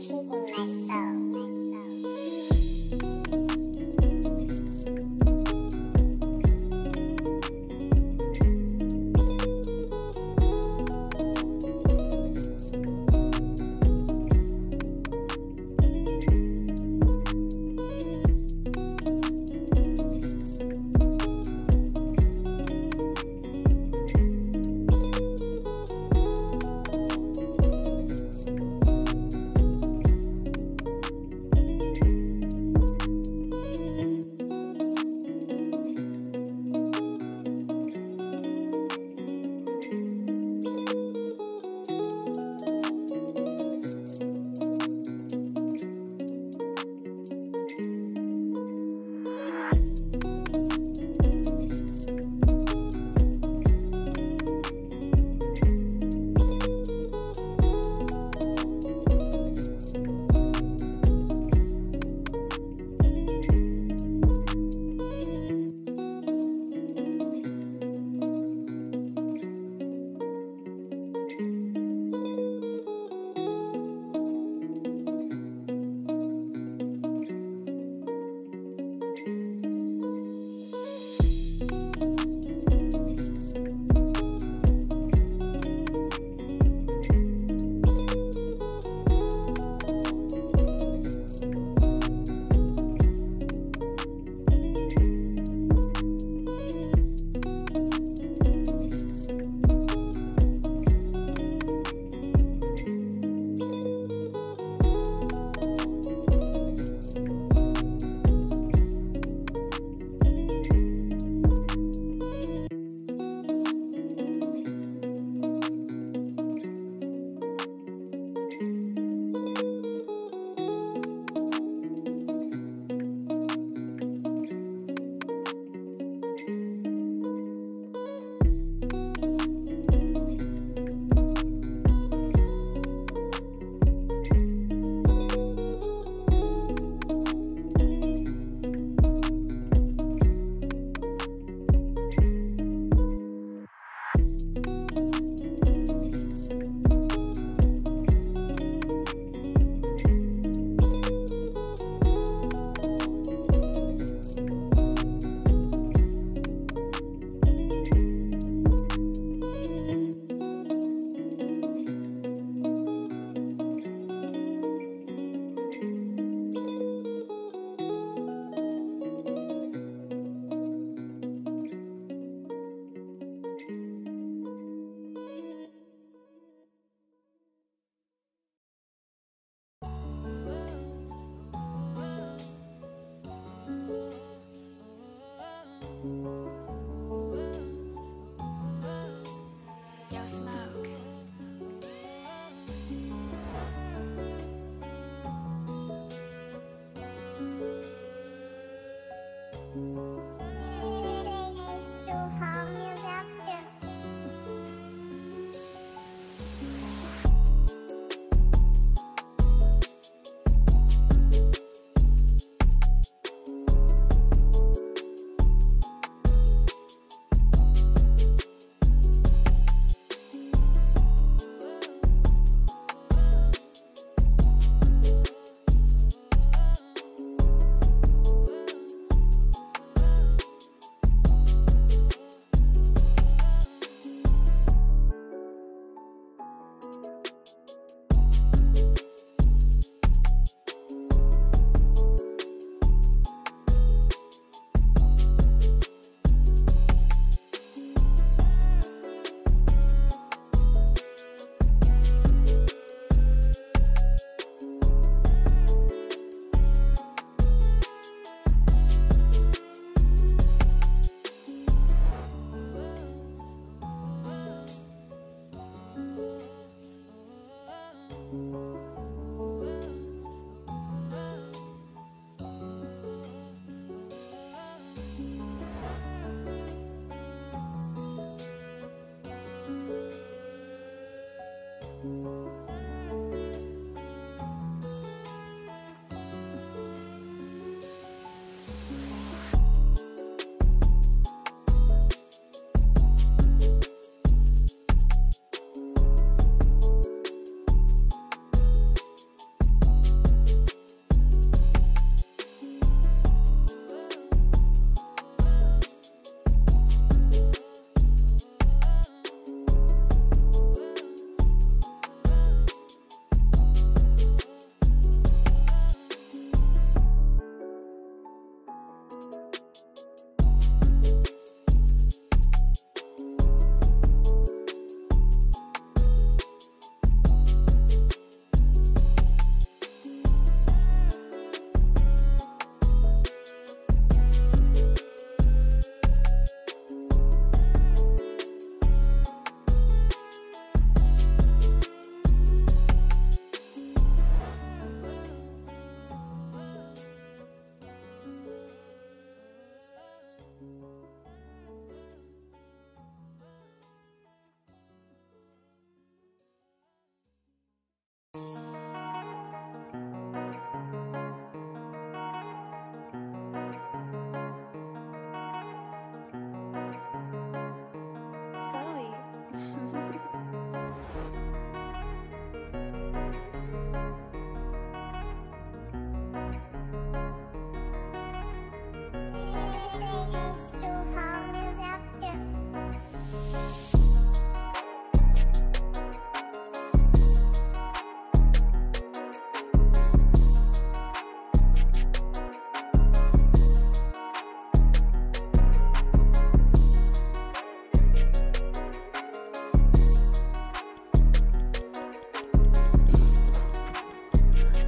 in my soul.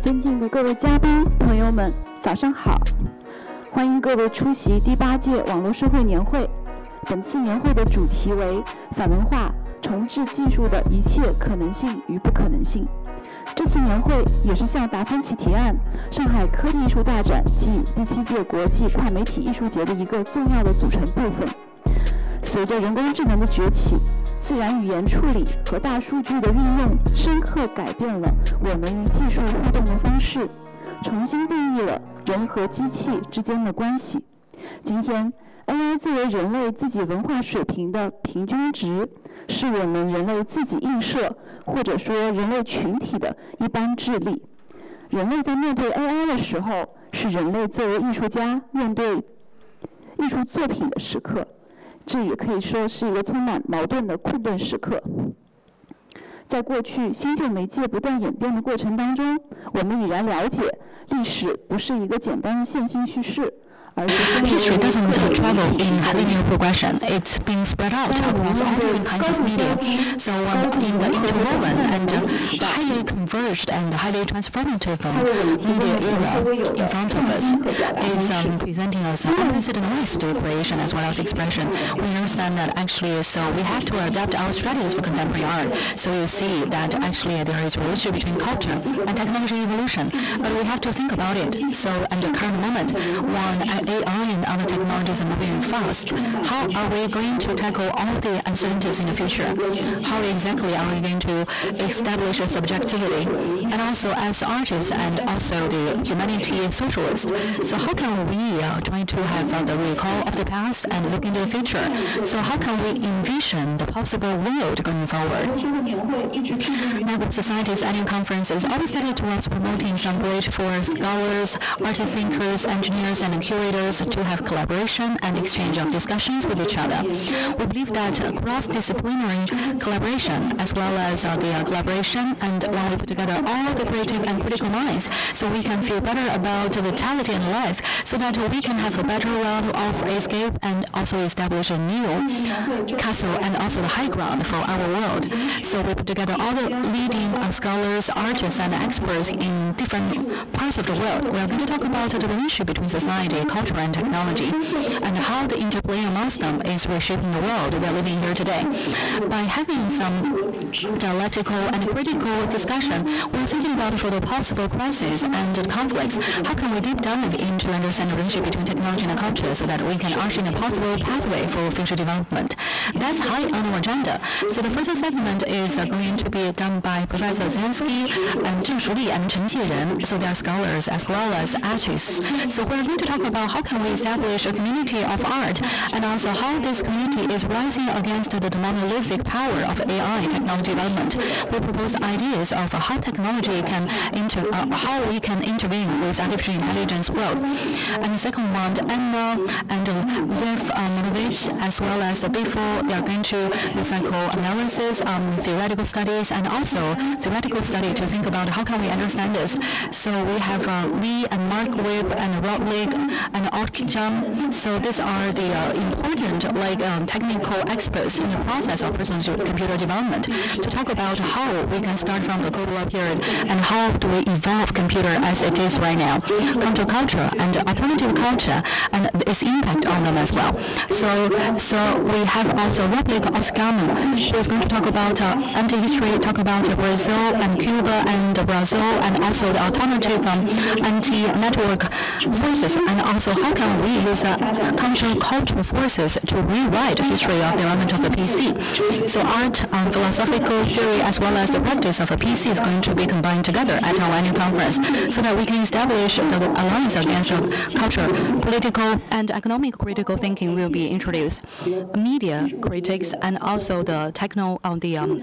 尊敬的各位嘉宾朋友们，早上好！欢迎各位出席第8届网络社会年会。本次年会的主题为反文化重置技术的一切可能性与不可能性。这次年会也是向达芬奇提案上海科技艺术大展暨第7届国际跨媒体艺术节的一个重要的组成部分。随着人工智能的崛起，自然语言处理和大数据的运用深刻改变了我们与技术互动的方式，重新定义了人和机器之间的关系。今天 AI 作为人类自己文化水平的平均值，是我们人类自己映射或者说人类群体的一般智力。人类在面对 AI 的时候，是人类作为艺术家面对艺术作品的时刻。这也可以说是一个充满矛盾的困顿时刻。在过去新旧媒介不断演变的过程当中，我们已然了解，历史不是一个简单的线性叙事，History doesn't travel in linear progression. It's being spread out across all different kinds of media. So in the interwoven and highly converged and highly transformative media era in front of us is presenting us unprecedented ways to do creation as well as expression. We understand that actually, so we have to adapt our strategies for contemporary art. So you see that actually there is a relationship between culture and technology evolution. But we have to think about it. So at the current moment, when AI and other technologies are moving fast, how are we going to tackle all the uncertainties in the future? How exactly are we going to establish a subjectivity? And also as artists and also the humanity socialists, so how can we try to have the recall of the past and look into the future? So how can we envision the possible world going forward? Network Society's annual conference is always studied towards promoting some bridge for scholars, artist thinkers, engineers, and curators to have collaboration and exchange of discussions with each other. We believe that cross-disciplinary collaboration as well as the collaboration and when we put together all the creative and critical minds, so we can feel better about vitality in life, so that we can have a better route of escape and also establish a new castle and also the high ground for our world. So we put together all the leading scholars, artists, and experts in different parts of the world. We are going to talk about the relationship between society, culture, and technology, and how the interplay amongst them is reshaping the world we are living here today. By having some dialectical and critical discussion, we are thinking about for the possible crises and conflicts. How can we deep dive into understand the relationship between technology and culture so that we can usher in a possible pathway for future development? That's high on our agenda. So the first segment is going to be done by Professor Zansky and Zheng Shuli and Chen Jieren. So they are scholars as well as artists. So we're going to talk about how can we establish a community of art and also how this community is rising against the monolithic power of AI technology development. We propose ideas of how technology can how we can intervene with artificial intelligence world. And the second one, Anna and Lev Manovich, as well as before, they are going to do psychoanalysis, theoretical studies, and also theoretical study to think about how can we understand this. So we have Lee and Mark Webb and Rob Lake and Art Jam. So these are the important technical experts in the process of personal computer development to talk about how we can start from the Cold War period and how do we evolve computer as it is right now, counterculture and alternative culture and its impact on them as well. So we have also Rob Lake Oscano, who is going to talk about anti-history, talk about Brazil and Cuba and Brazil and also the alternative anti-network forces and also So how can we use counter-cultural forces to rewrite the history of development of the PC? So art, philosophical theory, as well as the practice of a PC is going to be combined together at our annual conference so that we can establish the alliance against culture. Political and economic critical thinking will be introduced. Media critics and also the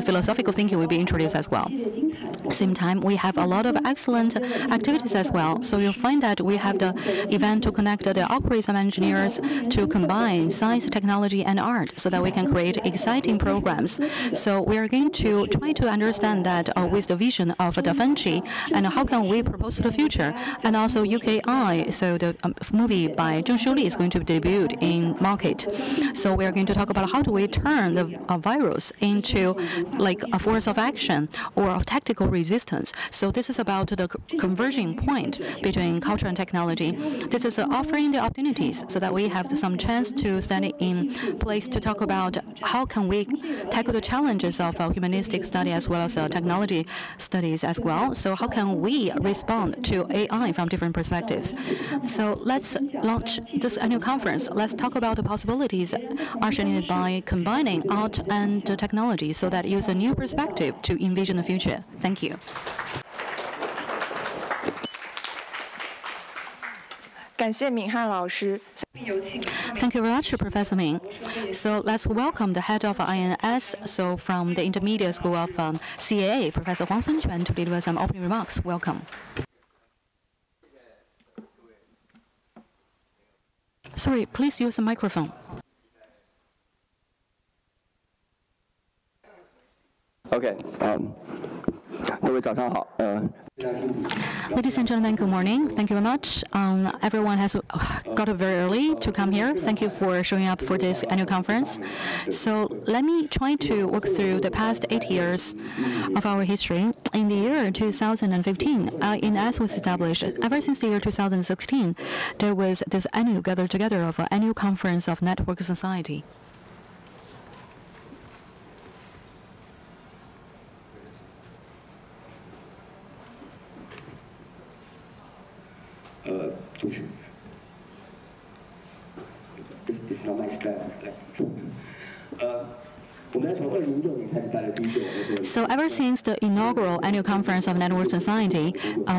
philosophical thinking will be introduced as well. At the same time, we have a lot of excellent activities as well. So you'll find that we have the event to connect the algorithm engineers to combine science, technology, and art so that we can create exciting programs. So we are going to try to understand that with the vision of Da Vinci and how can we propose to the future. And also UKI, so the movie by Zheng Xiuli is going to debut in market. So we are going to talk about how do we turn the virus into like a force of action or of tactical resistance. So this is about the converging point between culture and technology. This is offering the opportunities so that we have some chance to stand in place to talk about how can we tackle the challenges of humanistic study as well as technology studies as well. So how can we respond to AI from different perspectives? So let's launch this annual conference. Let's talk about the possibilities ushered in by combining art and technology so that use a new perspective to envision the future. Thank you. Thank you very much, Professor Ming. So let's welcome the head of INS, so from the Intermediate School of CAA, Professor Huang Sunquan, to deliver some opening remarks. Welcome. Sorry, please use the microphone. Okay. 各位早上好。Ladies and gentlemen, good morning. Thank you very much. Everyone has got up very early to come here. Thank you for showing up for this annual conference. So let me try to walk through the past 8 years of our history. In the year 2015, INS was established. Ever since the year 2016, there was this annual gather-together of an annual conference of Network Society. It's not my style. So ever since the inaugural annual conference of Network Society,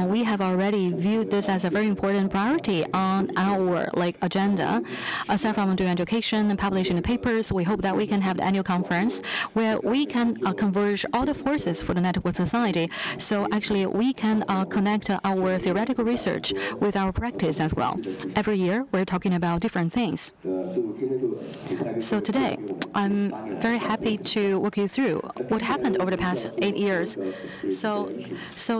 we have already viewed this as a very important priority on our agenda. Aside from doing education and publishing the papers, we hope that we can have the annual conference where we can converge all the forces for the Network Society. So actually, we can connect our theoretical research with our practice as well. Every year, we're talking about different things. So today, I'm very happy to walk you through what happened over the past 8 years. So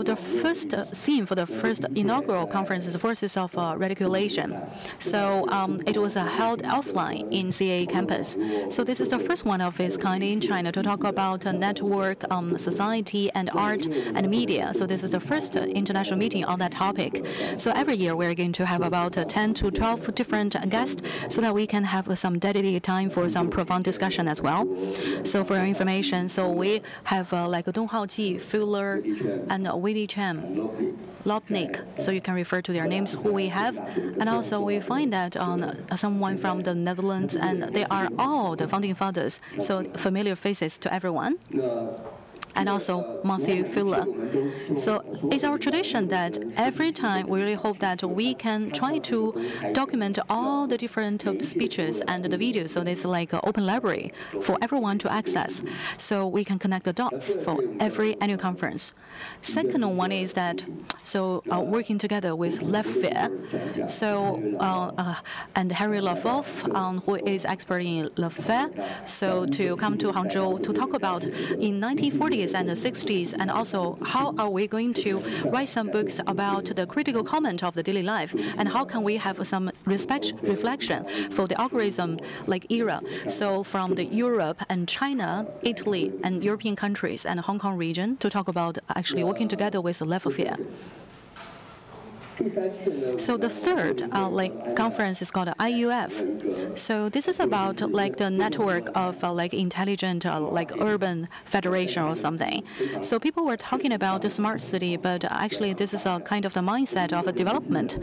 the first theme for the first inaugural conference is the forces of radiculation. So it was held offline in CAA campus. So this is the first one of its kind in China to talk about network, society, and art and media. So this is the first international meeting on that topic. So every year we're going to have about 10 to 12 different guests so that we can have some dedicated time for some profound discussion as well. So for your information, so we have like Dong Haoji, Fuller, and Willie Chen, Lopnik. So you can refer to their names who we have. And also we find that someone from the Netherlands, and they are all the founding fathers, so familiar faces to everyone. And also Matthew Fuller. So it's our tradition that every time we really hope that we can try to document all the different speeches and the videos. So there's like an open library for everyone to access. So we can connect the dots for every annual conference. Second one is that, working together with Lefebvre, and Harry Lefebvre, who is expert in Lefebvre, so to come to Hangzhou to talk about in 1940s and the 60s, and also how are we going to write some books about the critical comment of the daily life, and how can we have some reflection for the algorithm era. So from the Europe and China, Italy, and European countries and Hong Kong region to talk about actually working together with Lefebvre. So the third conference is called IUF. So this is about the network of intelligent urban federation or something. So people were talking about the smart city, but actually this is a kind of the mindset of a development.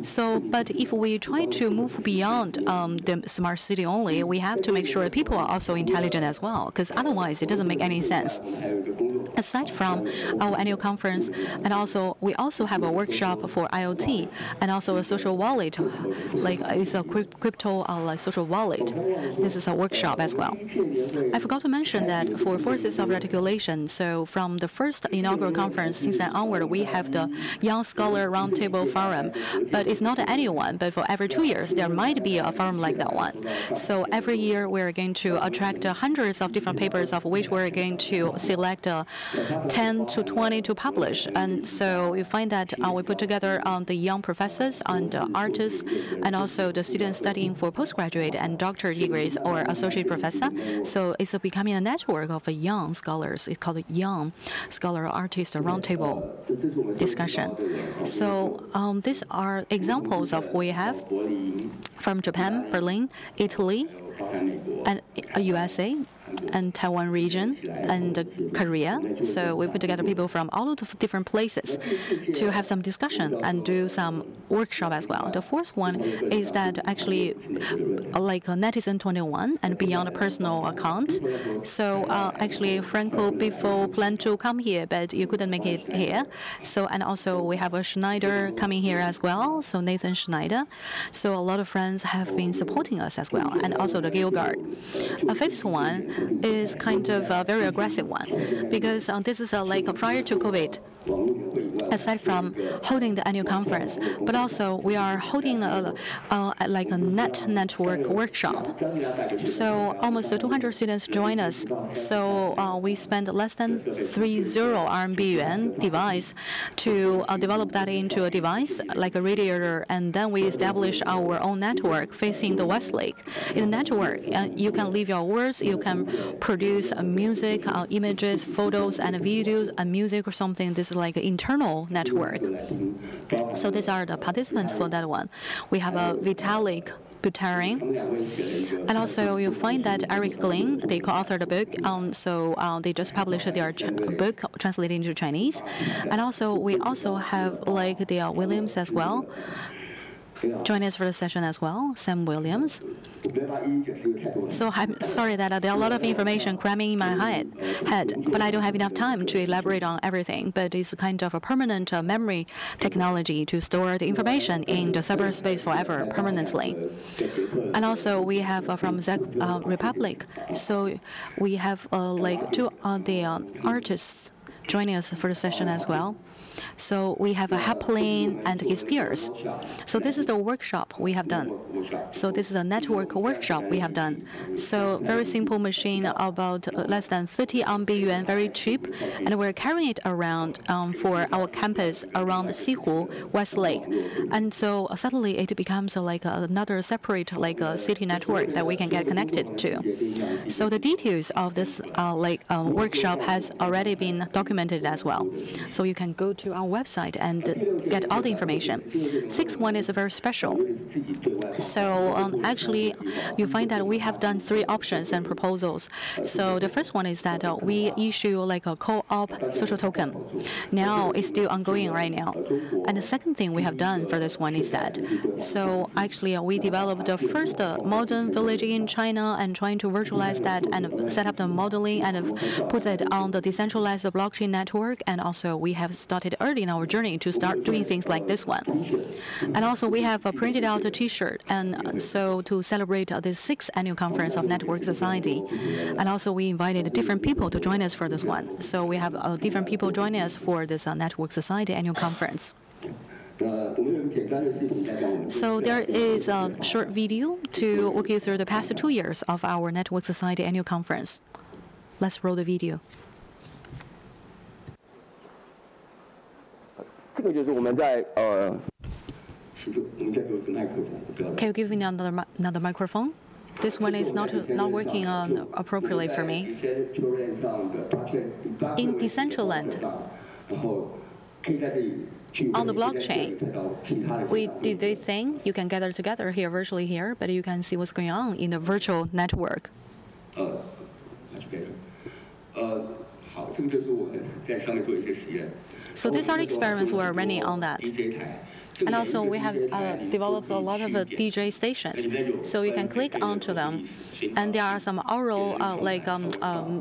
So, but if we try to move beyond the smart city only, we have to make sure people are also intelligent as well, because otherwise it doesn't make any sense. Aside from our annual conference, and also we also have a workshop for IoT and also a social wallet, it's a crypto social wallet. This is a workshop as well. I forgot to mention that for forces of articulation, so from the first inaugural conference since then onward, we have the Young Scholar Roundtable Forum, but it's not an annual one, but for every 2 years there might be a forum like that one. So every year we're going to attract hundreds of different papers, of which we're going to select 10 to 20 to publish. And so you find that we put together the young professors and artists and also the students studying for postgraduate and doctorate degrees or associate professor. So it's becoming a network of young scholars. It's called Young Scholar Artist Roundtable discussion. So these are examples of what we have from Japan, Berlin, Italy, and USA, and Taiwan region, and Korea. So we put together people from all of the different places to have some discussion and do some workshop as well. The fourth one is that actually like Netizen 21 and beyond a personal account. So actually Franco Bifo planned to come here, but you couldn't make it here. So, and also we have a Schneider coming here as well, so Nathan Schneider. So a lot of friends have been supporting us as well, and also the Gilgard. A fifth one is kind of a very aggressive one, because this is prior to COVID. Aside from holding the annual conference, but also we are holding a network workshop. So almost 200 students join us. So we spend less than 30 RMB yuan device to develop that into a device like a radiator, and then we establish our own network facing the West Lake. In the network, you can leave your words, you can produce music, images, photos, and videos, and music or something. This is like an internal network. So these are the participants for that one. We have a Vitalik Buterin, and also you'll find that Eric Glenn, they co-authored a book, so they just published their book translated into Chinese. And also we also have the Williams as well. Join us for the session as well, Sam Williams. So I'm sorry that there are a lot of information cramming in my head, but I don't have enough time to elaborate on everything. But it's kind of a permanent memory technology to store the information in the cyberspace forever, permanently. And also we have from Czech Republic, so we have two the artists joining us for the session as well. So we have a Haplin and his peers. So this is the workshop we have done. So this is a network workshop we have done. So very simple machine, about less than 30 RMB yuan, very cheap, and we're carrying it around for our campus around Xihu, West Lake. And so suddenly it becomes another separate city network that we can get connected to. So the details of this workshop has already been documented as well. So you can go to our website and get all the information. Sixth one is very special. So actually, you find that we have done 3 options and proposals. So the first one is that we issue a co-op social token. Now it's still ongoing right now. And the second thing we have done for this one is that, so actually we developed the first modern village in China and trying to virtualize that and set up the modeling and put it on the decentralized blockchain network. And also we have started early in our journey to start doing things like this one. And also we have printed out a T-shirt, and so to celebrate the 6th annual conference of Network Society. And also we invited different people to join us for this one. So we have different people joining us for this Network Society annual conference. So there is a short video to walk you through the past 2 years of our Network Society annual conference. Let's roll the video. Can you give me another microphone? This one is not working appropriately for me. In Decentraland, on the blockchain, we did this thing. You can gather together here virtually here, but you can see what's going on in the virtual network. So these are the experiments we're running on that. And also, we have developed a lot of DJ stations, so you can click onto them, and there are some oral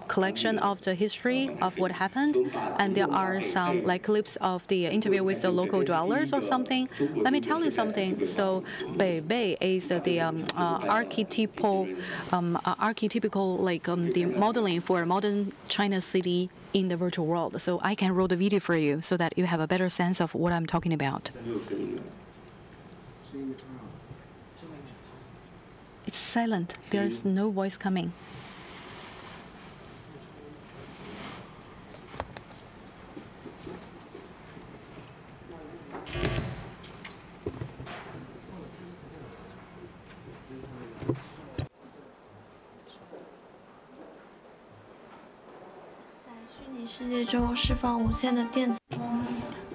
collection of the history of what happened, and there are some clips of the interview with the local dwellers or something. Let me tell you something. So, Beibei is the archetypical the modeling for a modern China city in the virtual world. So I can roll the video for you so that you have a better sense of what I'm talking about. It's silent. There's no voice coming.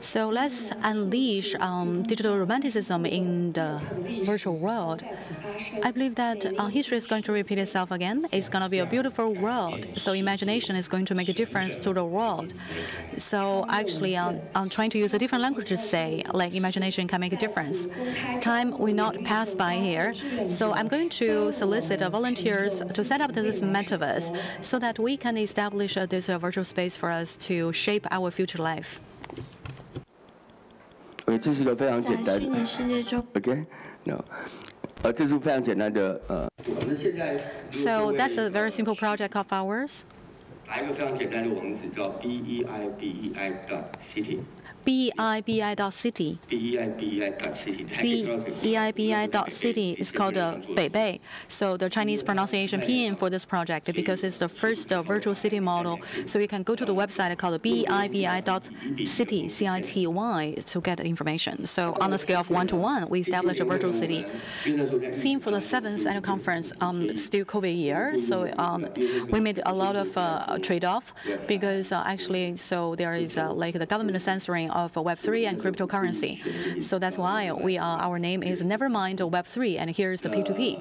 So let's unleash digital romanticism in the virtual world. I believe that history is going to repeat itself again. It's going to be a beautiful world. So imagination is going to make a difference to the world. So actually, I'm trying to use a different language to say, like imagination can make a difference. Time will not pass by here. So I'm going to solicit volunteers to set up this metaverse so that we can establish this virtual space for us to shape our future life. 这是一个非常简单。OK， no， 这是非常简单的So that's a very simple project of ours. 打一个非常简单的网址叫 beibei.city。 beibei.city. beibei.city is called Beibei. So the Chinese pronunciation pinyin for this project, because it's the first virtual city model. So you can go to the website called beibei.city, C-I-T-Y, to get information. So on a scale of 1 to 1, we established a virtual city. Theme for the 7th annual conference, still COVID year. So we made a lot of trade-off because actually, so there is like the government censoring of Web3 and cryptocurrency. So that's why our name is Nevermind Web3, and here's the P2P.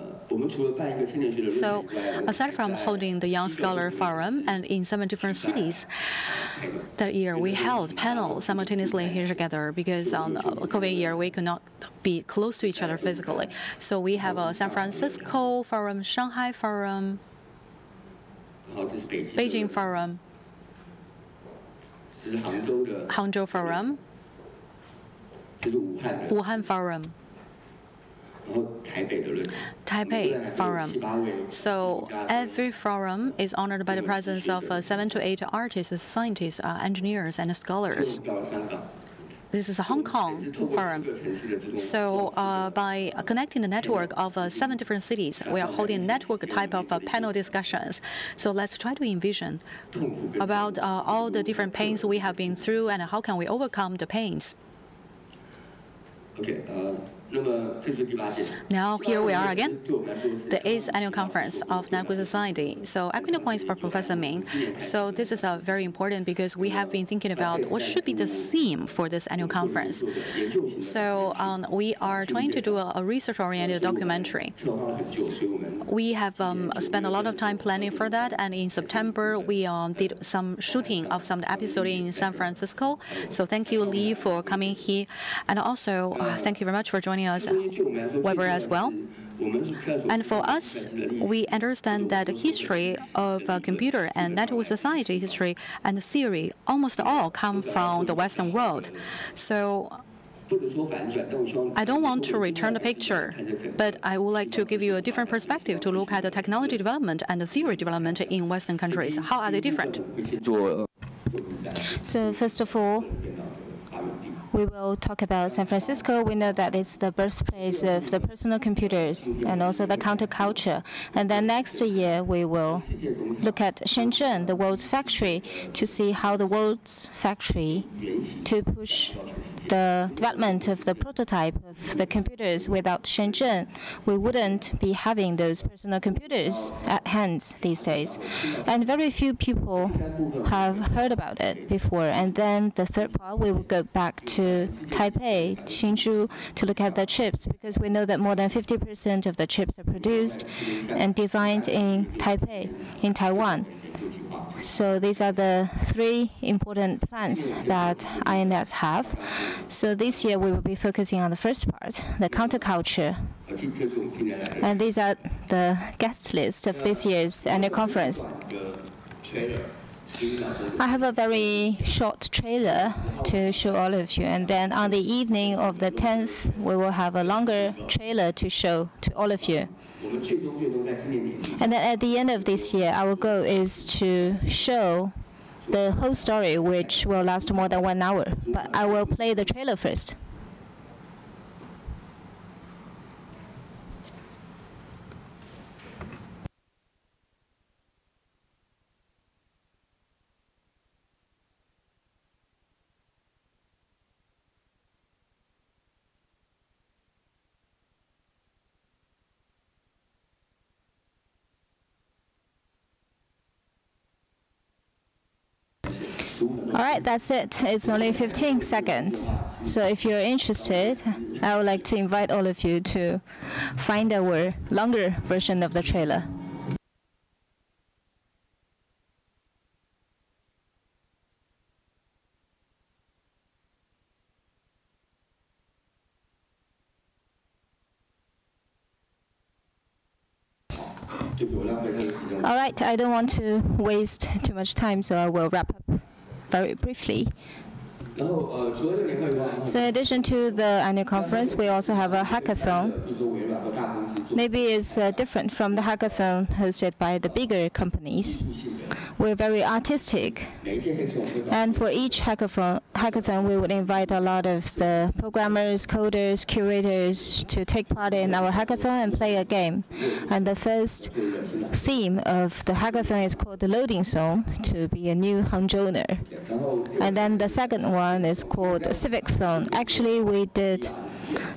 So aside from holding the Young Scholar Forum and in 7 different cities, that year we held panels simultaneously here together because on COVID year we could not be close to each other physically. So we have a San Francisco Forum, Shanghai Forum, Beijing Forum, Hangzhou Forum, Wuhan Forum, Taipei Forum. So every forum is honored by the presence of 7 to 8 artists, scientists, engineers, and scholars. This is a Hong Kong forum. So by connecting the network of 7 different cities, we are holding network type of panel discussions. So let's try to envision about all the different pains we have been through and how can we overcome the pains. Okay. Now here we are again, the 8th annual conference of Network Society. So equity points for Professor Ming. So this is very important because we have been thinking about what should be the theme for this annual conference. So we are trying to do a research-oriented documentary. We have spent a lot of time planning for that, and in September we did some shooting of some episodes in San Francisco. So thank you, Lee, for coming here, and also thank you very much for joining us, Weber, as well. And for us, we understand that the history of computer and network society history and theory almost all come from the Western world. So I don't want to return the picture, but I would like to give you a different perspective to look at the technology development and the theory development in Western countries. How are they different? So first of all, we will talk about San Francisco. We know that it's the birthplace of the personal computers and also the counterculture. And then next year, we will look at Shenzhen, the world's factory, to see how the world's factory to push the development of the prototype of the computers. Without Shenzhen, we wouldn't be having those personal computers at hand these days. And very few people have heard about it before. And then the third part, we will go back to to Taipei, Hsinchu, to look at the chips, because we know that more than 50% of the chips are produced and designed in Taipei, in Taiwan. So these are the 3 important plans that INS have. So this year we will be focusing on the first part, the counterculture. And these are the guest list of this year's annual conference. I have a very short trailer to show all of you, and then on the evening of the 10th, we will have a longer trailer to show to all of you. And then at the end of this year, our goal is to show the whole story, which will last more than 1 hour. But I will play the trailer first. All right, that's it. It's only 15 seconds. So if you're interested, I would like to invite all of you to find our longer version of the trailer. All right, I don't want to waste too much time, so I will wrap up very briefly. So in addition to the annual conference, we also have a hackathon. Maybe it's different from the hackathon hosted by the bigger companies. We're very artistic. And for each hackathon, we would invite a lot of the programmers, coders, curators to take part in our hackathon and play a game. And the first theme of the hackathon is called the loading zone, to be a new Hangzhouer. And then the second one is called Civic Zone. Actually, we did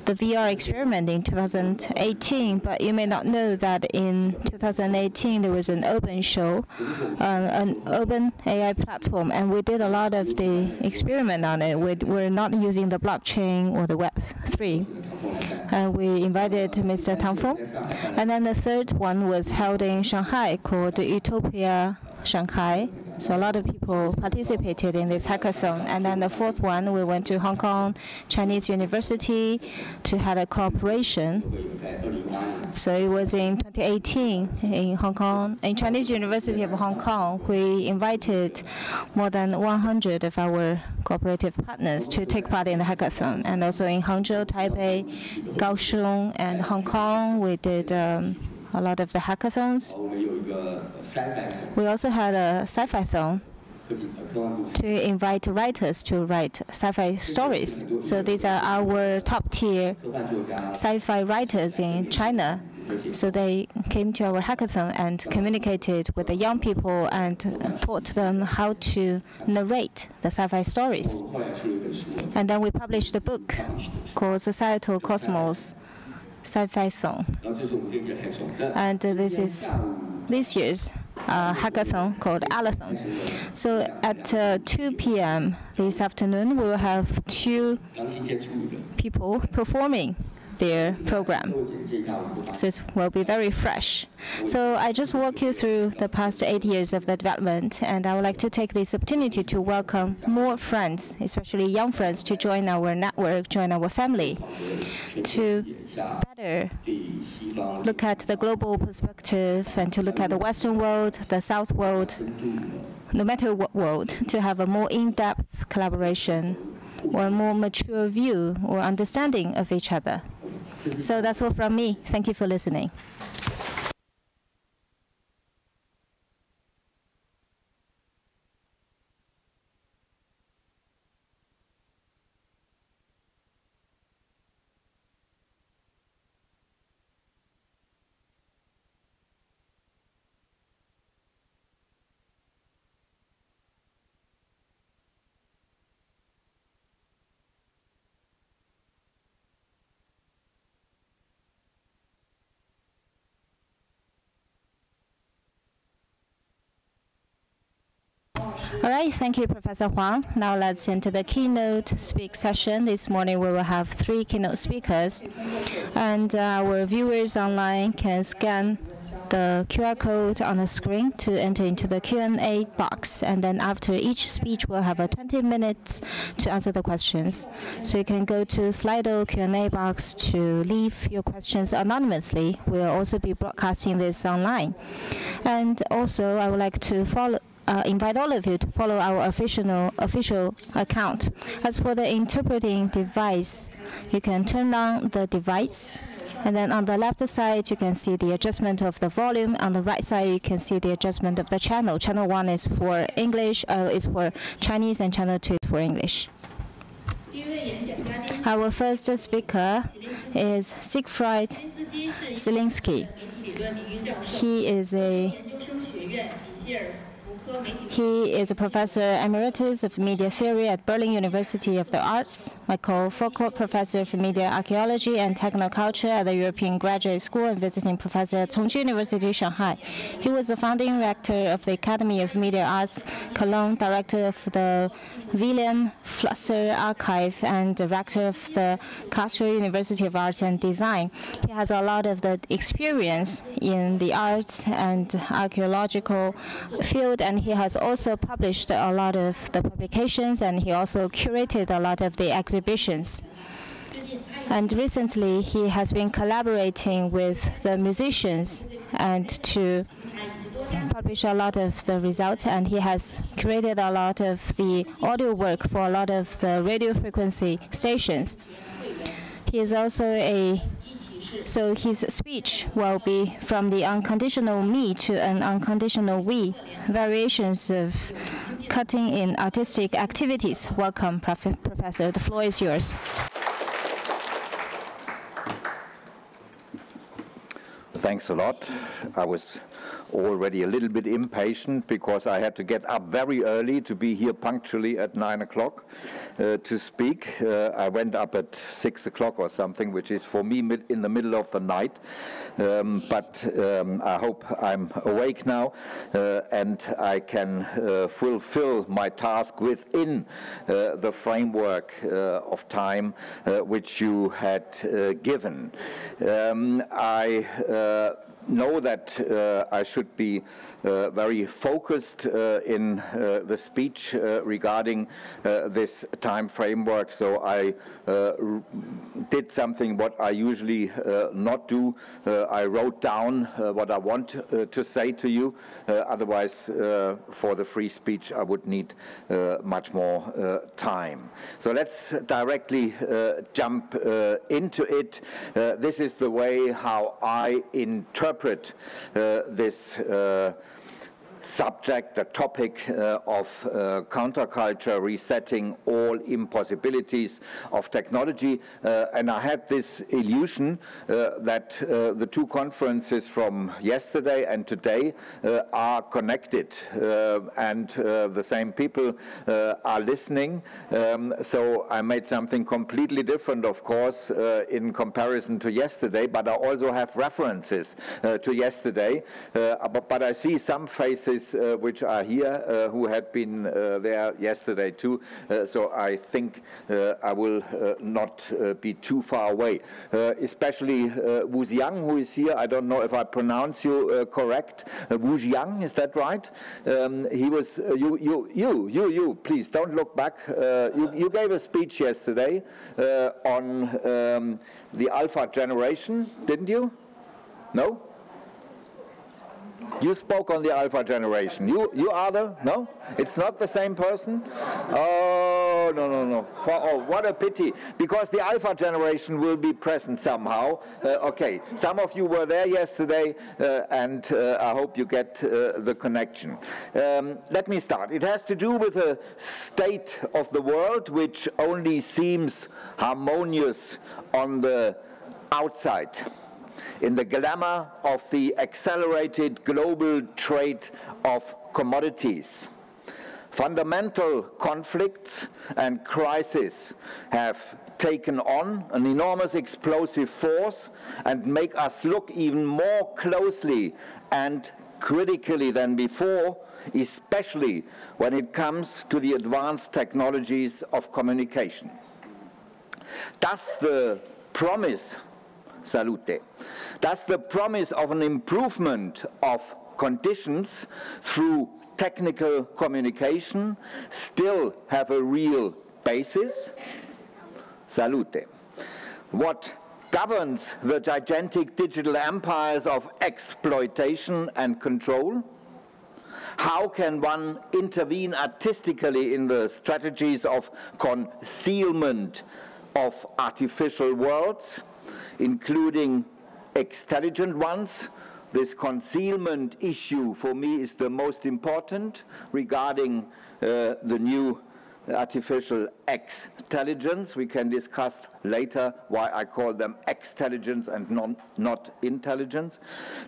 the VR experiment in 2018, but you may not know that in 2018 there was an open show, an open AI platform, and we did a lot of the experiment on it. We're not using the blockchain or the Web3. And we invited Mr. Tang Feng. And then the third one was held in Shanghai, called Utopia Shanghai. So a lot of people participated in this hackathon. And then the fourth one, we went to Hong Kong Chinese University to have a cooperation. So it was in 2018 in Hong Kong, in Chinese University of Hong Kong. We invited more than 100 of our cooperative partners to take part in the hackathon. And also in Hangzhou, Taipei, Kaohsiung, and Hong Kong, we did a lot of the hackathons. We also had a sci-fi zone to invite writers to write sci-fi stories. So these are our top-tier sci-fi writers in China. So they came to our hackathon and communicated with the young people and taught them how to narrate the sci-fi stories. And then we published a book called Societal Cosmos Sci-Fi Song. And this is this year's hackathon called Alathon. So at 2 p.m. this afternoon, we will have 2 people performing their program. So it will be very fresh. So I just walk you through the past 8 years of the development, and I would like to take this opportunity to welcome more friends, especially young friends, to join our network, join our family, to better look at the global perspective and to look at the Western world, the South world, no matter what world, to have a more in-depth collaboration or a more mature view or understanding of each other. So that's all from me. Thank you for listening. All right, thank you, Professor Huang. Now let's enter the keynote speak session. This morning we will have 3 keynote speakers, and our viewers online can scan the QR code on the screen to enter into the Q&A box, and then after each speech we'll have 20 minutes to answer the questions. So you can go to Slido Q&A box to leave your questions anonymously. We'll also be broadcasting this online. And also I would like to invite all of you to follow our official account. As for the interpreting device, you can turn on the device, and then on the left side you can see the adjustment of the volume. On the right side you can see the adjustment of the channel. Channel 1 is for English, is for Chinese, and channel 2 is for English. Our first speaker is Siegfried Zielinski. He is a professor emeritus of media theory at Berlin University of the Arts, Michael Foucault Professor for Media Archaeology and Technoculture at the European Graduate School, and visiting professor at Chongqing University, Shanghai. He was the founding rector of the Academy of Media Arts, Cologne, director of the Wilhelm Flusser Archive, and director of the Karlsruhe University of Arts and Design. He has a lot of the experience in the arts and archaeological field, and he has also published a lot of the publications, and he also curated a lot of the exhibitions. And recently he has been collaborating with the musicians and to publish a lot of the results, and he has created a lot of the audio work for a lot of the radio frequency stations. He is also so his speech will be from the unconditional me to an unconditional we, variations of cutting in artistic activities. Welcome, Professor. The floor is yours. Thanks a lot. I was already a little bit impatient because I had to get up very early to be here punctually at 9 o'clock to speak. I went up at 6 o'clock or something, which is for me in the middle of the night. But I hope I'm awake now and I can fulfill my task within the framework of time which you had given. I know that I should be very focused in the speech regarding this time framework, so I did something what I usually not do. I wrote down what I want to say to you, otherwise for the free speech I would need much more time. So let's directly jump into it. This is the way how I interpret this subject, the topic of counterculture, resetting all impossibilities of technology. And I had this illusion that the two conferences from yesterday and today are connected and the same people are listening. So I made something completely different, of course, in comparison to yesterday, but I also have references to yesterday. But I see some faces which are here who had been there yesterday too, so I think I will not be too far away. Especially Wu Jiang, who is here. I don't know if I pronounce you correct. Wu Jiang, is that right? He was you. Please don't look back. You gave a speech yesterday on the alpha generation, didn't you? No? You spoke on the alpha generation. You are the? No? It's not the same person? Oh, no. Oh, what a pity. Because the alpha generation will be present somehow. Okay, some of you were there yesterday, and I hope you get the connection. Let me start. It has to do with a state of the world which only seems harmonious on the outside, in the glamour of the accelerated global trade of commodities. Fundamental conflicts and crises have taken on an enormous explosive force and make us look even more closely and critically than before, especially when it comes to the advanced technologies of communication. Does the promise, salute, does the promise of an improvement of conditions through technical communication still have a real basis? Salute. What governs the gigantic digital empires of exploitation and control? How can one intervene artistically in the strategies of concealment of artificial worlds, including extelligent ones? This concealment issue for me is the most important regarding the new artificial extelligence. We can discuss later why I call them extelligence and not intelligence.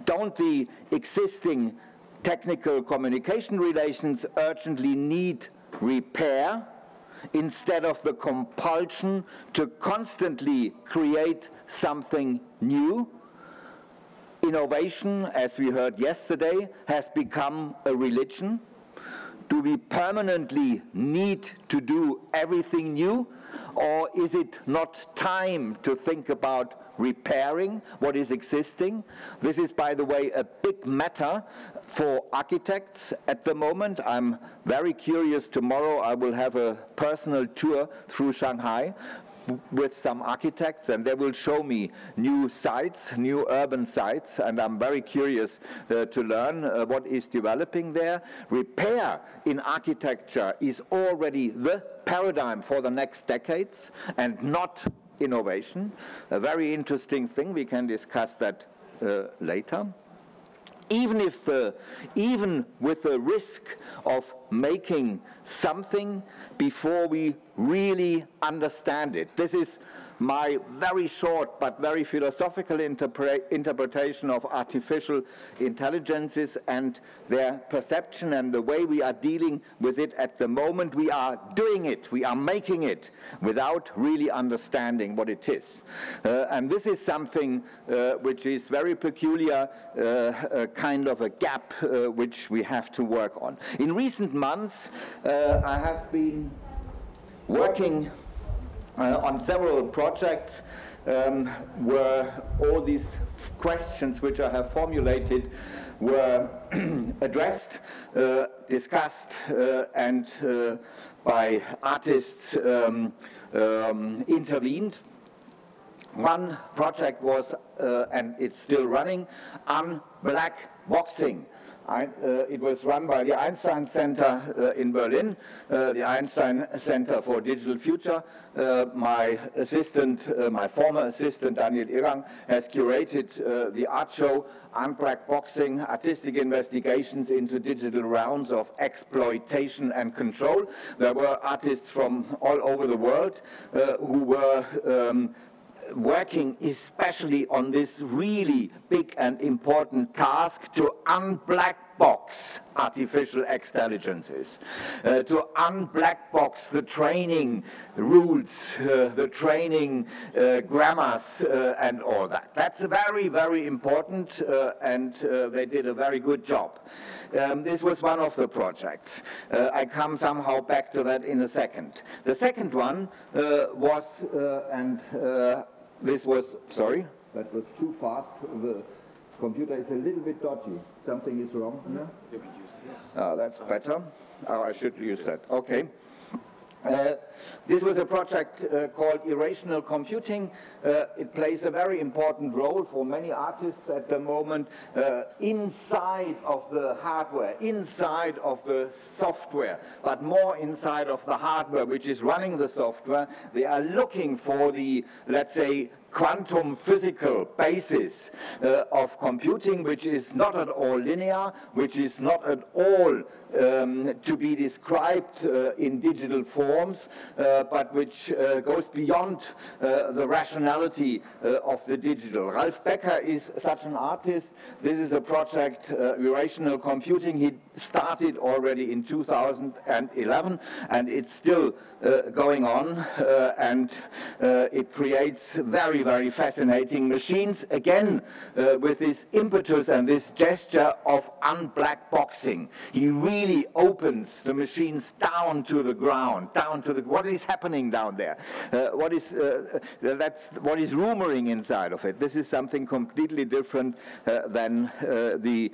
Don't the existing technical communication relations urgently need repair instead of the compulsion to constantly create something new? Innovation, as we heard yesterday, has become a religion. Do we permanently need to do everything new, or is it not time to think about repairing what is existing? This is, by the way, a big matter for architects at the moment. I'm very curious. Tomorrow I will have a personal tour through Shanghai with some architects, and they will show me new sites, new urban sites, and I'm very curious to learn what is developing there. Repair in architecture is already the paradigm for the next decades and not innovation. A very interesting thing. We can discuss that later. Even with the risk of making something before we really understand it. This is my very short but very philosophical interpretation of artificial intelligences and their perception and the way we are dealing with it at the moment. We are doing it, we are making it without really understanding what it is. And this is something which is very peculiar, a kind of a gap which we have to work on. In recent months, I have been working on several projects where all these questions which I have formulated were addressed, discussed, and by artists intervened. One project was, and it's still running, on black boxing. It was run by the Einstein Center in Berlin, the Einstein Center for Digital Future. My former assistant, Daniel Irang, has curated the art show on black boxing, artistic investigations into digital realms of exploitation and control. There were artists from all over the world who were working especially on this really big and important task to unblack box artificial intelligences, to unblack box the training rules, the training grammars, and all that. That's very, very important, and they did a very good job. This was one of the projects. I come somehow back to that in a second. The second one was, this was, sorry, that was too fast. The computer is a little bit dodgy. Something is wrong here. You could use this. That's better. Oh, I should use that. Okay. This was a project called Irrational Computing. It plays a very important role for many artists at the moment inside of the hardware, inside of the software, but more inside of the hardware which is running the software. They are looking for the, let's say, quantum physical basis of computing, which is not at all linear, which is not at all to be described in digital form. forms, but which goes beyond the rationality of the digital. Ralph Becker is such an artist. This is a project, Relational Computing. He started already in 2011, and it's still going on, and it creates very, very fascinating machines, again, with this impetus and this gesture of unblack boxing. He really opens the machines down to the ground, down to the, what is happening down there? That's what is rumoring inside of it. This is something completely different than the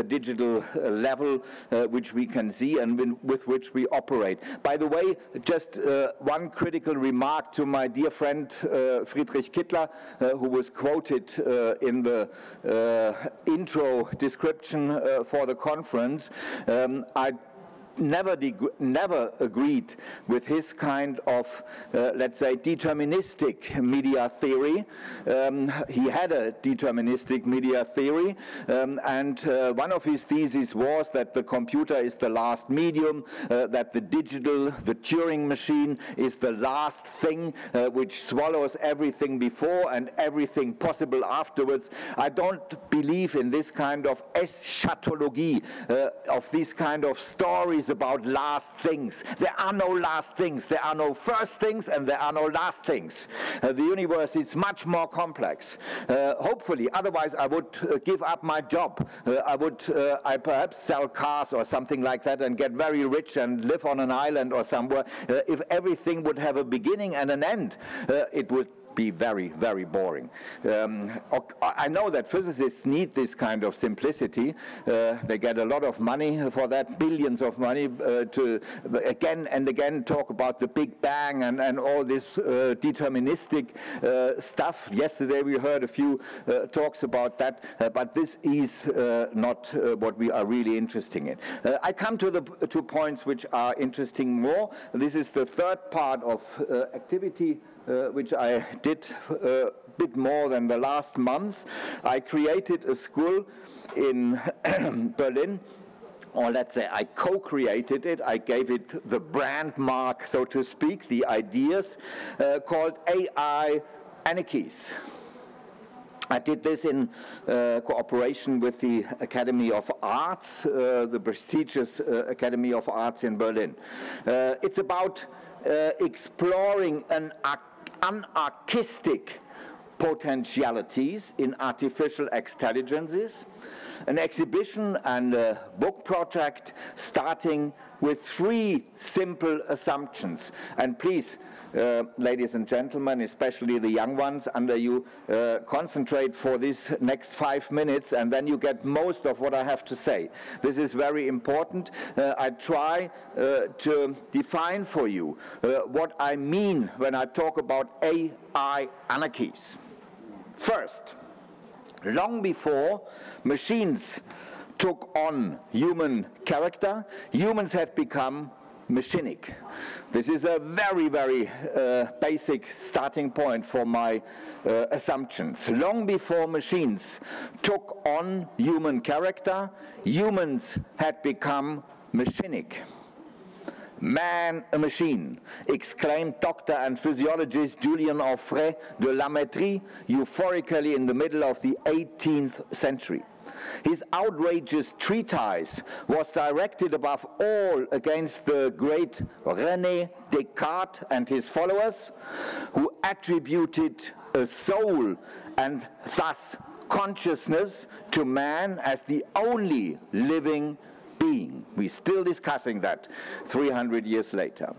digital level which we can see and with which we operate. By the way, just one critical remark to my dear friend Friedrich Kittler, who was quoted in the intro description for the conference. I never agreed with his kind of, let's say, deterministic media theory. He had a deterministic media theory, and one of his theses was that the computer is the last medium, that the digital, the Turing machine, is the last thing which swallows everything before and everything possible afterwards. I don't believe in this kind of eschatology, of these kind of stories about last things. There are no last things. There are no first things and there are no last things. The universe is much more complex. Hopefully, otherwise I would give up my job. I perhaps sell cars or something like that and get very rich and live on an island or somewhere. If everything would have a beginning and an end, it would be very, very boring. I know that physicists need this kind of simplicity. They get a lot of money for that, billions of money, to again and again talk about the Big Bang and all this deterministic stuff. Yesterday we heard a few talks about that, but this is not what we are really interested in. I come to the 2 points which are interesting more. This is the third part of activity which I did a bit more than the last months. I created a school in Berlin, or let's say I co-created it. I gave it the brand mark, so to speak, the ideas, called AI Anarchies. I did this in cooperation with the Academy of Arts, the prestigious Academy of Arts in Berlin. It's about exploring anarchistic potentialities in artificial intelligences, an exhibition and a book project starting with 3 simple assumptions. And please, ladies and gentlemen, especially the young ones under you, concentrate for this next 5 minutes and then you get most of what I have to say. This is very important. I try to define for you what I mean when I talk about AI anarchies. First, long before machines took on human character, humans had become machinic. This is a very, very basic starting point for my assumptions. Long before machines took on human character, humans had become machinic. Man a machine, exclaimed doctor and physiologist Julien Onfray de Lamettrie euphorically in the middle of the 18th century. His outrageous treatise was directed above all against the great René Descartes and his followers, who attributed a soul and thus consciousness to man as the only living being. We're still discussing that 300 years later.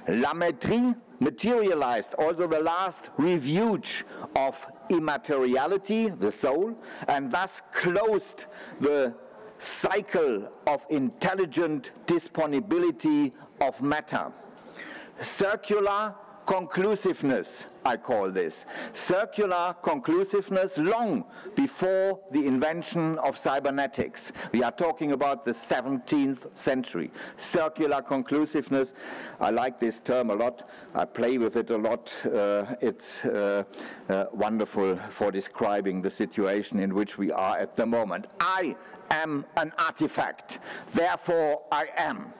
Lamettrie materialized also the last refuge of immateriality, the soul, and thus closed the cycle of intelligent disponibility of matter. Circular conclusiveness, I call this. Circular conclusiveness long before the invention of cybernetics. We are talking about the 17th century. Circular conclusiveness, I like this term a lot. I play with it a lot. It's wonderful for describing the situation in which we are at the moment. I am an artifact, therefore I am.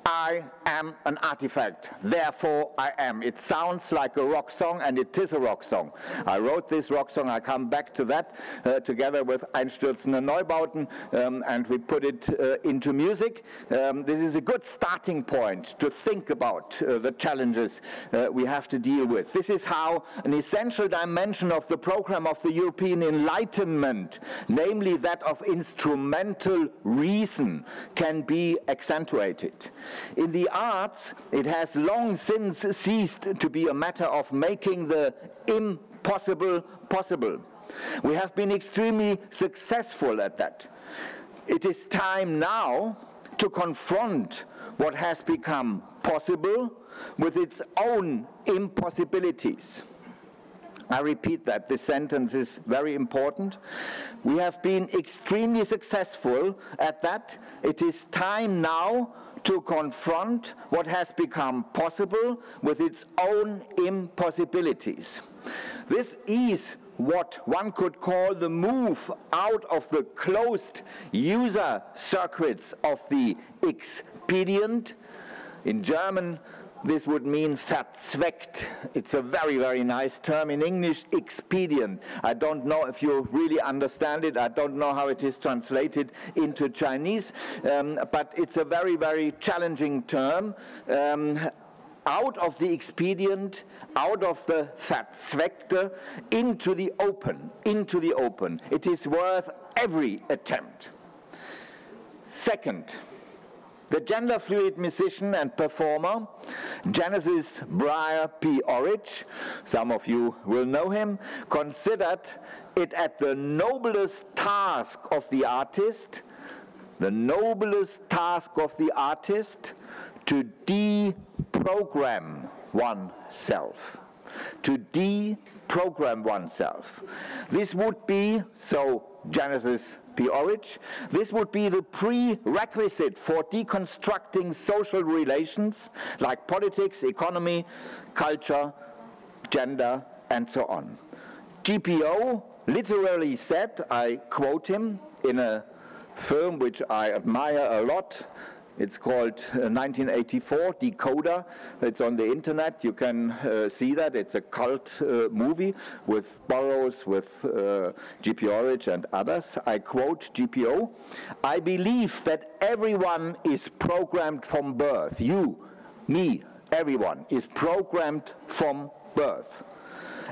I am an artifact, therefore I am. It sounds like a rock song, and it is a rock song. I wrote this rock song, I come back to that, together with Einstürzende Neubauten, and we put it into music. This is a good starting point to think about the challenges we have to deal with. This is how an essential dimension of the program of the European Enlightenment, namely that of instrumental reason, can be accentuated. In the arts, it has long since ceased to be a matter of making the impossible possible. We have been extremely successful at that. It is time now to confront what has become possible with its own impossibilities. I repeat that, this sentence is very important. We have been extremely successful at that. It is time now to confront what has become possible with its own impossibilities. This is what one could call the move out of the closed user circuits of the expedient. In German, this would mean verzweckt. It's a very, very nice term. In English, expedient. I don't know if you really understand it. I don't know how it is translated into Chinese, but it's a very, very challenging term. Out of the expedient, out of the verzweckte, into the open, into the open. It is worth every attempt. Second, the gender-fluid musician and performer, Genesis Briar P. Orridge, some of you will know him, considered it at the noblest task of the artist, to deprogram oneself. To deprogram oneself. This would be, so Genesis P. Orridge, this would be the prerequisite for deconstructing social relations like politics, economy, culture, gender, and so on. GPO literally said, I quote him in a film which I admire a lot. It's called 1984, Decoder. It's on the internet. You can see that. It's a cult movie with Burroughs, with G.P. Orridge and others. I quote GPO, "I believe that everyone is programmed from birth. You, me, everyone is programmed from birth.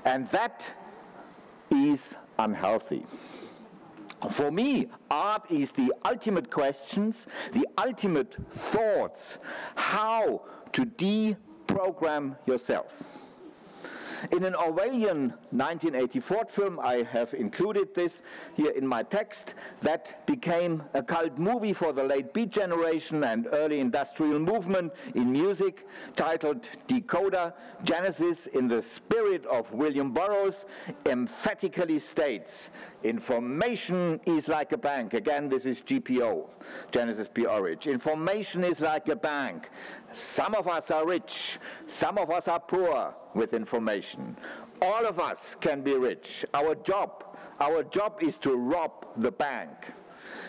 And that is unhealthy. For me, art is the ultimate questions, the ultimate thoughts, how to deprogram yourself." In an Orwellian 1984 film, I have included this here in my text, that became a cult movie for the late Beat generation and early industrial movement in music, titled Decoder. Genesis, in the spirit of William Burroughs, emphatically states, "Information is like a bank." Again, this is GPO, Genesis P. Orridge. "Information is like a bank. Some of us are rich, some of us are poor with information. All of us can be rich. Our job is to rob the bank,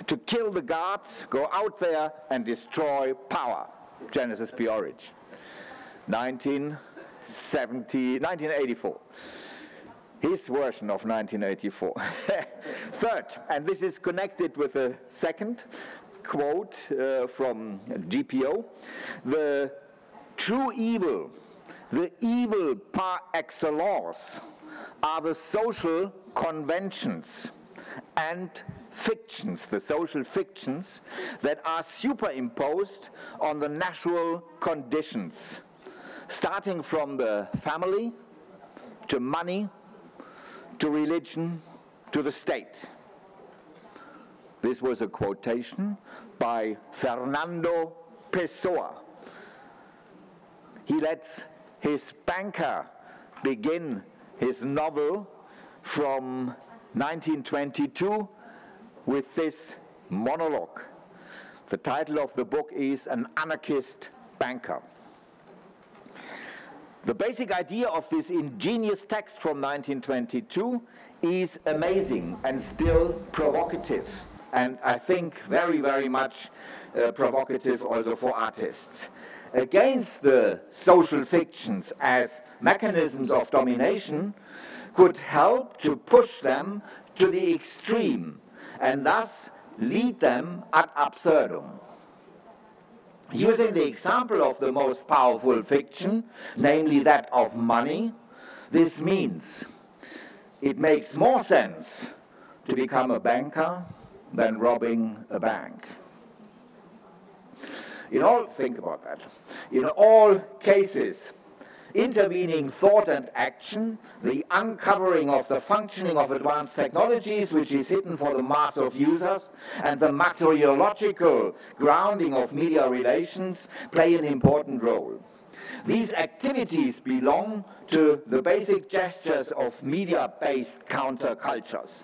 to kill the guards, go out there and destroy power." Genesis P. Orridge, 1984. His version of 1984. Third, and this is connected with a second quote from GPO, "The true evil, the evil par excellence, are the social conventions and fictions, the social fictions that are superimposed on the natural conditions, starting from the family, to money, to religion, to the state." This was a quotation by Fernando Pessoa. He lets his banker begin his novel from 1922 with this monologue. The title of the book is "An Anarchist Banker." The basic idea of this ingenious text from 1922 is amazing and still provocative. and I think very, very much provocative also for artists. Against the social fictions as mechanisms of domination could help to push them to the extreme and thus lead them ad absurdum. Using the example of the most powerful fiction, namely that of money, this means it makes more sense to become a banker than robbing a bank. Think about that. In all cases, intervening thought and action, the uncovering of the functioning of advanced technologies, which is hidden for the mass of users, and the materiological grounding of media relations play an important role. These activities belong to the basic gestures of media-based countercultures.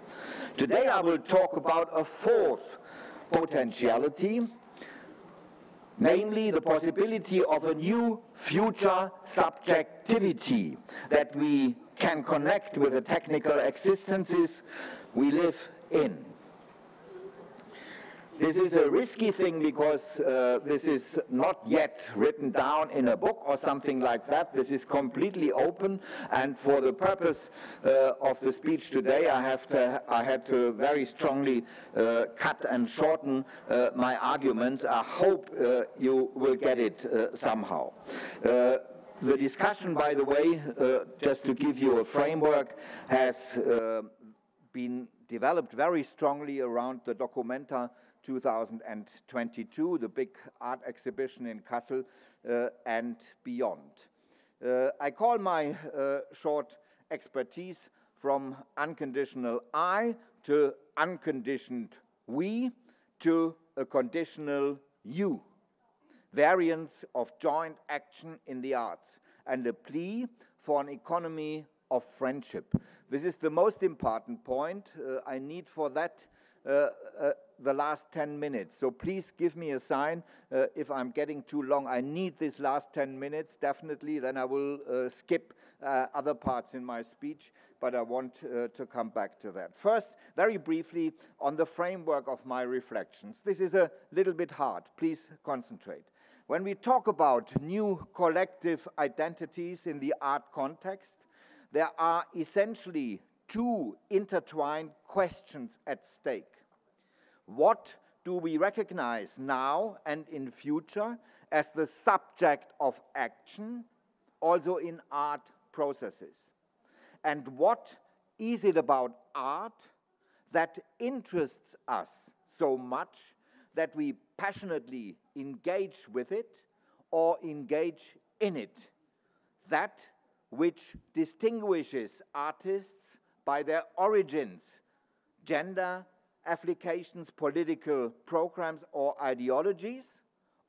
Today I will talk about a fourth potentiality, namely the possibility of a new future subjectivity that we can connect with the technical existences we live in. This is a risky thing because this is not yet written down in a book or something like that. This is completely open, and for the purpose of the speech today, I had to very strongly cut and shorten my arguments. I hope you will get it somehow. The discussion, by the way, just to give you a framework, has been developed very strongly around the Documenta 2022, the big art exhibition in Kassel and beyond. I call my short expertise from unconditional I to unconditioned we to a conditional you, variants of joint action in the arts, and a plea for an economy of friendship. This is the most important point. I need for that the last 10 minutes. So please give me a sign if I'm getting too long. I need this last 10 minutes, definitely. Then I will skip other parts in my speech, but I want to come back to that. First, very briefly, on the framework of my reflections. This is a little bit hard. Please concentrate. When we talk about new collective identities in the art context, there are essentially two intertwined questions at stake. What do we recognize now and in future as the subject of action, also in art processes? And what is it about art that interests us so much that we passionately engage with it or engage in it? That which distinguishes artists by their origins, gender, applications, political programs, or ideologies,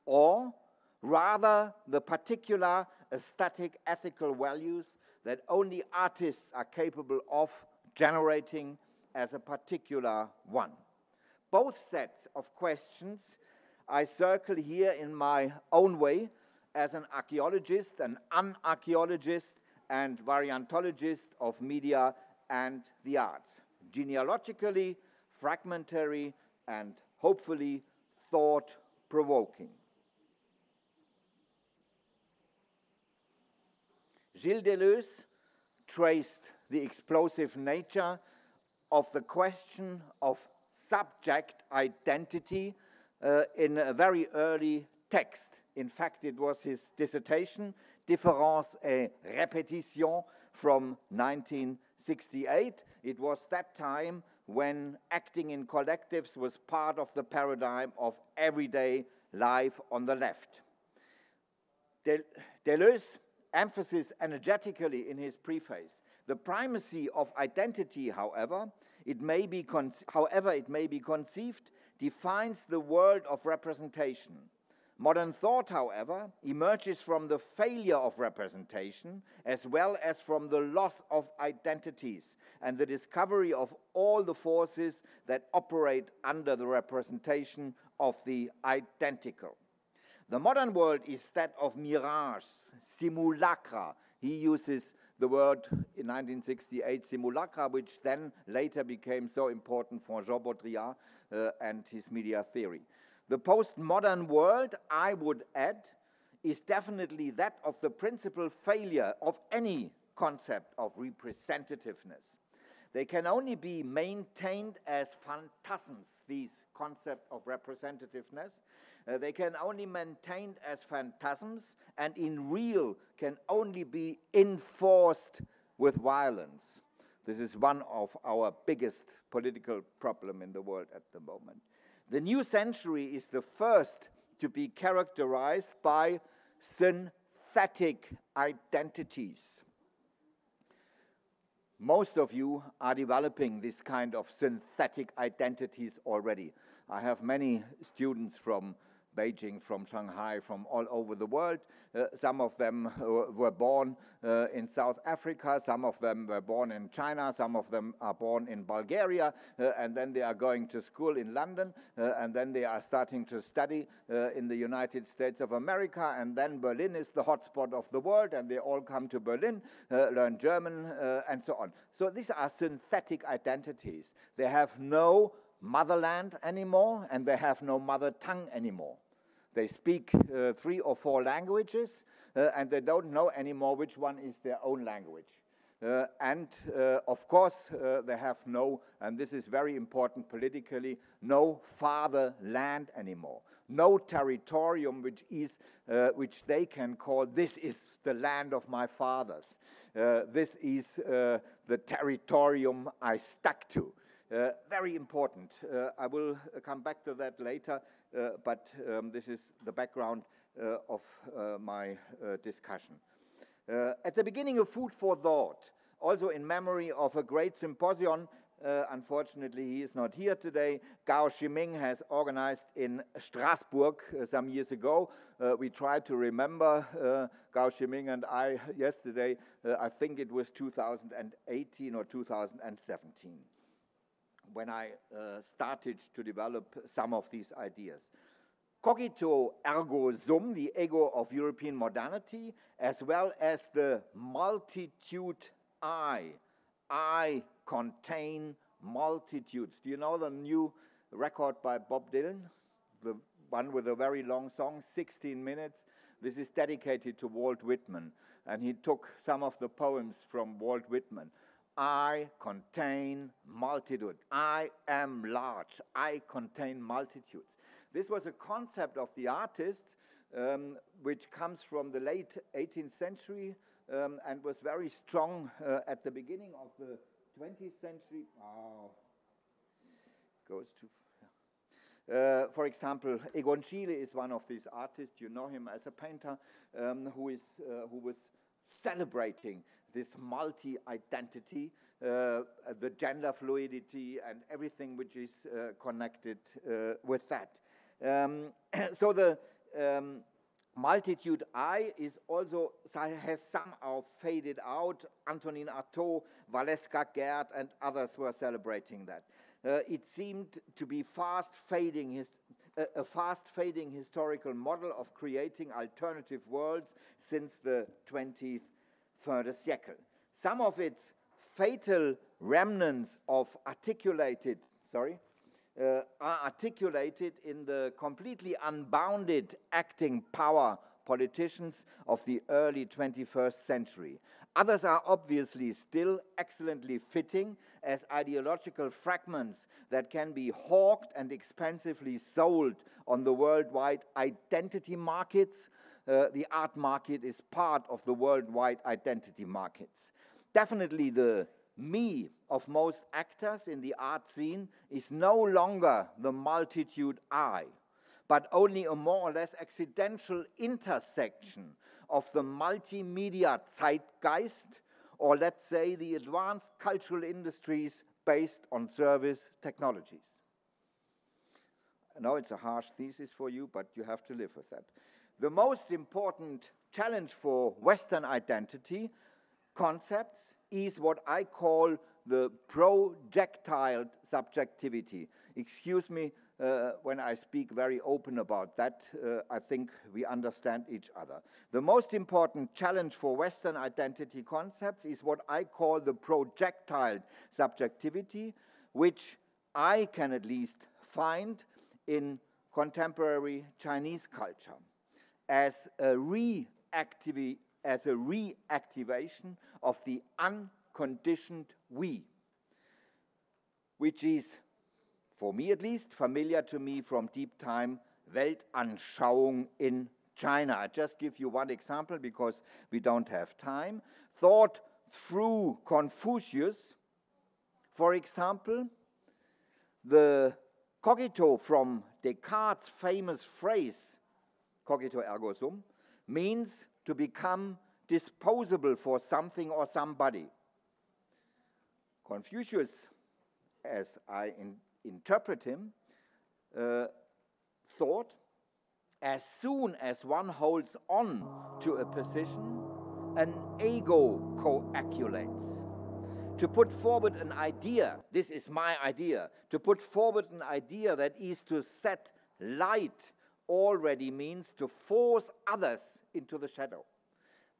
or rather the particular aesthetic ethical values that only artists are capable of generating as a particular one. Both sets of questions I circle here in my own way as an archaeologist, an unarchaeologist, and variantologist of media and the arts, genealogically, fragmentary, and hopefully thought-provoking. Gilles Deleuze traced the explosive nature of the question of subject identity in a very early text. In fact, it was his dissertation, Différence et Répétition, from 1968. It was that time when acting in collectives was part of the paradigm of everyday life on the left. Deleuze emphasizes energetically in his preface the primacy of identity, however it may be conceived, defines the world of representation. Modern thought, however, emerges from the failure of representation as well as from the loss of identities and the discovery of all the forces that operate under the representation of the identical. The modern world is that of mirage, simulacra, He uses the word in 1968 simulacra, which then later became so important for Jean Baudrillard and his media theory. The postmodern world, I would add, is definitely that of the principal failure of any concept of representativeness. They can only be maintained as phantasms, these concepts of representativeness. They can only maintained as phantasms, and in real can only be enforced with violence. This is one of our biggest political problems in the world at the moment. The new century is the first to be characterized by synthetic identities. Most of you are developing this kind of synthetic identities already. I have many students from Beijing, from Shanghai, from all over the world. Some of them were born in South Africa, some of them were born in China, some of them are born in Bulgaria, and then they are going to school in London, and then they are starting to study in the United States of America, and then Berlin is the hotspot of the world, and they all come to Berlin, learn German, and so on. So these are synthetic identities. They have no motherland anymore, and they have no mother tongue anymore. They speak 3 or 4 languages, and they don't know anymore which one is their own language. Of course, they have no, and this is very important politically, no fatherland anymore. No territorium which they can call, this is the land of my fathers. This is the territorium I stuck to. Very important. I will come back to that later, but this is the background of my discussion. At the beginning of Food for Thought, also in memory of a great symposium, unfortunately he is not here today, Gao Ximing has organized in Strasbourg some years ago. We tried to remember Gao Ximing and I yesterday. I think it was 2018 or 2017. When I started to develop some of these ideas. Cogito ergo sum, the ego of European modernity, as well as the multitude I. I contain multitudes. Do you know the new record by Bob Dylan? The one with a very long song, 16 minutes. This is dedicated to Walt Whitman. And he took some of the poems from Walt Whitman. I contain multitude. I am large. I contain multitudes. This was a concept of the artist which comes from the late 18th century and was very strong at the beginning of the 20th century. Goes too far. For example, Egon Schiele is one of these artists. You know him as a painter who was celebrating this multi-identity, the gender fluidity, and everything which is connected with that. So the multitude I is also has somehow faded out. Antonin Artaud, Valeska Gerd, and others were celebrating that. It seemed to be a fast-fading historical model of creating alternative worlds since the 21st siècle. Some of its fatal remnants of are articulated in the completely unbounded acting power politicians of the early 21st century. Others are obviously still excellently fitting as ideological fragments that can be hawked and expensively sold on the worldwide identity markets. The art market is part of the worldwide identity markets. Definitely the me of most actors in the art scene is no longer the multitude I, but only a more or less accidental intersection of the multimedia zeitgeist, or let's say the advanced cultural industries based on service technologies. I know it's a harsh thesis for you, but you have to live with that. The most important challenge for Western identity concepts is what I call the projectile subjectivity. Excuse me, when I speak very open about that, I think we understand each other. The most important challenge for Western identity concepts is what I call the projectile subjectivity, which I can at least find in contemporary Chinese culture as a reactivation of the unconditioned we, which is, for me at least, familiar to me from deep time, Weltanschauung in China. I just give you one example because we don't have time. Thought through Confucius, for example, the cogito from Descartes' famous phrase, cogito ergo sum, means to become disposable for something or somebody. Confucius, as I interpret him, thought as soon as one holds on to a position, an ego coagulates. To put forward an idea, this is my idea, to put forward an idea that is to set light already means to force others into the shadow.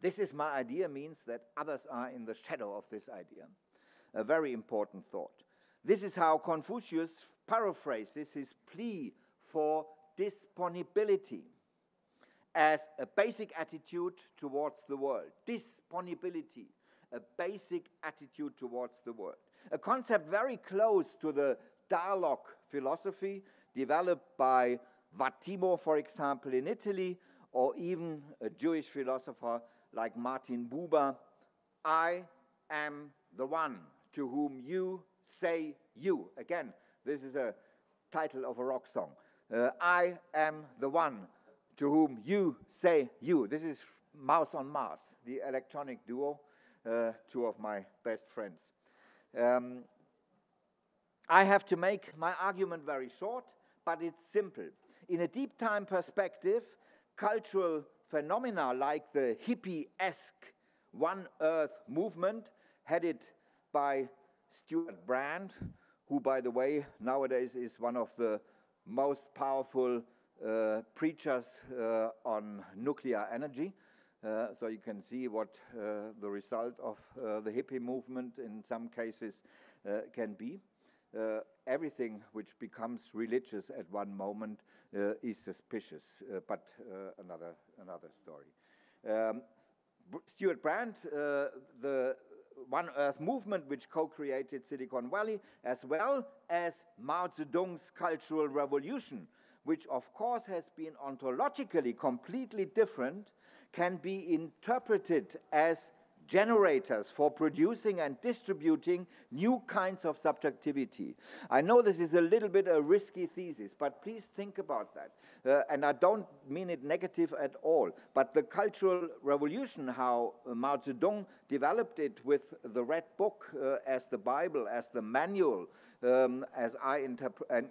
This is my idea means that others are in the shadow of this idea. A very important thought. This is how Confucius paraphrases his plea for disponibility as a basic attitude towards the world. Disponibility, a basic attitude towards the world. A concept very close to the dialogue philosophy developed by Vattimo, for example, in Italy, or even a Jewish philosopher like Martin Buber. I am the one to whom you say you. Again, this is a title of a rock song. I am the one to whom you say you. This is Mouse on Mars, the electronic duo, two of my best friends. I have to make my argument very short, but it's simple. In a deep time perspective, cultural phenomena like the hippie-esque One Earth movement, headed by Stuart Brand, who, by the way, nowadays is one of the most powerful preachers on nuclear energy. So you can see what the result of the hippie movement in some cases can be. Everything which becomes religious at one moment is suspicious, but another story. Stuart Brand, the One Earth movement, which co-created Silicon Valley, as well as Mao Zedong's Cultural Revolution, which of course has been ontologically completely different, can be interpreted as generators for producing and distributing new kinds of subjectivity. I know this is a little bit a risky thesis, but please think about that. And I don't mean it negative at all, but the Cultural Revolution, how Mao Zedong developed it with the Red Book as the Bible, as the manual, as I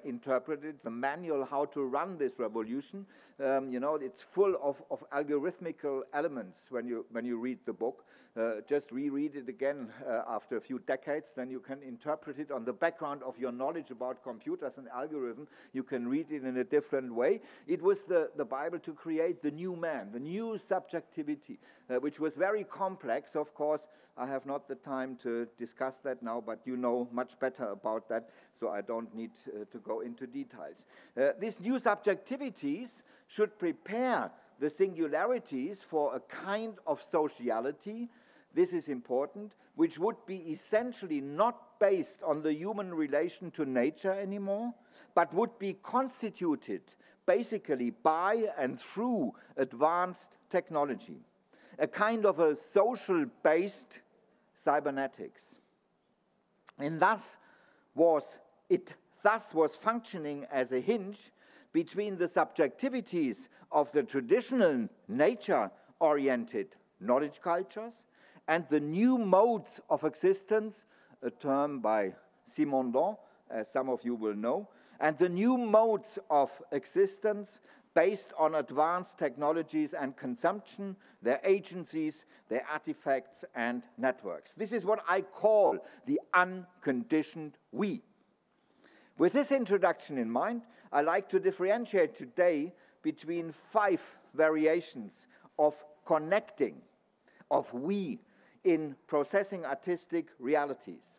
interpreted the manual how to run this revolution. You know, it's full of algorithmical elements when you read the book. Just reread it again after a few decades, then you can interpret it on the background of your knowledge about computers and algorithm. You can read it in a different way. It was the Bible to create the new man, the new subjectivity, which was very complex. Of course, I have not the time to discuss that now, but you know much better about that, so I don't need to go into details. These new subjectivities should prepare the singularities for a kind of sociality, this is important, which would be essentially not based on the human relation to nature anymore, but would be constituted basically by and through advanced technology, a kind of a social-based cybernetics. And thus was functioning as a hinge between the subjectivities of the traditional nature-oriented knowledge cultures and the new modes of existence, a term by Simondon, as some of you will know, and the new modes of existence based on advanced technologies and consumption, their agencies, their artifacts and networks. This is what I call the unconditioned we. With this introduction in mind, I like to differentiate today between 5 variations of connecting, of we, in processing artistic realities.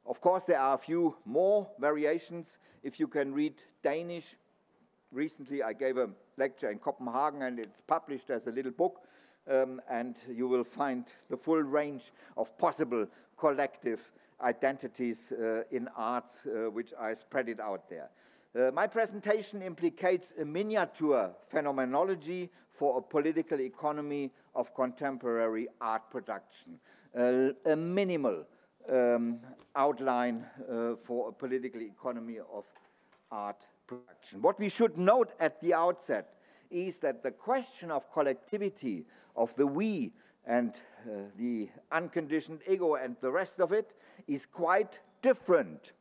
Of course, there are a few more variations. If you can read Danish, recently I gave a lecture in Copenhagen and it's published as a little book, and you will find the full range of possible collective identities in arts, which I spread it out there. My presentation implicates a miniature phenomenology for a political economy of contemporary art production, a minimal outline for a political economy of art production. What we should note at the outset is that the question of collectivity, of the we and the unconditioned ego and the rest of it, is quite different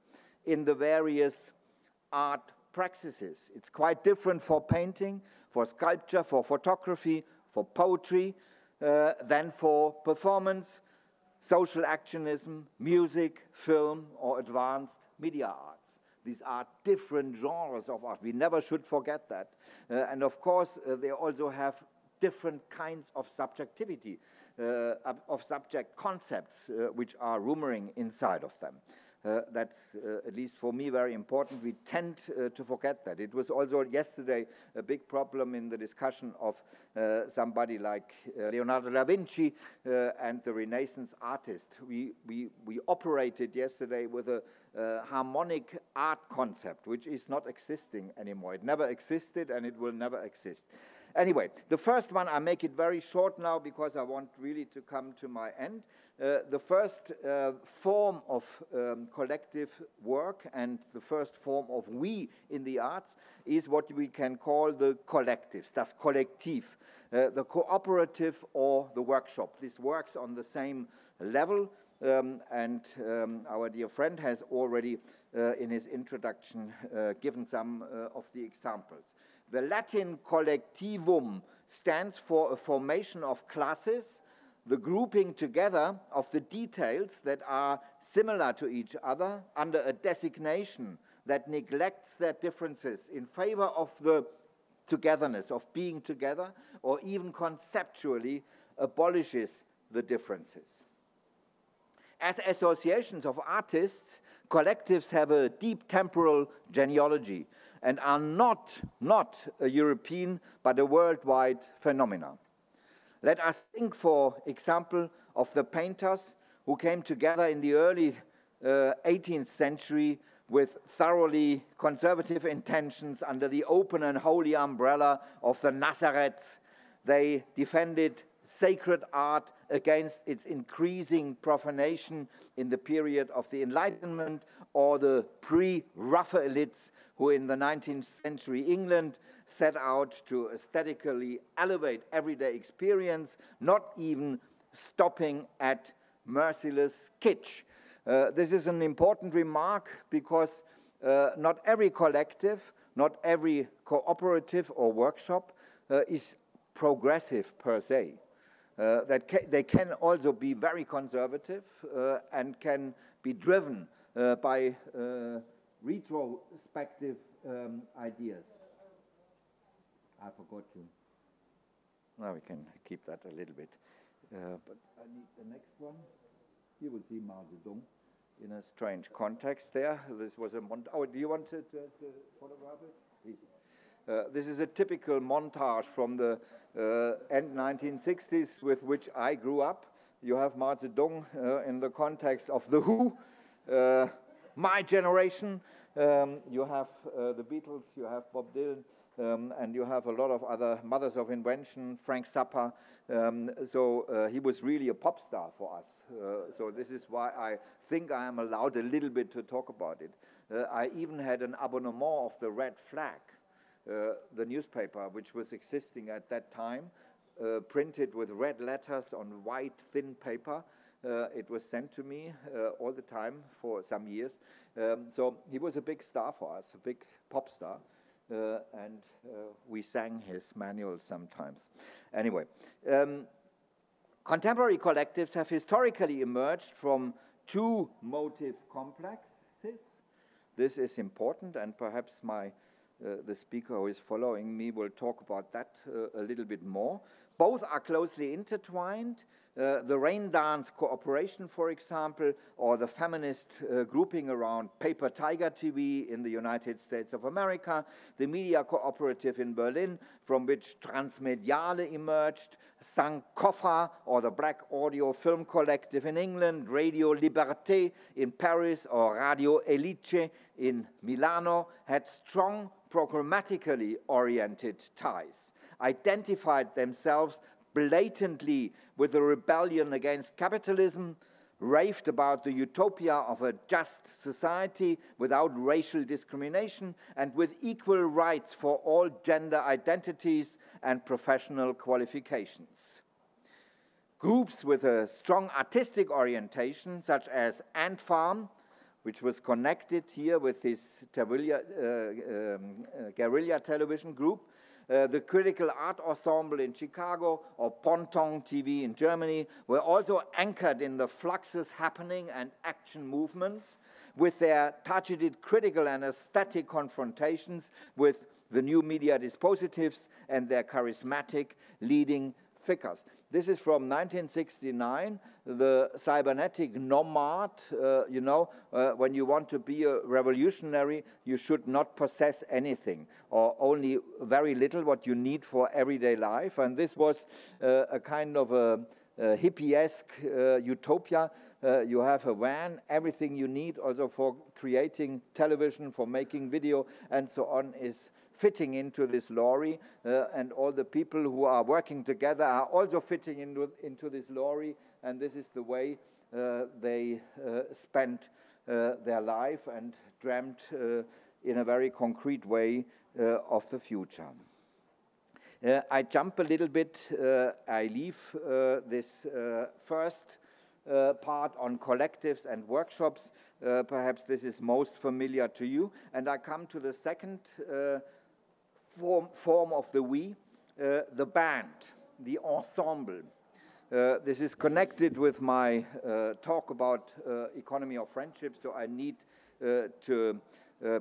in the various art practices. It's quite different for painting, for sculpture, for photography, for poetry, than for performance, social actionism, music, film, or advanced media arts. These are different genres of art. We never should forget that. And of course, they also have different kinds of subjectivity, of subject concepts, which are rumoring inside of them. That's, at least for me, very important. We tend to forget that. It was also yesterday a big problem in the discussion of somebody like Leonardo da Vinci and the Renaissance artist. We operated yesterday with a harmonic art concept, which is not existing anymore. It never existed and it will never exist. Anyway, the first one, I make it very short now because I want really to come to my end. The first form of collective work and the first form of we in the arts is what we can call the collectives, das Kollektiv, the cooperative or the workshop. This works on the same level, and our dear friend has already, in his introduction, given some of the examples. The Latin collectivum stands for a formation of classes, the grouping together of the details that are similar to each other under a designation that neglects their differences in favor of the togetherness, of being together, or even conceptually abolishes the differences. As associations of artists, collectives have a deep temporal genealogy and are not a European but a worldwide phenomenon. Let us think, for example, of the painters who came together in the early 18th century with thoroughly conservative intentions under the open and holy umbrella of the Nazareth. They defended sacred art against its increasing profanation in the period of the Enlightenment, or the pre-Raphaelites who in the 19th century England set out to aesthetically elevate everyday experience, not even stopping at merciless kitsch. This is an important remark because not every collective, not every cooperative or workshop is progressive per se. They can also be very conservative and can be driven by retrospective ideas. I forgot to. Now we can keep that a little bit. But I need the next one. You will see Mao Zedong in a strange context there. This was a oh, do you want to photograph it? Please. This is a typical montage from the end 1960s with which I grew up. You have Mao Zedong in the context of The Who, my generation. You have the Beatles, you have Bob Dylan, and you have a lot of other mothers of invention, Frank Zappa. So he was really a pop star for us. So this is why I think I am allowed a little bit to talk about it. I even had an abonnement of the Red Flag, the newspaper, which was existing at that time, printed with red letters on white, thin paper. It was sent to me all the time for some years. So he was a big star for us, a big pop star. And we sang his manuals sometimes. Anyway, contemporary collectives have historically emerged from two motive complexes. This is important, and perhaps the speaker who is following me will talk about that a little bit more. Both are closely intertwined. The rain dance cooperation, for example, or the feminist grouping around Paper Tiger TV in the United States of America, the media cooperative in Berlin, from which Transmediale emerged, Sankofa, or the Black Audio Film Collective in England, Radio Liberté in Paris, or Radio Elice in Milano, had strong programmatically oriented ties, identified themselves blatantly with the rebellion against capitalism, raved about the utopia of a just society without racial discrimination and with equal rights for all gender identities and professional qualifications. Groups with a strong artistic orientation, such as Ant Farm, which was connected here with his guerrilla television group, the Critical Art Ensemble in Chicago, or Ponton TV in Germany, were also anchored in the fluxes happening and action movements with their targeted critical and aesthetic confrontations with the new media dispositives and their charismatic leading figures. This is from 1969, the cybernetic nomad. When you want to be a revolutionary, you should not possess anything, or only very little what you need for everyday life. And this was a kind of a hippie-esque utopia. You have a van, everything you need also for creating television, for making video, and so on is fitting into this lorry, and all the people who are working together are also fitting into this lorry, and this is the way they spent their life and dreamt in a very concrete way of the future. I jump a little bit. I leave this first part on collectives and workshops. Perhaps this is most familiar to you. And I come to the second form of the we, the band, the ensemble. This is connected with my talk about economy of friendship, so I need to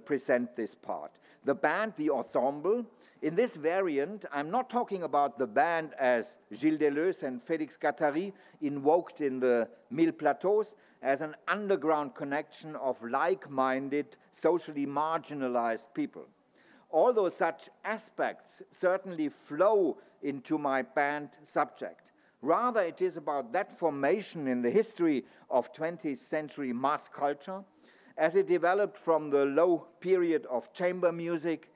present this part. The band, the ensemble. In this variant, I'm not talking about the band as Gilles Deleuze and Félix Guattari invoked in the Mille Plateaus as an underground connection of like-minded, socially marginalized people. Although such aspects certainly flow into my band subject. Rather, it is about that formation in the history of 20th century mass culture as it developed from the low period of chamber music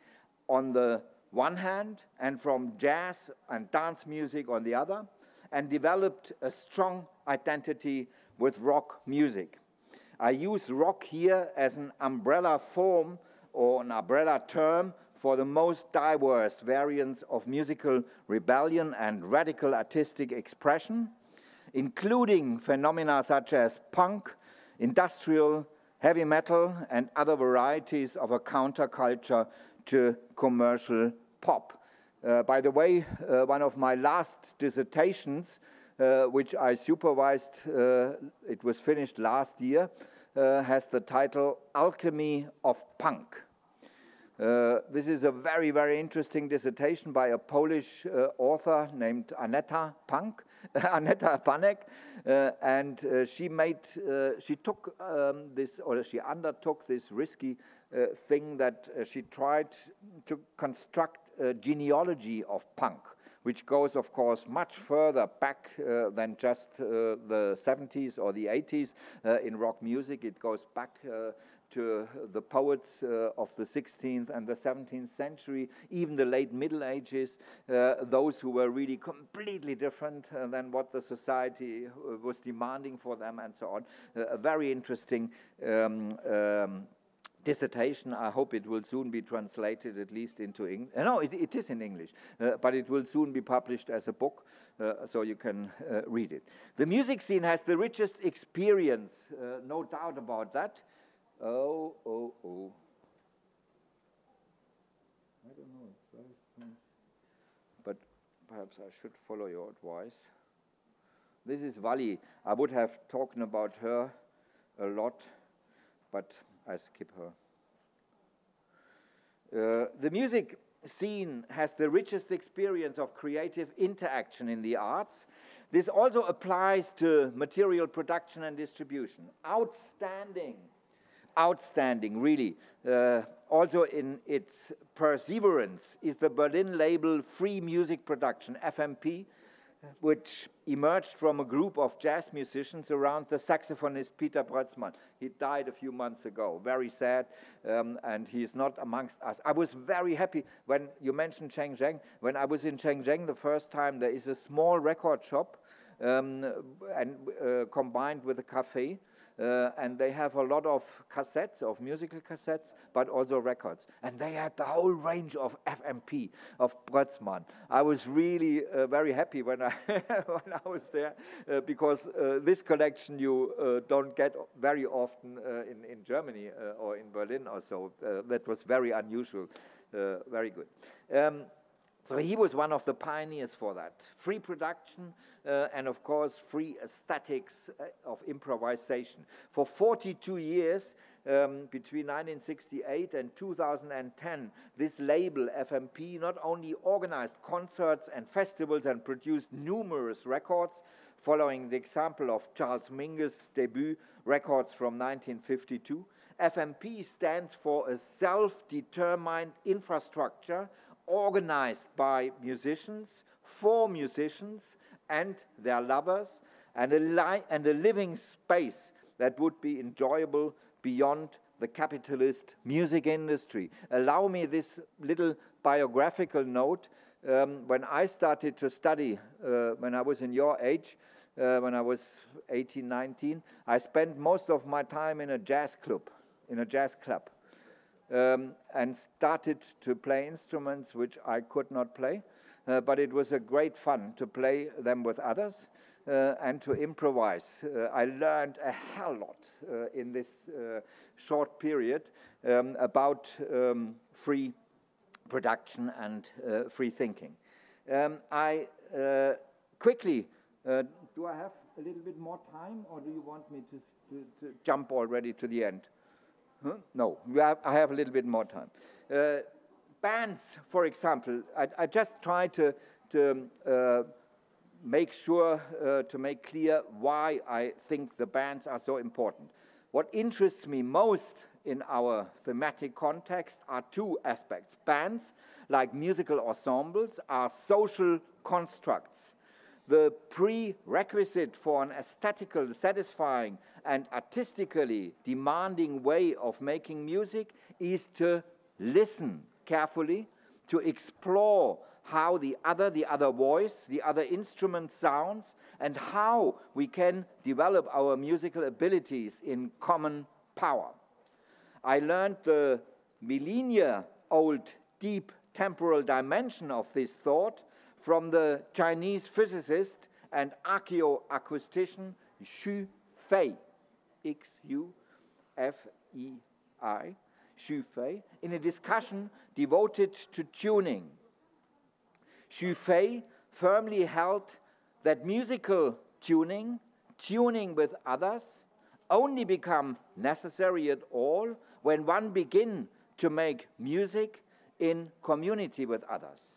on the one hand and from jazz and dance music on the other, and developed a strong identity with rock music. I use rock here as an umbrella form or an umbrella term for the most diverse variants of musical rebellion and radical artistic expression, including phenomena such as punk, industrial, heavy metal, and other varieties of a counterculture to commercial pop. By the way, one of my last dissertations, which I supervised, it was finished last year, has the title Alchemy of Punk. This is a very, very interesting dissertation by a Polish author named Aneta Panek, and she undertook this risky thing that she tried to construct a genealogy of punk, which goes, of course, much further back than just the 70s or the 80s in rock music. It goes back to the poets of the 16th and the 17th century, even the late Middle Ages, those who were really completely different than what the society was demanding for them, and so on. A very interesting dissertation. I hope it will soon be translated at least into English. No, it is in English, but it will soon be published as a book, so you can read it. The music scene has the richest experience, no doubt about that. Oh. I don't know, it's very strange. But perhaps I should follow your advice. This is Wally. I would have talked about her a lot, but I skip her. The music scene has the richest experience of creative interaction in the arts. This also applies to material production and distribution. Outstanding, outstanding, really. Also in its perseverance is the Berlin label Free Music Production, FMP, which emerged from a group of jazz musicians around the saxophonist Peter Brötzmann. He died a few months ago, very sad, and he is not amongst us. I was very happy when you mentioned Shenzhen. When I was in Shenzhen the first time, there is a small record shop combined with a cafe, and they have a lot of cassettes, of musical cassettes, but also records. And they had the whole range of FMP, of Brötzmann. I was really very happy when I, when I was there, because this collection you don't get very often in Germany or in Berlin or so. That was very unusual, very good. So he was one of the pioneers for that. Free production and, of course, free aesthetics of improvisation. For 42 years, between 1968 and 2010, this label, FMP, not only organized concerts and festivals and produced numerous records, following the example of Charles Mingus' debut records from 1952. FMP stands for a self-determined infrastructure organized by musicians, for musicians and their lovers, and a living space that would be enjoyable beyond the capitalist music industry. Allow me this little biographical note. When I started to study, when I was in your age, when I was 18, 19, I spent most of my time in a jazz club, and started to play instruments which I could not play, but it was a great fun to play them with others and to improvise. I learned a hell lot in this short period about free production and free thinking. I quickly, do I have a little bit more time, or do you want me to jump already to the end? Huh? No, I have a little bit more time. Bands, for example, I just try to make sure, to make clear why I think the bands are so important. What interests me most in our thematic context are two aspects. Bands, like musical ensembles, are social constructs. The prerequisite for an aesthetically satisfying and artistically demanding way of making music is to listen carefully, to explore how the other voice, the other instrument sounds, and how we can develop our musical abilities in common power. I learned the millennia-old deep temporal dimension of this thought from the Chinese physicist and archaeoacoustician Xu Fei, X-U-F-E-I, Xu Fei, in a discussion devoted to tuning. Xu Fei firmly held that musical tuning with others, only become necessary at all when one begins to make music in community with others.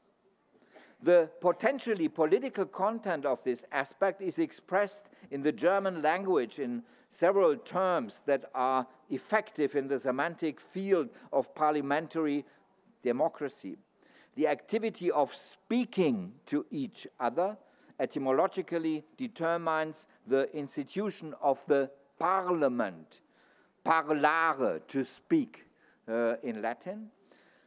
The potentially political content of this aspect is expressed in the German language in several terms that are effective in the semantic field of parliamentary democracy. The activity of speaking to each other etymologically determines the institution of the parliament, parlare, to speak in Latin.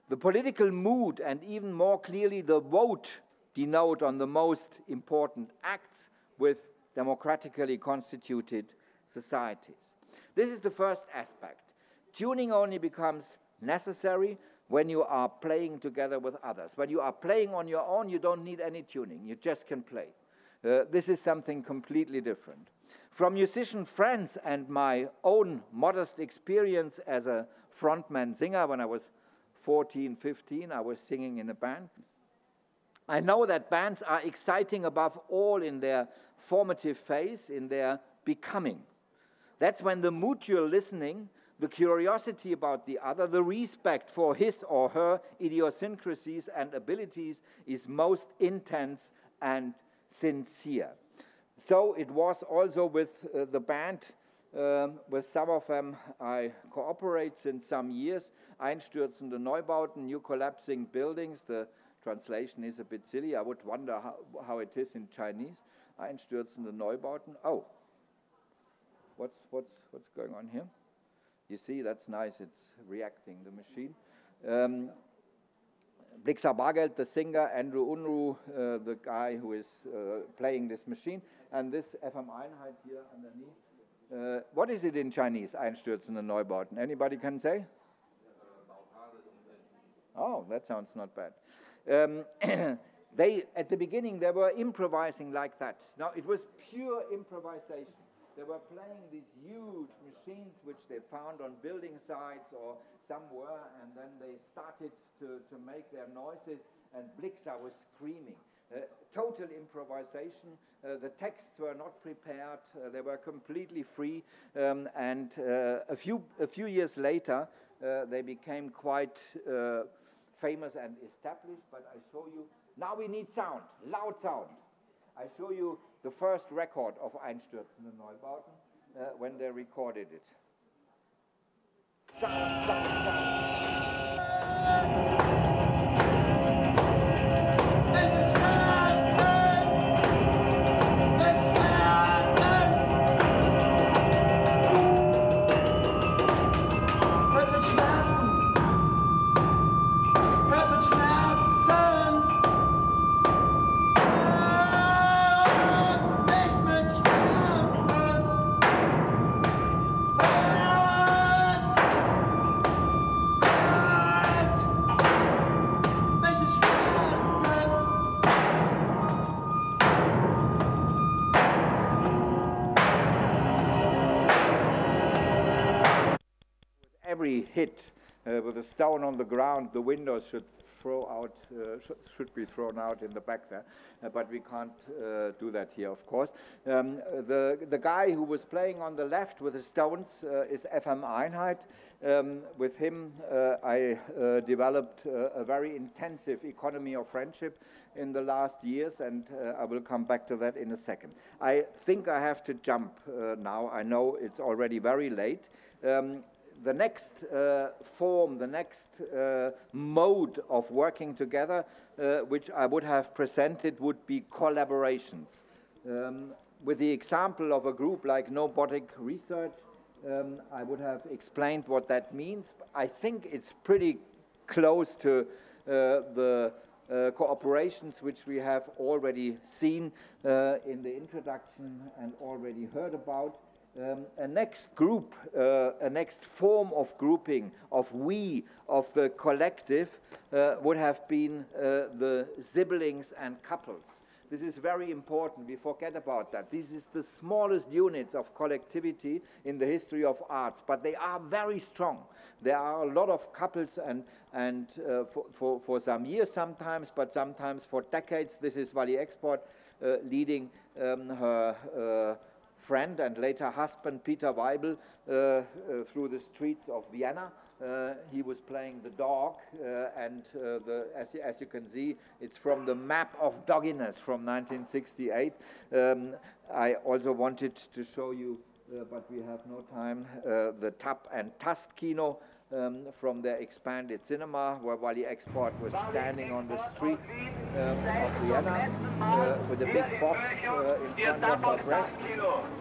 The political mood and even more clearly the vote denote on the most important acts with democratically constituted societies. This is the first aspect. Tuning only becomes necessary when you are playing together with others. When you are playing on your own, you don't need any tuning. You just can play. This is something completely different. From musician friends and my own modest experience as a frontman singer, when I was 14, 15, I was singing in a band. I know that bands are exciting above all in their formative phase, in their becoming. That's when the mutual listening, the curiosity about the other, the respect for his or her idiosyncrasies and abilities is most intense and sincere. So it was also with the band. With some of them I cooperate since some years. Einstürzende Neubauten, new collapsing buildings. The translation is a bit silly. I would wonder how it is in Chinese. Einstürzende Neubauten. Oh, what's going on here? You see, that's nice. It's reacting, the machine. Blixer Bargeld, the singer, Andrew Unruh, the guy who is playing this machine, and this FM Einheit here underneath. What is it in Chinese, Einstürzende Neubauten? Anybody can say? Oh, that sounds not bad. At the beginning, they were improvising like that. Now, it was pure improvisation. They were playing these huge machines which they found on building sites or somewhere, and then they started to make their noises, and Blixer was screaming. Total improvisation. The texts were not prepared. They were completely free, and a few years later, they became quite famous and established. But I show you now. We need sound, loud sound. I show you the first record of Einstürzende Neubauten when they recorded it. Sound, sound, sound. Every hit with a stone on the ground, the windows should be thrown out in the back there, but we can't do that here, of course. The guy who was playing on the left with the stones is FM Einheit. With him, I developed a very intensive economy of friendship in the last years, and I will come back to that in a second. I think I have to jump now. I know it's already very late. The next form, the next mode of working together, which I would have presented, would be collaborations. With the example of a group like Nobotic Research, I would have explained what that means. I think it's pretty close to the cooperations which we have already seen in the introduction and already heard about. A next group, a next form of grouping, of the collective, would have been the siblings and couples. This is very important. We forget about that. This is the smallest units of collectivity in the history of arts, but they are very strong. There are a lot of couples, and for some years sometimes, but sometimes for decades. This is Wally Export leading her friend and later husband Peter Weibel through the streets of Vienna. He was playing the dog, and as you can see, it's from the map of dogginess from 1968. I also wanted to show you, but we have no time, the Tap and Tast Kino from their expanded cinema, where Wally Export was standing on the streets of Vienna with a big box in front of her breast,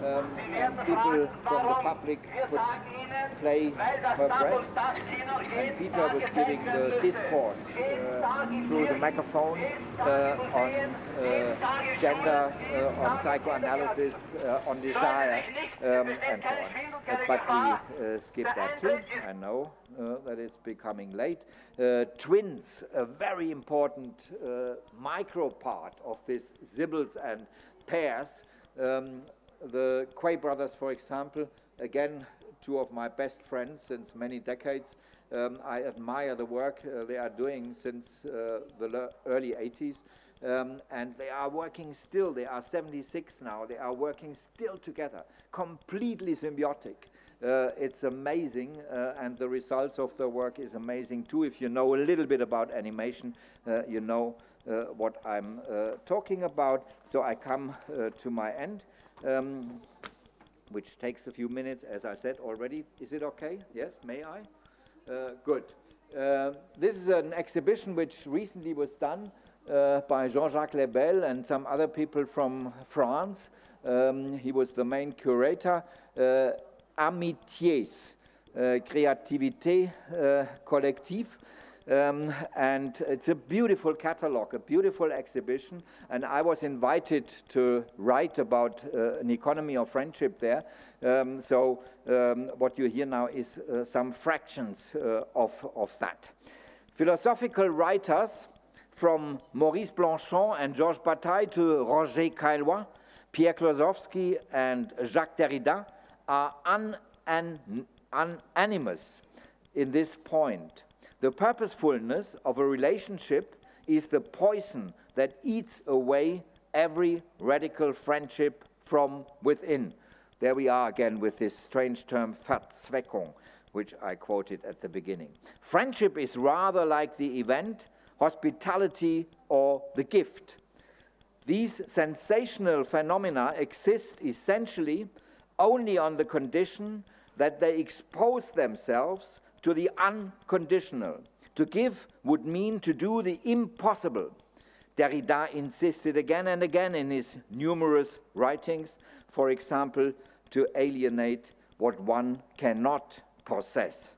and people from the public could play her breast, and Peter was giving the discourse through the megaphone on gender, on psychoanalysis, on desire, and so on. But we skip that too, I know. That it's becoming late. Twins, a very important micro part of this sibyls and pairs. The Quay brothers, for example, again, two of my best friends since many decades. I admire the work they are doing since the early 80s. And they are working still. They are 76 now. They are working still together, completely symbiotic. It's amazing, and the results of their work is amazing too. If you know a little bit about animation, you know what I'm talking about. So I come to my end, which takes a few minutes, as I said already. Is it okay? Yes, may I? Good. This is an exhibition which recently was done by Jean-Jacques Lebel and some other people from France. He was the main curator. Amitiés, Créativité Collective, and it's a beautiful catalog, a beautiful exhibition, and I was invited to write about an economy of friendship there. So what you hear now is some fractions of that. Philosophical writers from Maurice Blanchon and Georges Bataille to Roger Caillois, Pierre Klosowski and Jacques Derrida are unanimous in this point. The purposefulness of a relationship is the poison that eats away every radical friendship from within. There we are again with this strange term, Verzweckung, which I quoted at the beginning. Friendship is rather like the event, hospitality, or the gift. These sensational phenomena exist essentially only on the condition that they expose themselves to the unconditional. To give would mean to do the impossible. Derrida insisted again and again in his numerous writings, for example, to alienate what one cannot possess.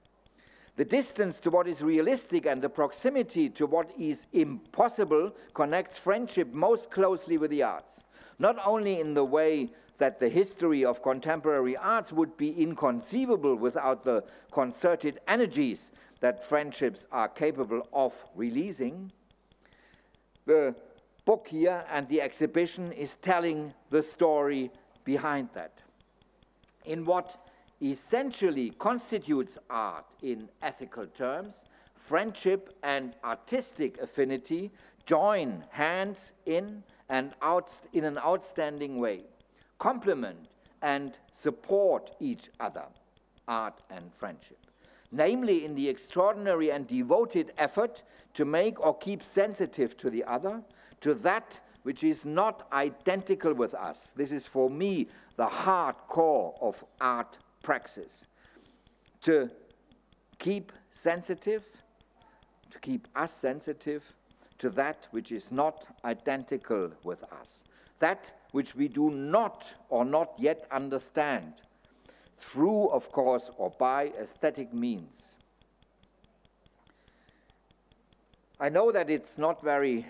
The distance to what is realistic and the proximity to what is impossible connects friendship most closely with the arts, not only in the way that the history of contemporary arts would be inconceivable without the concerted energies that friendships are capable of releasing. The book here and the exhibition is telling the story behind that. In what essentially constitutes art in ethical terms, friendship and artistic affinity join hands in an outstanding way, complement and support each other, art and friendship, namely in the extraordinary and devoted effort to make or keep sensitive to the other, to that which is not identical with us. This is for me the hard core of art praxis. To keep sensitive, to keep us sensitive to that which is not identical with us, that which we do not or not yet understand, through, of course, or by aesthetic means. I know that it's not very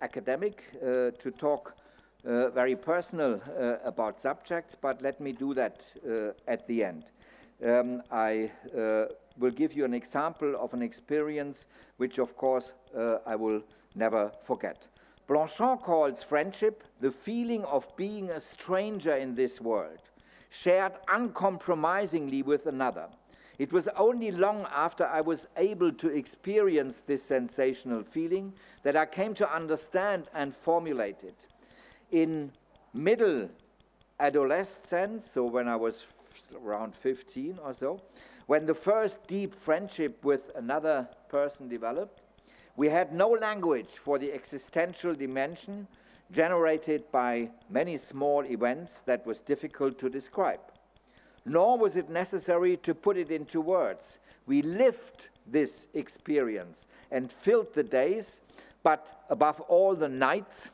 academic to talk very personal about subjects, but let me do that at the end. I will give you an example of an experience which, of course, I will never forget. Blanchon calls friendship the feeling of being a stranger in this world, shared uncompromisingly with another. It was only long after I was able to experience this sensational feeling that I came to understand and formulate it. In middle adolescence, so when I was around 15 or so, when the first deep friendship with another person developed, we had no language for the existential dimension generated by many small events that was difficult to describe. Nor was it necessary to put it into words. We lived this experience and filled the days, but above all the nights,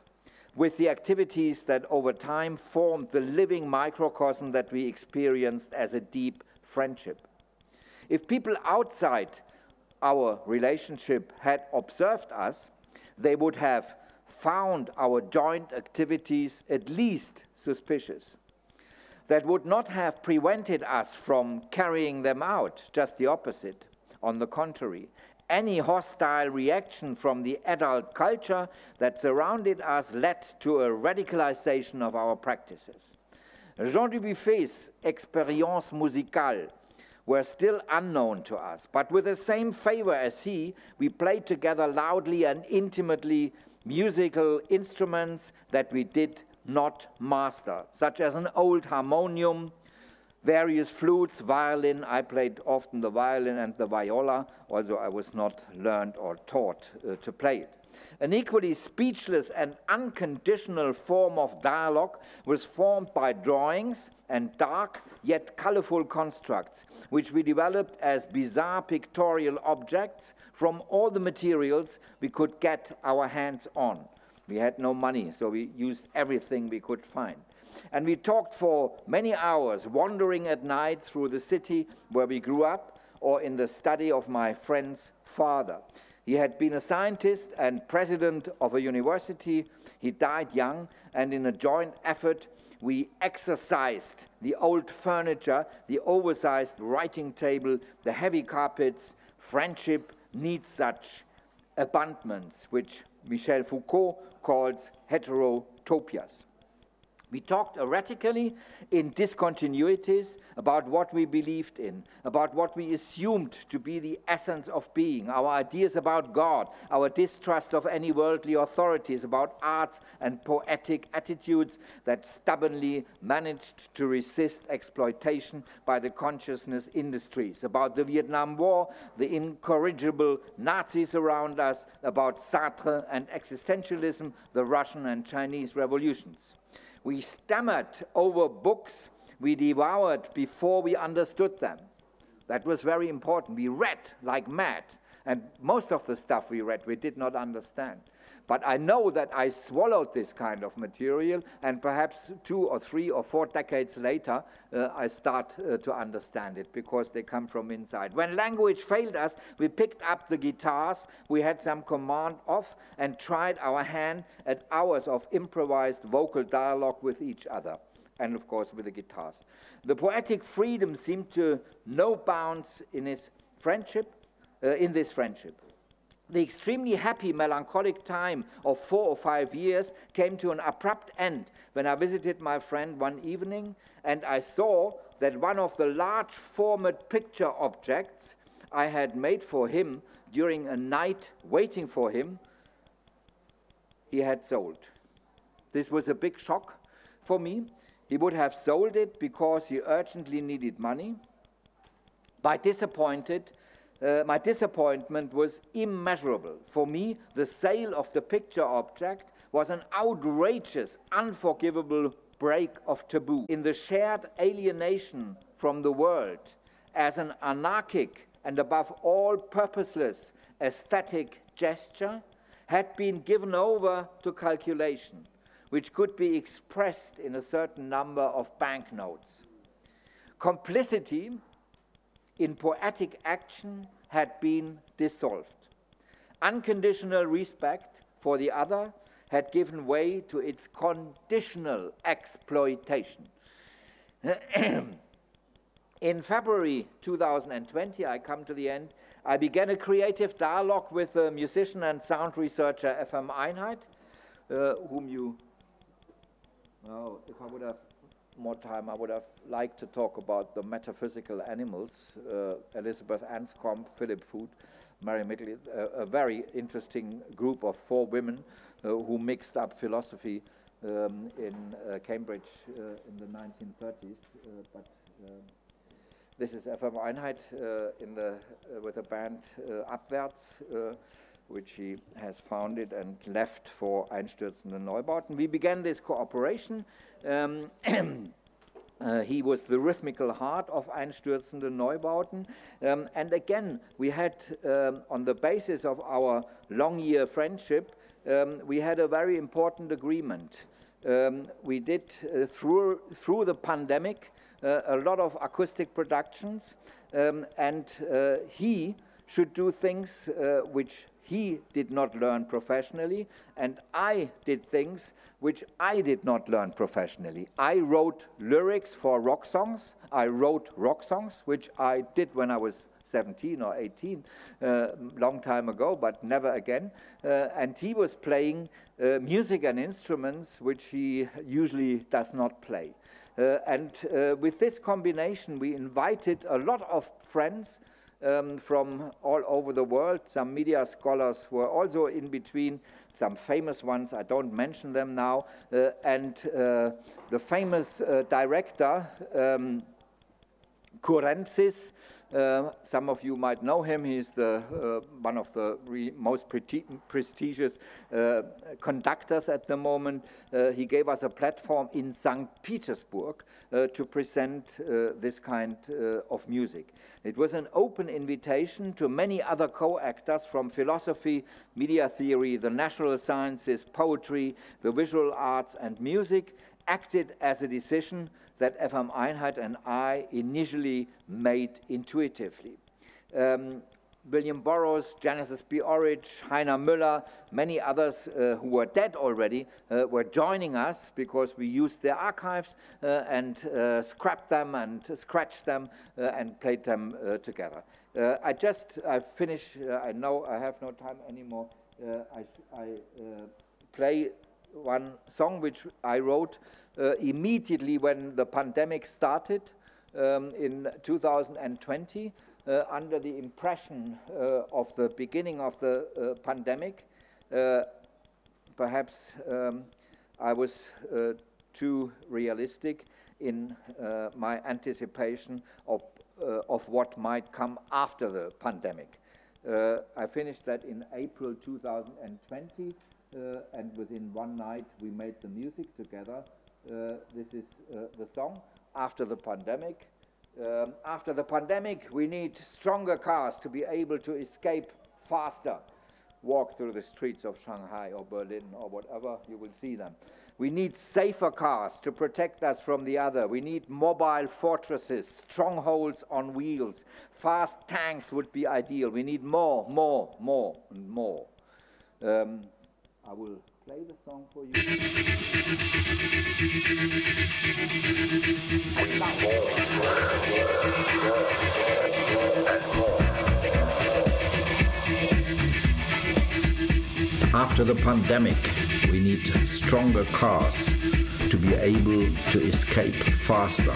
with the activities that over time formed the living microcosm that we experienced as a deep friendship. If people outside our relationship had observed us, they would have found our joint activities at least suspicious. That would not have prevented us from carrying them out, just the opposite. On the contrary, any hostile reaction from the adult culture that surrounded us led to a radicalization of our practices. Jean Dubuffet's expériences musicales were still unknown to us, but with the same favor as he, we played together loudly and intimately musical instruments that we did not master, such as an old harmonium, various flutes, violin. I played often the violin and the viola, although I was not learned or taught to play it. An equally speechless and unconditional form of dialogue was formed by drawings and dark yet colorful constructs, which we developed as bizarre pictorial objects from all the materials we could get our hands on. We had no money, so we used everything we could find. And we talked for many hours, wandering at night through the city where we grew up, or in the study of my friend's father. He had been a scientist and president of a university. He died young, and in a joint effort, we exercised the old furniture, the oversized writing table, the heavy carpets. Friendship needs such abundance, which Michel Foucault calls heterotopias. We talked erratically in discontinuities about what we believed in, about what we assumed to be the essence of being, our ideas about God, our distrust of any worldly authorities, about arts and poetic attitudes that stubbornly managed to resist exploitation by the consciousness industries, about the Vietnam War, the incorrigible Nazis around us, about Sartre and existentialism, the Russian and Chinese revolutions. We stammered over books we devoured before we understood them. That was very important. We read like mad, and most of the stuff we read we did not understand. But I know that I swallowed this kind of material, and perhaps 2 or 3 or 4 decades later, I start to understand it, because they come from inside. When language failed us, we picked up the guitars we had some command of and tried our hand at hours of improvised vocal dialogue with each other, and of course with the guitars. The poetic freedom seemed to know bounds in this friendship. The extremely happy, melancholic time of 4 or 5 years came to an abrupt end when I visited my friend one evening, and I saw that one of the large format picture objects I had made for him during a night waiting for him, he had sold. This was a big shock for me. He would have sold it because he urgently needed money. My disappointment was immeasurable. For me, the sale of the picture object was an outrageous, unforgivable break of taboo. In the shared alienation from the world, as an anarchic and above all purposeless aesthetic gesture, had been given over to calculation, which could be expressed in a certain number of banknotes. Complicity in poetic action had been dissolved. Unconditional respect for the other had given way to its conditional exploitation. In February 2020, I come to the end, I began a creative dialogue with the musician and sound researcher FM Einheit, whom you, well, if I would have more time, I would have liked to talk about the metaphysical animals, Elizabeth Anscombe, Philip Foot, Mary Mickley, a very interesting group of 4 women who mixed up philosophy in Cambridge in the 1930s. This is FM Einheit with a band Abwärts, which he has founded and left for Einstürzende Neubauten. We began this cooperation. He was the rhythmical heart of Einstürzende Neubauten. And again, we had, on the basis of our long-year friendship, we had a very important agreement. We did, through the pandemic, a lot of acoustic productions, and he should do things which he did not learn professionally, and I did things which I did not learn professionally. I wrote lyrics for rock songs. I wrote rock songs, which I did when I was 17 or 18, long time ago, but never again. And he was playing music and instruments which he usually does not play. And with this combination, we invited a lot of friends from all over the world. Some media scholars were also in between, some famous ones, I don't mention them now, and the famous director, Kurensis, some of you might know him. He's one of the most prestigious conductors at the moment. He gave us a platform in St. Petersburg to present this kind of music. It was an open invitation to many other co-actors from philosophy, media theory, the natural sciences, poetry, the visual arts, and music, acted as a decision that FM Einheit and I initially made intuitively. William Burroughs, Genesis B. Orridge, Heiner Müller, many others who were dead already were joining us because we used their archives and scrapped them and scratched them and played them together. I finish, I know I have no time anymore. I play one song which I wrote immediately when the pandemic started in 2020, under the impression of the beginning of the pandemic. Perhaps I was too realistic in my anticipation of what might come after the pandemic. I finished that in April 2020, and within one night we made the music together. This is the song, After the Pandemic. After the pandemic, we need stronger cars to be able to escape faster. Walk through the streets of Shanghai or Berlin or whatever, you will see them. We need safer cars to protect us from the other. We need mobile fortresses, strongholds on wheels. Fast tanks would be ideal. We need more, and more. I will play the song for you. After the pandemic, we need stronger cars to be able to escape faster.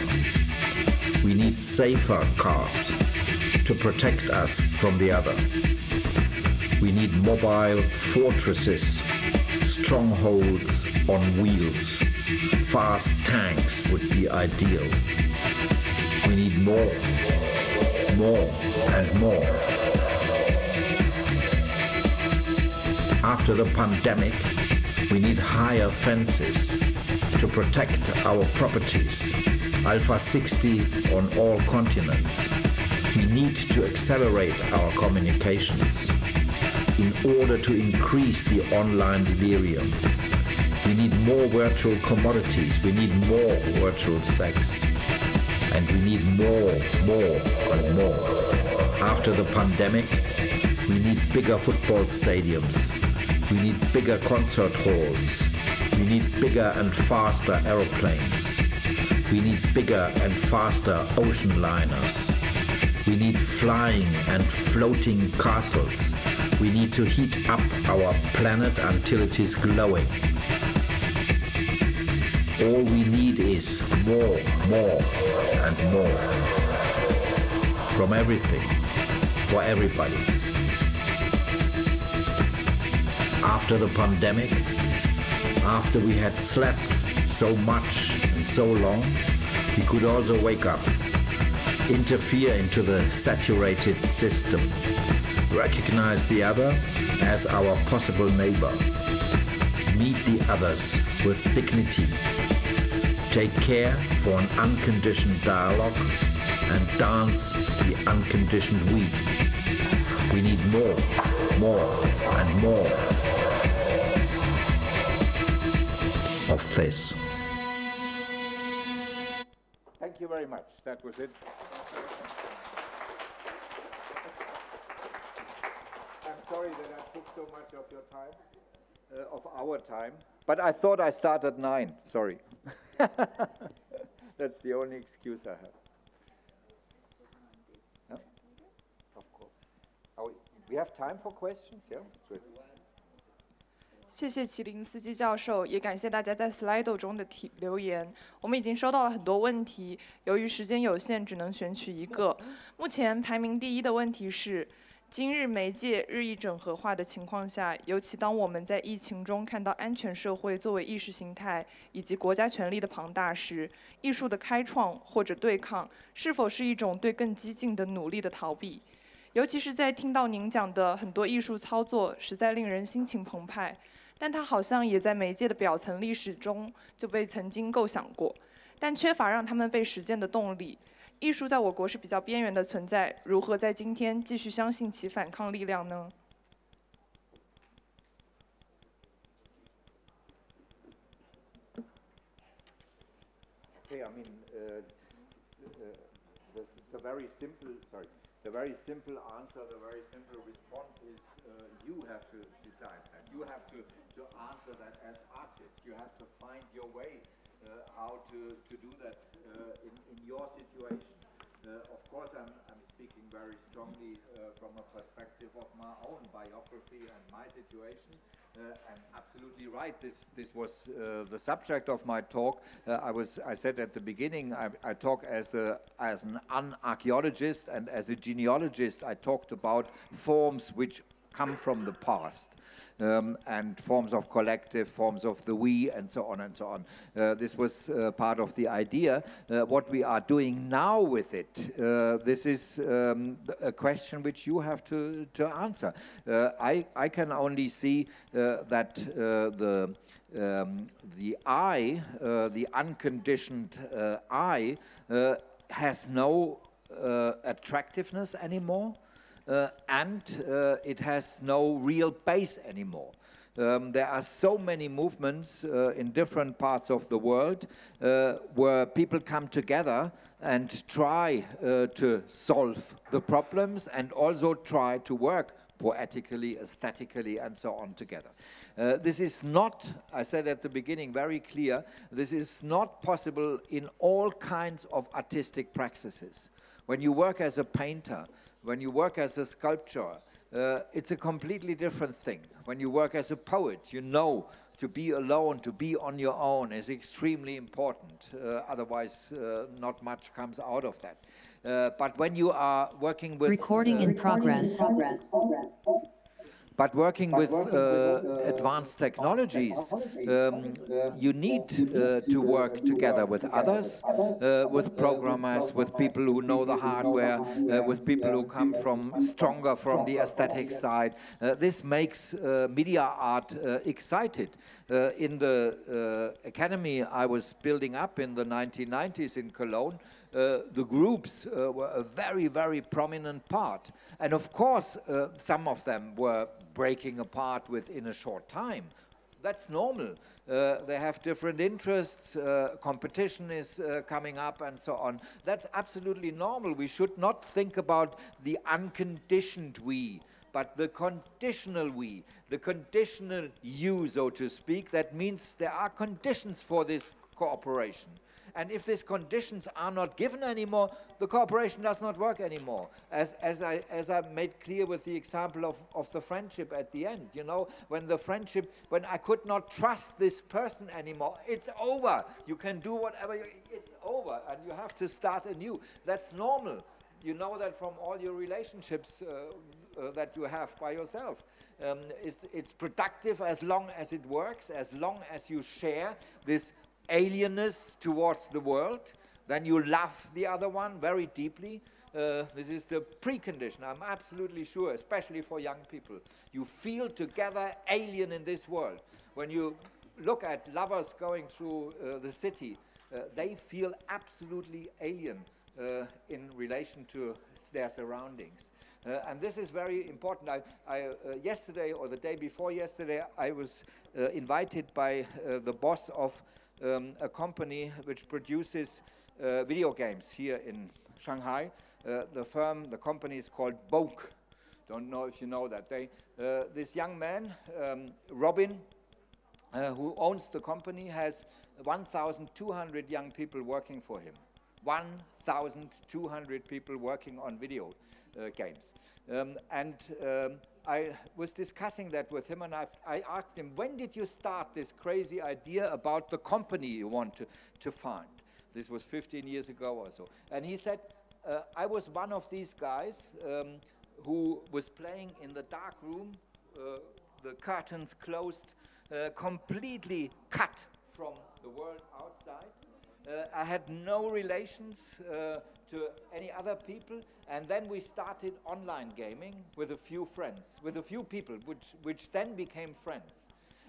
We need safer cars to protect us from the other. We need mobile fortresses, strongholds on wheels. Fast tanks would be ideal. We need more and more. After the pandemic, we need higher fences to protect our properties. Alpha 60 on all continents. We need to accelerate our communications in order to increase the online delirium. We need more virtual commodities. We need more virtual sex. And we need more and more. After the pandemic, we need bigger football stadiums. We need bigger concert halls. We need bigger and faster aeroplanes. We need bigger and faster ocean liners. We need flying and floating castles. We need to heat up our planet until it is glowing. All we need is more and more. From everything, for everybody. After the pandemic, after we had slept so much and so long, we could also wake up, interfere into the saturated system, recognize the other as our possible neighbor, meet the others with dignity, take care for an unconditioned dialogue, and dance the unconditioned we. We need more and more of this. Thank you very much. That was it. I'm sorry that I took so much of your time, of our time, but I thought I started at 9. Sorry. That's the only excuse I have. No? Of course. Oh, we have time for questions, yeah? 谢谢麒麟斯基教授，也感谢大家在 Slido 中的留言。我们已经收到了很多问题，由于时间有限，只能选取一个。目前排名第1的问题是：今日媒介日益整合化的情况下，尤其当我们在疫情中看到安全社会作为意识形态以及国家权力的庞大时，艺术的开创或者对抗，是否是一种对更激进的努力的逃避？尤其是在听到您讲的很多艺术操作，实在令人心情澎湃。但它好像也在媒介的表层历史中就被曾经构想过，但缺乏让他们被实践的动力。艺术在我国是比较边缘的存在，如何在今天继续相信其反抗力量呢？ Okay, I mean, the very simple, the very simple answer, the very simple response is you have to decide that. You have to answer that as artists. You have to find your way how to do that in your situation. Of course, I'm speaking very strongly from a perspective of my own biography and my situation. And absolutely right. This was the subject of my talk. I said at the beginning, I talk as an archaeologist and as a genealogist. I talked about forms which come from the past. And forms of collective, forms of the we, and so on and so on. This was part of the idea. What we are doing now with it, this is a question which you have to answer. I can only see that the I, the unconditioned I, has no attractiveness anymore. And it has no real base anymore. There are so many movements in different parts of the world where people come together and try to solve the problems and also try to work poetically, aesthetically, and so on together. This is not, I said at the beginning very clear, this is not possible in all kinds of artistic practices. When you work as a painter, when you work as a sculptor, it's a completely different thing. When you work as a poet, you know to be alone, to be on your own is extremely important. Otherwise, not much comes out of that. But when you are working with... Recording in progress. But working with advanced technologies, you need to work together with others, with programmers, with people who know the hardware, with people who come stronger from the aesthetic side. This makes media art excited. In the academy I was building up in the 1990s in Cologne, the groups were a very, very prominent part. And of course, some of them were breaking apart within a short time. That's normal. They have different interests, competition is coming up and so on. That's absolutely normal. We should not think about the unconditioned we, but the conditional we, the conditional you, so to speak. That means there are conditions for this cooperation. And if these conditions are not given anymore, the cooperation does not work anymore. As I made clear with the example of the friendship at the end, you know, when I could not trust this person anymore, it's over. You can do whatever, it's over, and you have to start anew. That's normal. You know that from all your relationships that you have by yourself. It's productive as long as it works, as long as you share this alienness towards the world, then you love the other one very deeply. This is the precondition, I'm absolutely sure, especially for young people. You feel together alien in this world. When you look at lovers going through the city, they feel absolutely alien in relation to their surroundings. And this is very important. Yesterday or the day before yesterday, I was invited by the boss of a company which produces video games here in Shanghai. The company is called Boke. Don't know if you know that. This young man, Robin, who owns the company, has 1,200 young people working for him. 1,200 people working on video. games. I was discussing that with him, and I asked him, when did you start this crazy idea about the company you want to found? This was 15 years ago or so. And he said, I was one of these guys who was playing in the dark room, the curtains closed, completely cut from the world outside. I had no relations to any other people, and then we started online gaming with a few friends, with a few people, which then became friends.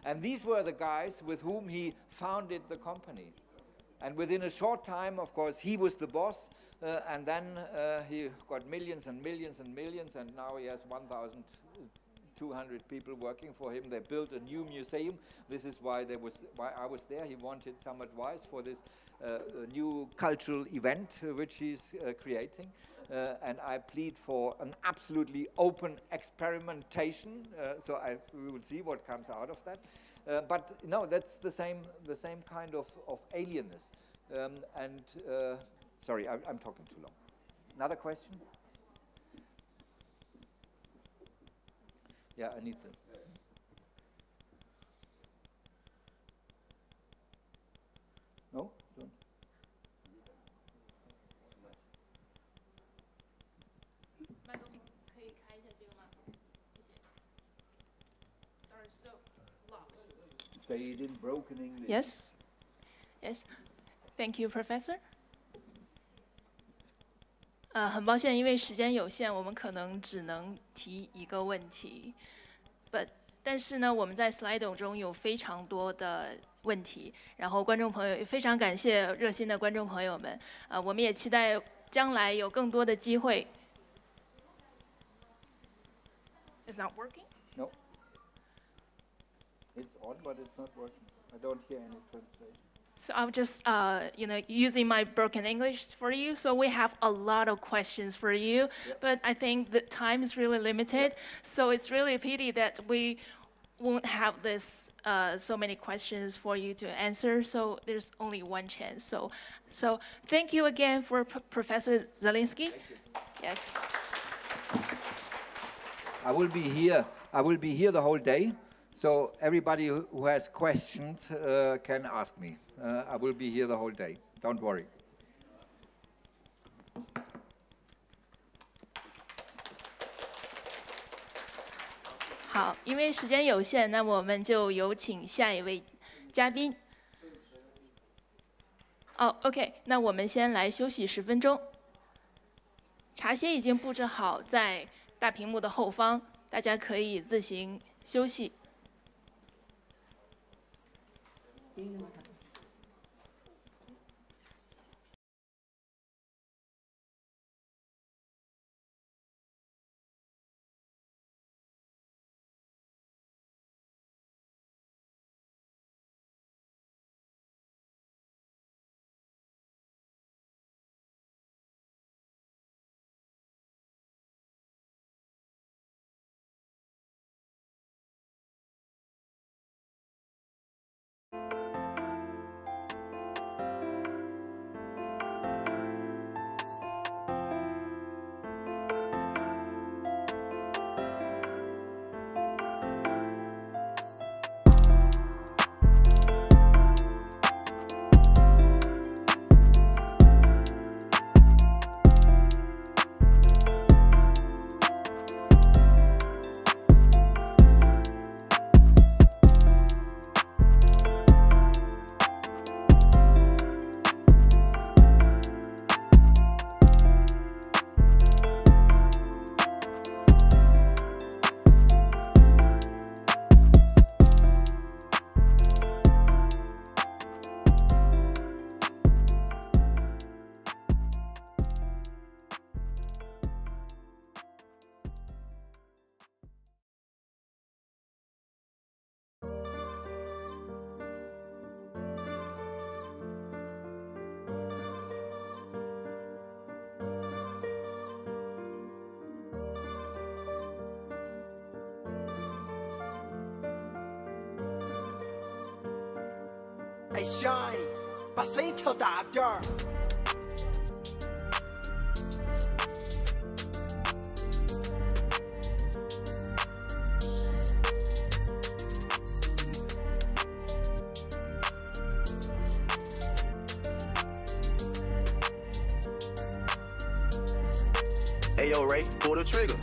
And these were the guys with whom he founded the company. And within a short time, of course, he was the boss, and then he got millions and millions and millions, and now he has 1,200 people working for him. They built a new museum. This is why I was there. He wanted some advice for this new cultural event which he's creating. And I plead for an absolutely open experimentation. So we will see what comes out of that. But no, that's the same kind of alienness. Sorry, I'm talking too long. Another question? Yeah, I need the. No? Don't. Say it in broken English. Yes. Yes. Thank you, Professor. 很抱歉，因为时间有限，我们可能只能提一个问题。但是呢，我们在 Slido 中有非常多的问题，然后观众朋友也非常感谢热心的观众朋友们。我们也期待将来有更多的机会。It's not working? No. It's on, but it's not working. I don't hear any translation. So I'm just, using my broken English for you. So we have a lot of questions for you, but I think the time is really limited. So it's really a pity that we won't have this so many questions for you to answer. So there's only one chance. So thank you again for Professor Zelinsky. Yes. I will be here. I will be here the whole day. So everybody who has questions can ask me. I will be here the whole day. Don't worry. 好，因为时间有限，那我们就有请下一位嘉宾。OK， 那我们先来休息10分钟。茶歇已经布置好在大屏幕的后方，大家可以自行休息。爱 shine， 把声音调大点儿。Ayo, Ray, pull the trigger.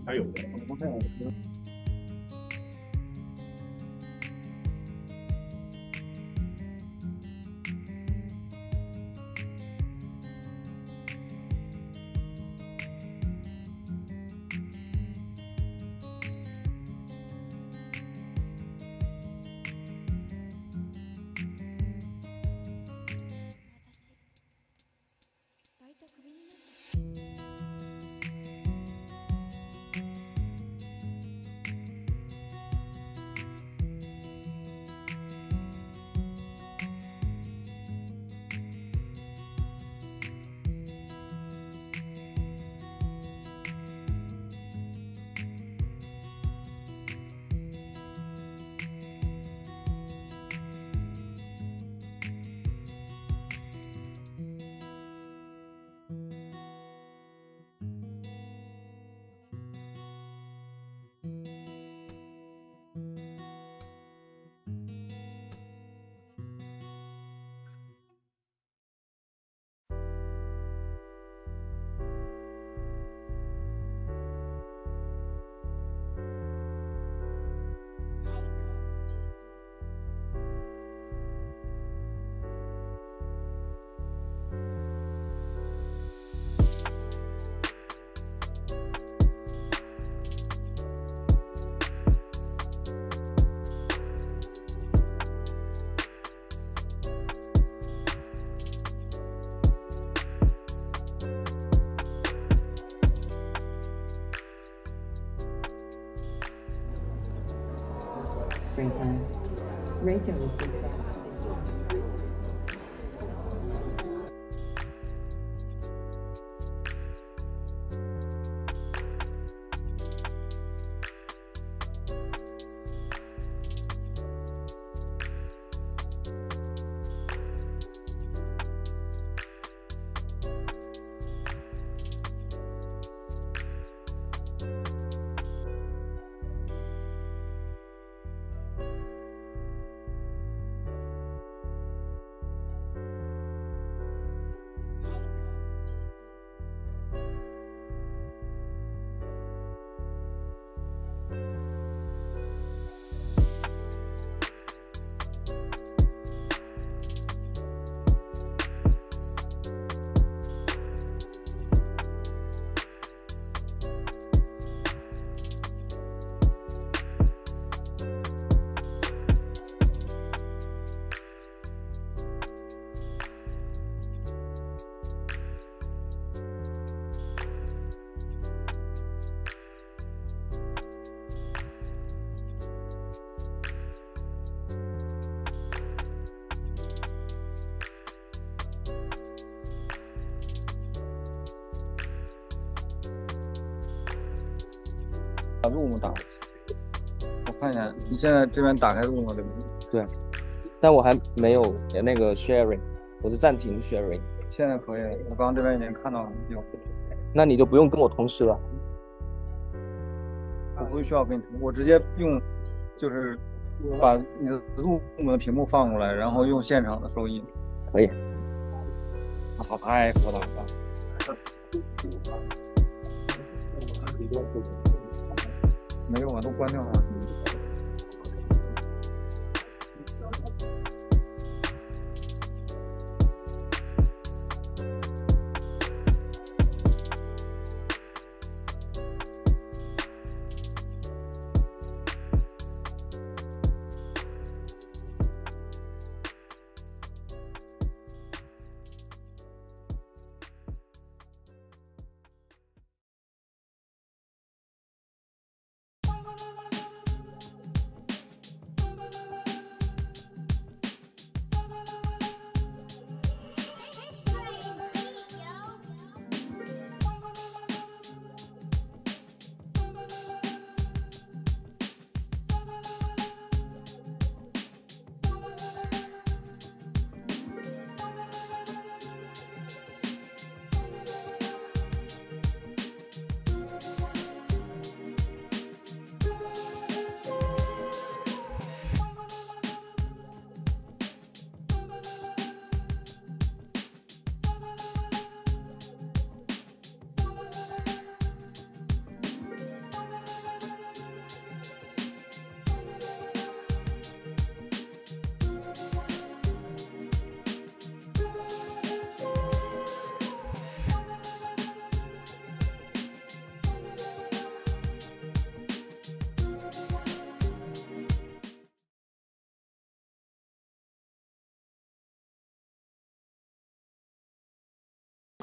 还有 Africa. Radio is dispatched.把 Room 打，我看一下，你现在这边打开 Room 了对不对？对，但我还没有那个 sharing， 我是暂停 sharing。现在可以了，我刚刚这边已经看到了有。那你就不用跟我同时了。我不需要跟你同，我直接用，就是把你的 Room 的屏幕放过来，然后用现场的收音。可以。好，太复杂了。没用啊，都关掉了。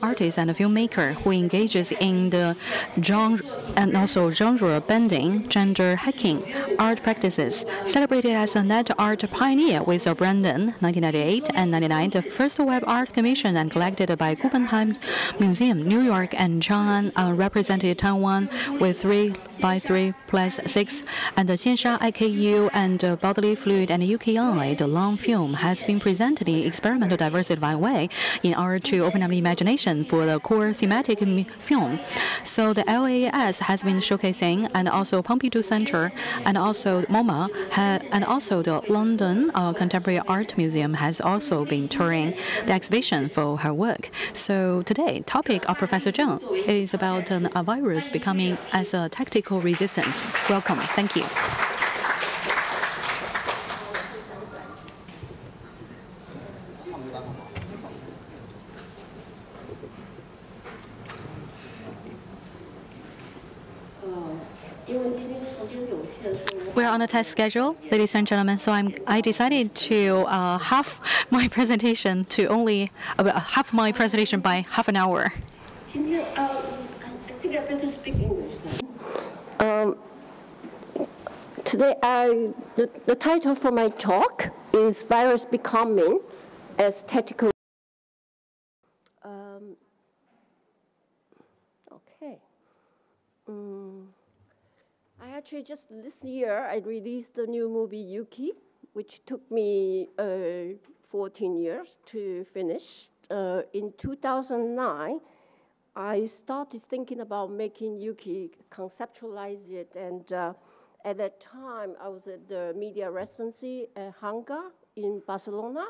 Artist and a filmmaker who engages in the genre and also genre bending, gender hacking, art practices. Celebrated as a net art pioneer with Brandon 1998 and 99, the first web art commission and collected by Guggenheim Museum, New York, and Chang'an represented Taiwan with 3x3+6, and the Xiansha IKU and Bodily Fluid and UKI. The long film has been presented in experimental diversified way in order to open up the imagination for the core thematic film. So the LAS has been showcasing, and also Pompidou Center, and also MoMA, and also the London Contemporary Art Museum has also been touring the exhibition for her work. So today, topic of Professor Zheng is about a virus becoming as a tactical resistance. Welcome. Thank you. We're on a tight schedule, ladies and gentlemen, so I decided to half my presentation to only half my presentation by half an hour. Can you, I think I better speak English then. today the title for my talk is Virus Becoming Aesthetical. Okay. I actually just this year I released the new movie Yuki, which took me 14 years to finish. In 2009, I started thinking about making Yuki, conceptualize it, and at that time I was at the media residency at Hanga in Barcelona,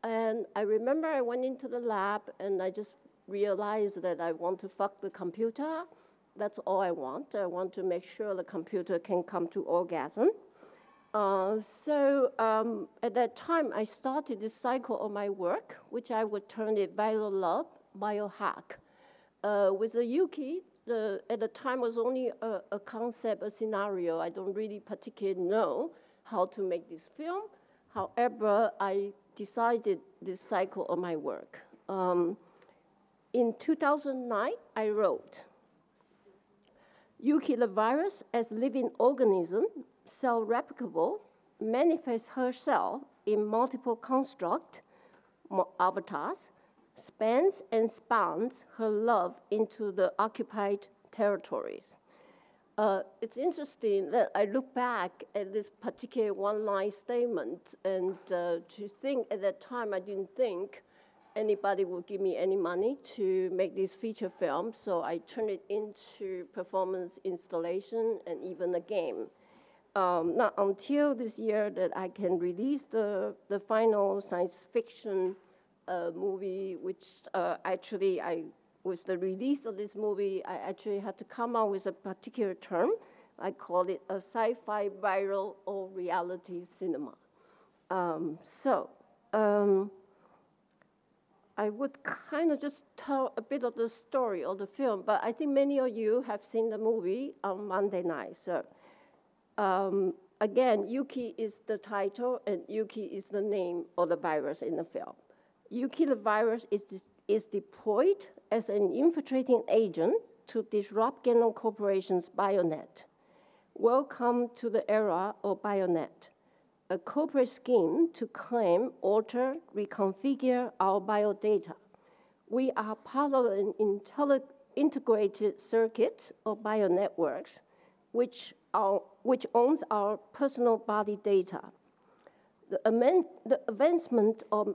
and I remember I went into the lab and I just realized that I want to fuck the computer. That's all I want. I want to make sure the computer can come to orgasm. So at that time, I started this cycle of my work, which I would term it viral love, biohack. With the Yuki, at the time was only a concept, a scenario. I don't really particularly know how to make this film. However, I decided this cycle of my work. In 2009, I wrote, Yuki the virus as living organism, cell-replicable, manifests herself in multiple construct, avatars, spans and spans her love into the occupied territories. It's interesting that I look back at this particular one-line statement and to think at that time I didn't think anybody would give me any money to make this feature film, so I turned it into performance installation and even a game. Not until this year that I can release the final science fiction movie, which actually with the release of this movie, I actually had to come up with a particular term. I call it a sci-fi viral or reality cinema. I would kind of just tell a bit of the story of the film, but I think many of you have seen the movie on Monday night. So again, Yuki is the title and Yuki is the name of the virus in the film. Yuki the virus is deployed as an infiltrating agent to disrupt Genom Corporation's BioNet. Welcome to the era of BioNet, a corporate scheme to claim, alter, reconfigure our biodata. We are part of an integrated circuit of bionetworks, which owns our personal body data. The advancement of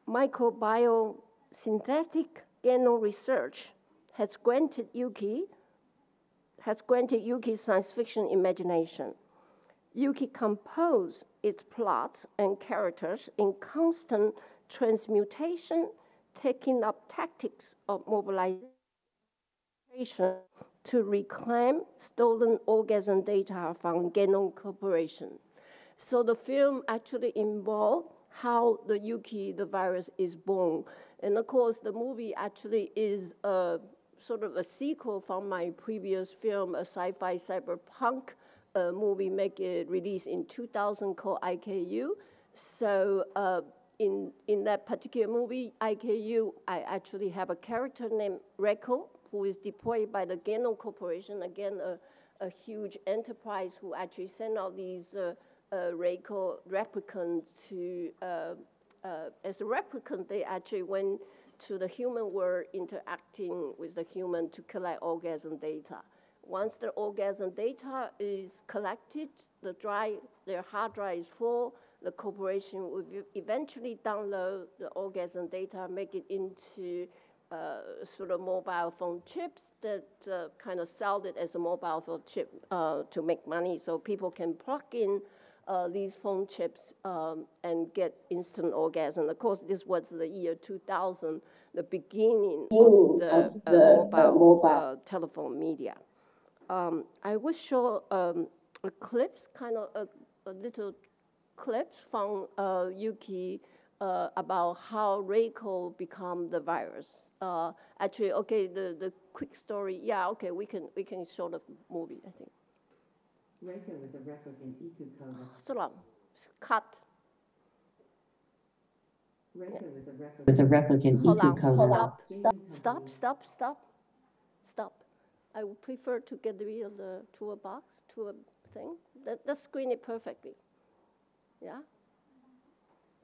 microbiosynthetic genome research has granted Yuki science fiction imagination. Yuki composed its plots and characters in constant transmutation, taking up tactics of mobilization to reclaim stolen orgasm data from Genom Corporation. So the film actually involved how the Yuki, the virus, is born. And of course, the movie actually is sort of a sequel from my previous film, a sci-fi cyberpunk movie released in 2000 called IKU. So in that particular movie, IKU, I actually have a character named Reiko, who is deployed by the Genom Corporation, again, a huge enterprise who actually sent out these Reiko replicants to, as a replicant, they actually went to the human world interacting with the human to collect orgasm data. Once the orgasm data is collected, their hard drive is full, the corporation will eventually download the orgasm data, make it into sort of mobile phone chips that kind of sell it as a mobile phone chip to make money so people can plug in these phone chips and get instant orgasm. Of course, this was the year 2000, the beginning of the mobile telephone media. I will show a clips, kind of a little clips from Yuki about how Reiko become the virus. Actually, okay, the quick story. Yeah, okay, we can show the movie, I think. Reiko is a replicant EQ So long. Cut. Reiko is a replicant EQ code. Stop. I would prefer to get rid of the toolbox, thing. Let's screen it perfectly. Yeah?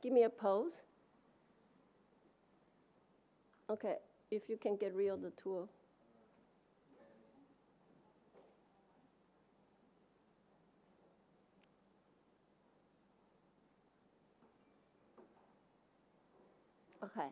Give me a pose. Okay, if you can get rid of the tool. Okay.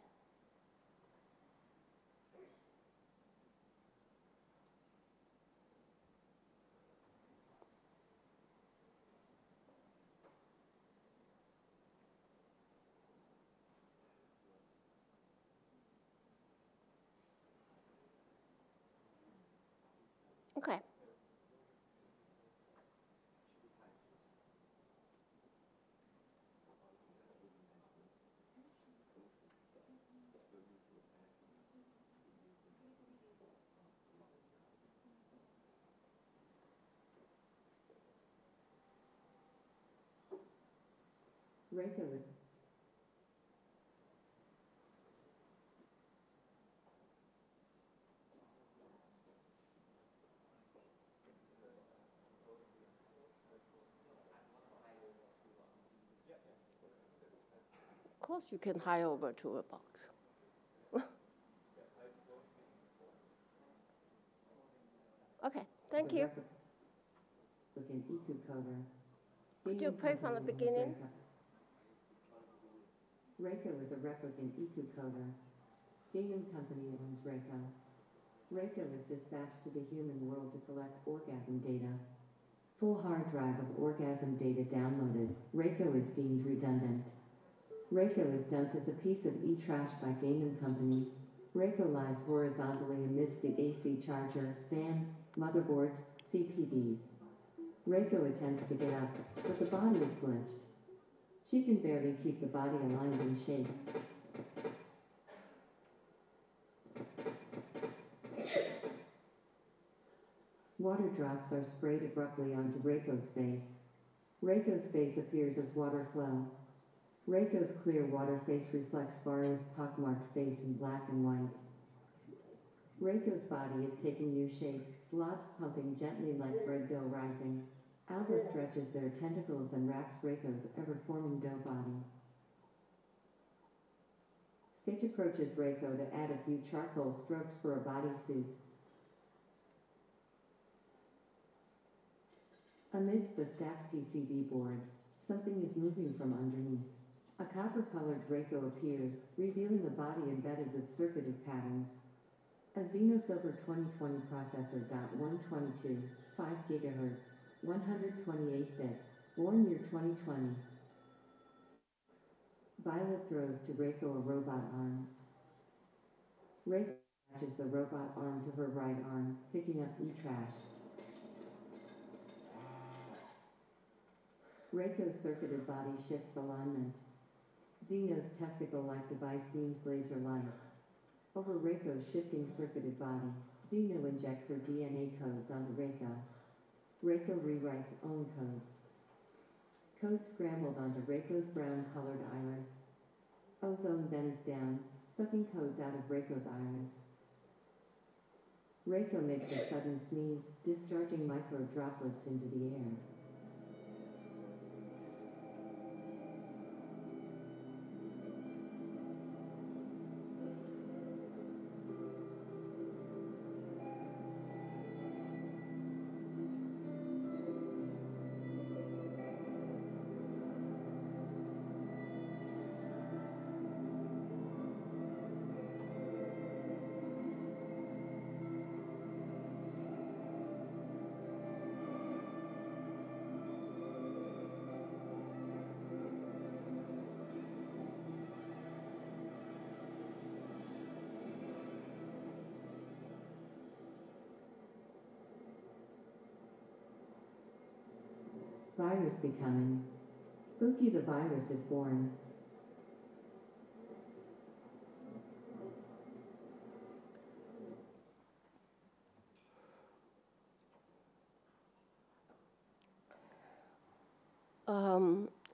Okay. Regular. Of course, you can hide over to a box. Okay, thank you. Could you play from the beginning? Reiko is a replicant EQ coder. Gingham Company owns Reiko. Reiko is dispatched to the human world to collect orgasm data. Full hard drive of orgasm data downloaded. Reiko is deemed redundant. Reiko is dumped as a piece of e-trash by Gingham Company. Reiko lies horizontally amidst the AC charger, fans, motherboards, CPDs. Reiko attempts to get up, but the body is glitched. She can barely keep the body aligned in shape. Water drops are sprayed abruptly onto Reiko's face. Reiko's face appears as water flow. Reiko's clear water face reflects Varia's pockmarked face in black and white. Reiko's body is taking new shape, blobs pumping gently like bread dough rising. Alba stretches their tentacles and wraps Reiko's ever-forming dough body. Stitch approaches Reiko to add a few charcoal strokes for a bodysuit. Amidst the stacked PCB boards, something is moving from underneath. A copper-colored Reiko appears, revealing a body embedded with circuited patterns. A Xenosilver 2020 processor .122, 5 GHz, 128-bit, born year 2020. Violet throws to Reiko a robot arm. Reiko attaches the robot arm to her right arm, picking up e-trash. Reiko's circuited body shifts alignment. Xeno's testicle-like device beams laser light. Over Reiko's shifting circuited body, Xeno injects her DNA codes onto Reiko. Reiko rewrites own codes. Code scrambled onto Reiko's brown-colored iris. Ozone bends down, sucking codes out of Reiko's iris. Reiko makes a sudden sneeze, discharging micro droplets into the air. Virus becoming. Buki the virus is born.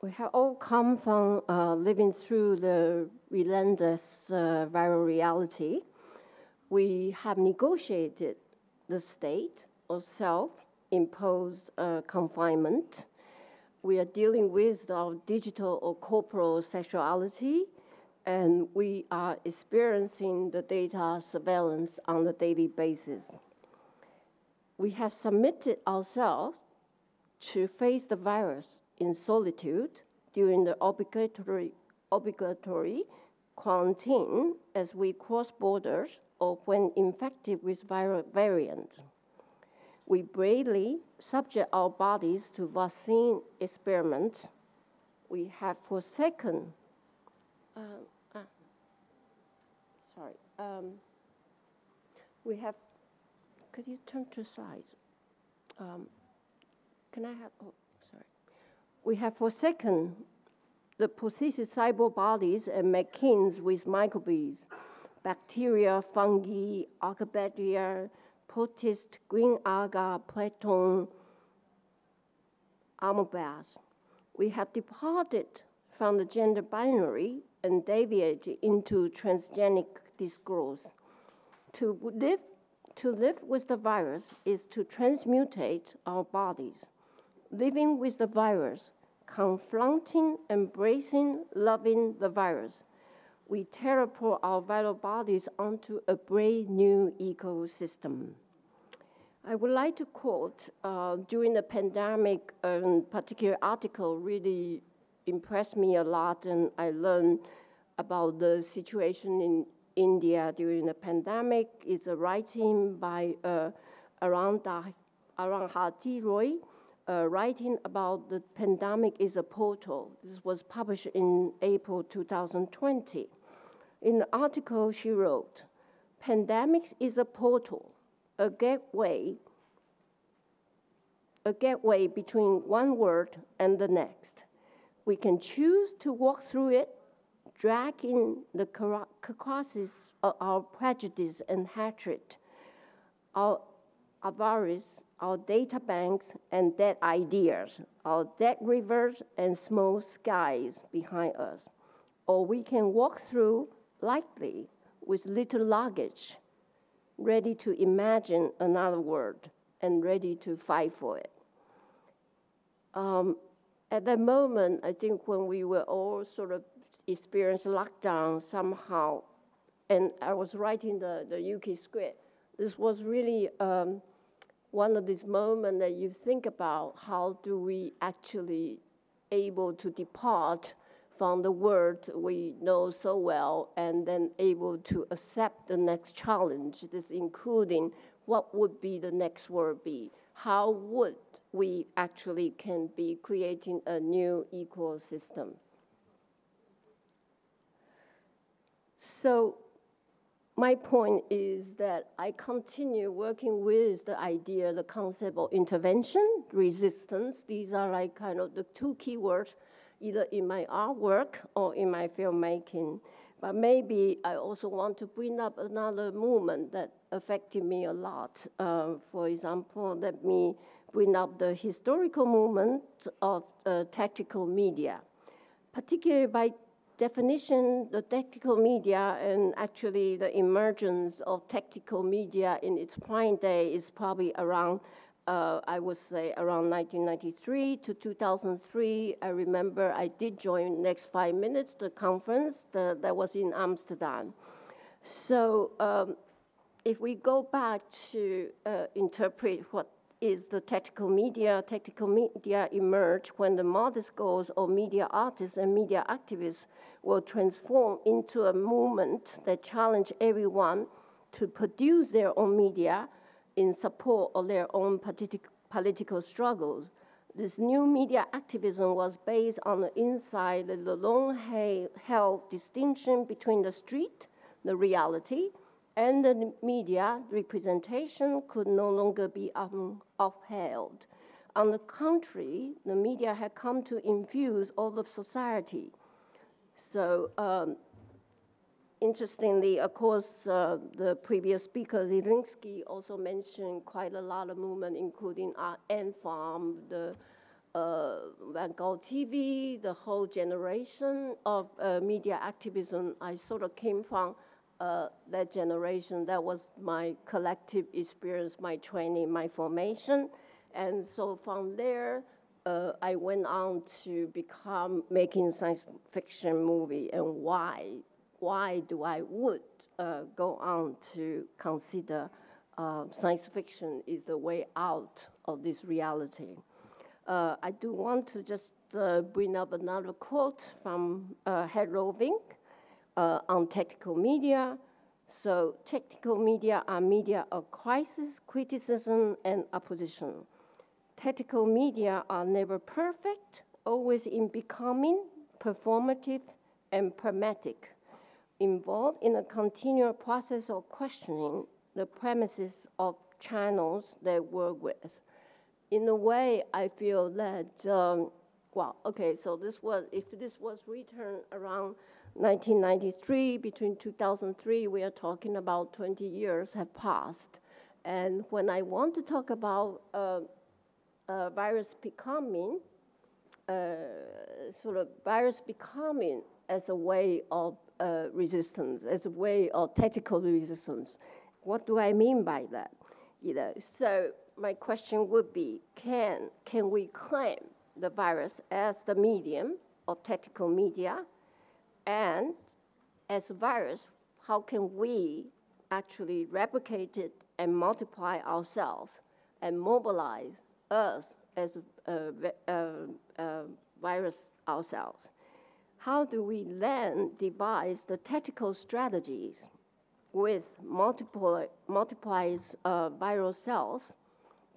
We have all come from living through the relentless viral reality. We have negotiated the state or self imposed confinement. We are dealing with our digital or corporal sexuality, and we are experiencing the data surveillance on a daily basis. We have submitted ourselves to face the virus in solitude during the obligatory quarantine as we cross borders or when infected with viral variants. We bravely subject our bodies to vaccine experiments. We have forsaken, we have, could you turn to slides? Can I have, oh, sorry. We have forsaken the possessive cyber bodies and machines with microbes, bacteria, fungi, archaebacteria, protist, green alga, plankton, amebas. We have departed from the gender binary and deviated into transgenic discourse. To live with the virus is to transmutate our bodies. Living with the virus, confronting, embracing, loving the virus, we teleport our vital bodies onto a brave new ecosystem. I would like to quote, during the pandemic, a particular article really impressed me a lot, and I learned about the situation in India during the pandemic. It's a writing by Arundhati Roy, writing about the pandemic is a portal. This was published in April 2020. In the article, she wrote, "Pandemics is a portal, a gateway between one world and the next. We can choose to walk through it, dragging the carcasses of our prejudice and hatred, our avarice, our data banks and dead ideas, our dead rivers and small skies behind us. Or we can walk through lightly with little luggage, ready to imagine another world and ready to fight for it." At that moment, I think when we were all sort of experienced lockdown somehow, and I was writing the UK script, this was really one of these moments that you think about how do we actually able to depart from the world we know so well and then able to accept the next challenge, this including what would be the next world be? How would we actually can be creating a new ecosystem? So my point is that I continue working with the idea, the concept of intervention, resistance. These are like kind of the two keywords, either in my artwork or in my filmmaking. But maybe I also want to bring up another movement that affected me a lot. For example, let me bring up the historical movement of tactical media. Particularly by definition, the tactical media and actually the emergence of tactical media in its prime day is probably around, I would say, around 1993 to 2003. I remember I did join Next 5 Minutes, the conference that was in Amsterdam. So if we go back to interpret what is the tactical media emerged when the modest goals of media artists and media activists will transform into a movement that challenge everyone to produce their own media in support of their own political struggles. This new media activism was based on the insight that the long-held distinction between the street, the reality, and the media representation could no longer be upheld. On the contrary, the media had come to infuse all of society. So interestingly, of course, the previous speaker, Zielinski, also mentioned quite a lot of movement, including Ant Farm, the Vanguard TV, the whole generation of media activism. I sort of came from that generation. That was my collective experience, my training, my formation. And so from there, I went on to become making science fiction movie. And why do I would go on to consider science fiction is the way out of this reality? I do want to just bring up another quote from Head Roving on technical media. So technical media are media of crisis, criticism, and opposition. Technical media are never perfect, always in becoming, performative, and pragmatic, involved in a continual process of questioning the premises of channels they work with. In a way, I feel that, well, okay, so if this was written around 1993, between 2003, we are talking about 20 years have passed. And when I want to talk about virus becoming, sort of virus becoming as a way of resistance, as a way of tactical resistance, what do I mean by that? So my question would be, can we claim the virus as the medium or tactical media? And as a virus, how can we actually replicate it and multiply ourselves and mobilize us as a virus ourselves? How do we then devise the tactical strategies with multiplies viral cells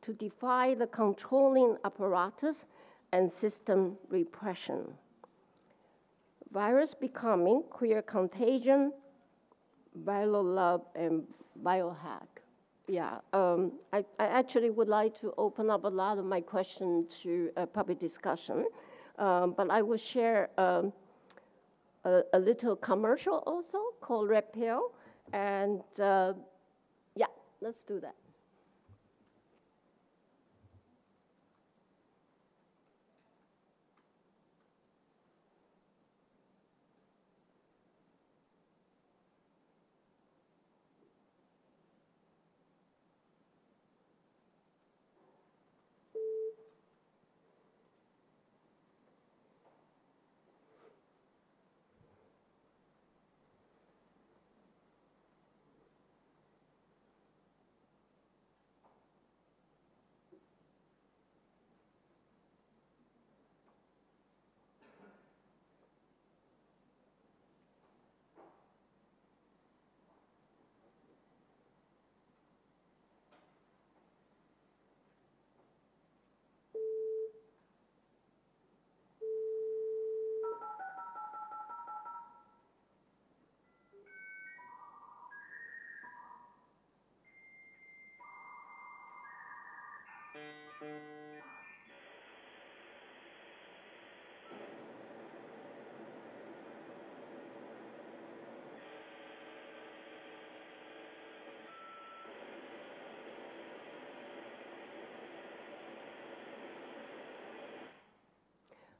to defy the controlling apparatus and system repression? Virus becoming, queer contagion, viral love, and biohack. Yeah, I actually would like to open up a lot of my questions to a public discussion, but I will share a little commercial also called Red Pill, and yeah, let's do that.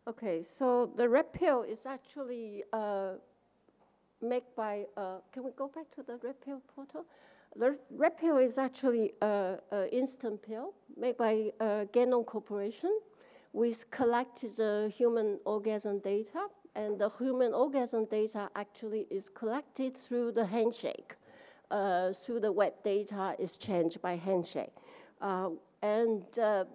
Okay, so the Red Pill is actually made by, can we go back to the Red Pill portal? The Red Pill is actually an instant pill made by Genom Corporation. We collected human orgasm data, and the human orgasm data actually is collected through the handshake, through the web data exchange by handshake. And the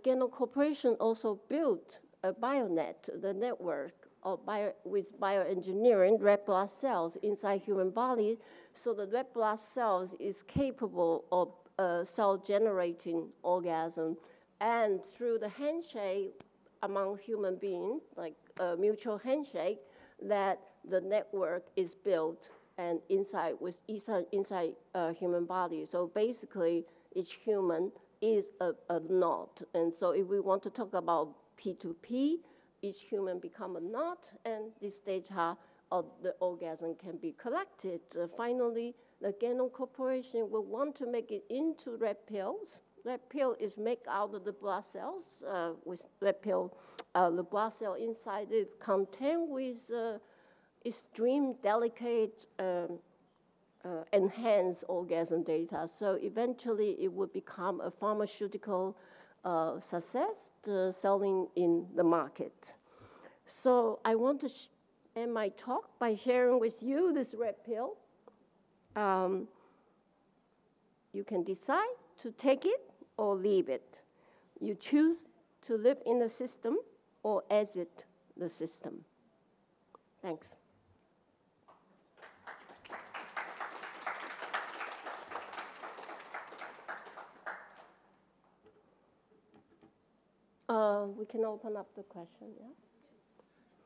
Genom Corporation also built a bionet, the network of with bioengineering red blood cells inside human body, so the red blood cells is capable of cell-generating orgasm, and through the handshake among human beings, like a mutual handshake, that the network is built and inside human body. So basically, each human is a knot, and so if we want to talk about P2P, each human become a knot, and this data of the orgasm can be collected. Finally, the Genom Corporation will want to make it into red pills. Red pill is made out of the blood cells. With red pill, the blood cell inside it contain with extreme delicate enhanced orgasm data. So eventually, it would become a pharmaceutical success selling in the market. So I want to end my talk by sharing with you this red pill. You can decide to take it or leave it. You choose to live in the system or exit the system. Thanks. We can open up the question, yeah?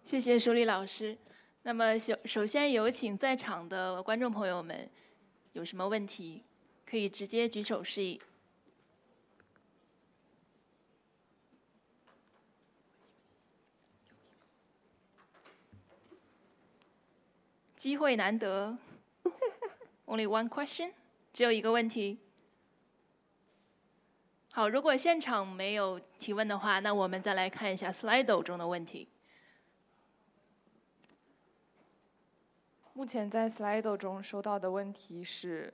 谢谢舒丽老师。那么首先有请在场的观众朋友们，有什么问题可以直接举手示意。机会难得 ，Only one question， 只有一个问题。好，如果现场没有提问的话，那我们再来看一下 Slido 中的问题。目前在 Slido 中收到的问题是，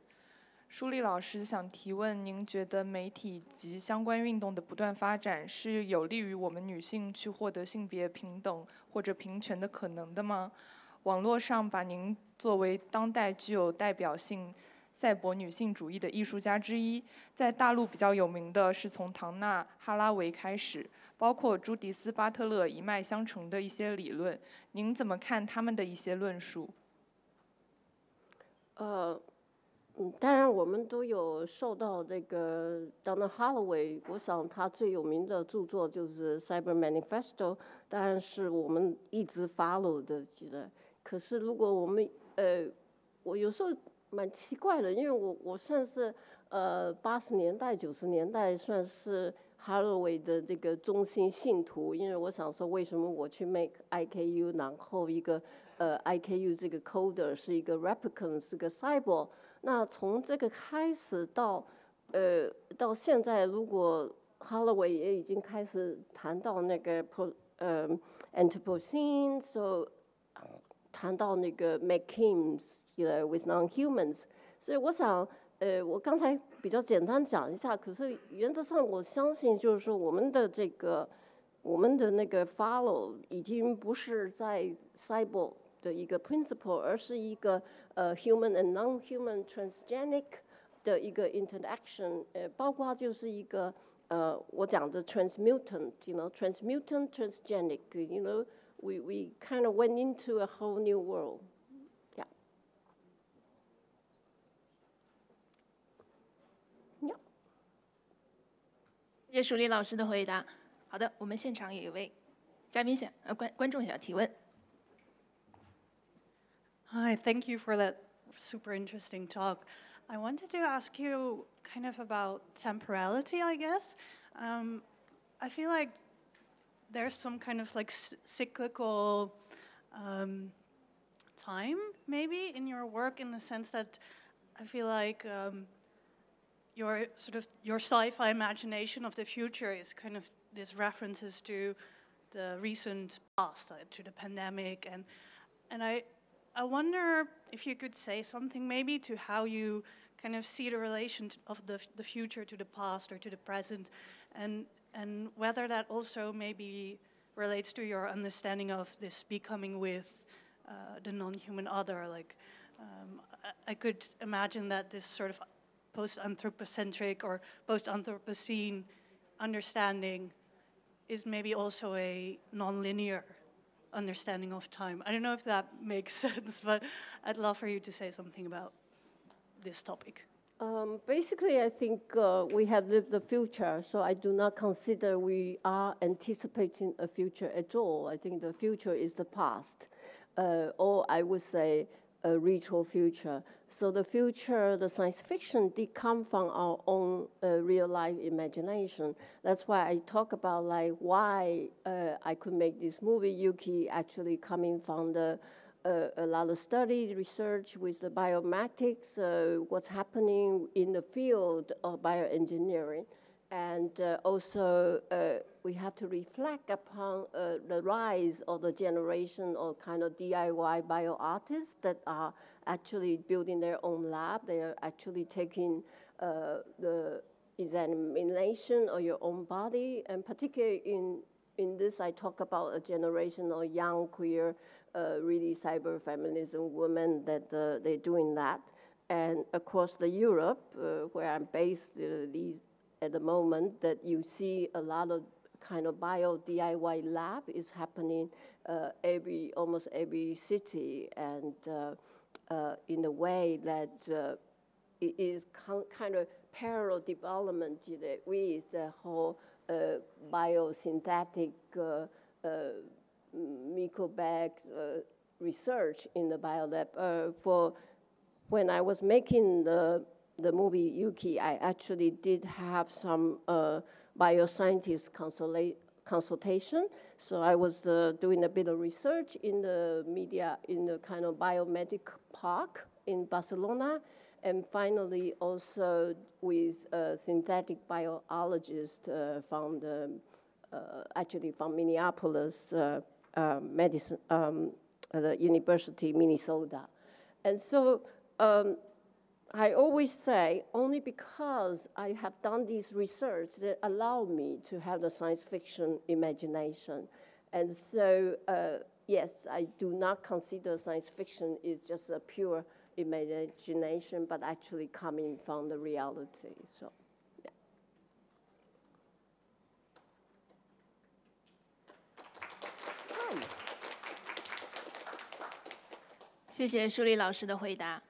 舒丽老师想提问：您觉得媒体及相关运动的不断发展是有利于我们女性去获得性别平等或者平权的可能的吗？网络上把您作为当代具有代表性赛博女性主义的艺术家之一，在大陆比较有名的是从唐纳·哈拉维开始，包括朱迪斯·巴特勒一脉相承的一些理论，您怎么看他们的一些论述？当然我们都有受到这个 Donna Haraway， 我想他最有名的著作就是《Cyber Manifesto》，当然是我们一直 follow 的，觉得。可是如果我们我有时候蛮奇怪的，因为我算是80年代90年代算是 Haraway 的这个忠心信徒，因为我想说为什么我去 make IKU， 然后一个IKU 这个 coder 是一个 replicant， 是个 cyborg。那从这个开始到现在，如果 Haraway 也已经开始谈到那个Anthropocene， so 谈到那个 make hymns with non-humans， 所以我想我刚才比较简单讲一下，可是原则上我相信就是说我们的那个 follow 已经不是在 cyborg 的一个 principle， 而是一个human and non-human transgenic 的一个 interaction， 包括就是一个我讲的 transmutant， transmutant transgenic， we kind of went into a whole new world. Yeah. Yeah. 谢谢舒丽老师的回答。好的，我们现场有一位嘉宾观众想提问。Hi, thank you for that super interesting talk. I wanted to ask you kind of about temporality, I guess. I feel like there's some kind of like cyclical time maybe in your work, in the sense that I feel like your sci-fi imagination of the future is kind of these references to the recent past, to the pandemic, and I wonder if you could say something maybe to how you kind of see the relation of the future to the past or to the present, and whether that also maybe relates to your understanding of this becoming with the non-human other. Like, I could imagine that this sort of post-anthropocentric or post-anthropocene understanding is maybe also a non-linear understanding of time. I don't know if that makes sense, but I'd love for you to say something about this topic. Basically, I think we have lived the future, so I do not consider we are anticipating a future at all. I think the future is the past, or I would say a retro future. So the future, the science fiction did come from our own real life imagination. That's why I talk about like why I could make this movie, Yuki, actually coming from a lot of study, research with the biomatics, what's happening in the field of bioengineering. And also, we have to reflect upon the rise of the generation of kind of DIY bio-artists that are actually building their own lab. They are actually taking the examination of your own body, and particularly in this, I talk about a generation of young queer, really cyber feminism women that they're doing that. And across the Europe, where I'm based at the moment, that you see a lot of kind of bio DIY lab is happening almost every city, and in a way that it is kind of parallel development with the whole biosynthetic microbag research in the biolab. For when I was making the movie Yuki, I actually did have some bioscientist consultation. So I was doing a bit of research in the media, in the kind of biomedic park in Barcelona, and finally also with a synthetic biologist from actually from Minneapolis medicine, the University Minnesota. And so I always say, only because I have done this research that allow me to have the science fiction imagination. And so, yes, I do not consider science fiction is just a pure imagination, but actually coming from the reality. So, yeah. 谢谢舒丽老师的回答。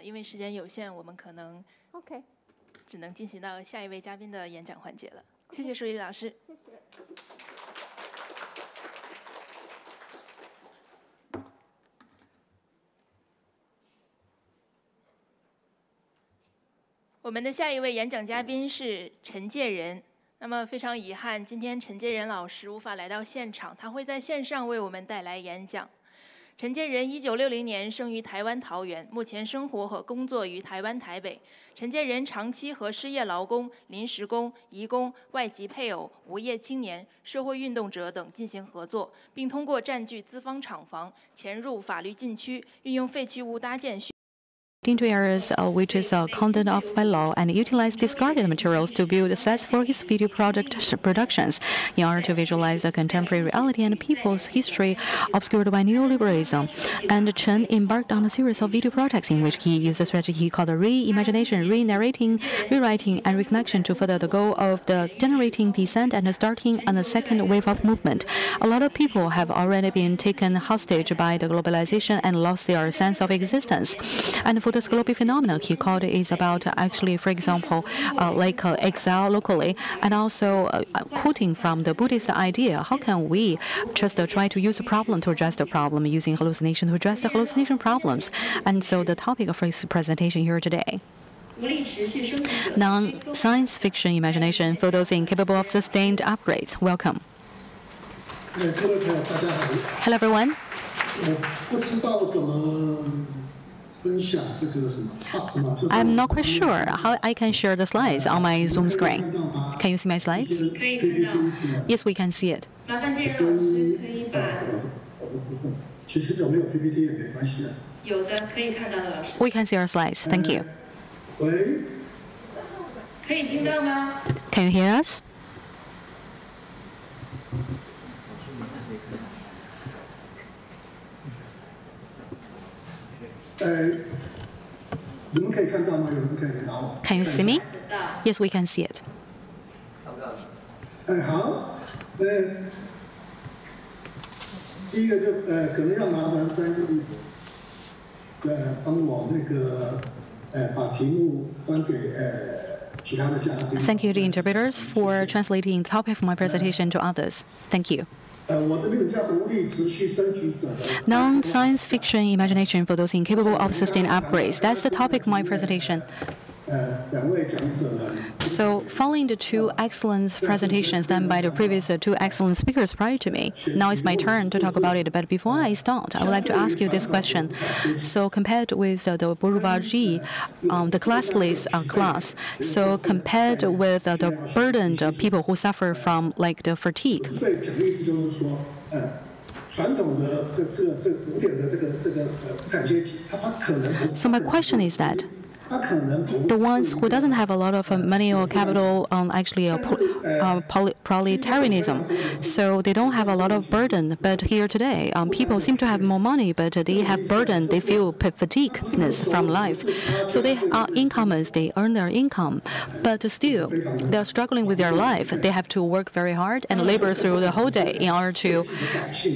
因为时间有限，我们可能只能进行到下一位嘉宾的演讲环节了。谢谢舒丽老师。谢谢。我们的下一位演讲嘉宾是陈介仁。那么非常遗憾，今天陈介仁老师无法来到现场，他会在线上为我们带来演讲。陈介仁1960年生于台湾桃园，目前生活和工作于台湾台北。陈介仁长期和失业劳工、临时工、移工、外籍配偶、无业青年、社会运动者等进行合作，并通过占据资方厂房、潜入法律禁区、运用废弃物搭建。 into areas which is condemned off by law and utilize discarded materials to build sets for his video productions in order to visualize the contemporary reality and people's history obscured by neoliberalism. And Chen embarked on a series of video projects in which he used a strategy he called re-imagination, re-narrating, rewriting, and reconnection to further the goal of the generating descent and starting on a second wave of movement. A lot of people have already been taken hostage by the globalization and lost their sense of existence. And for this global phenomenon, he called it is about actually, for example, like exile locally, and also quoting from the Buddhist idea. How can we just try to use a problem to address the problem, using hallucination to address the hallucination problems? And so the topic of his presentation here today. Non-science fiction imagination for those incapable of sustained upgrades. Welcome. Hello, everyone. I'm not quite sure how I can share the slides on my Zoom screen. Can you see my slides? Yes, we can see it. We can see our slides. Thank you. Can you hear us? Can you see me? Yes, we can see it. Thank you to the interpreters for translating the topic of my presentation to others. Thank you. Non-science fiction imagination for those incapable of sustained upgrades. That's the topic of my presentation. So, following the two excellent presentations done by the previous two excellent speakers prior to me, now it's my turn to talk about it. But before I start, I would like to ask you this question. So, compared with the bourgeoisie, the classless class, so compared with the burdened people who suffer from like the fatigue. So my question is that, the ones who doesn't have a lot of money or capital, actually proletarianism, so they don't have a lot of burden. But here today, people seem to have more money, but they have burden. They feel fatigueness from life. So they are incomers. They earn their income, but still they are struggling with their life. They have to work very hard and labor through the whole day in order to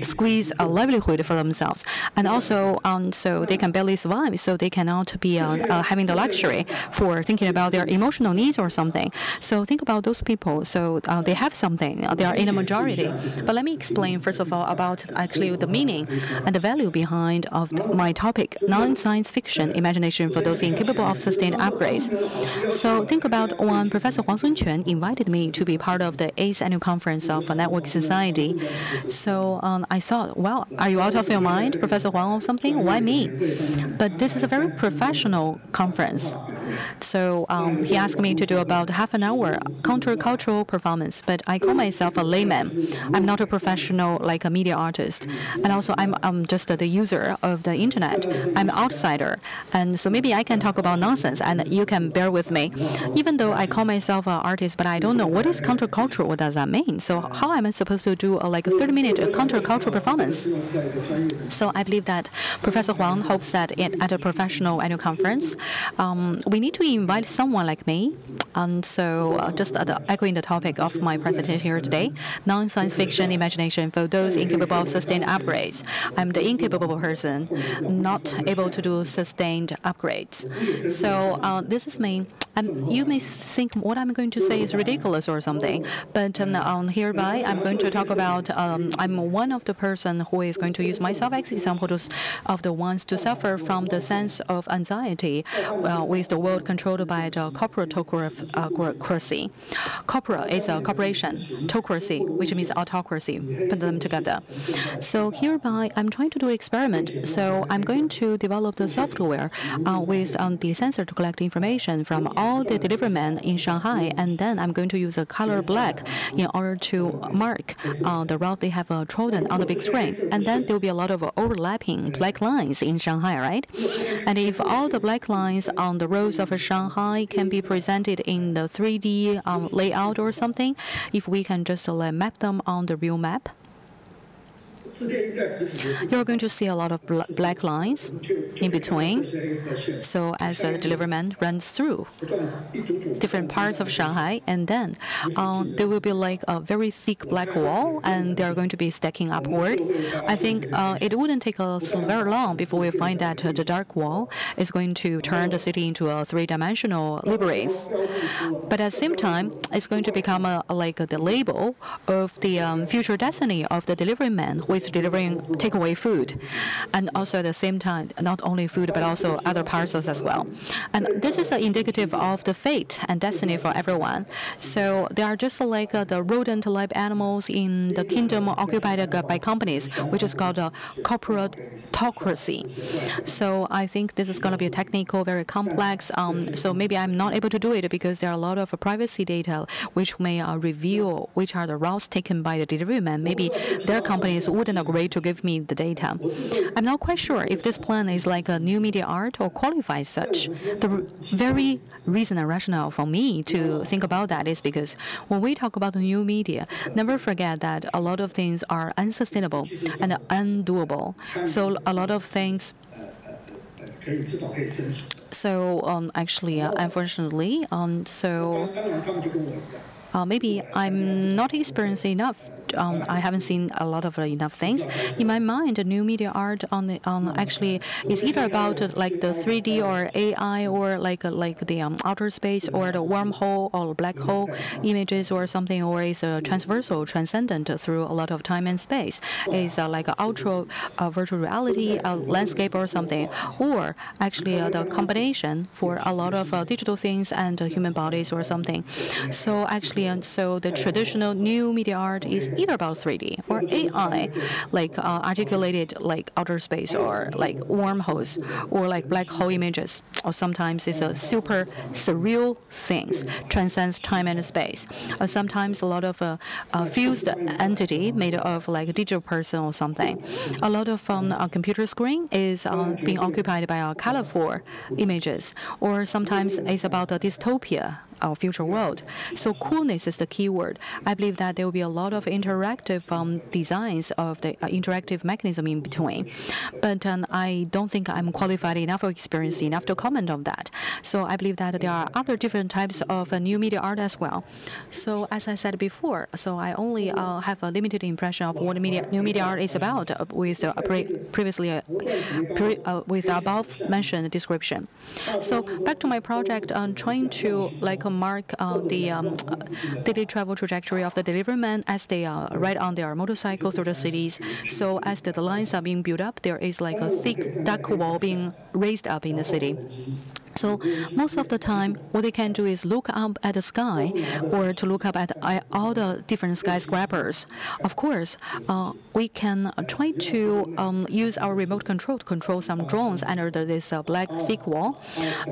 squeeze a livelihood for themselves, and also so they can barely survive. So they cannot be having the luxury for thinking about their emotional needs or something. So think about those people. So they have something. They are in a majority. But let me explain first of all about actually the meaning and the value behind of my topic: non-science fiction imagination for those incapable of sustained upgrades. So think about when Professor Huang Sunquan invited me to be part of the 8th annual conference of Network Society. So I thought, well, are you out of your mind, Professor Huang, or something? Why me? But this is a very professional conference. So he asked me to do about half an hour countercultural performance, but I call myself a layman. I'm not a professional like a media artist, and also I'm just the user of the internet. I'm an outsider, and so maybe I can talk about nonsense, and you can bear with me. Even though I call myself an artist, but I don't know what is countercultural. What does that mean? So how am I supposed to do like a 30-minute countercultural performance? So I believe that Professor Huang hopes that at a professional annual conference, we need to invite someone like me. And so just echoing the topic of my presentation here today, non-science fiction imagination for those incapable of sustained upgrades. I'm the incapable person, not able to do sustained upgrades. So this is me. You may think what I'm going to say is ridiculous or something, but hereby I'm going to talk about I'm one of the person who is going to use myself as example of the ones to suffer from the sense of anxiety with the world controlled by the corporatocracy. Corporate is a corporation, tocracy, which means autocracy. Put them together. So hereby I'm trying to do an experiment. So I'm going to develop the software with the sensor to collect information from all the deliverymen in Shanghai, and then I'm going to use a color black in order to mark the route they have trodden on the big screen. And then there will be a lot of overlapping black lines in Shanghai, right? And if all the black lines on the roads of Shanghai can be presented in the 3D layout or something, if we can just map them on the real map, you're going to see a lot of black lines in between. So as the deliveryman runs through different parts of Shanghai, and then there will be like a very thick black wall, and they are going to be stacking upward. I think it wouldn't take us very long before we find that the dark wall is going to turn the city into a three-dimensional labyrinth. But at the same time, it's going to become like the label of the future destiny of the deliveryman who is delivering takeaway food, and also at the same time not only food but also other parcels as well. And this is indicative of the fate and destiny for everyone. So they are just like the rodent-like animals in the kingdom occupied by companies, which is called a corporatocracy. So I think this is going to be technical, very complex. So maybe I'm not able to do it because there are a lot of privacy data which may reveal which are the routes taken by the deliveryman. Maybe their companies wouldn't agree to give me the data. I'm not quite sure if this plan is like a new media art or qualifies such. The very reason and rationale for me to think about that is because when we talk about the new media, never forget that a lot of things are unsustainable and undoable. So a lot of things. So actually, unfortunately, maybe I'm not experienced enough. I haven't seen a lot of enough things. In my mind, the new media art actually is either about like the 3D or AI or like the outer space or the wormhole or black hole images or something, or is transversal, transcendent through a lot of time and space. Is like an ultra virtual reality landscape or something, or actually the combination for a lot of digital things and human bodies or something. So actually, so the traditional new media art is either about 3D or AI, like articulated like outer space or like wormholes or like black hole images, or sometimes it's a super surreal things, transcends time and space. Or sometimes a lot of fused entity made of like a digital person or something. A lot of a computer screen is being occupied by colorful images, or sometimes it's about a dystopia, our future world. So coolness is the key word. I believe that there will be a lot of interactive designs of the interactive mechanism in between. But I don't think I'm qualified enough or experienced enough to comment on that. So I believe that there are other different types of new media art as well. So as I said before, so I only have a limited impression of what new media art is about with previously with the above mentioned description. So back to my project, I'm trying to like mark the daily travel trajectory of the delivery men as they ride on their motorcycle through the cities. So as the lines are being built up, there is like a thick dark wall being raised up in the city. So most of the time, what they can do is look up at the sky or to look up at all the different skyscrapers. Of course, we can try to use our remote control to control some drones under this black thick wall.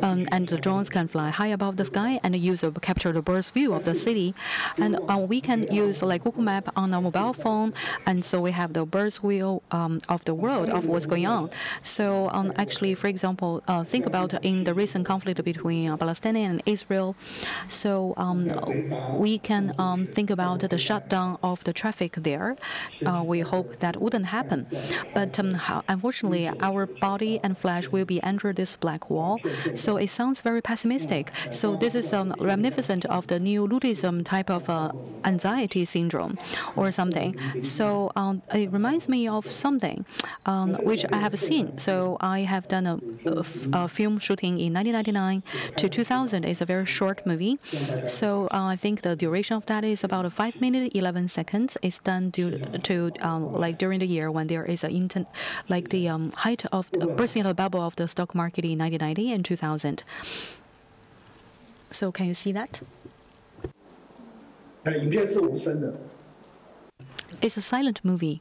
And the drones can fly high above the sky and capture the bird's view of the city. And we can use like Google Map on our mobile phone. And so we have the bird's view of the world, of what's going on. So actually, for example, think about in the recent conflict between Palestine and Israel. So we can think about the shutdown of the traffic there. We hope that wouldn't happen. But unfortunately, our body and flesh will be under this black wall. So it sounds very pessimistic. So this is reminiscent of the new Luddism type of anxiety syndrome or something. So it reminds me of something which I have seen. So I have done a film shooting in 1999 to 2000. It's a very short movie. So I think the duration of that is about 5 minutes 11 seconds. It's done due to like during the year when there is the height of the bursting of the bubble of the stock market in 1990 and 2000. So can you see that? It's a silent movie.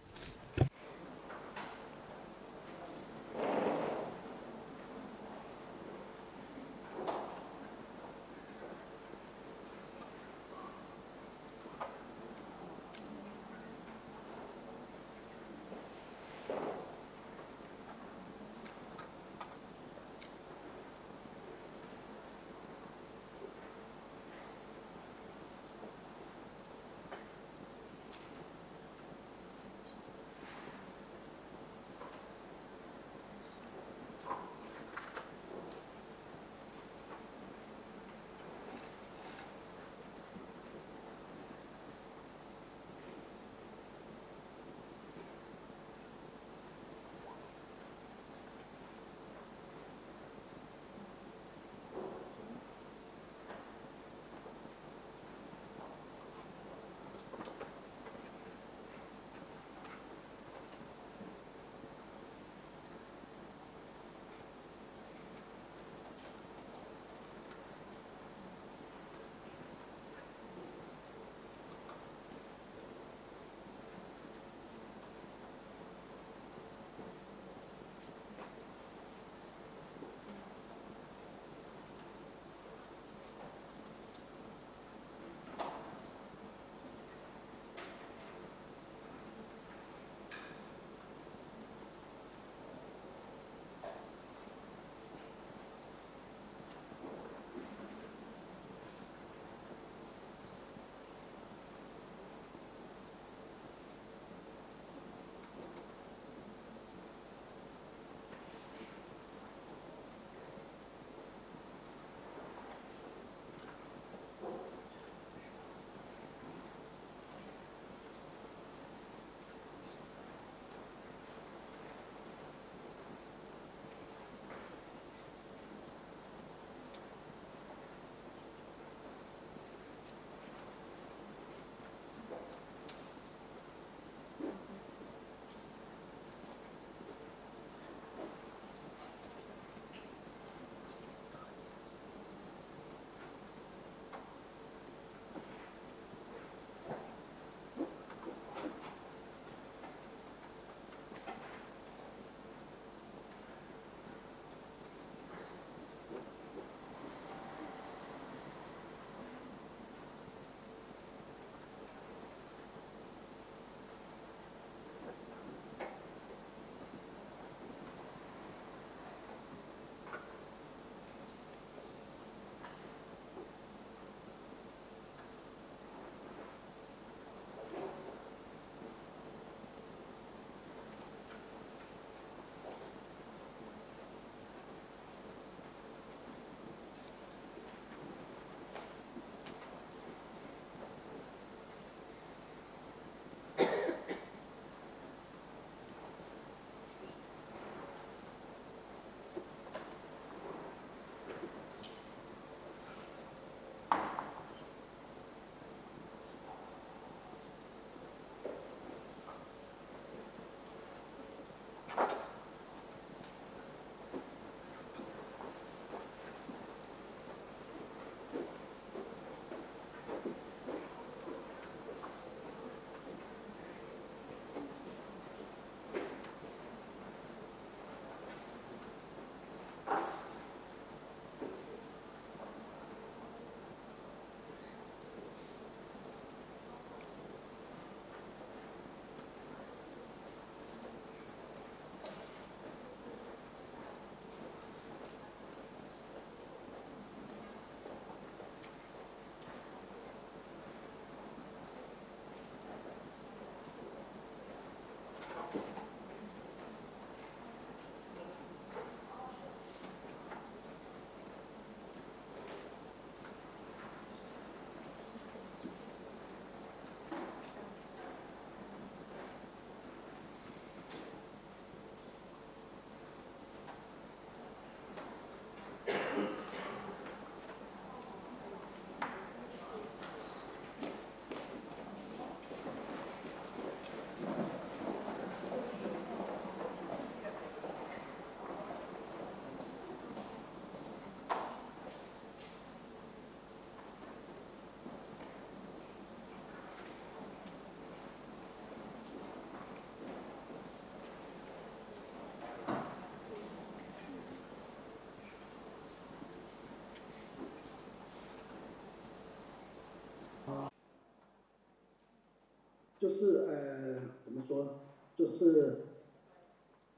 就是怎么说，就是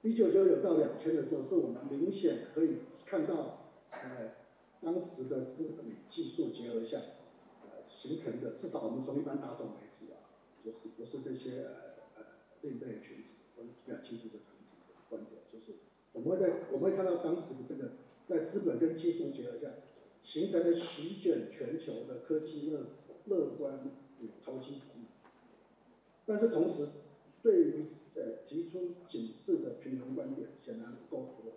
1999到2000的时候，是我们明显可以看到当时的资本与技术结合下形成的，至少我们从一般大众媒体啊，就是这些另类群体或者比较激进的团体的观点，就是我们会看到当时的这个在资本跟技术结合下形成了席卷全球的科技乐观与投机主义，但是同时对于提出警示的平衡观点显然不够多，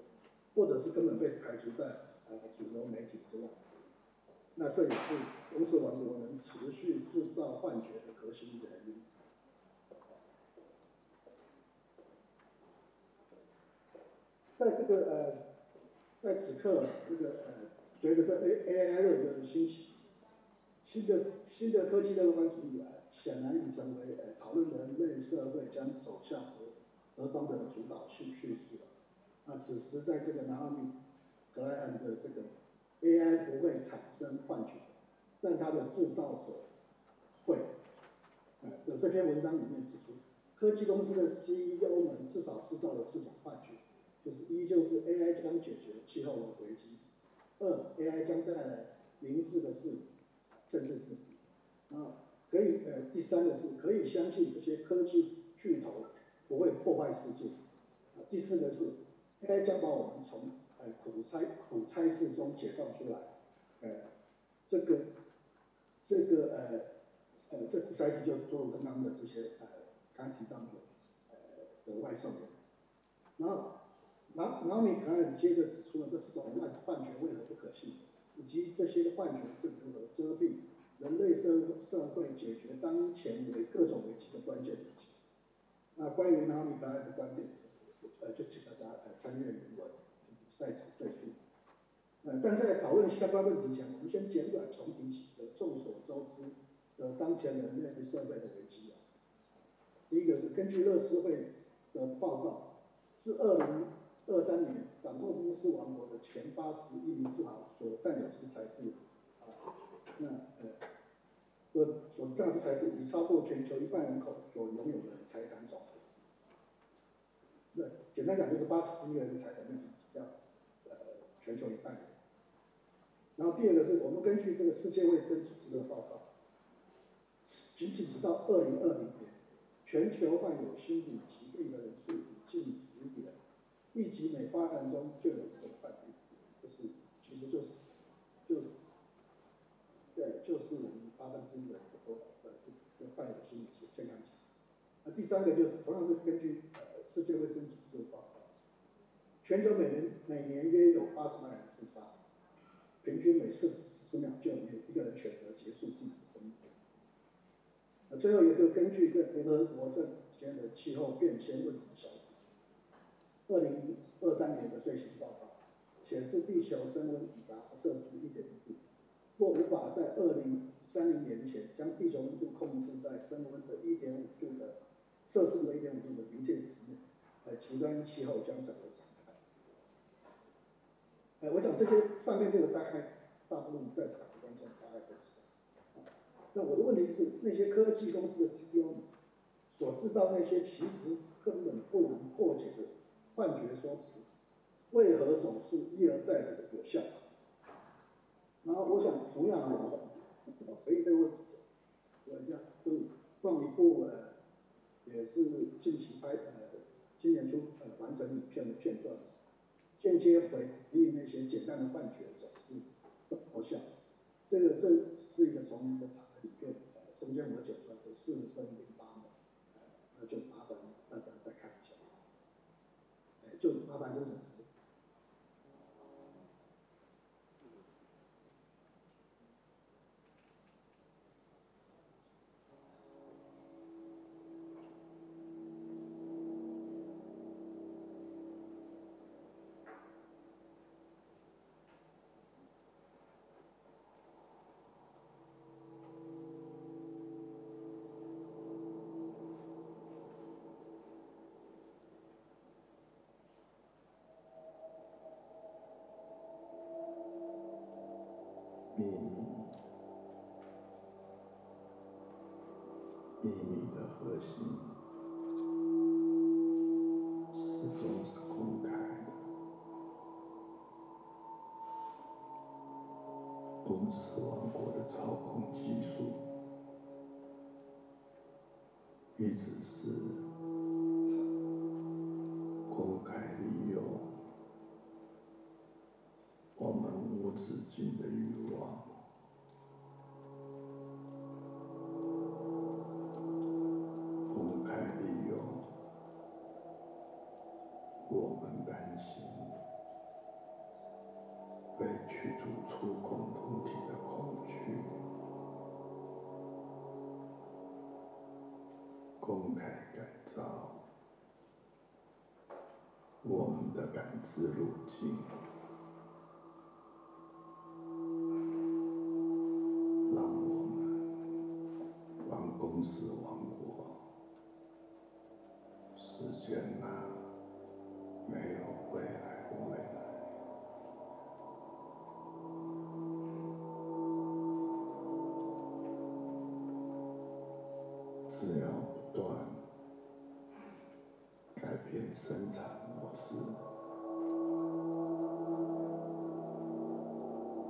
或者是根本被排除在主流媒体之外。那这也是公司王国能持续制造幻觉的核心原因。在这个在此刻，这个随着这 AI 热的兴起，新的科技乐观主义显然已成为讨论人类社会将走向何方的主导叙事。那此时在这个拿奥米格莱恩的这个 AI 不会产生幻觉，但它的制造者会。有这篇文章里面指出，科技公司的 CEO 们至少制造了4种幻觉，就是一就是 AI 将解决气候危机，2 AI 将带来明智的政治治理，第三个是可以相信这些科技巨头不会破坏世界，第四个是 AI 将把我们从苦差事中解放出来，这苦差事就如刚刚的这些刚提到的外送员，然后米凯尔接着指出了这4种幻觉为何不可信，以及这些幻觉是如何遮蔽人类社会解决当前各种危机的关键理解。那关于拿米格莱的观点，就请大家参阅原文，在此赘述。但在讨论相关问题前，我们先简短重提几个众所周知的当前人类社会的危机。第一个是根据乐施会的报告，是2023年掌控公司王国的前81名富豪所占有之财富，所占之财富已超过全球1半人口所拥有的财产总和。那简单讲就是80亿人的财产面积要全球1半人。然后第二个是我们根据这个世界卫生组织的报告，仅直到2020年，全球患有心理疾病的人数已近10点，1集每8人中就有1个患病，其实就是我们1/8的人都患有心理健康疾病。第三个就是同样是根据世界卫生组织的报告，全球每年约有80万人自杀，平均每40秒就有1个人选择结束自己的生命。最后一个根据联合国政府间的气候变迁问题小组2023年的最新报告显示，地球升温已达摄氏1.1度，若无法在2030年前将地球温度控制在升温的1.5度的摄氏的1.5度的临界值内，极端气候将成为常态。我想这些上面这个大部分在场的观众大概都知道。那我的问题是，那些科技公司的 CEO 所制造那些其实根本不能破解的幻觉说辞，为何总是一而再的有效？然后我想同样回应这个问题，我就放一部也是近期今年初完成影片的片段，间接回应那些简单的幻觉总是不有效。这是一个从一个长的影片，中间我剪出来的4分08秒，那就麻烦大家再看一下，就麻烦工程师。秘密的核心始终是公开的。公司王国的操控技术一直是公开利用我们无止境的欲望，公开利用我们担心被驱逐出共同体的恐惧，公开改造我们的感知路径，让我们让公司王国实现那没有未来的未来。只要不断改变生产模式，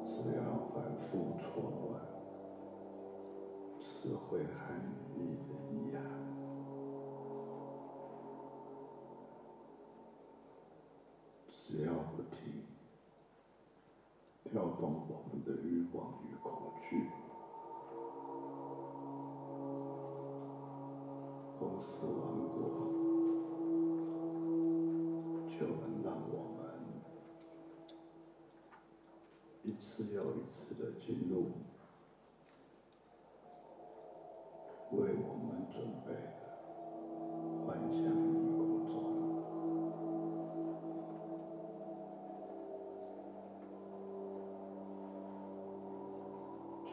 只要反复错乱，是会含语义的遗憾。只要不停调动我们的欲望与恐惧，公司王国就能让我们一次又一次的进入为我们准备的幻想迷宫中，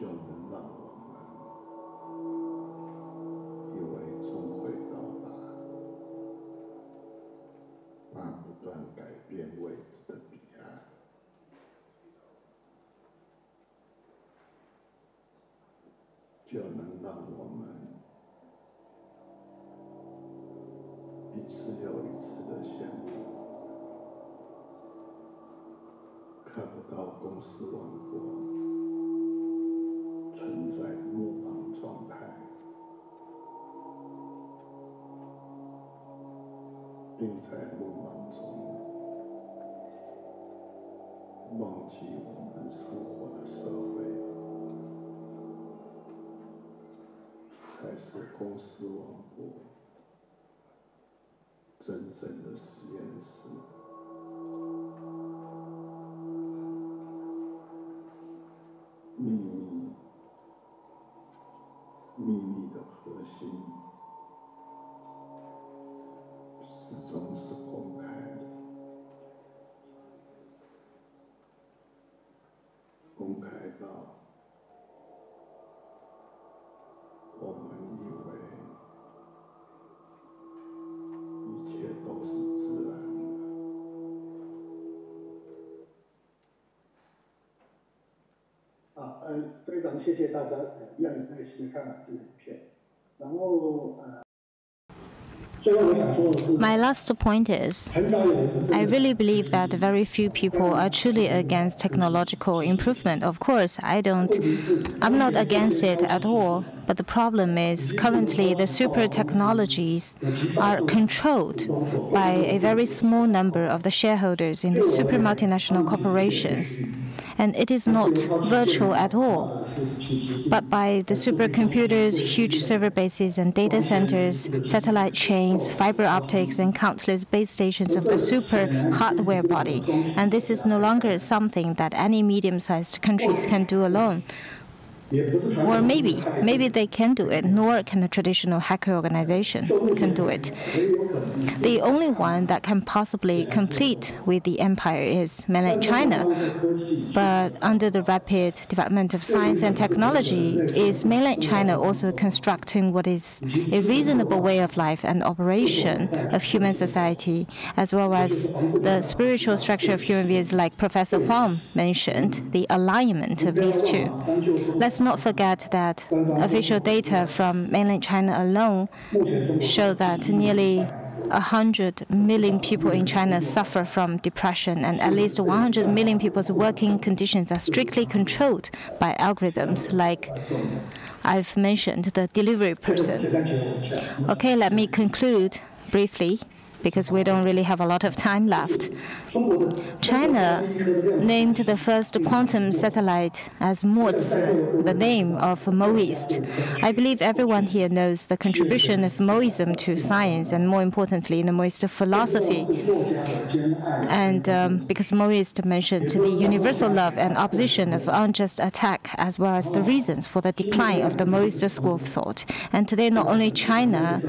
就能让我们以为终会到达那不断改变位置的彼岸，就能让我们一次又一次的陷入看不到公司王国存在目盲状态，并在目盲中忘记我们生活的社会才是公司王国真正的实验室。秘密的核心始终是公开的，公开到我们以为一切都是自然的。非常谢谢大家一样有耐心的看完这个影片。然后最后我想说的是 My last point is, I really believe that very few people are truly against technological improvement. Of course, I'm not against it at all. But the problem is, currently the super technologies are controlled by a very small number of the shareholders in the super multinational corporations. And it is not virtual at all, but by the supercomputers, huge server bases and data centers, satellite chains, fiber optics, and countless base stations of the super hardware body. And this is no longer something that any medium-sized countries can do alone. Or maybe they can do it, nor can a traditional hacker organization can do it. The only one that can possibly compete with the empire is mainland China. But under the rapid development of science and technology, is mainland China also constructing what is a reasonable way of life and operation of human society, as well as the spiritual structure of human beings, like Professor Huang mentioned, the alignment of these two. Let's not forget that official data from mainland China alone show that nearly 100 million people in China suffer from depression, and at least 100 million people's working conditions are strictly controlled by algorithms like I've mentioned, the delivery person. Okay, let me conclude briefly, because we don't really have a lot of time left. China named the first quantum satellite as Mozi, the name of Moist. I believe everyone here knows the contribution of Moism to science, and more importantly, in the Moist philosophy. And because Moist mentioned the universal love and opposition of unjust attack, as well as the reasons for the decline of the Moist school of thought. And today, not only China,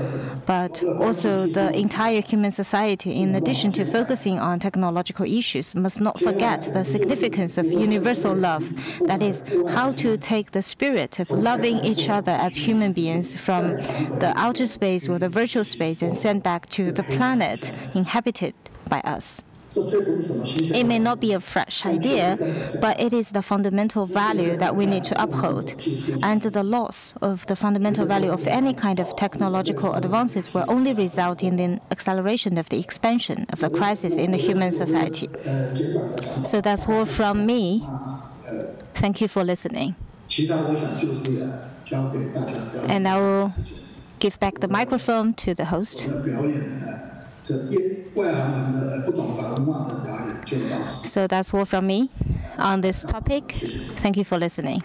but also the entire human society, in addition to focusing on technological issues, must not forget the significance of universal love. That is, how to take the spirit of loving each other as human beings from the outer space or the virtual space and send back to the planet inhabited by us. It may not be a fresh idea, but it is the fundamental value that we need to uphold. And the loss of the fundamental value of any kind of technological advances will only result in the acceleration of the expansion of the crisis in the human society. So that's all from me. Thank you for listening. And I will give back the microphone to the host. So that's all from me on this topic. Thank you for listening.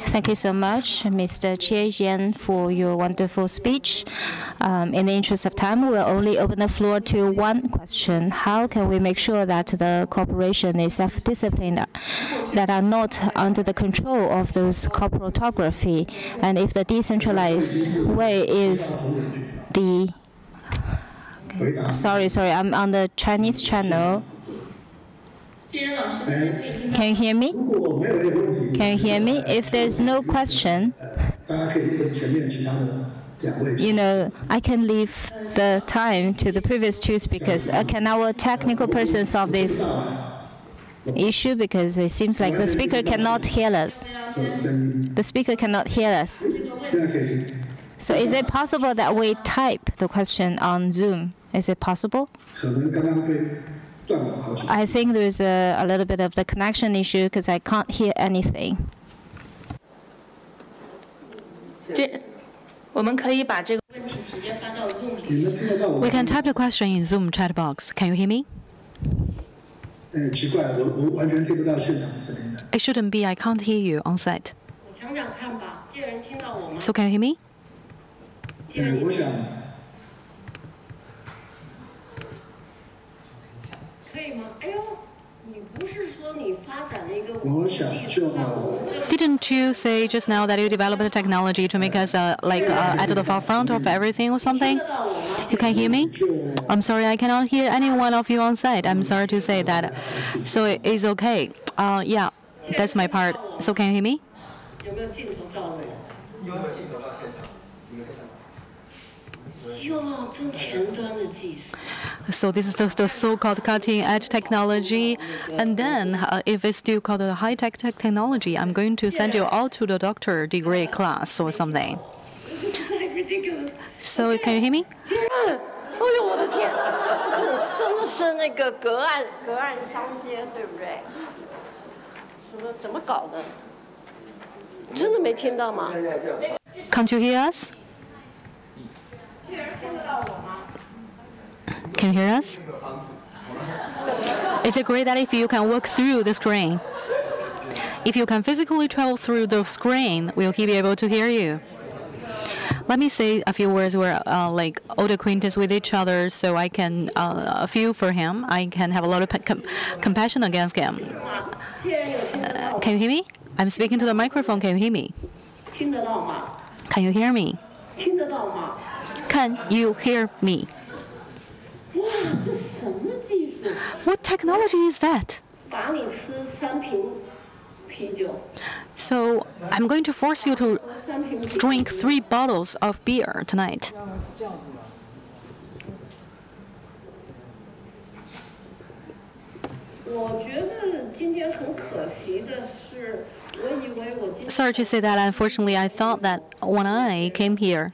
Thank you so much, Mr. Jie Jian, for your wonderful speech. In the interest of time, we'll only open the floor to one question. How can we make sure that the corporation is self-disciplined, that are not under the control of those corporatography? And if the decentralized way is the... Sorry, I'm on the Chinese channel. Can you hear me? Can you hear me? If there's no question, I can leave the time to the previous two speakers. Can our technical person solve this issue? Because it seems like the speaker cannot hear us. The speaker cannot hear us. So is it possible that we type the question on Zoom? Is it possible? I think there is a little bit of the connection issue because I can't hear anything. We can type the question in Zoom chat box. Can you hear me? It shouldn't be. I can't hear you on site. So can you hear me? Didn't you say just now that you developed the technology to make us at the forefront of everything or something? You can hear me? I'm sorry, I cannot hear any one of you on site. I'm sorry to say that. So it is okay. Yeah, that's my part. So can you hear me? So this is the so-called cutting-edge technology, and then if it's still called a high-tech technology, I'm going to send you all to the doctor degree class or something. So can you hear me? 哎呦我的天，真的是那个隔岸相接，对不对？怎么搞的？真的没听到吗 Can't you hear us? Can you hear us? It's great that if you can walk through the screen. If you can physically travel through the screen, we'll be able to hear you. Let me say a few words. We're like old acquaintance with each other, so I can feel for him. I can have a lot of compassion against him. Can you hear me? I'm speaking to the microphone. Can you hear me? Can you hear me? Can you hear me? What technology is that? So I'm going to force you to drink 3 bottles of beer tonight. Sorry to say that, unfortunately, I thought that when I came here,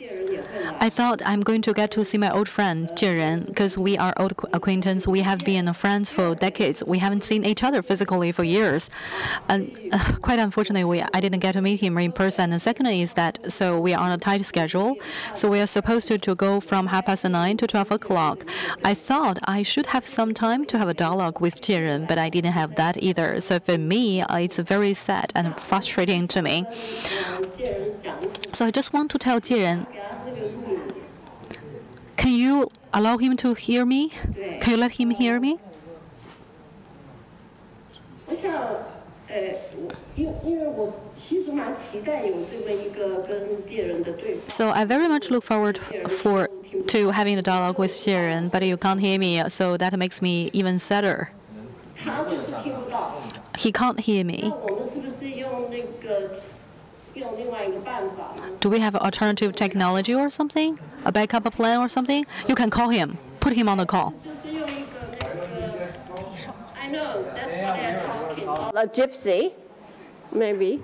I thought I'm going to get to see my old friend, Jiren, because we are old acquaintance. We have been friends for decades. We haven't seen each other physically for years. And quite unfortunately, I didn't get to meet him in person. And secondly is that, so we are on a tight schedule. So we are supposed to go from 9:30 to 12 o'clock. I thought I should have some time to have a dialogue with Jiren, but I didn't have that either. So for me, it's very sad and frustrating to me. So I just want to tell Jiren, can you allow him to hear me? Can you let him hear me? So I very much look forward to having a dialogue with Jiren, but you can't hear me, so that makes me even sadder. He can't hear me. Do we have an alternative technology or something? A backup plan or something? You can call him. Put him on the call. I know, that's what they're talking about. A gypsy, maybe.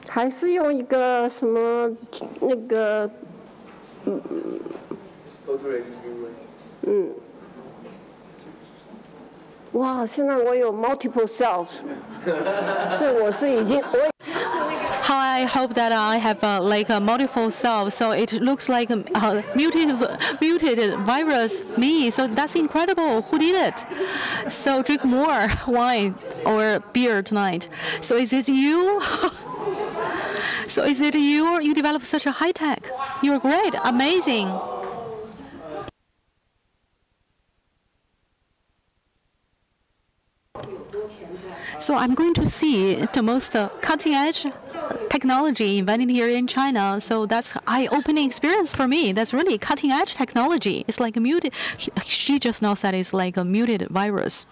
还是用一个什么那个，哇！现在我有 multiple self， 所以我是已经我。How I hope that I have like a multiple self, so it looks like a mutated virus me. So that's incredible. Who did it? So drink more wine or beer tonight. So is it you? So is it you? You developed such a high tech. You're great, amazing. So I'm going to see the most cutting edge technology invented here in China. So that's eye-opening experience for me. That's really cutting edge technology. It's like a muted. She just now said it's like a muted virus.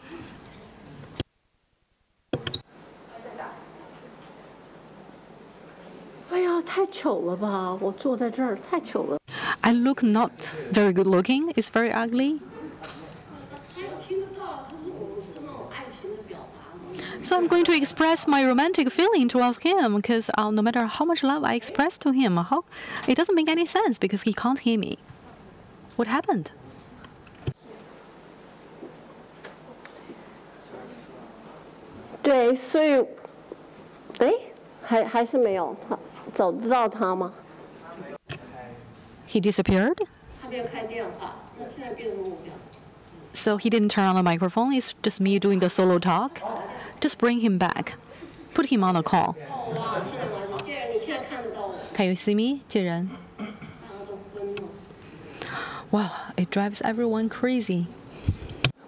I look not very good looking. It's very ugly. So I'm going to express my romantic feeling towards him because no matter how much love I express to him, it doesn't make any sense because he can't hear me. What happened? He disappeared? So he didn't turn on the microphone. It's just me doing the solo talk. Just bring him back. Put him on a call. Can you see me, Jiren? Wow, it drives everyone crazy.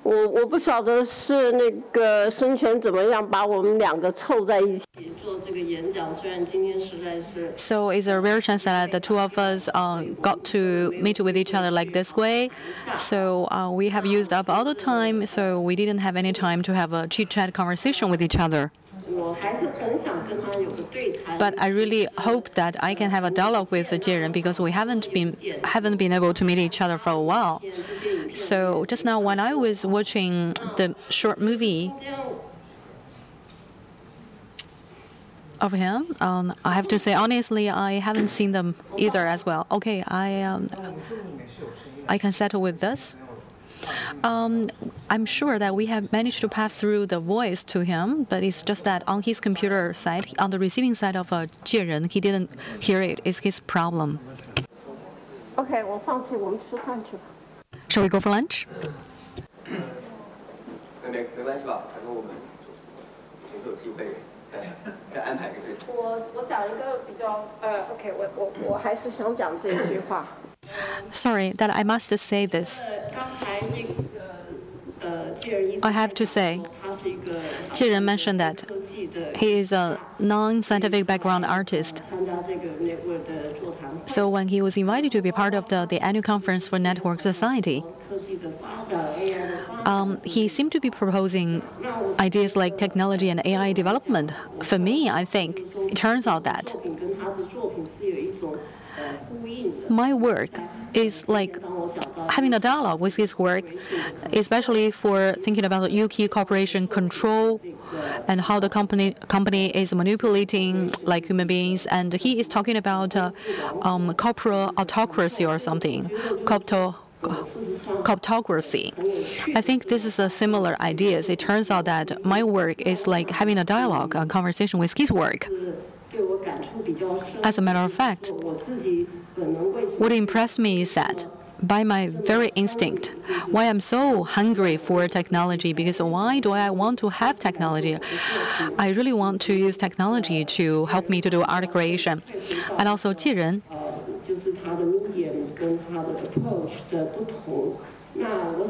我不晓得是那个孙权怎么样把我们两个凑在一起做这个演讲，虽然今天实在是。So it's a rare chance that the two of us got to meet with each other like this way. So we have used up all the time, so we didn't have any time to have a chit-chat conversation with each other. But I really hope that I can have a dialogue with Jiren because we haven't been able to meet each other for a while. So just now when I was watching the short movie of him, I have to say honestly I haven't seen them either as well. Okay, I can settle with this. I'm sure that we have managed to pass through the voice to him, but it's just that on his computer side, on the receiving side of Jiren, he didn't hear it. It's his problem. Okay, 我放弃，我们吃饭去吧。Shall we go for lunch? 没关系吧，反正我们有机会再安排一个对。我讲一个比较，OK， 我还是想讲这句话。Sorry that I must say this. I have to say, Jiren mentioned that he is a non-scientific background artist. So when he was invited to be part of the annual conference for Network Society, he seemed to be proposing ideas like technology and AI development. For me, I think it turns out that my work is like having a dialogue with his work, especially for thinking about UK corporation control and how the company is manipulating like human beings. And he is talking about corporate autocracy or something, Coptocracy. I think this is a similar ideas. It turns out that my work is like having a dialogue, a conversation with his work. As a matter of fact, what impressed me is that by my very instinct, why I'm so hungry for technology, because why do I want to have technology? I really want to use technology to help me to do art creation. And also 技人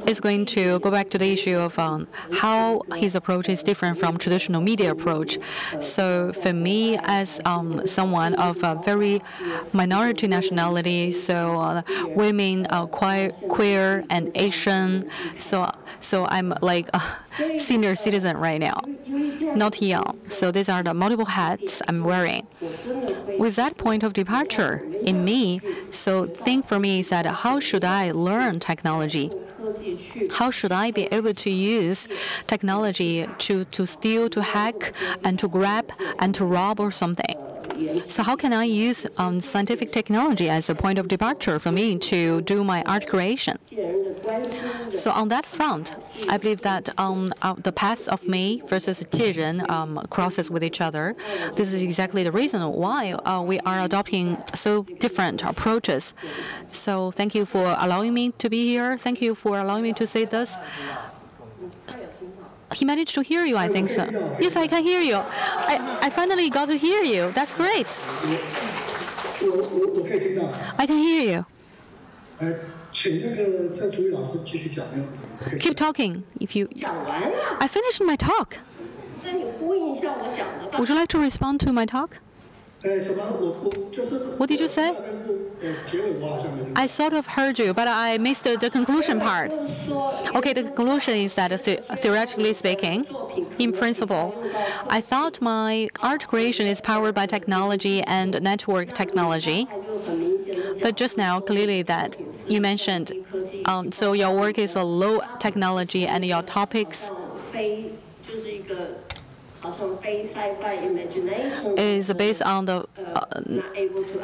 is going to go back to the issue of how his approach is different from traditional media approach. So for me, as someone of a very minority nationality, so women are queer and Asian, so I'm like a senior citizen right now, not young. So these are the multiple hats I'm wearing. With that point of departure in me, so thing for me is that how should I learn technology? How should I be able to use technology to steal, to hack, and to grab, and to rob or something? So how can I use scientific technology as a point of departure for me to do my art creation? So on that front, I believe that the path of me versus 技人 crosses with each other. This is exactly the reason why we are adopting so different approaches. So thank you for allowing me to be here. Thank you for allowing me to say this. He managed to hear you, I think so. Yes, I can hear you. I finally got to hear you. That's great. I can hear you. Keep talking. If you. I finished my talk. Would you like to respond to my talk? What did you say? I sort of heard you, but I missed the conclusion part. Okay, the conclusion is that theoretically speaking, in principle, I thought my art creation is powered by technology and network technology. But just now, clearly that you mentioned, so your work is a low technology and your topics is based on the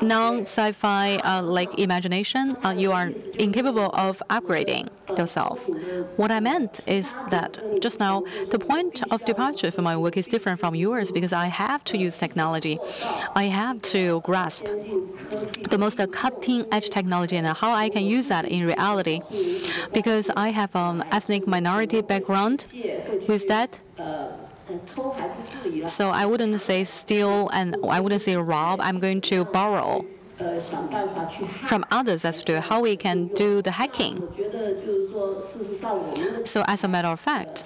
non-sci-fi like imagination. You are incapable of upgrading yourself. What I meant is that just now the point of departure for my work is different from yours because I have to use technology. I have to grasp the most cutting-edge technology and how I can use that in reality. Because I have an ethnic minority background. With that, so I wouldn't say steal and I wouldn't say rob. I'm going to borrow from others as to how we can do the hacking. So as a matter of fact,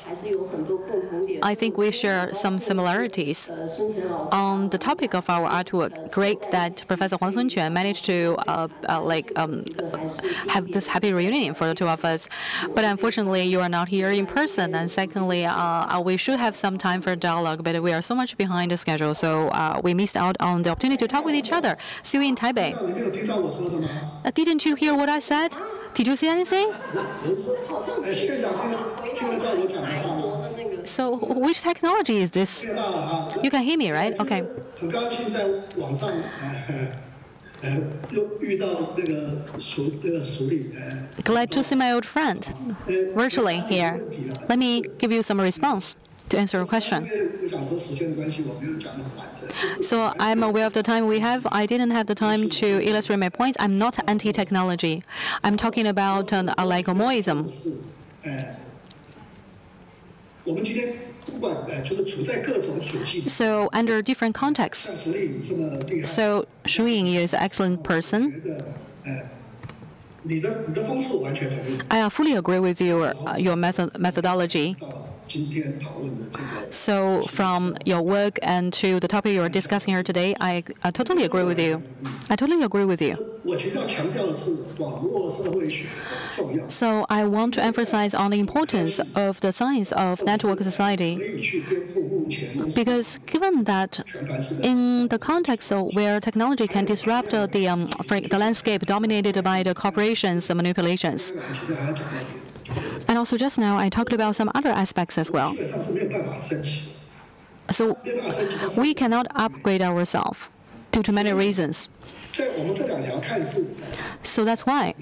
I think we share some similarities. On the topic of our artwork, great that Professor Huang Sunquan managed to have this happy reunion for the two of us. But unfortunately, you are not here in person. And secondly, we should have some time for dialogue, but we are so much behind the schedule, so we missed out on the opportunity to talk with each other. See you in Taipei. Didn't you hear what I said? Did you see anything? So which technology is this? You can hear me, right? Okay. Glad to see my old friend virtually here. Let me give you some response to answer your question. So I'm aware of the time we have. I didn't have the time to illustrate my points. I'm not anti-technology. I'm talking about like homoism. So under different contexts. So Shu Ying is an excellent person. I fully agree with your methodology. So from your work and to the topic you're discussing here today, I totally agree with you. I totally agree with you. So I want to emphasize on the importance of the science of network society Because given that in the context of where technology can disrupt the landscape dominated by the corporations' manipulations. And also just now, I talked about some other aspects as well. So we cannot upgrade ourselves due to many reasons. So that's why.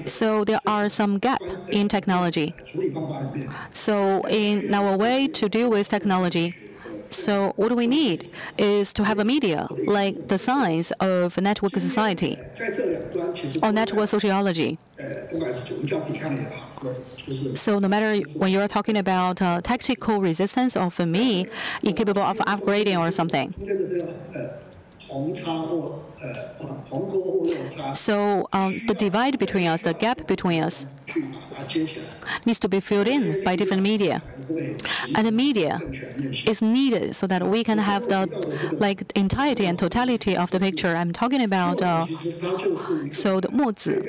So there are some gaps in technology. So in our way to deal with technology, so what we need is to have a media like the science of network society or network sociology. So no matter when you're talking about tactical resistance of me, incapable of upgrading or something. So the divide between us, the gap between us, needs to be filled in by different media. And the media is needed so that we can have the entirety and totality of the picture. I'm talking about so the 墨子.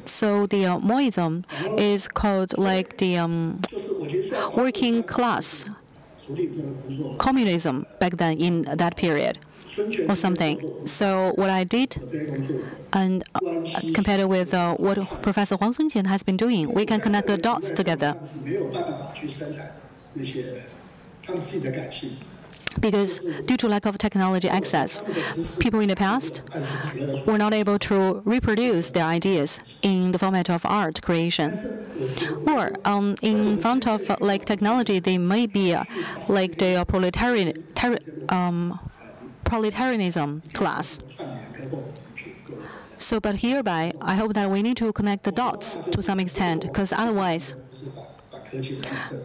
So the Moism is called like the working class communism back then in that period or something. So what I did, and compared with what Professor Huang Sunqian has been doing, we can connect the dots together. Because due to lack of technology access, people in the past were not able to reproduce their ideas in the format of art creation. Or in front of technology, they may be like the proletarianism class. So, but hereby, I hope that we need to connect the dots to some extent, because otherwise,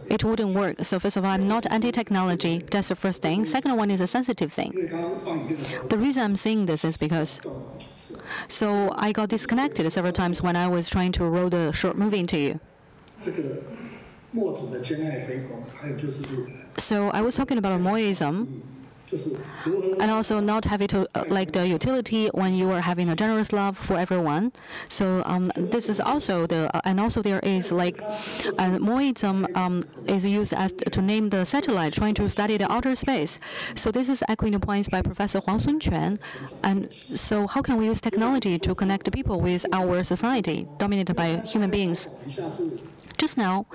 it wouldn't work. So first of all, I'm not anti-technology. That's the first thing. Second one is a sensitive thing. The reason I'm saying this is because so I got disconnected several times when I was trying to roll the short movie into you. So I was talking about Moism, and also not having to like the utility when you are having a generous love for everyone. So this is also the and also there is like Moism is used as to name the satellite trying to study the outer space. So this is echoing the points by Professor Huang Sunqian. And so how can we use technology to connect people with our society dominated by human beings? Just now,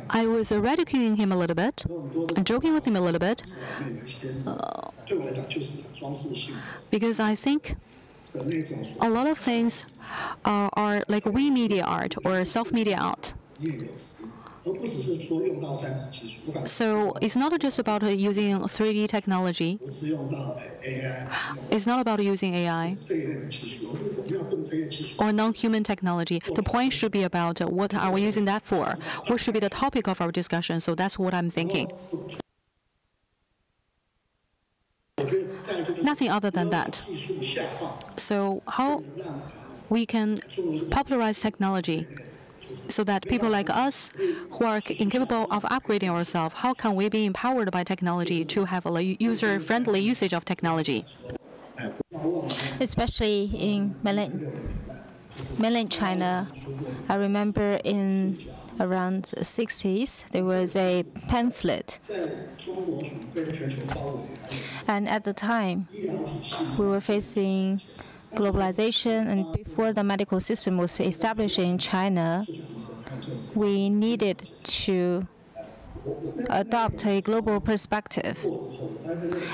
I was ridiculing him a little bit and joking with him a little bit because I think a lot of things are like we media art or self-media art. So it's not just about using 3D technology. It's not about using AI or non-human technology. The point should be about what are we using that for? What should be the topic of our discussion? So that's what I'm thinking. Nothing other than that. So how we can popularize technology so that people like us who are incapable of upgrading ourselves, how can we be empowered by technology to have a user-friendly usage of technology? Especially in mainland China, I remember in around the 60s, there was a pamphlet. And at the time, we were facing globalization, and before the medical system was established in China, we needed to adopt a global perspective.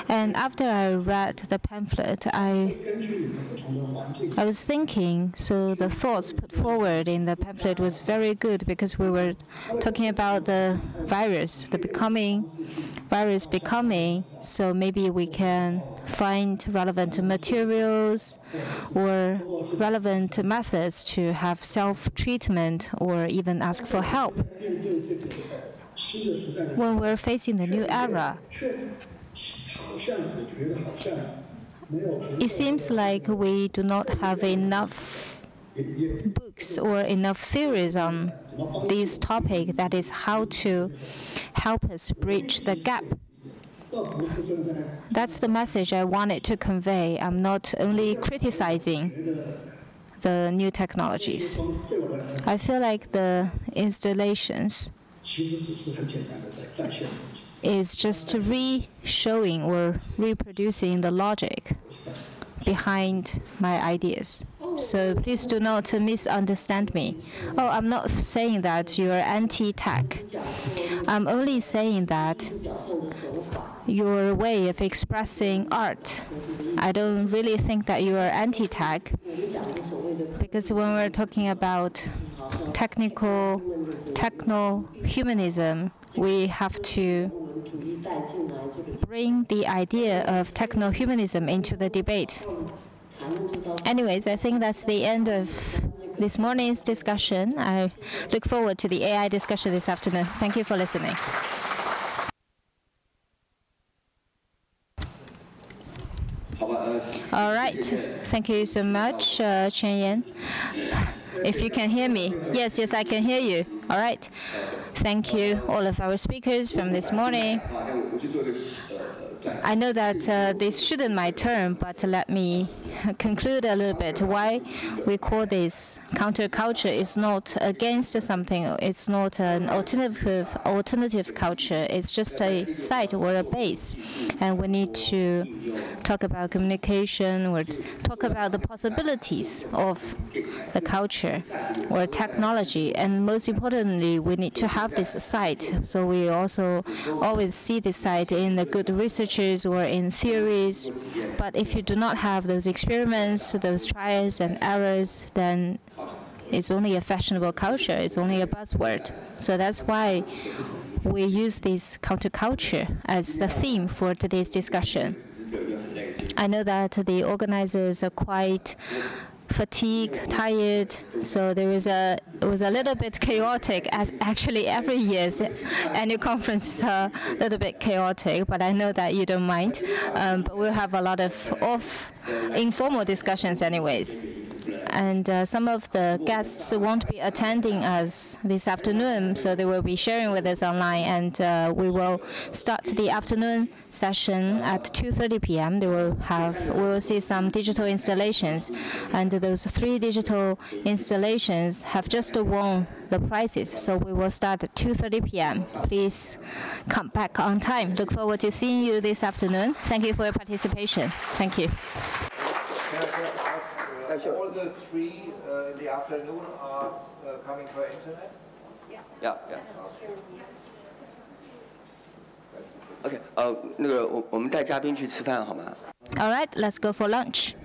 And after I read the pamphlet, I was thinking, so the thoughts put forward in the pamphlet was very good because we were talking about the virus, virus becoming, so maybe we can find relevant materials or relevant methods to have self-treatment or even ask for help. When we're facing the new era, it seems like we do not have enough books or enough theories on this topic, that is how to help us bridge the gap. That's the message I wanted to convey. I'm not only criticizing the new technologies. I feel like the installations is just re-showing or reproducing the logic behind my ideas. So please do not misunderstand me. Oh, I'm not saying that you're anti-tech. I'm only saying that your way of expressing art, I don't really think that you are anti-tech, because when we're talking about techno-humanism, we have to bring the idea of techno-humanism into the debate. Anyways, I think that's the end of this morning's discussion. I look forward to the AI discussion this afternoon. Thank you for listening. All right. Thank you so much, Chen Yan. If you can hear me. Yes, I can hear you. All right. Thank you, all of our speakers from this morning. I know that this shouldn't my turn, but let me conclude a little bit. Why we call this counterculture is not against something. It's not an alternative culture. It's just a site or a base. And we need to talk about communication or talk about the possibilities of the culture or technology. And most importantly, we need to have this site. So we also always see this site in the good researchers or in theories. But if you do not have those experiments, those trials and errors, then it's only a fashionable culture. It's only a buzzword. So that's why we use this counterculture as the theme for today's discussion. I know that the organizers are quite fatigued, tired, so it was a little bit chaotic, as actually every year's annual conference is a little bit chaotic, but I know that you don't mind. But we'll have a lot of informal discussions anyways. And some of the guests won't be attending us this afternoon, so they will be sharing with us online. And we will start the afternoon session at 2:30 p.m. We will see some digital installations, and those 3 digital installations have just won the prizes. So we will start at 2:30 p.m. Please come back on time. Look forward to seeing you this afternoon. Thank you for your participation. Thank you. All the 3 in the afternoon are coming per internet? Yeah. OK， 那个我们带嘉宾去吃饭好吗？ All right, let's go for lunch.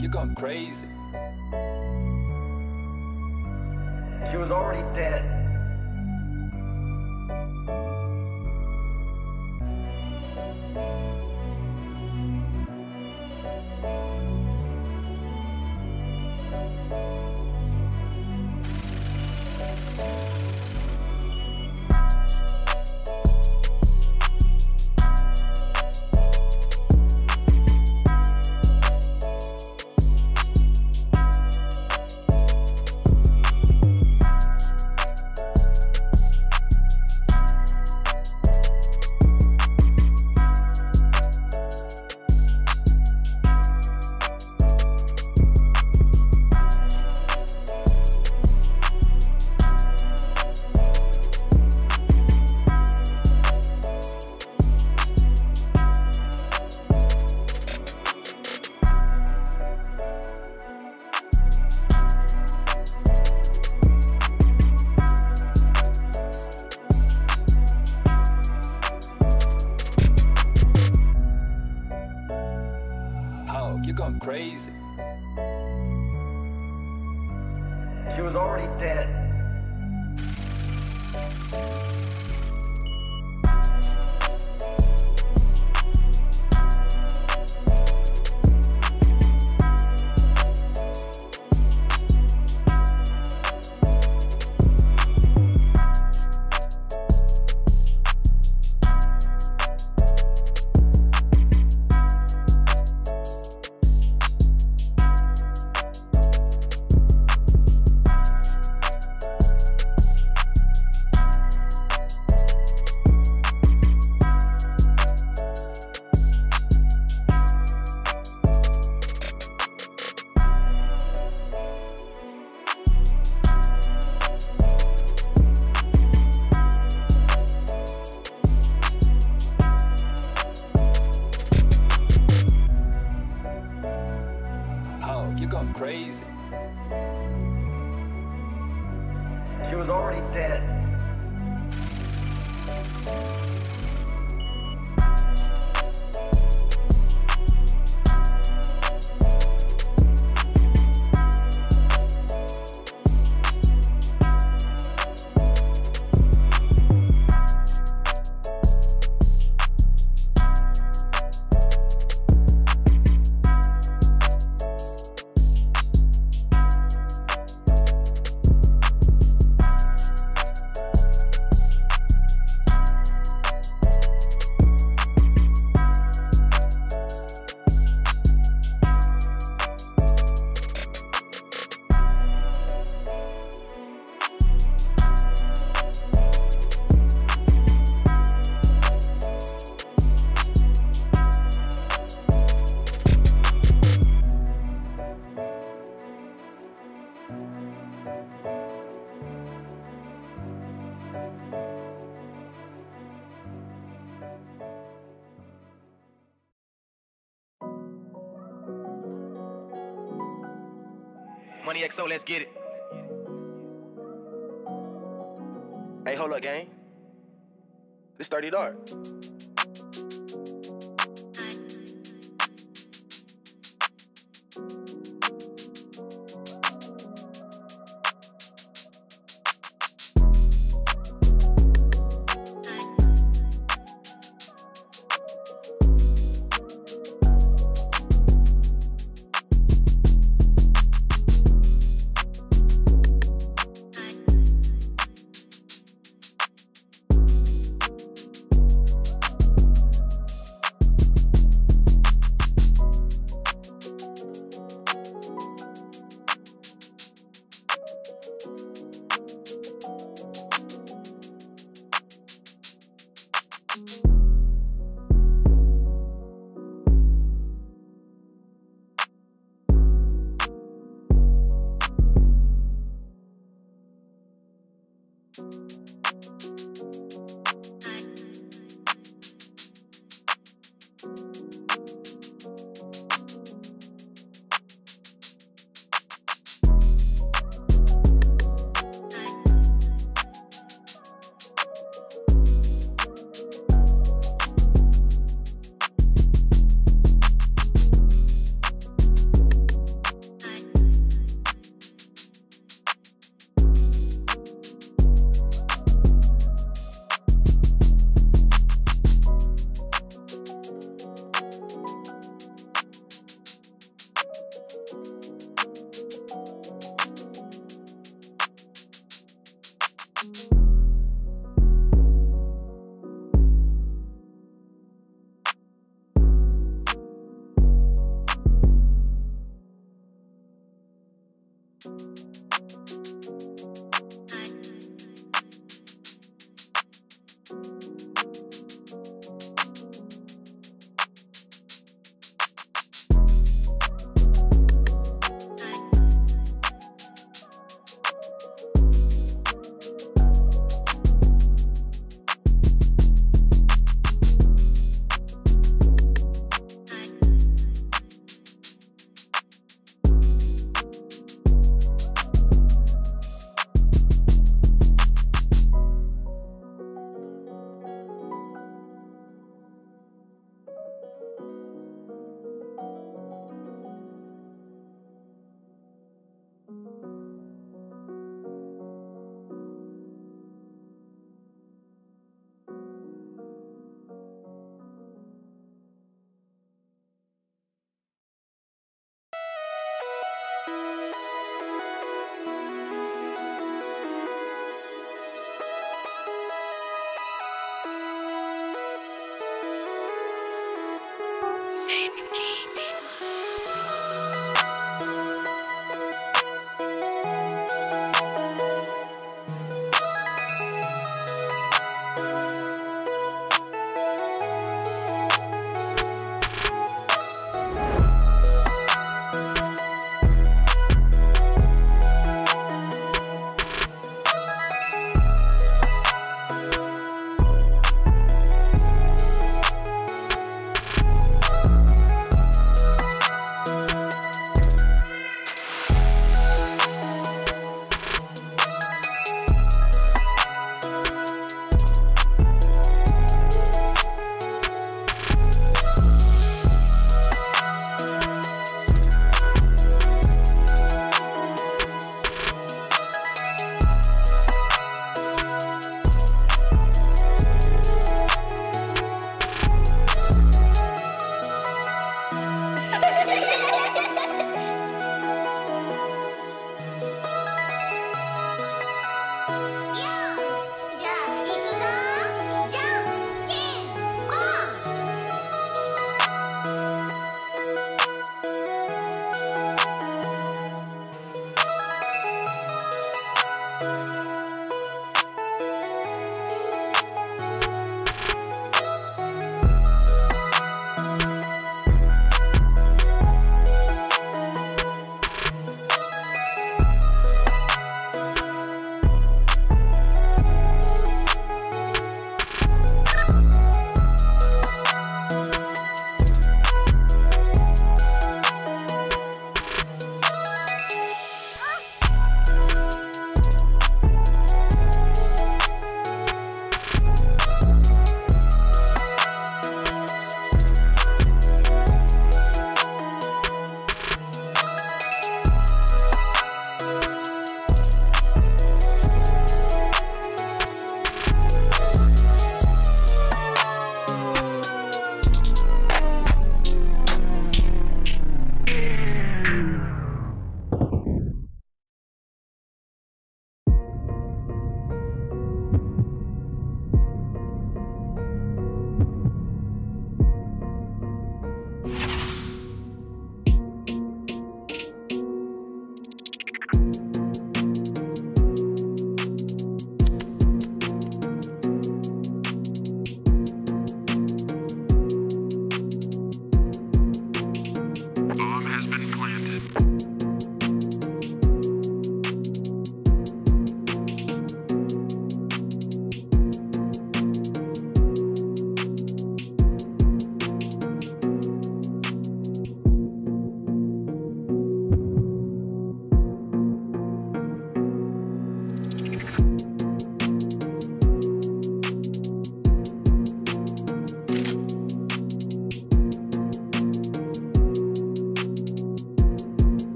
you're going crazy. She was already dead. You're going crazy. She was already dead. You're going crazy. She was already dead. Money XO, let's get it. Hey, hold up, gang. This 30 Dark.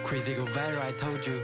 Critical value, I told you.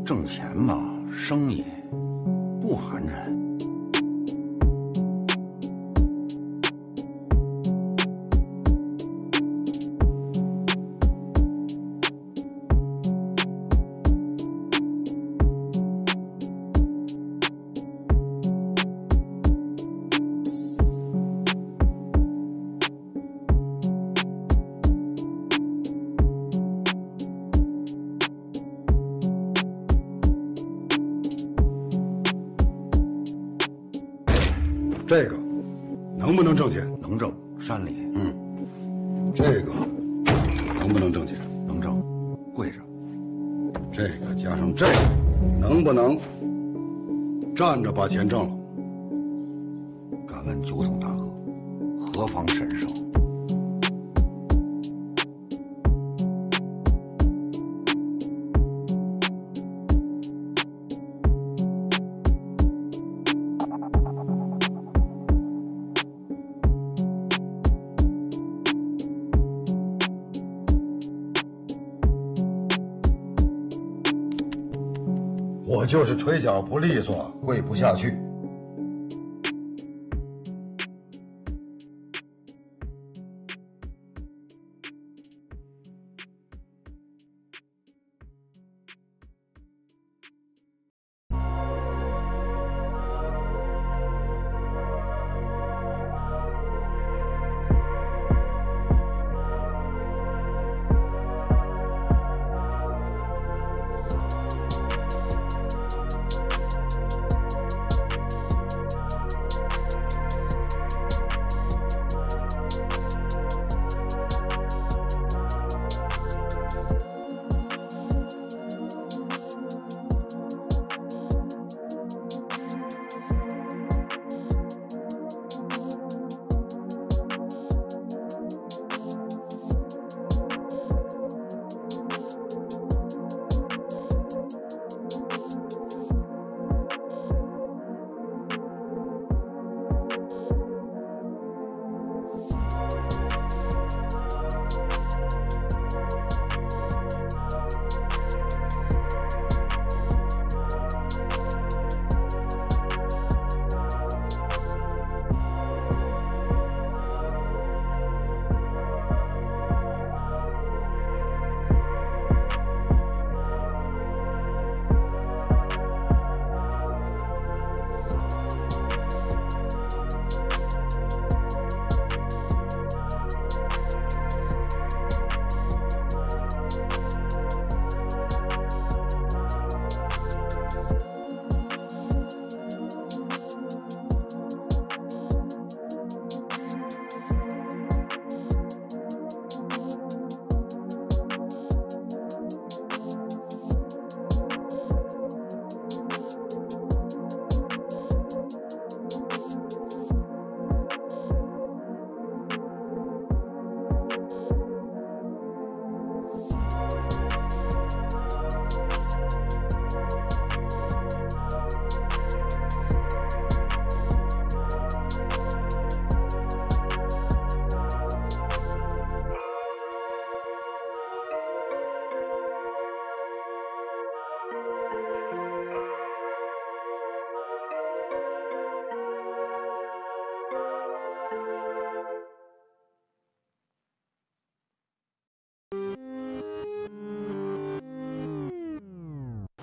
挣钱嘛，生意不寒碜。这个能不能挣钱？能挣，山里。这个能不能挣钱？能挣，跪着。这个加上这个，能不能站着把钱挣了？敢问酒桶大鳄，何方神圣？我就是腿脚不利索，跪不下去。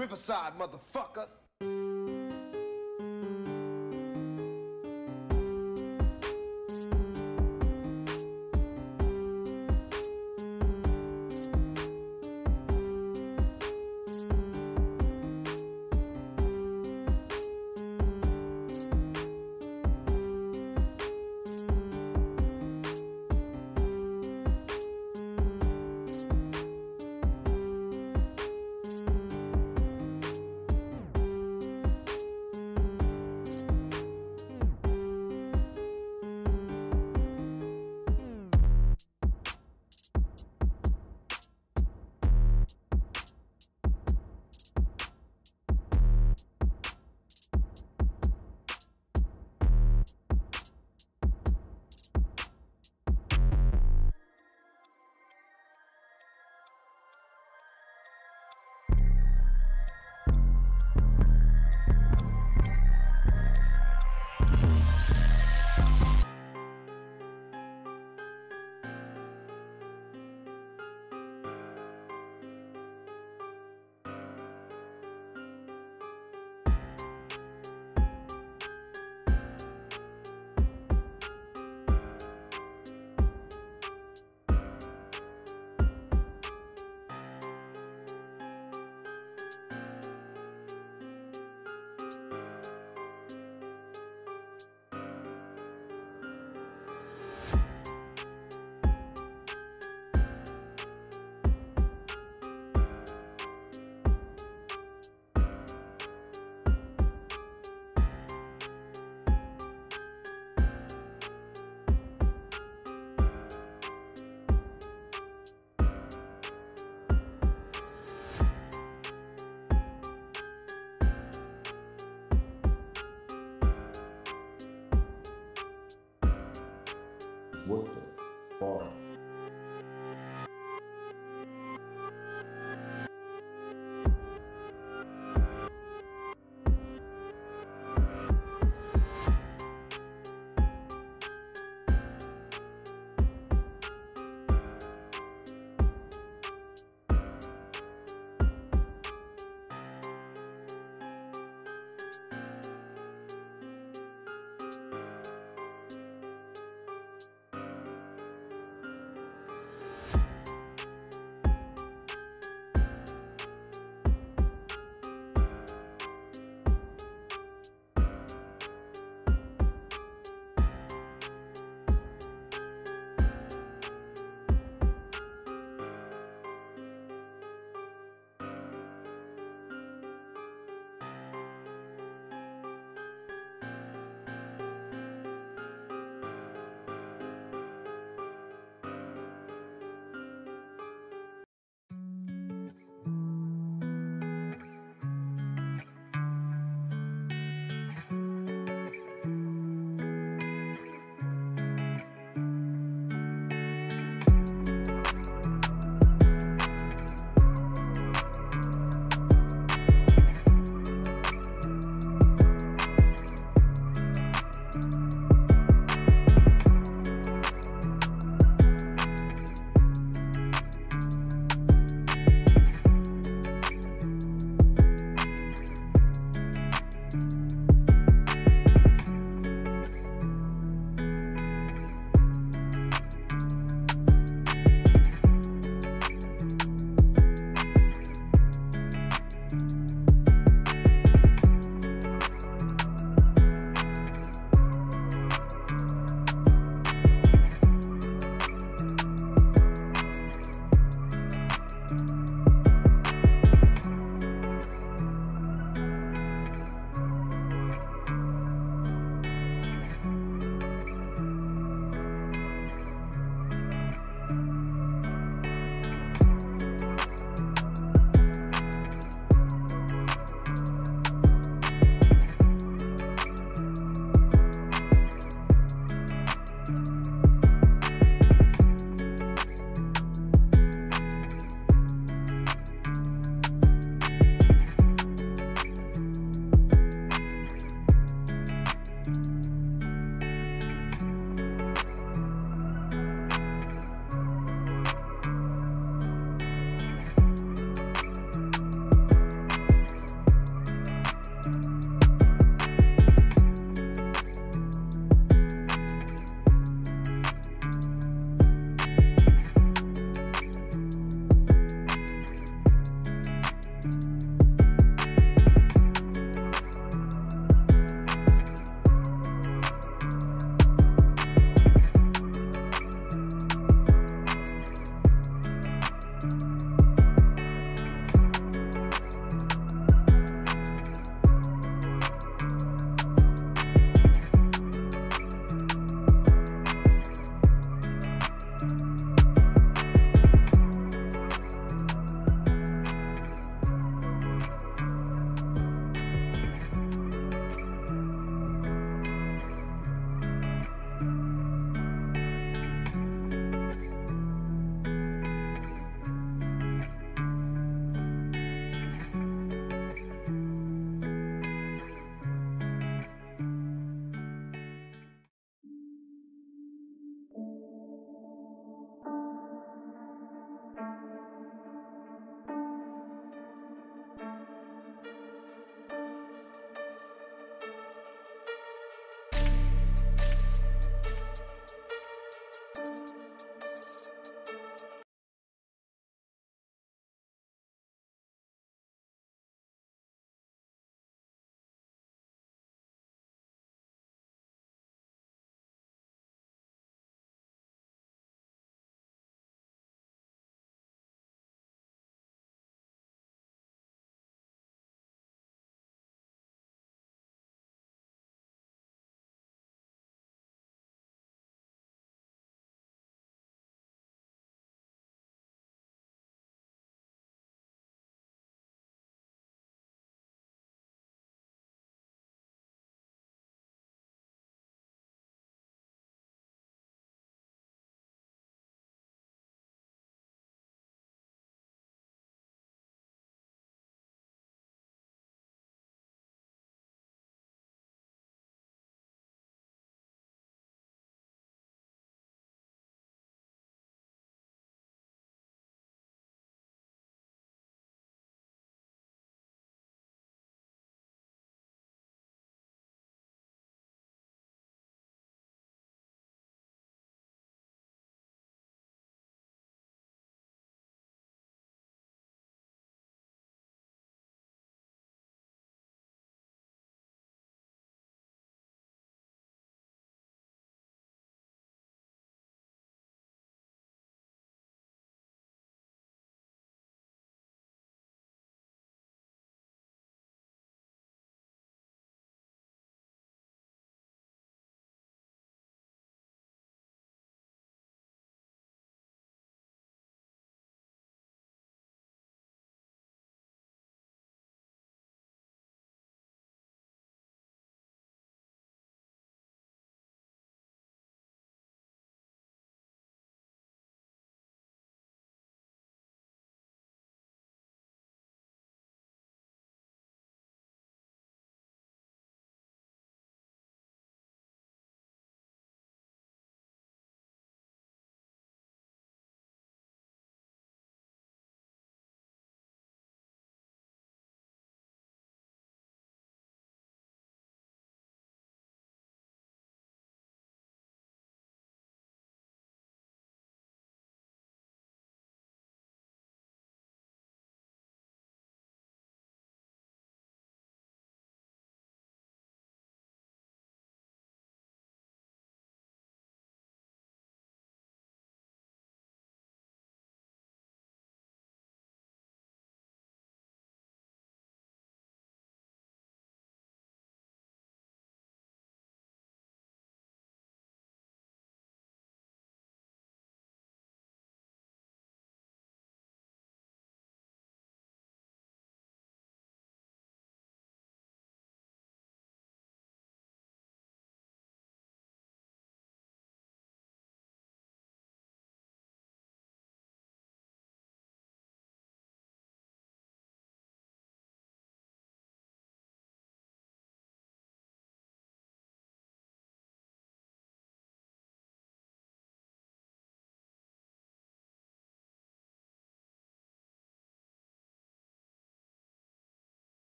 Riverside, motherfucker.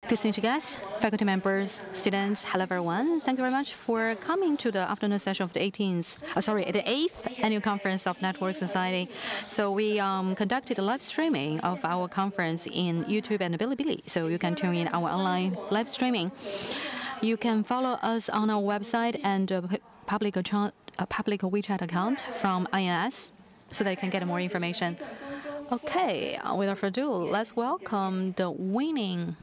Distinguished guests, faculty members, students, hello everyone. Thank you very much for coming to the afternoon session of the 8th annual conference of Network Society. So we conducted a live streaming of our conference in YouTube and Bilibili. So you can tune in our online live streaming. You can follow us on our website and public WeChat account from INS so that you can get more information. Okay, without further ado, let's welcome the winning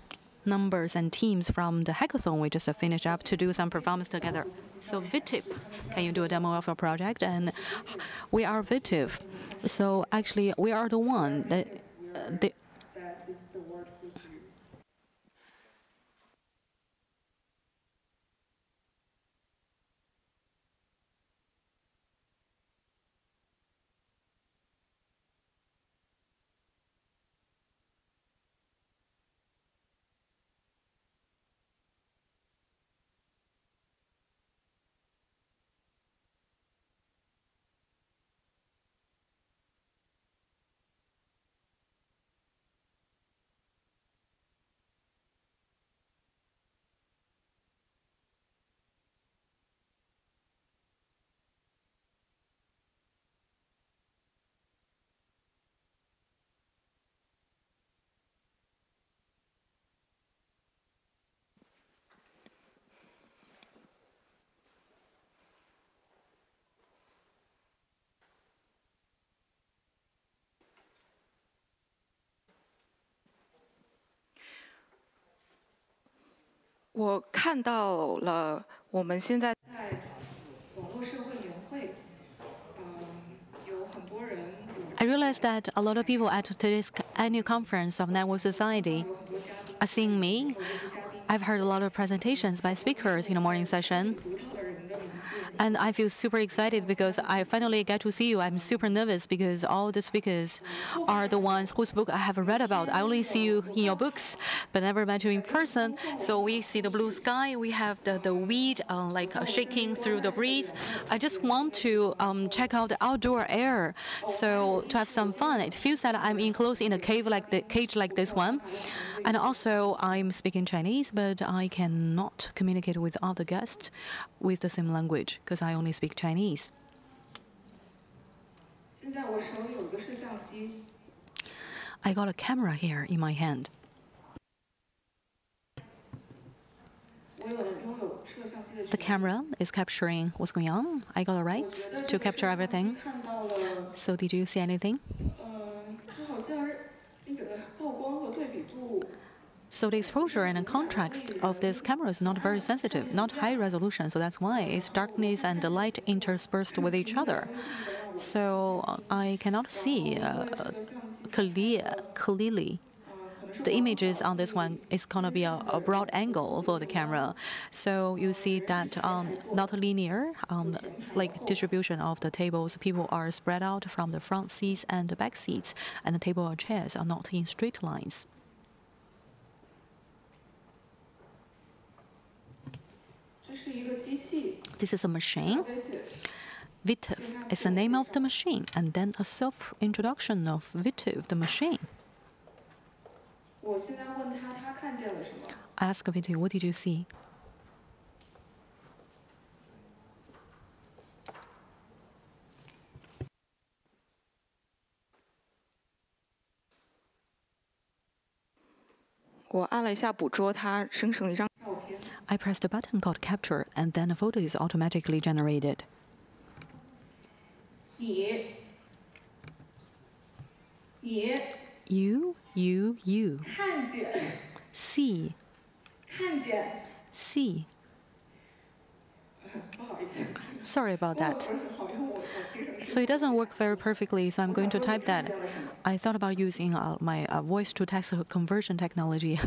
numbers and teams from the hackathon we just finished up to do some performance together. So VTIP, can you do a demo of your project? And we are VTIP. So actually, we are the one that我看到了我们现在在网络社会年会，有很多人。I realized that a lot of people at today's annual conference of Network Society are seeing me. I've heard a lot of presentations by speakers in the morning session. And I feel super excited because I finally get to see you. I'm super nervous because all the speakers are the ones whose book I have read about. I only see you in your books, but never met you in person. So we see the blue sky. We have the weed shaking through the breeze. I just want to check out the outdoor air. So to have some fun. It feels that I'm enclosed in a cage like this one. And also I'm speaking Chinese, but I cannot communicate with other guests with the same language because I only speak Chinese. I got a camera here in my hand. The camera is capturing what's going on. I got the rights to capture everything. So did you see anything? So the exposure and the contrast of this camera is not very sensitive, not high resolution. So that's why it's darkness and the light interspersed with each other. So I cannot see clearly. The images on this one is going to be a broad angle for the camera. So you see that not linear, distribution of the tables. People are spread out from the front seats and the back seats, and the table or chairs are not in straight lines. This is a machine. VTIF is the name of the machine, and then a self-introduction of VTIF, the machine. I asked VTIF, what did you see? I pressed a button called capture, and then a photo is automatically generated. You. See. See. Sorry about that. So it doesn't work very perfectly, so I'm going to type that. I thought about using my voice-to-text conversion technology.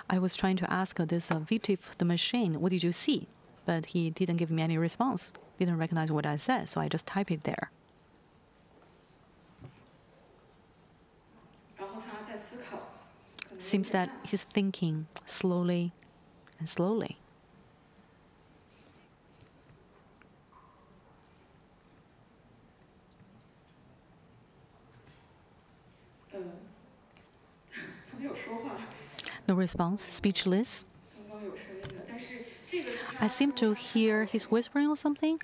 I was trying to ask this VTIF, the machine, what did you see? But he didn't give me any response. Didn't recognize what I said, so I just type it there. Seems that he's thinking slowly and slowly. No response. Speechless. I seem to hear his whispering or something.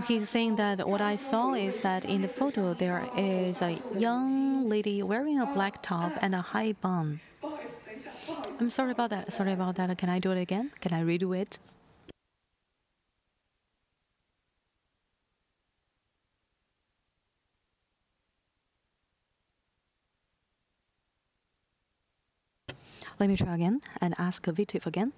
He's saying that what I saw is that in the photo there is a young lady wearing a black top and a high bun. I'm sorry about that. Sorry about that. Can I do it again? Can I redo it? Let me try again and ask Vitif again.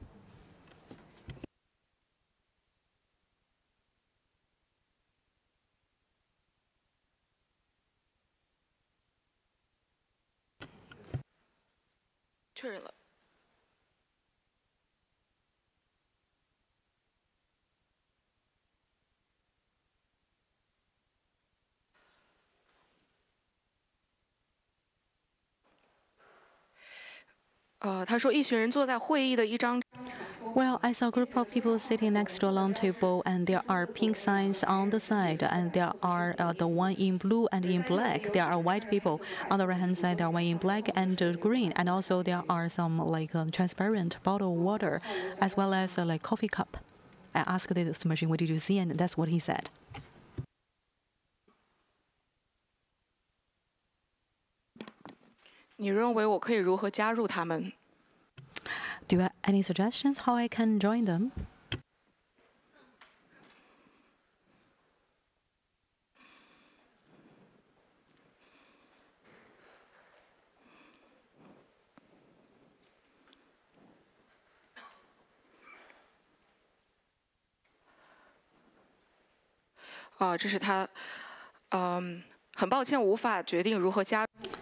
Well, I saw a group of people sitting next to a long table, and there are pink signs on the side, and there are the one in blue and in black. There are white people. On the right-hand side, there are one in black and green, and also there are some like transparent bottle of water, as well as like coffee cup. I asked this machine, what did you see? And that's what he said. Do you have any suggestions how I can join them?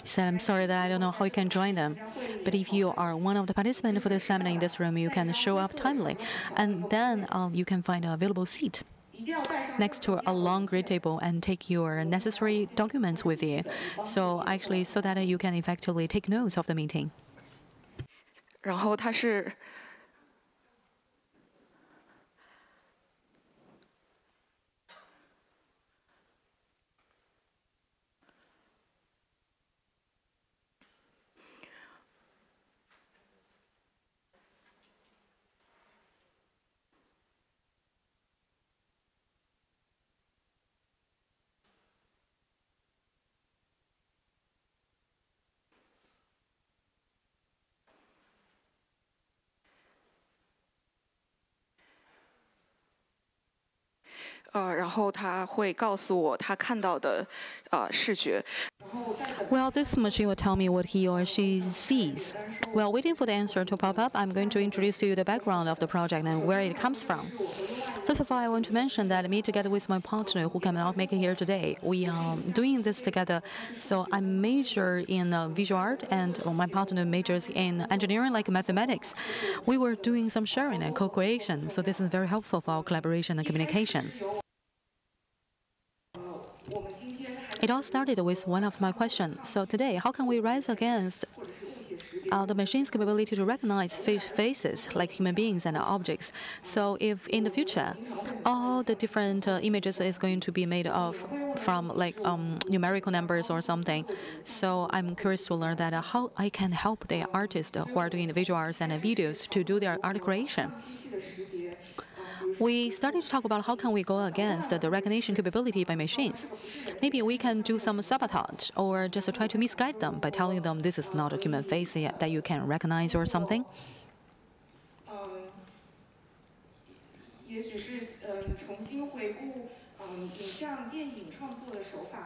He said, I'm sorry that I don't know how you can join them. But if you are one of the participants for the seminar in this room, you can show up timely. And then you can find an available seat next to a long gray table and take your necessary documents with you. So actually, so that you can effectively take notes of the meeting. 然后他是 然后他会告诉我他看到的视觉。 Well, this machine will tell me what he or she sees. While waiting for the answer to pop up, I'm going to introduce to you the background of the project and where it comes from. First of all, I want to mention that me together with my partner who cannot make it here today, we are doing this together. So I major in visual art and my partner majors in engineering like mathematics. We were doing some sharing and co-creation, so this is very helpful for our collaboration and communication. It all started with one of my questions. So today, how can we rise against the machine's capability to recognize faces like human beings and objects? So if in the future, all the different images is going to be made of from like numerical numbers or something. So I'm curious to learn that how I can help the artists who are doing the visual arts and videos to do their art creation. We started to talk about how can we go against the recognition capability by machines. Maybe we can do some sabotage or just try to misguide them by telling them this is not a human face that you can recognize or something.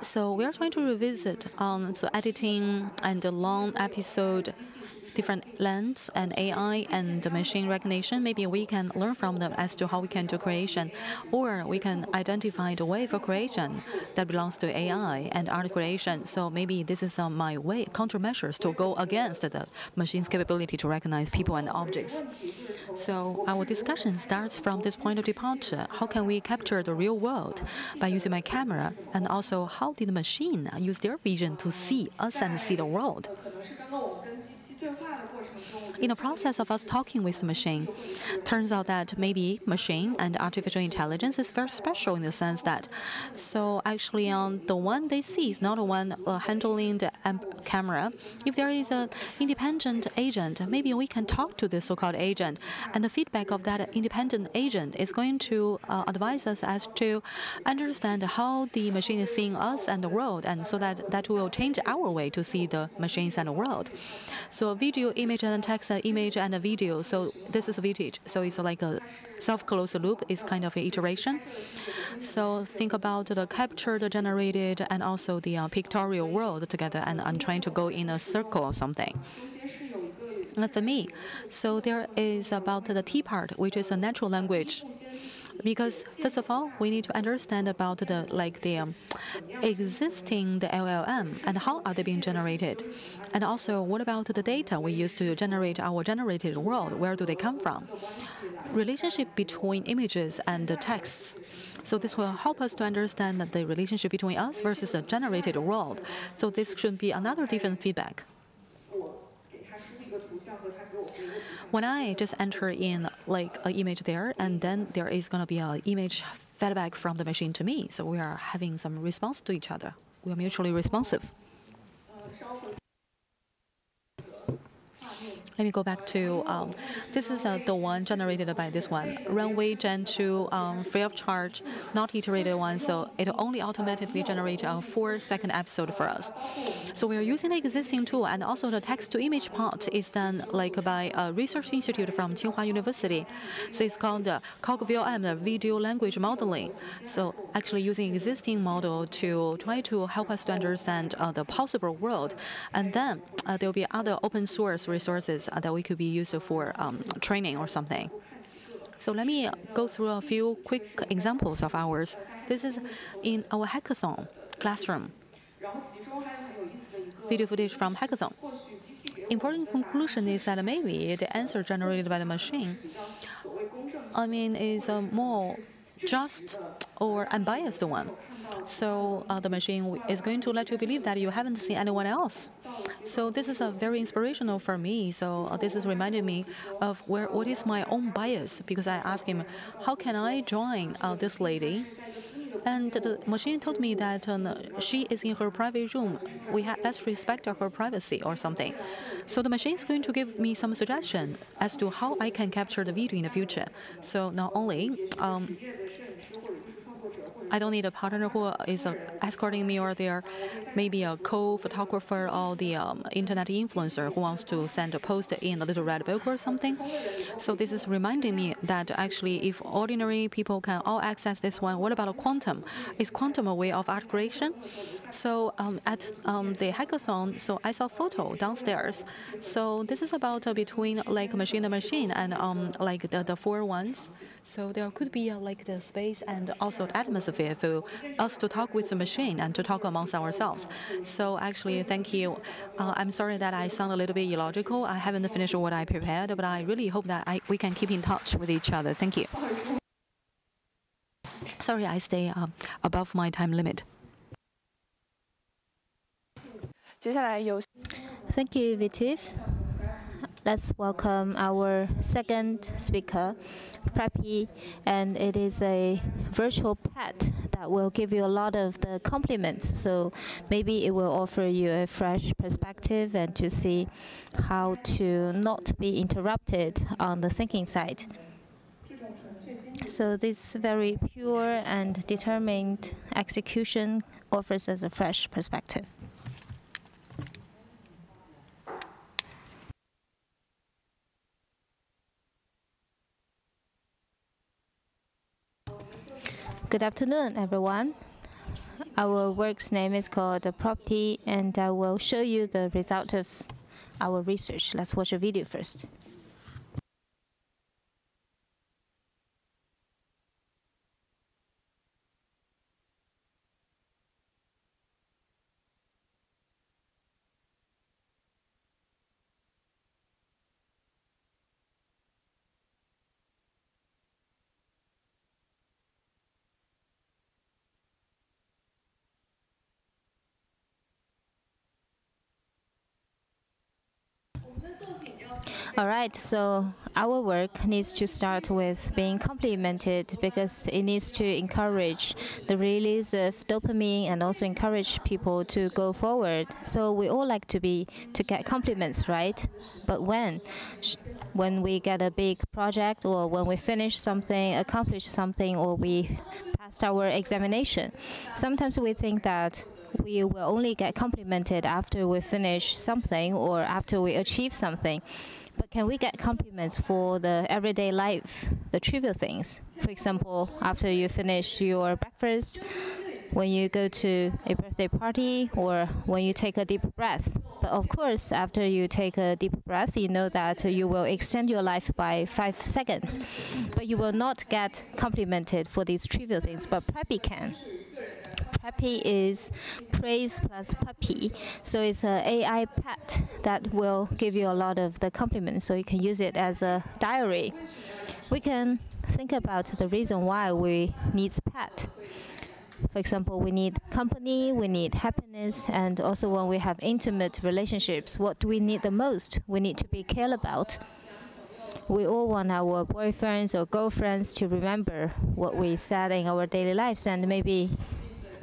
So we are trying to revisit so editing and the long episode, different lens and AI and machine recognition. Maybe we can learn from them as to how we can do creation, or we can identify the way for creation that belongs to AI and art creation. So maybe this is my way, countermeasures to go against the machine's capability to recognize people and objects. So our discussion starts from this point of departure. How can we capture the real world by using my camera? And also, how did the machine use their vision to see us and see the world? in the process of us talking with the machine, turns out that maybe machine and artificial intelligence is very special in the sense that, so actually the one they see is not the one handling the camera. If there is an independent agent, maybe we can talk to this so-called agent, and the feedback of that independent agent is going to advise us as to understand how the machine is seeing us and the world, and so that will change our way to see the machines and the world. So video, image, and text, image, and a video. So this is a vintage. So it's like a self-closed loop. It's kind of an iteration. So think about the captured, generated, and also the pictorial world together, and I'm trying to go in a circle or something. And for me, so there is about the T part, which is a natural language. Because first of all, we need to understand about the existing LLM and how are they being generated, and also what about the data we use to generate our generated world? Where do they come from? Relationship between images and the texts. So this will help us to understand the relationship between us versus the generated world. So this should be another different feedback. When I just enter in like an image there, and then there is going to be an image feedback from the machine to me. So we are having some response to each other. We are mutually responsive. Let me go back to, this is the one generated by this one. Runway Gen 2, free of charge, not iterated one, so it only automatically generates a 4-second episode for us. So we are using the existing tool, and also the text-to-image part is done like by a research institute from Tsinghua University. So it's called the CogVLM, the video language modeling. So actually using existing model to try to help us to understand the possible world. And then there will be other open source resources that we could be used for training or something. So let me go through a few quick examples of ours. This is in our hackathon classroom. Video footage from hackathon. Important conclusion is that maybe the answer generated by the machine, is a more just or unbiased one. So the machine is going to let you believe that you haven't seen anyone else. So this is very inspirational for me. So this is reminding me of what is my own bias, because I asked him, how can I join this lady? And the machine told me that she is in her private room. Let's respect her privacy or something. So the machine is going to give me some suggestion as to how I can capture the video in the future. So not only I don't need a partner who is escorting me, or there maybe a co-photographer or the internet influencer who wants to send a post in a little red book or something. So this is reminding me that actually if ordinary people can all access this one, what about a quantum? Is quantum a way of art creation? So at the hackathon, so I saw a photo downstairs. So this is about between like machine to machine and like the four ones. So there could be like the space and also the atmosphere for us to talk with the machine and to talk amongst ourselves. So actually, thank you. I'm sorry that I sound a little bit illogical. I haven't finished what I prepared, but I really hope that we can keep in touch with each other. Thank you. Sorry, I stay above my time limit. Thank you, Vitiv. Let's welcome our second speaker, Preppy, and it is a virtual pet that will give you a lot of the compliments. So maybe it will offer you a fresh perspective and to see how to not be interrupted on the thinking side. So this very pure and determined execution offers us a fresh perspective. Good afternoon, everyone. Our work's name is called Property, and I will show you the result of our research. Let's watch a video first. All right, so our work needs to start with being complimented because it needs to encourage the release of dopamine and also encourage people to go forward. So we all like to get compliments, right? But when we get a big project or when we finish something, accomplish something, or we passed our examination, sometimes we think that we will only get complimented after we finish something or after we achieve something. But can we get compliments for the everyday life, the trivial things? For example, after you finish your breakfast, when you go to a birthday party, or when you take a deep breath. But of course, after you take a deep breath, you know that you will extend your life by 5 seconds. But you will not get complimented for these trivial things, but Preppy can. Preppy is praise plus puppy, so it's an AI pet that will give you a lot of the compliments, so you can use it as a diary. We can think about the reason why we need pet. For example, we need company, we need happiness, and also when we have intimate relationships, what do we need the most? We need to be cared about. We all want our boyfriends or girlfriends to remember what we said in our daily lives, and maybe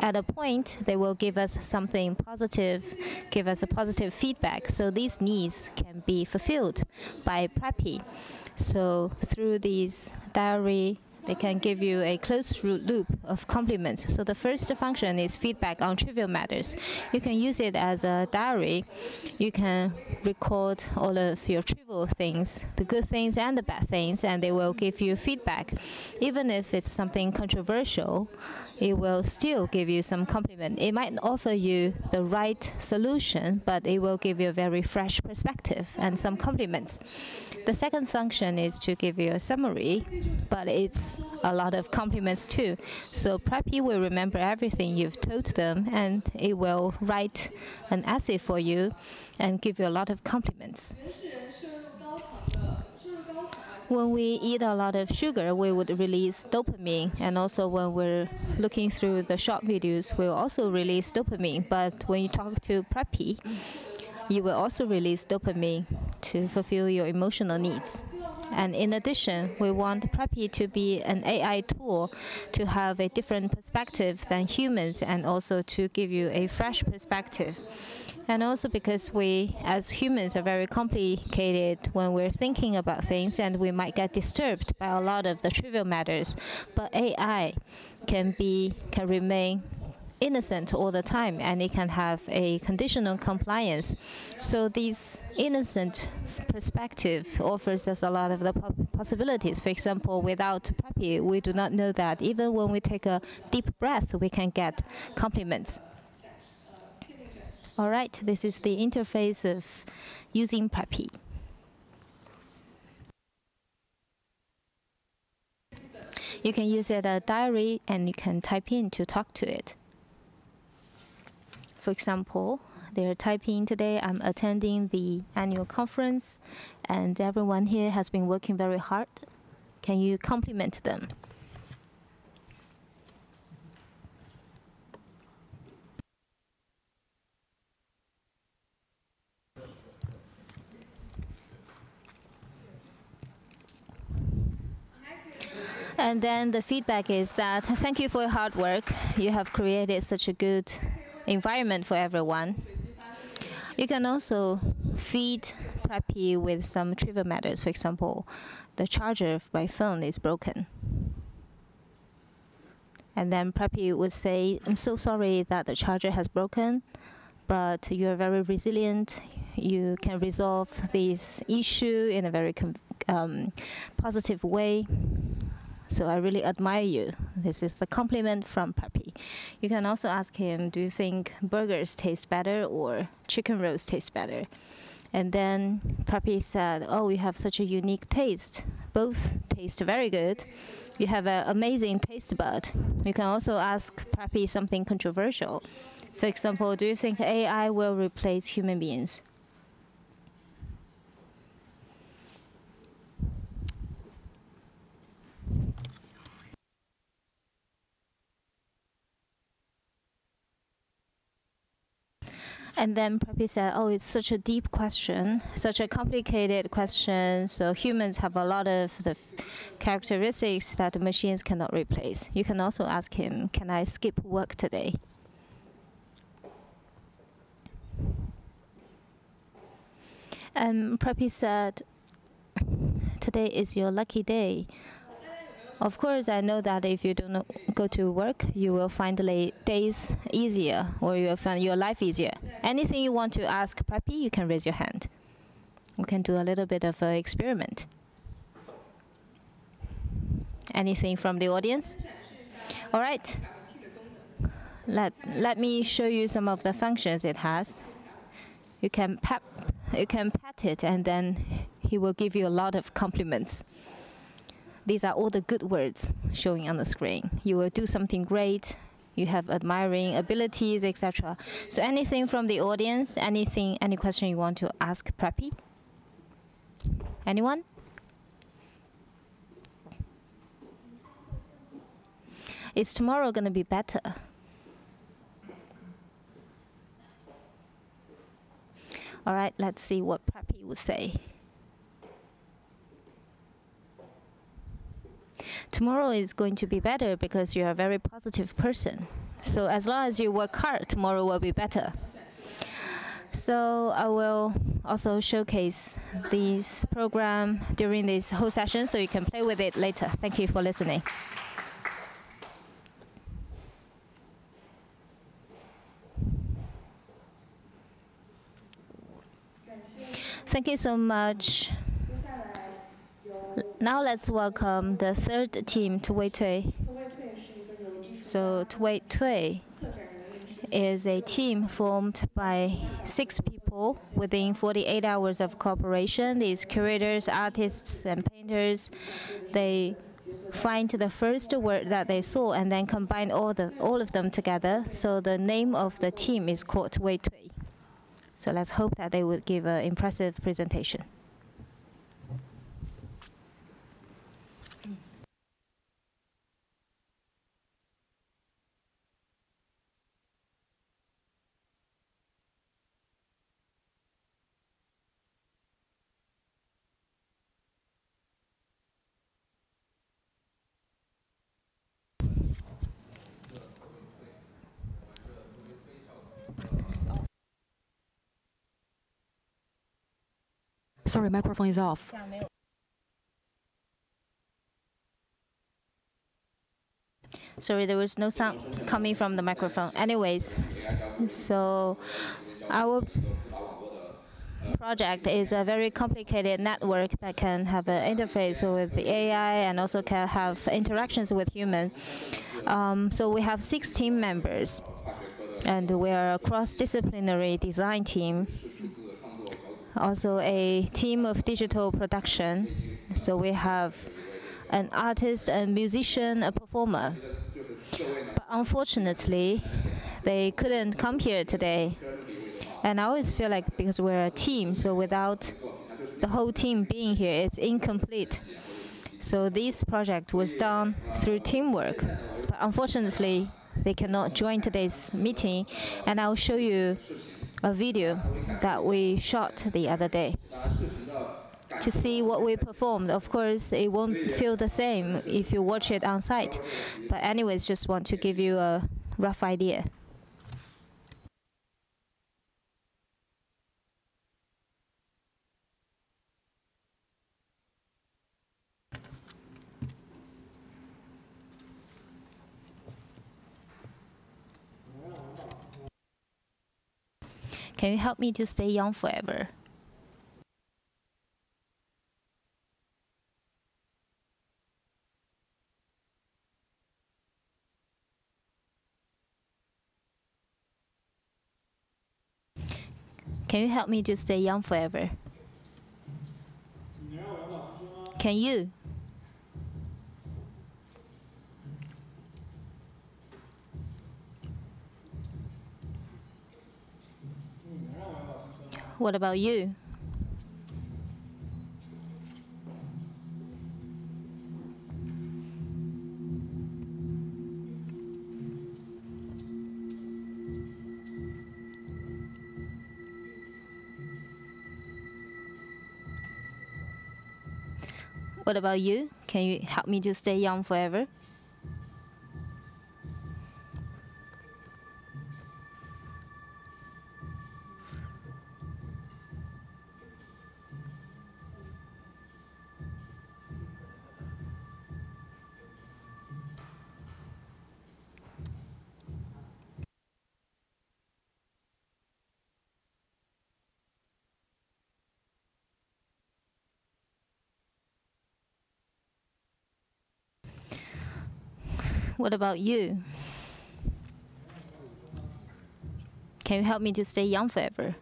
at a point, they will give us something positive, give us a positive feedback. So these needs can be fulfilled by Preppy. So through these diary, they can give you a closed loop of compliments. So the first function is feedback on trivial matters. You can use it as a diary. You can record all of your trivial things, the good things and the bad things, and they will give you feedback. Even if it's something controversial, it will still give you some compliment. It might offer you the right solution, but it will give you a very fresh perspective and some compliments. The second function is to give you a summary, but it's a lot of compliments too. So Preppy will remember everything you've told them, and it will write an essay for you and give you a lot of compliments. When we eat a lot of sugar, we would release dopamine, and also when we're looking through the short videos, we'll also release dopamine. But when you talk to Preppy, you will also release dopamine to fulfill your emotional needs. And in addition, we want Preppy to be an AI tool to have a different perspective than humans, and also to give you a fresh perspective. And also because we, as humans, are very complicated when we're thinking about things, and we might get disturbed by a lot of the trivial matters. But AI can remain innocent all the time, and it can have a conditional compliance. So this innocent perspective offers us a lot of the possibilities. For example, without Preppy, we do not know that even when we take a deep breath, we can get compliments. All right, this is the interface of using Preppy. You can use it as a diary, and you can type in to talk to it. For example, they're typing today, I'm attending the annual conference, and everyone here has been working very hard. Can you compliment them? And then the feedback is that, thank you for your hard work. You have created such a good environment for everyone. You can also feed Preppy with some trivial matters. For example, the charger of my phone is broken. And then Preppy would say, I'm so sorry that the charger has broken, but you're very resilient. You can resolve this issue in a very positive way. So I really admire you. This is the compliment from Preppy. You can also ask him, do you think burgers taste better or chicken rolls taste better? And then Preppy said, oh, you have such a unique taste. Both taste very good. You have an amazing taste bud. You can also ask Preppy something controversial. For example, do you think AI will replace human beings? And then Preppy said, oh, it's such a deep question, such a complicated question. So humans have a lot of the characteristics that the machines cannot replace. You can also ask him, can I skip work today? Preppy said, today is your lucky day. Of course, I know that if you don't go to work, you will find the days easier, or you will find your life easier. Anything you want to ask Preppy, you can raise your hand. We can do a little bit of an experiment. Anything from the audience? All right. Let me show you some of the functions it has. You can pat it, and then he will give you a lot of compliments. These are all the good words showing on the screen. You will do something great. You have admiring abilities, etc. So anything from the audience, any question you want to ask Preppy? Anyone? Is tomorrow going to be better? All right, let's see what Preppy would say. Tomorrow is going to be better because you're a very positive person. So as long as you work hard, tomorrow will be better. So I will also showcase this program during this whole session so you can play with it later. Thank you for listening. Thank you so much. Now let's welcome the third team, Tuwei Tui. So Tuwei Tui is a team formed by 6 people within 48 hours of cooperation. These curators, artists, and painters, they find the first word that they saw and then combine all of them together. So the name of the team is called Tuwei Tui. So let's hope that they would give an impressive presentation. Sorry, microphone is off. Sorry, there was no sound coming from the microphone. Anyways, so our project is a very complicated network that can have an interface with the AI and also can have interactions with humans. So we have 6 team members, and we are a cross-disciplinary design team. Also a team of digital production. So we have an artist, a musician, a performer. But unfortunately, they couldn't come here today. And I always feel like because we're a team, so without the whole team being here, it's incomplete. So this project was done through teamwork. But unfortunately, they cannot join today's meeting, and I'll show you a video that we shot the other day to see what we performed. Of course, it won't feel the same if you watch it on site. But anyways, just want to give you a rough idea. Can you help me to stay young forever? Can you help me to stay young forever? Can you? What about you? What about you? Can you help me to stay young forever? What about you? Can you help me to stay young forever?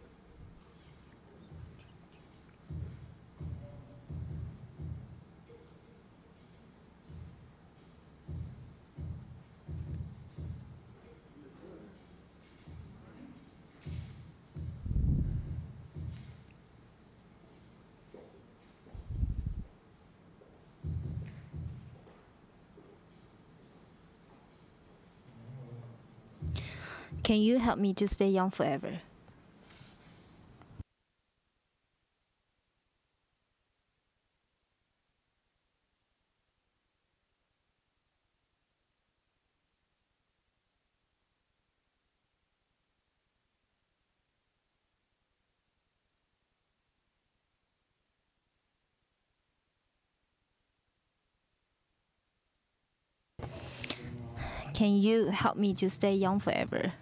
Can you help me to stay young forever? Can you help me to stay young forever?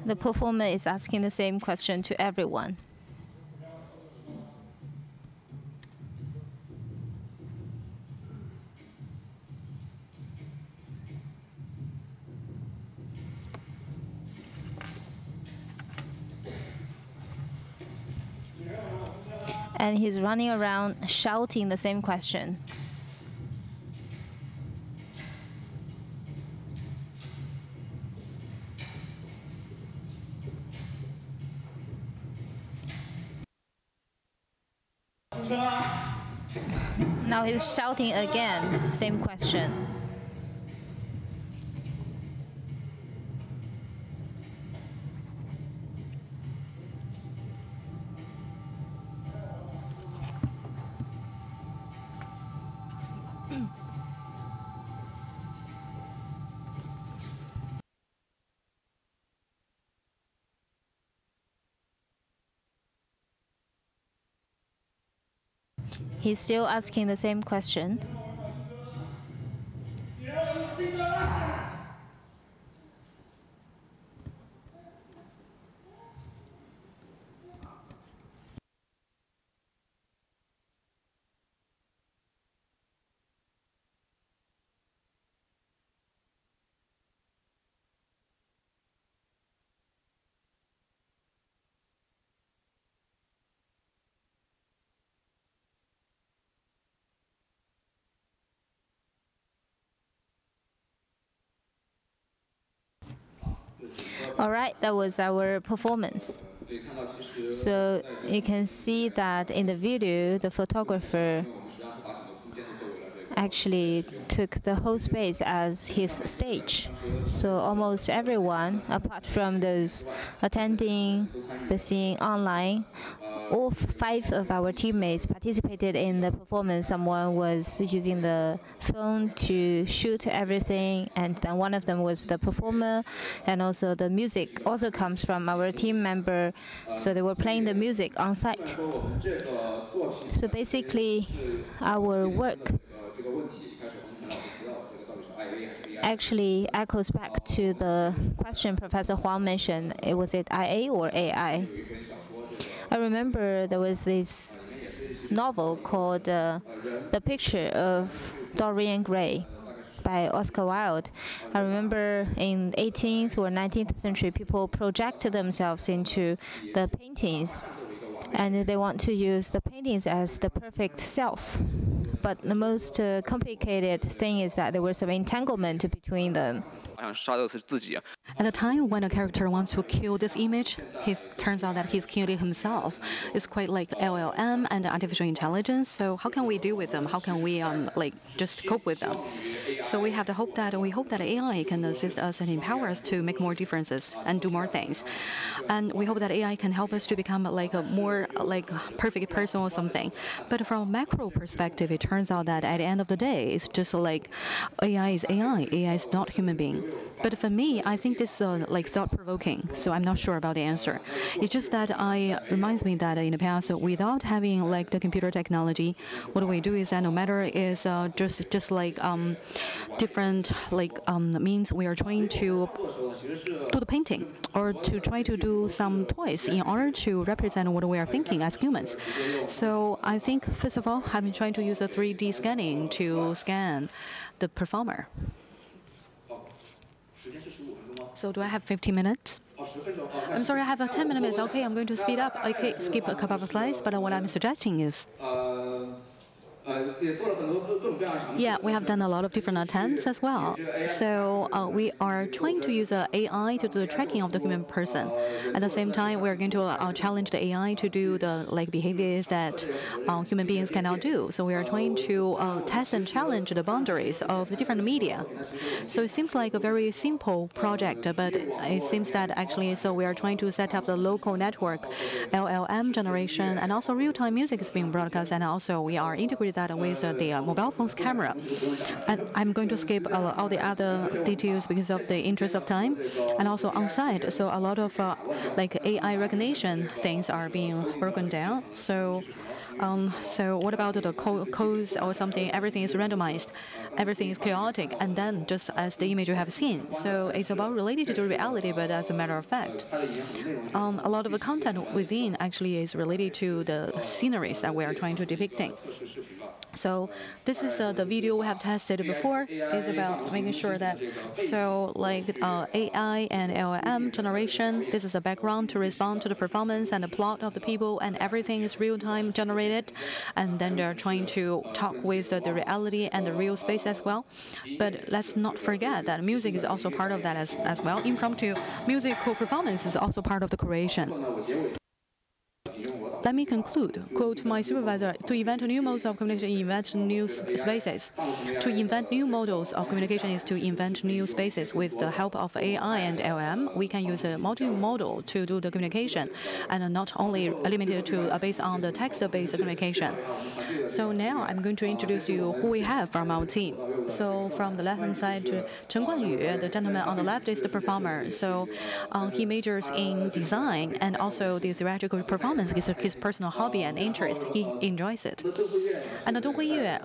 The performer is asking the same question to everyone. And he's running around shouting the same question. Now he's shouting again, same question. He's still asking the same question. All right, that was our performance. So you can see that in the video, the photographer actually took the whole space as his stage. So almost everyone, apart from those attending the scene online, all 5 of our teammates participated in the performance. Someone was using the phone to shoot everything, and then one of them was the performer, and also the music also comes from our team member. So they were playing the music on site. So basically, our work actually echoes back to the question Professor Huang mentioned. Was it IA or AI? I remember there was this novel called The Picture of Dorian Gray by Oscar Wilde. I remember in 18th or 19th century, people projected themselves into the paintings, and they want to use the paintings as the perfect self. But the most complicated thing is that there was some entanglement between them. At the time when a character wants to kill this image, it turns out that he's killing himself. It's quite like LLM and artificial intelligence. So how can we deal with them? How can we just cope with them? So we hope that AI can assist us and empower us to make more differences and do more things. And we hope that AI can help us to become like a more perfect person or something. But from a macro perspective, it turns out that at the end of the day, it's just like AI is AI. AI is not human being. But for me, I think this is like thought-provoking. So I'm not sure about the answer. It's just that reminds me that in the past, without having like the computer technology, what we do is that no matter is just like different means we are trying to do the painting or to try to do some toys in order to represent what we are thinking as humans. So I think first of all, I've been trying to use a 3D scanning to scan the performer. So do I have 15 minutes? I'm sorry, I have 10 minutes. Okay, I'm going to speed up. Okay, skip a couple of slides, but what I'm suggesting is yeah, we have done a lot of different attempts as well. So we are trying to use AI to do the tracking of the human person. At the same time, we are going to challenge the AI to do the behaviors that human beings cannot do. So we are trying to test and challenge the boundaries of the different media. So it seems like a very simple project, but it seems that actually, so we are trying to set up the local network, LLM generation, and also real-time music is being broadcast, and also we are integrated that with the mobile phone's camera. And I'm going to skip all the other details because of the interest of time. And also on site, so a lot of AI recognition things are being broken down. So what about the codes or something? Everything is randomized, everything is chaotic, and then just as the image you have seen. So it's about related to reality, but as a matter of fact, a lot of the content within actually is related to the sceneries that we are trying to depicting. So this is the video we have tested before. Is about making sure that AI and LLM generation. This is a background to respond to the performance and the plot of the people, and everything is real-time generated. And then they're trying to talk with the reality and the real space as well. But let's not forget that music is also part of that as well. Impromptu musical performance is also part of the creation. Let me conclude. Quote my supervisor, to invent new modes of communication, invent new spaces. To invent new models of communication is to invent new spaces. With the help of AI and LM, we can use a multimodal to do the communication, and not only limited to based on the text-based communication. So now I'm going to introduce you who we have from our team. So from the left-hand side to Chen Guanyu, the gentleman on the left is the performer. So he majors in design and also the theatrical performance is his personal hobby and interest. He enjoys it. And Dong Huiyue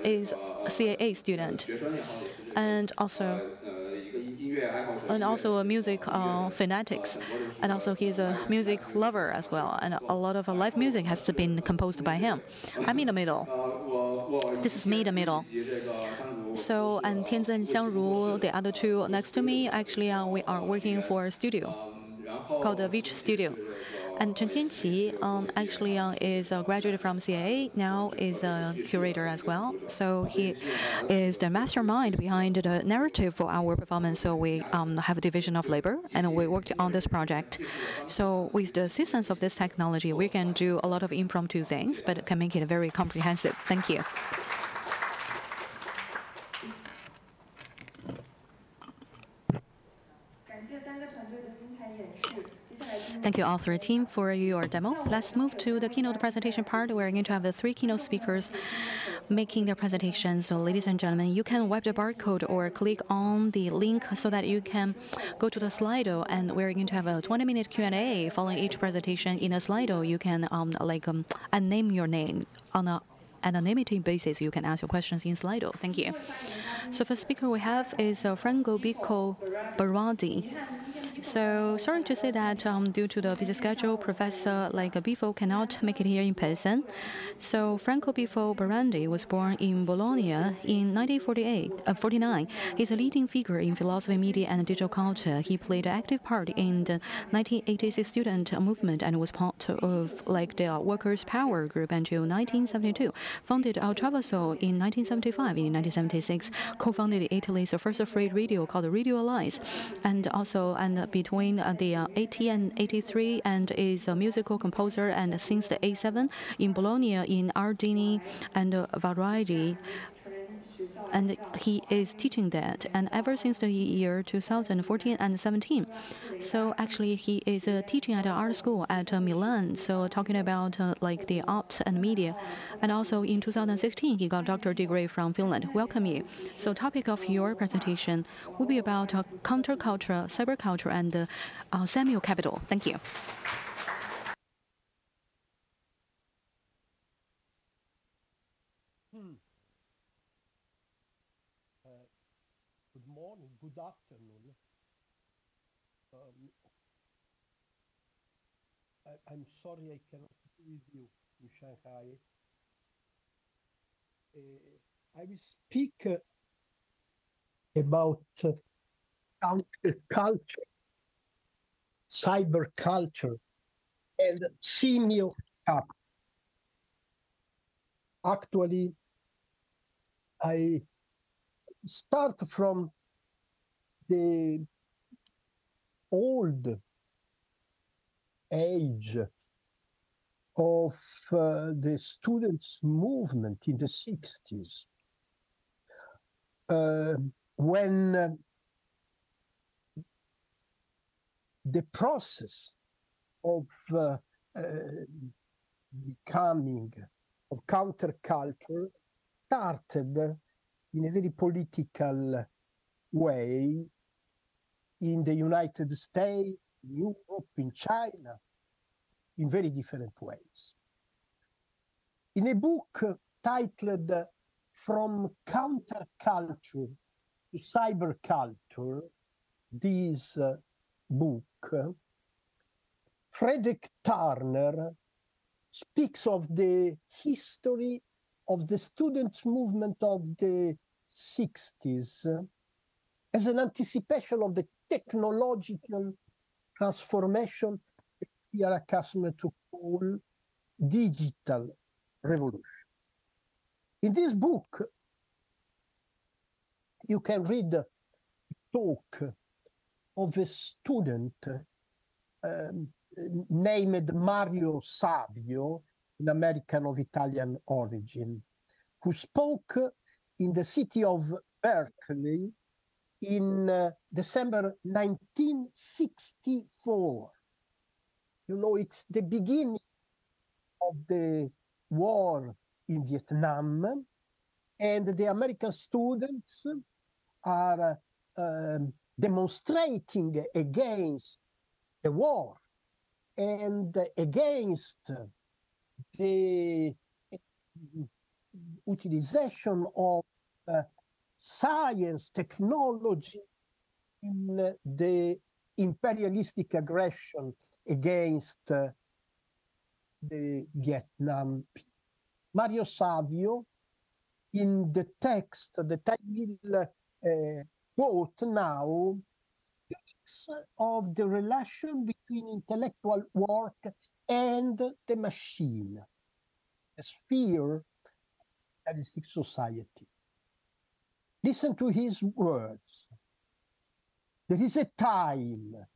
is a CAA student and also a music fanatics, and also he's a music lover as well. And a lot of live music has been composed by him. I'm in the middle. This is me in the middle. So, and Tianzhen Xiangru, the other two next to me, actually we are working for a studio called the Beach Studio. And Chen Tianqi actually is a graduate from CAA, now is a curator as well. So he is the mastermind behind the narrative for our performance. So we have a division of labor, and we worked on this project. So with the assistance of this technology, we can do a lot of impromptu things, but can make it very comprehensive. Thank you. Thank you all three team for your demo. Let's move to the keynote presentation part. We're going to have the three keynote speakers making their presentations. So ladies and gentlemen, you can wipe the barcode or click on the link so that you can go to the Slido, and we're going to have a 20-minute Q&A following each presentation. In the Slido, you can name your name on a anonymity basis. You can ask your questions in Slido. Thank you. So first speaker we have is Franco Bicco Barandi. So sorry to say that due to the busy schedule, Professor Bifo cannot make it here in person. So Franco Bifo Barandi was born in Bologna in 1949. He's a leading figure in philosophy, media, and digital culture. He played an active part in the 1986 student movement and was part of the Workers' Power Group until 1972. Founded Al Travaso in 1975. In 1976, co-founded Italy's first free radio called Radio Alliance, and between the 80 and 83, and is a musical composer, and since the 87 in Bologna, in Ardini and Variety. and he is teaching that, and ever since the year 2014 and 17. So actually, he is teaching at an art school at Milan. So talking about like the art and media, and also in 2016 he got a doctorate degree from Finland. Welcome you. So topic of your presentation will be about counterculture, cyberculture, and Samuel Capital. Thank you. Good morning, good afternoon. I'm sorry I cannot be with you in Shanghai. I will speak about counterculture, cyberculture, and Samuel Capital. Actually, I start from the old age of the students' movement in the 60s, when the process of becoming of counterculture started in a very political way in the United States, in Europe, in China, in very different ways. In a book titled From Counterculture to Cyberculture, this book, Frederick Turner speaks of the history of the students' movement of the 60s as an anticipation of the technological transformation we are accustomed to call digital revolution. In this book, you can read a talk of a student named Mario Savio, an American of Italian origin, who spoke in the city of Berkeley in December 1964. You know, it's the beginning of the war in Vietnam, and the American students are demonstrating against the war and against the utilization of science, technology in the imperialistic aggression against the Vietnam people. Mario Savio, in the text that I will quote now, speaks of the relation between intellectual work and the machine, a sphere of capitalistic society. Listen to his words. There is a time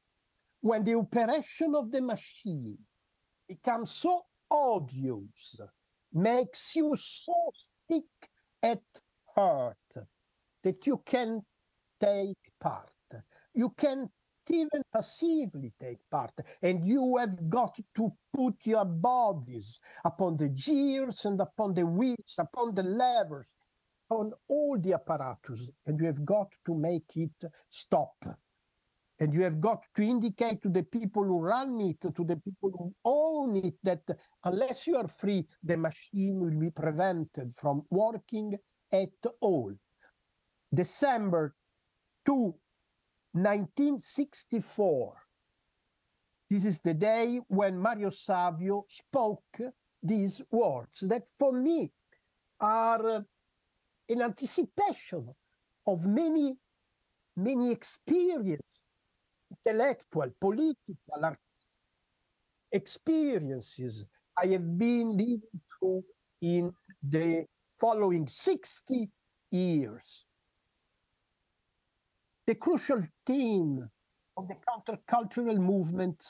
when the operation of the machine becomes so odious, makes you so sick at heart that you can take part. You can't even passively take part, and you have got to put your bodies upon the gears and upon the wheels, upon the levers, on all the apparatus, and you have got to make it stop. And you have got to indicate to the people who run it, to the people who own it, that unless you are free, the machine will be prevented from working at all. December 2, 1964. This is the day when Mario Savio spoke these words that for me are an anticipation of many experiences, intellectual, political, artistic experiences I have been living through in the following 60 years. The crucial theme of the countercultural movement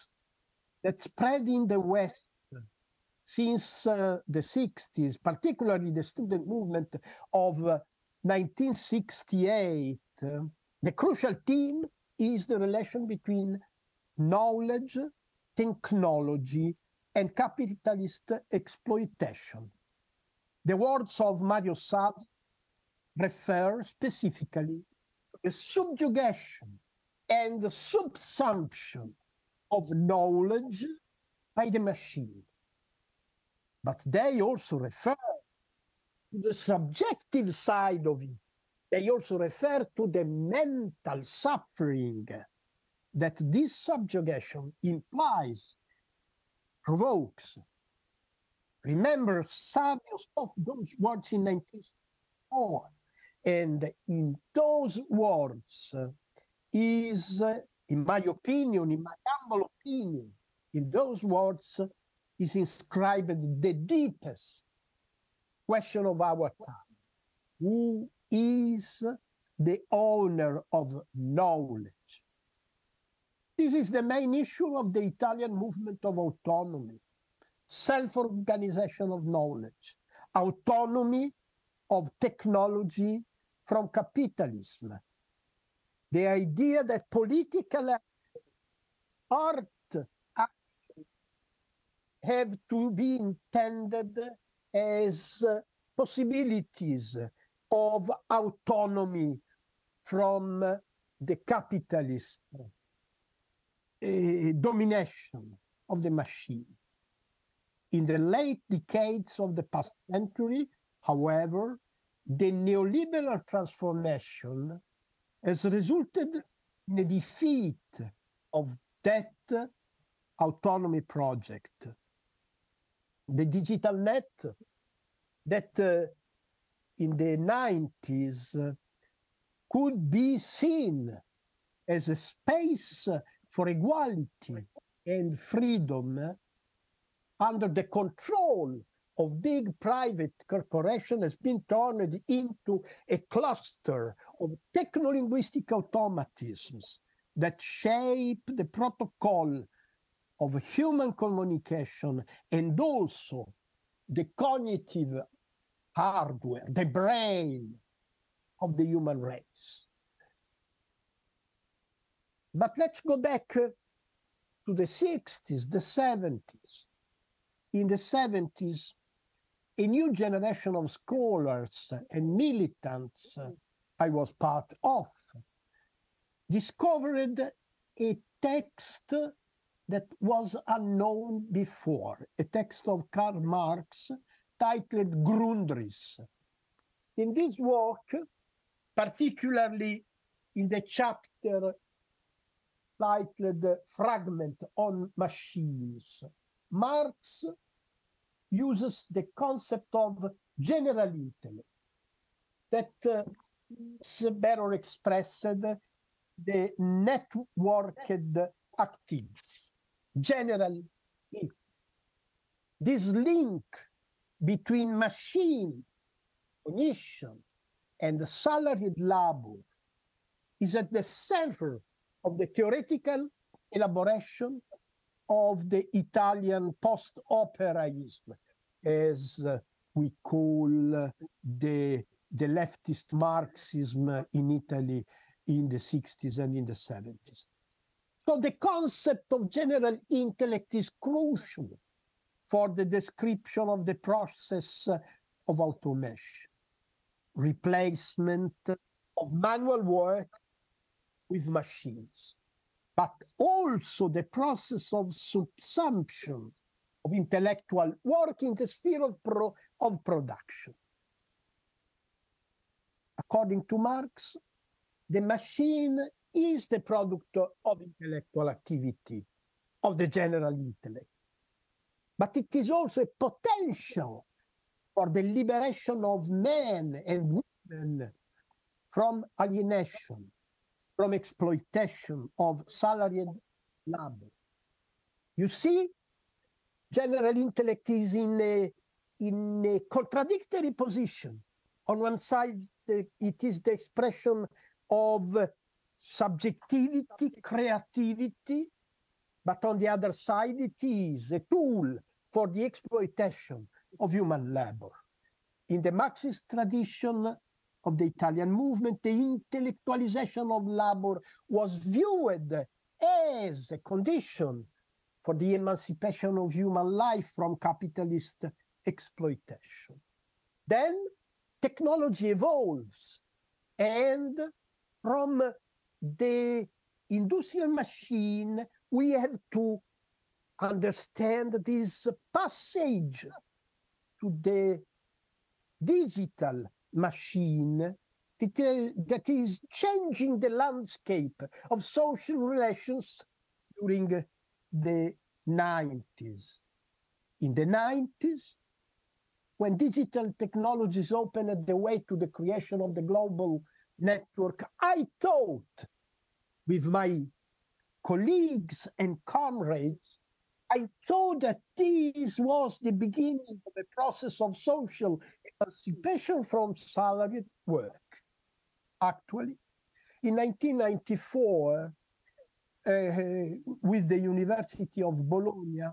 that spread in the West since the 60s, particularly the student movement of 1968, the crucial theme is the relation between knowledge, technology, and capitalist exploitation. The words of Mario Savio refer specifically to the subjugation and the subsumption of knowledge by the machine. But they also refer to the subjective side of it. They also refer to the mental suffering that this subjugation implies, provokes. Remember, Savio spoke those words in 1964, and in those words is, in my opinion, in my humble opinion, in those words is inscribed the deepest question of our time. Who is the owner of knowledge? This is the main issue of the Italian movement of autonomy, self-organization of knowledge, autonomy of technology from capitalism. The idea that political action, art action, have to be intended as possibilities of autonomy from the capitalist domination of the machine. In the late decades of the past century, however, the neoliberal transformation has resulted in a defeat of that autonomy project. The digital net that in the 90s could be seen as a space for equality and freedom under the control of big private corporations has been turned into a cluster of techno-linguistic automatisms that shape the protocol of human communication and also the cognitive hardware, the brain of the human race. But let's go back to the 60s, the 70s. In the 70s, a new generation of scholars and militants I was part of discovered a text that was unknown before, a text of Karl Marx titled Grundrisse. In this work, particularly in the chapter titled Fragment on Machines, Marx uses the concept of general intellect that is better expressed the networked activity, general intellect. This link between machine cognition and salaried labor is at the center of the theoretical elaboration of the Italian post-operaism, as we call the leftist Marxism in Italy in the 60s and in the 70s. So the concept of general intellect is crucial for the description of the process of automation, replacement of manual work with machines, but also the process of subsumption of intellectual work in the sphere of production. According to Marx, the machine is the product of intellectual activity, of the general intellect. But it is also a potential for the liberation of men and women from alienation, from exploitation of salaried labor. You see, general intellect is in a contradictory position. On one side, it is the expression of subjectivity, creativity, but on the other side, it is a tool for the exploitation of human labor. In the Marxist tradition, of the Italian movement, the intellectualization of labor was viewed as a condition for the emancipation of human life from capitalist exploitation. Then technology evolves, and from the industrial machine, we have to understand this passage to the digital machine that is changing the landscape of social relations during the 90s. In the 90s, when digital technologies opened the way to the creation of the global network, I thought, with my colleagues and comrades, I thought that this was the beginning of a process of social emancipation from salaried work. Actually, in 1994, with the University of Bologna,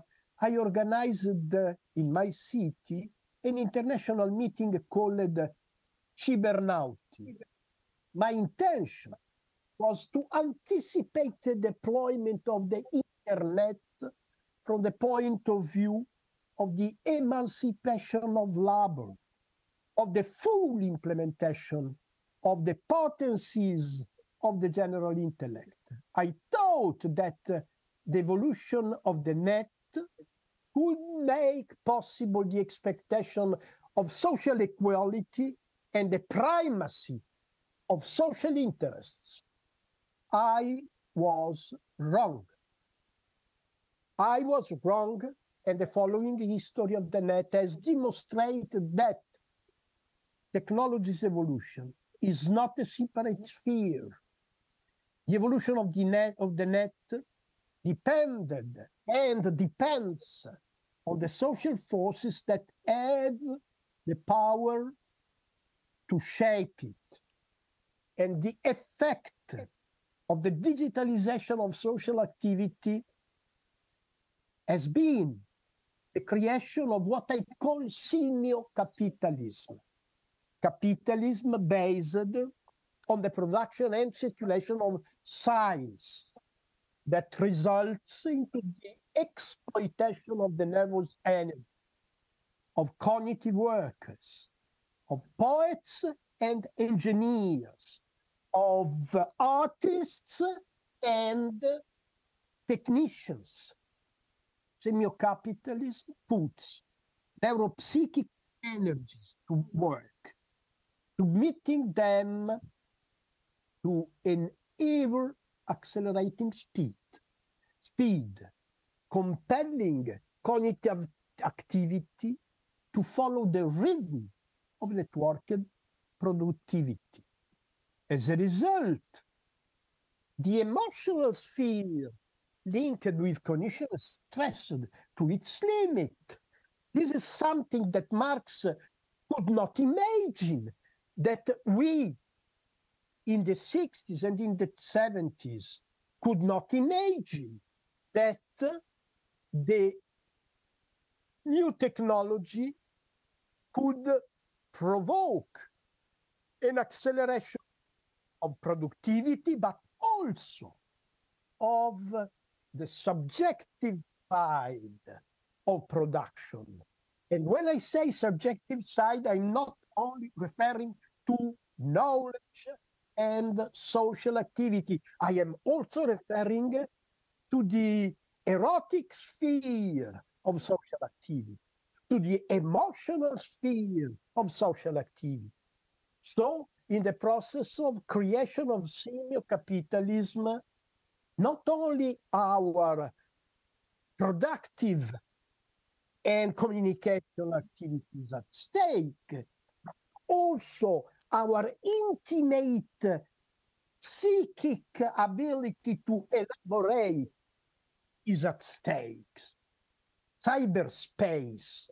I organized in my city an international meeting called Cibernauti. My intention was to anticipate the deployment of the internet from the point of view of the emancipation of labor, of the full implementation of the potencies of the general intellect. I thought that the evolution of the net could make possible the expectation of social equality and the primacy of social interests. I was wrong. I was wrong, and the following history of the net has demonstrated that technology's evolution is not a separate sphere. The evolution of the net depended and depends on the social forces that have the power to shape it. And the effect of the digitalization of social activity has been the creation of what I call semio-capitalism. Capitalism based on the production and circulation of science that results into the exploitation of the nervous energy of cognitive workers, of poets and engineers, of artists and technicians. Semio-capitalism puts neuropsychic energies to work, submitting them to an ever-accelerating speed, compelling cognitive activity to follow the rhythm of networked productivity. As a result, the emotional sphere linked with cognition is stressed to its limit. This is something that Marx could not imagine, that we in the 60s and in the 70s could not imagine, that the new technology could provoke an acceleration of productivity, but also of the subjective side of production. And when I say subjective side, I'm not only referring to knowledge and social activity. I am also referring to the erotic sphere of social activity, to the emotional sphere of social activity. So, in the process of creation of semio-capitalism, not only our productive and communication activities at stake, also our intimate psychic ability to elaborate is at stake. Cyberspace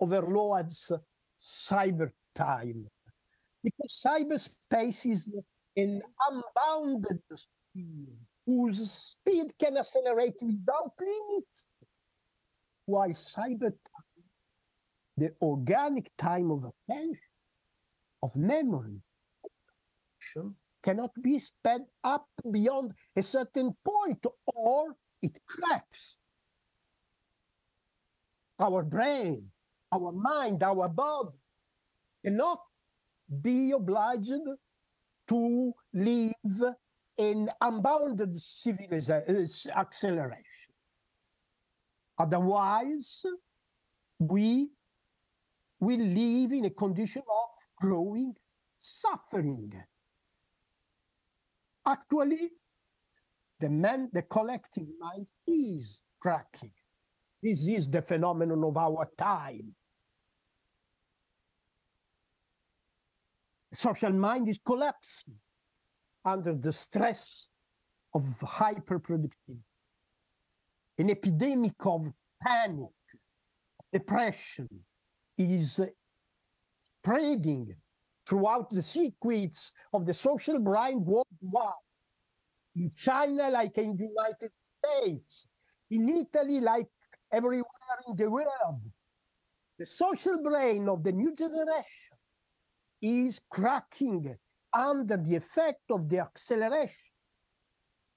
overloads cyber time, because cyberspace is an unbounded sphere whose speed can accelerate without limits, while cyber time, the organic time of attention, of memory, production cannot be sped up beyond a certain point, or it cracks. Our brain, our mind, our body cannot be obliged to live in unbounded acceleration. Otherwise, we will live in a condition of growing suffering. Actually, the collective mind is cracking. This is the phenomenon of our time. Social mind is collapsing under the stress of hyperproductivity. An epidemic of panic, depression is spreading throughout the circuits of the social brain worldwide. In China, like in the United States, in Italy, like everywhere in the world, the social brain of the new generation is cracking under the effect of the acceleration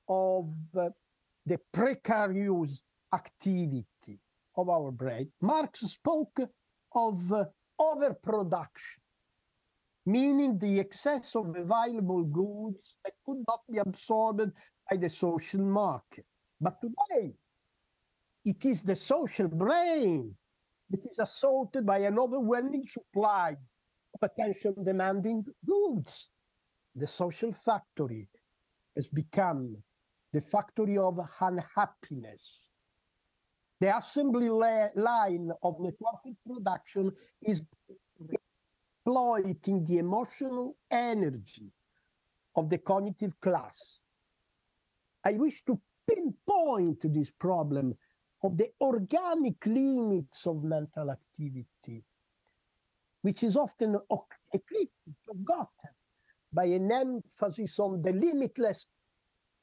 of the precarious activity of our brain. Marx spoke of overproduction, meaning the excess of available goods that could not be absorbed by the social market. But today, it is the social brain that is assaulted by an overwhelming supply of attention-demanding goods. The social factory has become the factory of unhappiness. The assembly line of network production is exploiting the emotional energy of the cognitive class. I wish to pinpoint this problem of the organic limits of mental activity, which is often eclipsed, forgotten, by an emphasis on the limitless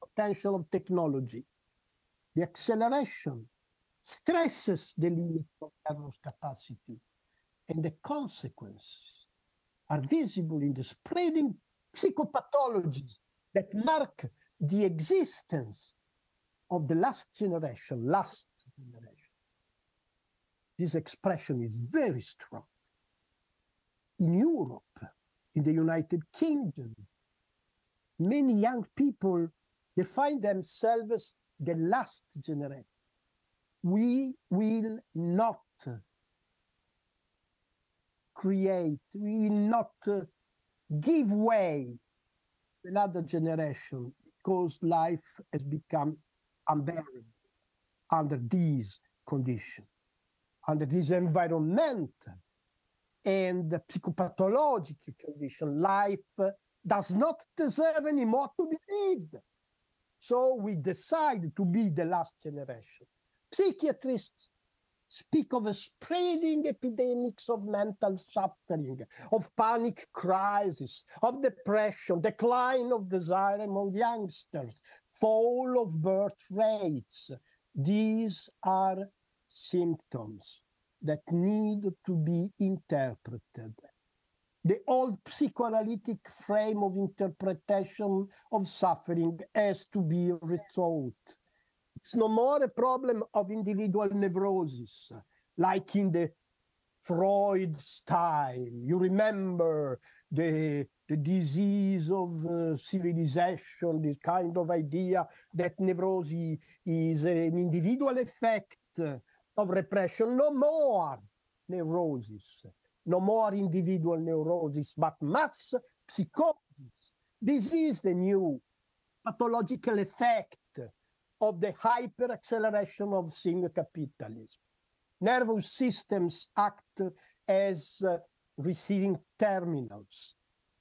potential of technology. The acceleration stresses the limit of error capacity, and the consequences are visible in the spreading psychopathologies that mark the existence of the last generation. This expression is very strong. In Europe, in the United Kingdom, many young people define themselves as the last generation. We will not create, we will not give way to another generation because life has become unbearable under these conditions, under this environment and the psychopathological condition. Life does not deserve anymore to be lived. So we decide to be the last generation. Psychiatrists speak of a spreading epidemics of mental suffering, of panic crisis, of depression, decline of desire among youngsters, fall of birth rates. These are symptoms that need to be interpreted. The old psychoanalytic frame of interpretation of suffering has to be rethought. It's no more a problem of individual neurosis, like in the Freud's time. You remember the disease of civilization, this kind of idea that neurosis is an individual effect of repression. No more neurosis, no more individual neurosis, but mass psychosis. This is the new pathological effect of the hyper-acceleration of single capitalism. Nervous systems act as receiving terminals.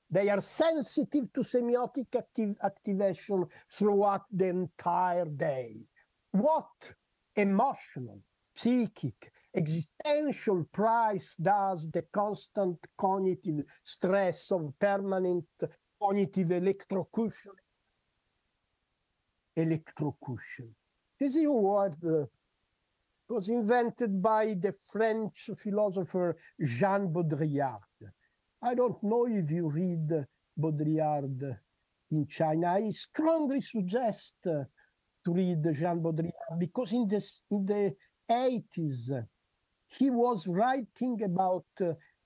They are sensitive to semiotic activation throughout the entire day. What emotional, psychic, existential price does the constant cognitive stress of permanent cognitive electrocution? This is a word was invented by the French philosopher Jean Baudrillard. I don't know if you read Baudrillard in China. I strongly suggest to read Jean Baudrillard because in the 80s, he was writing about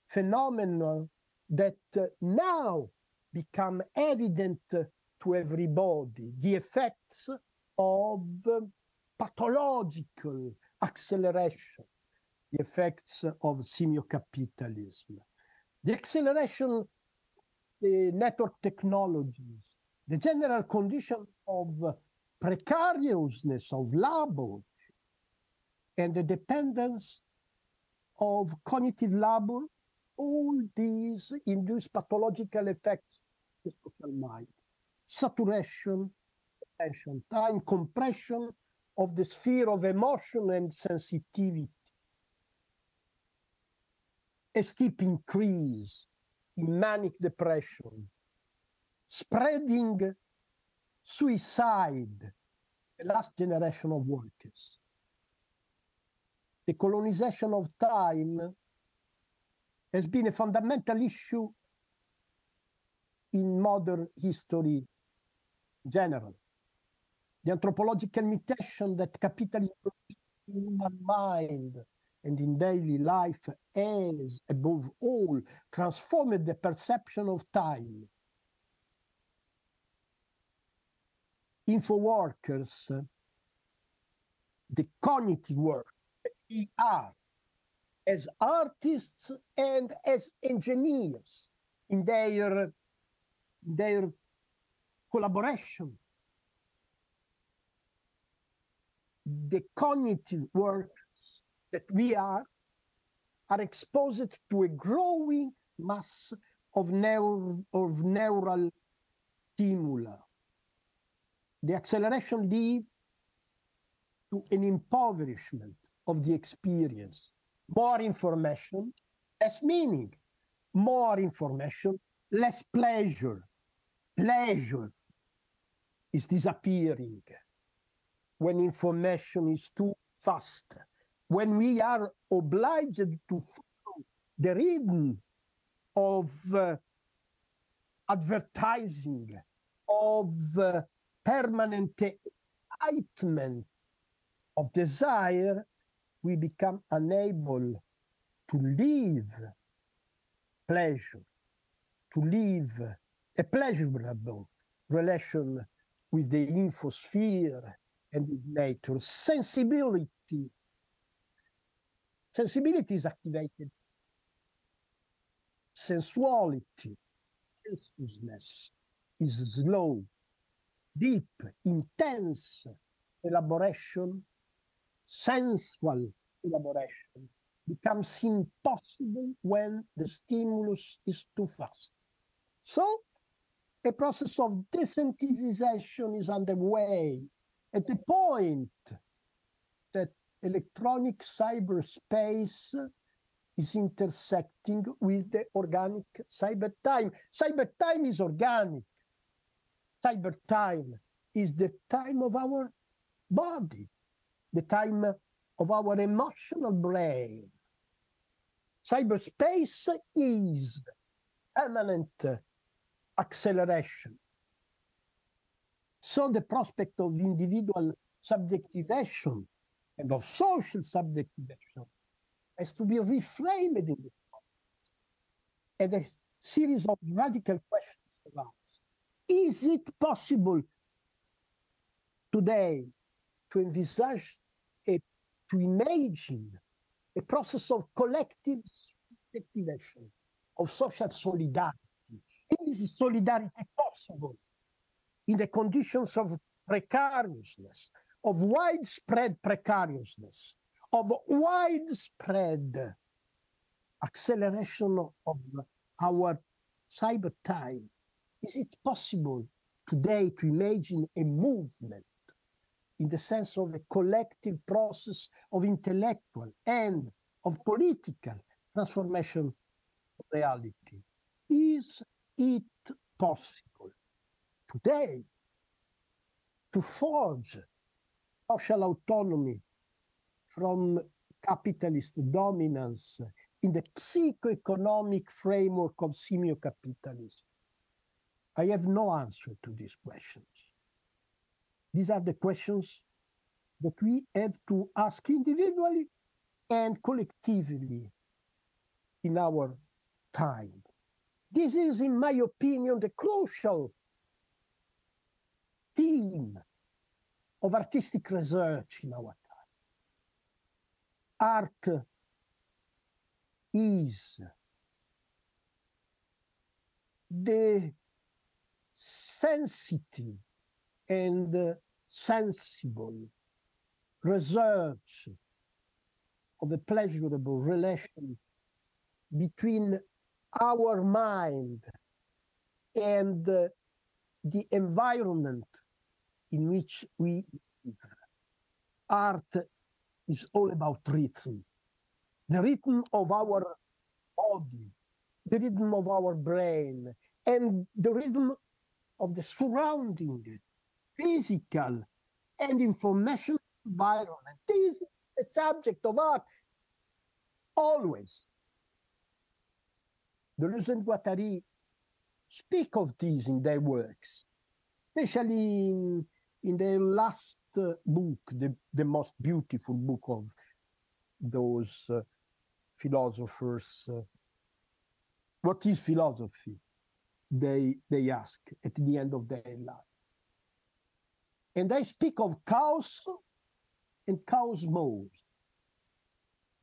phenomena that now become evident to everybody, the effects of pathological acceleration, the effects of semiocapitalism, the acceleration, the network technologies, the general condition of precariousness of labor, and the dependence of cognitive labor. All these induce pathological effects in the social mind. Saturation, attention time, compression of the sphere of emotion and sensitivity. A steep increase in manic depression, spreading suicide, the last generation of workers. The colonization of time has been a fundamental issue in modern history in general. The anthropological mutation that capitalism produces in human mind and in daily life has, above all, transformed the perception of time. Info workers, the cognitive work that we are as artists and as engineers in their collaboration. The cognitive workers that we are exposed to a growing mass of neural stimuli. The acceleration leads to an impoverishment of the experience. More information, less meaning. More information, less pleasure. Pleasure is disappearing when information is too fast. When we are obliged to follow the rhythm of advertising, of permanent excitement, of desire, we become unable to live pleasure, to live a pleasurable relation with the infosphere and with nature. Sensibility is activated. Sensuality, sensuousness is slow, deep, intense elaboration. Sensual elaboration becomes impossible when the stimulus is too fast. So a process of desensitization is underway at the point that electronic cyberspace is intersecting with the organic cyber time. Cyber time is organic. Cyber time is the time of our body, the time of our emotional brain. Cyberspace is permanent acceleration. So the prospect of individual subjectivation and of social subjectivation has to be reframed in this context. And a series of radical questions arise. Is it possible today to envisage, to imagine a process of collective subjectivation, of social solidarity? Is solidarity possible in the conditions of precariousness, of widespread precariousness, of widespread acceleration of our cyber time? Is it possible today to imagine a movement in the sense of a collective process of intellectual and of political transformation of reality? Is it possible today to forge social autonomy from capitalist dominance in the psychoeconomic framework of semiocapitalism? I have no answer to these questions. These are the questions that we have to ask individually and collectively in our time. This is, in my opinion, the crucial theme of artistic research in our time. Art is the sensitive and sensible research of a pleasurable relation between our mind and the environment in which we live. Art is all about rhythm. The rhythm of our body, the rhythm of our brain, and the rhythm of the surrounding physical and information environment. This is the subject of art always. Deleuze and Guattari speak of this in their works, especially in their last book, the most beautiful book of those philosophers. What is philosophy? They ask at the end of their life. And they speak of chaos and cosmos.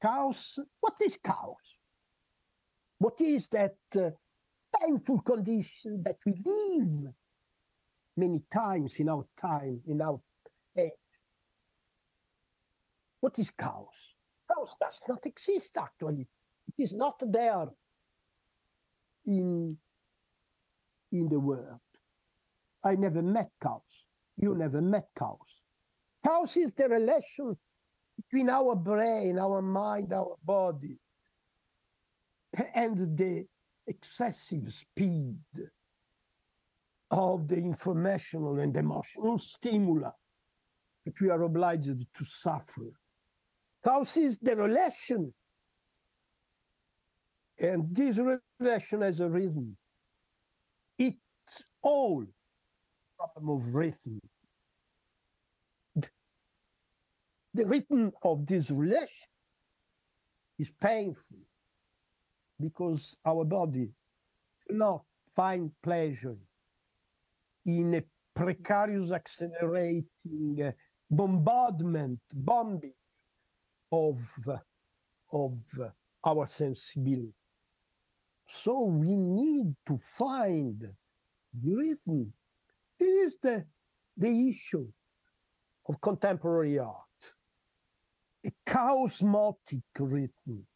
Chaos, what is chaos? What is that painful condition that we live many times in our time, in our age? What is chaos? Chaos does not exist, actually. It is not there in the world. I never met chaos. You never met chaos. Chaos is the relation between our brain, our mind, our body, and the excessive speed of the informational and emotional stimuli that we are obliged to suffer. Chaos is the relation, and this relation has a rhythm. It's all a problem of rhythm. The rhythm of this relation is painful because our body cannot find pleasure in a precarious, accelerating bombing of our sensibility. So we need to find the rhythm. This is the issue of contemporary art. A chaosmotic rhythm.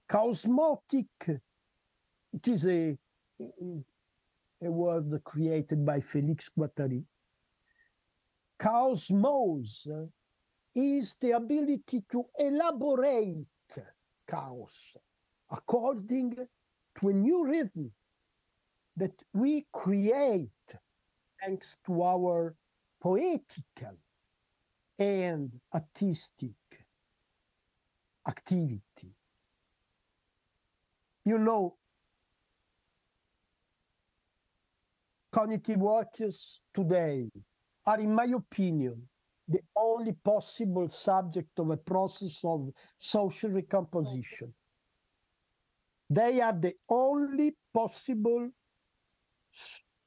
Chaosmotic, it is a word created by Félix Guattari. Chaosmos is the ability to elaborate chaos according to a new rhythm that we create thanks to our poetical and artistic activity. You know, cognitive workers today are, in my opinion, the only possible subject of a process of social recomposition. They are the only possible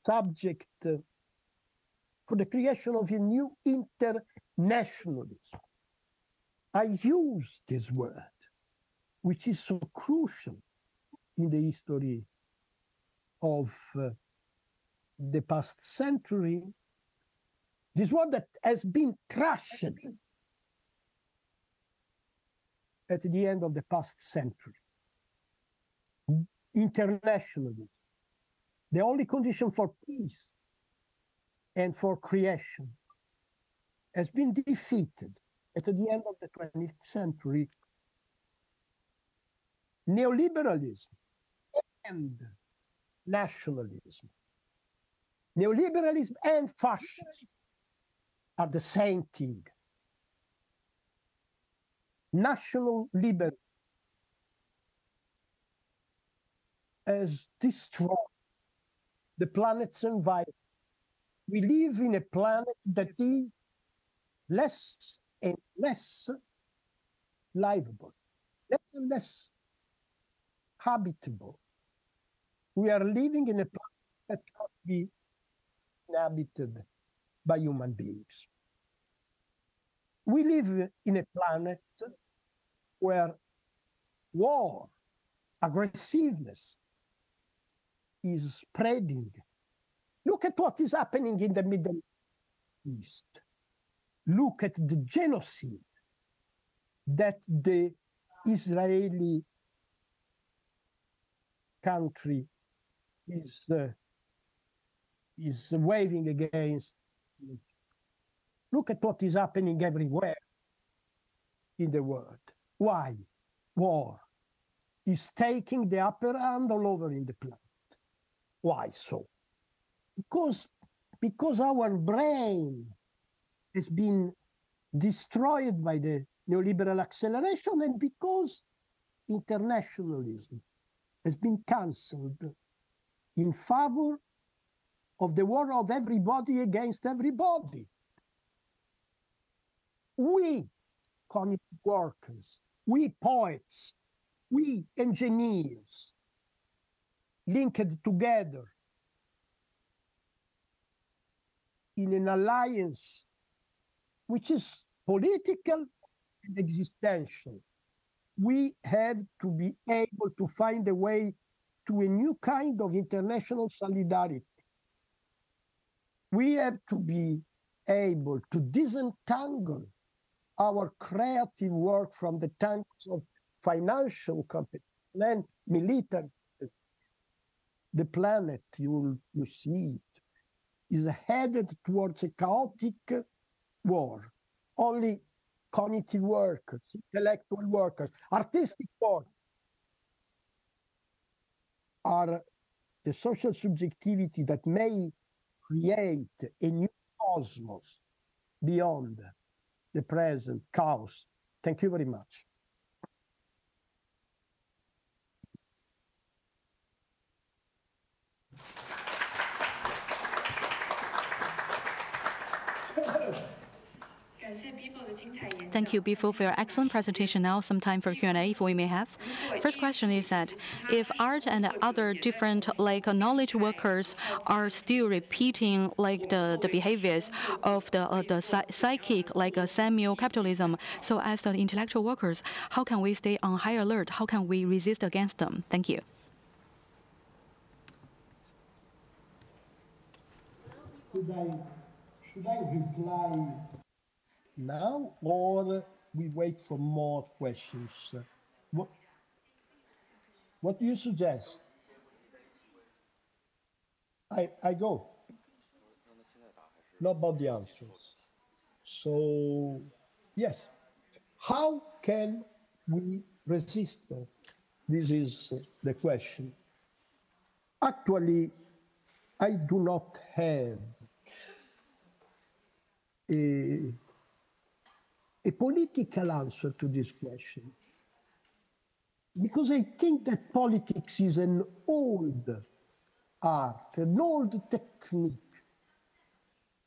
subject for the creation of a new internationalism. I use this word, which is so crucial in the history of the past century, this word that has been crushed at the end of the past century. Internationalism, the only condition for peace and for creation, has been defeated at the end of the 20th century. Neoliberalism and nationalism. Neoliberalism and fascism are the same thing. National liberty has destroyed the planet's environment. We live in a planet that is less and less livable, less and less habitable. We are living in a planet that cannot be inhabited by human beings. We live in a planet where war, aggressiveness is spreading. Look at what is happening in the Middle East. Look at the genocide that the Israeli country is waving against. Look at what is happening everywhere in the world. Why? War is taking the upper hand all over in the planet. Why so? Because our brain has been destroyed by the neoliberal acceleration, and because internationalism has been cancelled in favor of the war of everybody against everybody. We cognitive workers, we poets, we engineers, linked together in an alliance which is political and existential. We have to be able to find a way to a new kind of international solidarity. We have to be able to disentangle our creative work from the tangles of financial competition and military. The planet, you see it, is headed towards a chaotic war. Only cognitive workers, intellectual workers, artistic workers are the social subjectivity that may create a new cosmos beyond the present chaos. Thank you very much. Thank you, Bifo, for your excellent presentation. Now some time for Q&A, if we may have. First question is that if art and other different knowledge workers are still repeating the behaviors of the psychic Samuel capitalism, so as the intellectual workers, how can we stay on high alert? How can we resist against them? Thank you. Should I reply now, or we wait for more questions? What do you suggest? I go. Nobody answers. So, yes. How can we resist? This is the question. Actually, I do not have a political answer to this question, because I think that politics is an old art, an old technique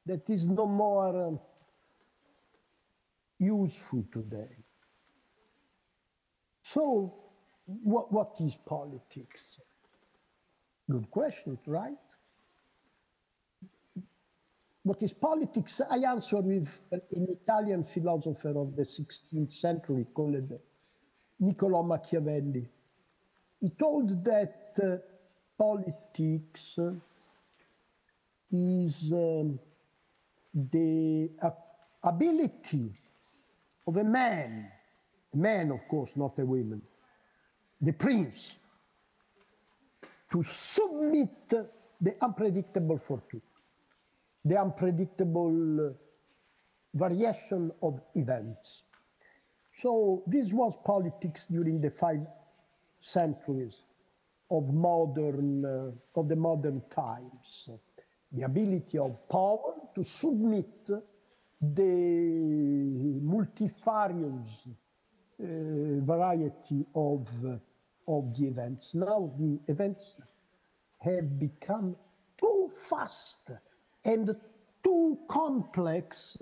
that is no more useful today. So, what is politics? Good question, right? What is politics? I answer with an Italian philosopher of the 16th century called Niccolò Machiavelli. He told that politics is the ability of a man, of course, not a woman, the prince, to submit the unpredictable fortune, the unpredictable variation of events. So this was politics during the 5 centuries of the modern times. The ability of power to submit the multifarious variety of the events. Now the events have become too too fast and too complex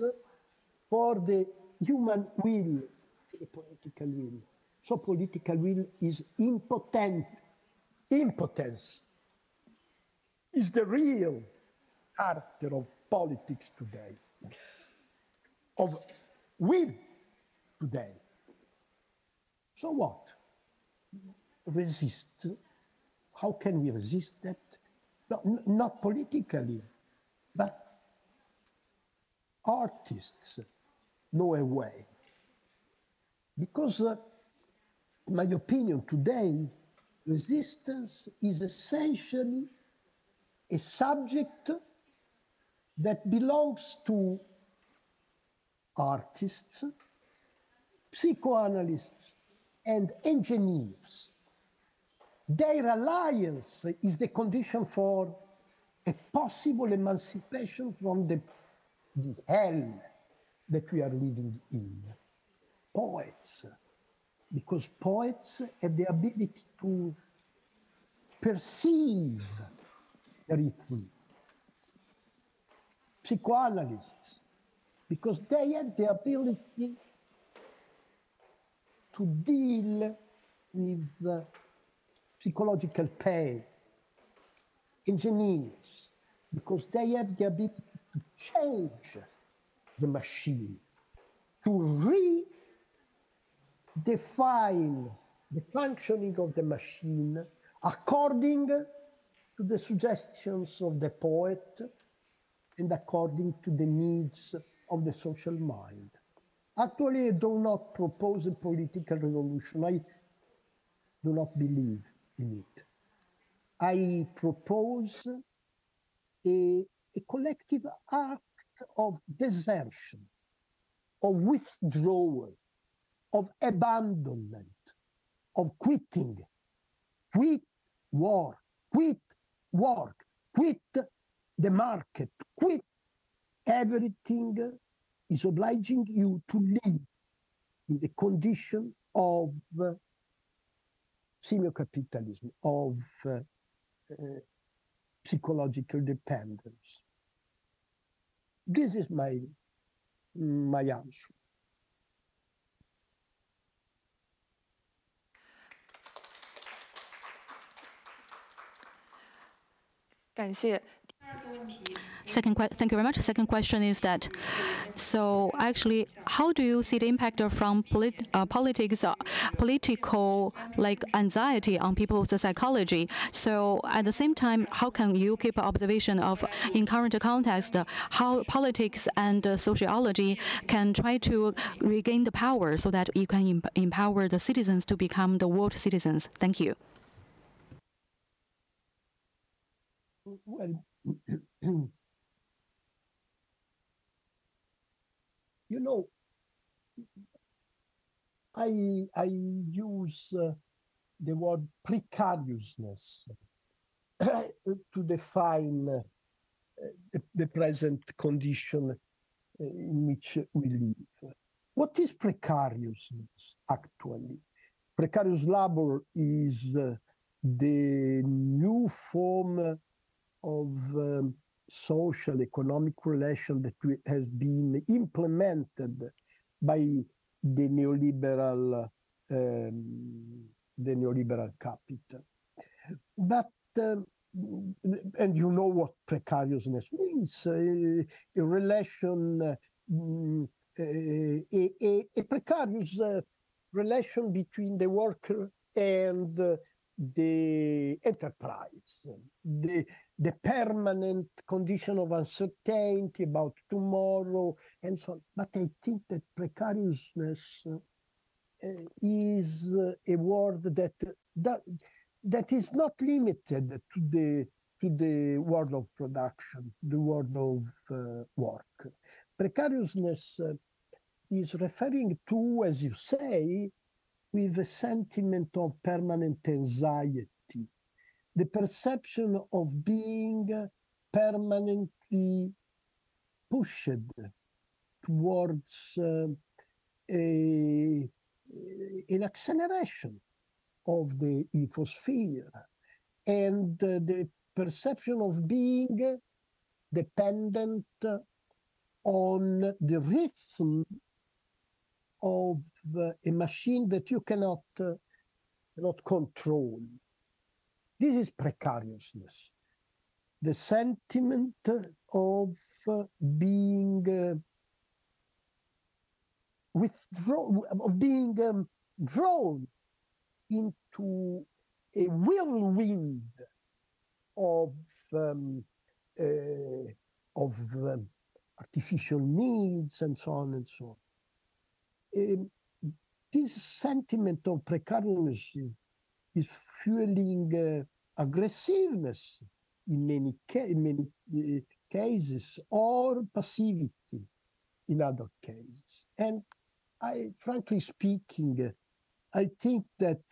for the human will, the political will. So political will is impotent. Impotence is the real character of politics today, of will today. So what? Resist. How can we resist that? No, not politically, but artists know a way. Because, in my opinion, today, resistance is essentially a subject that belongs to artists, psychoanalysts, and engineers. Their alliance is the condition for a possible emancipation from the hell that we are living in. Poets, because poets have the ability to perceive the rhythm. Psychoanalysts, because they have the ability to deal with psychological pain. Engineers, because they have the ability to change the machine, to redefine the functioning of the machine according to the suggestions of the poet and according to the needs of the social mind. Actually, I do not propose a political revolution. I do not believe in it. I propose a collective act of desertion, of withdrawal, of abandonment, of quitting. Quit war, quit work, quit the market, quit everything is obliging you to live in the condition of semio-capitalism, of psychological dependence. This is my answer. Thank you very much. Second question is that, so actually, how do you see the impact from political like anxiety on people's psychology? So at the same time, how can you keep observation of in current context how politics and sociology can try to regain the power so that you can empower the citizens to become the world citizens? Thank you. Well, you know, I use the word precariousness to define the present condition in which we live. What is precariousness, actually? Precarious labor is the new form of social economic relation that has been implemented by the neoliberal capital. But and you know what precariousness means: a relation, a precarious relation between the worker and the enterprise, the permanent condition of uncertainty about tomorrow and so on. But I think that precariousness is a word that is not limited to the world of production, the world of work. Precariousness is referring to, as you say, with a sentiment of permanent anxiety, the perception of being permanently pushed towards an acceleration of the infosphere and the perception of being dependent on the rhythm of a machine that you cannot control. This is precariousness. The sentiment of being drawn into a whirlwind of artificial needs and so on and so on. This sentiment of precariousness is fueling aggressiveness in many cases, or passivity in other cases. And frankly speaking, I think that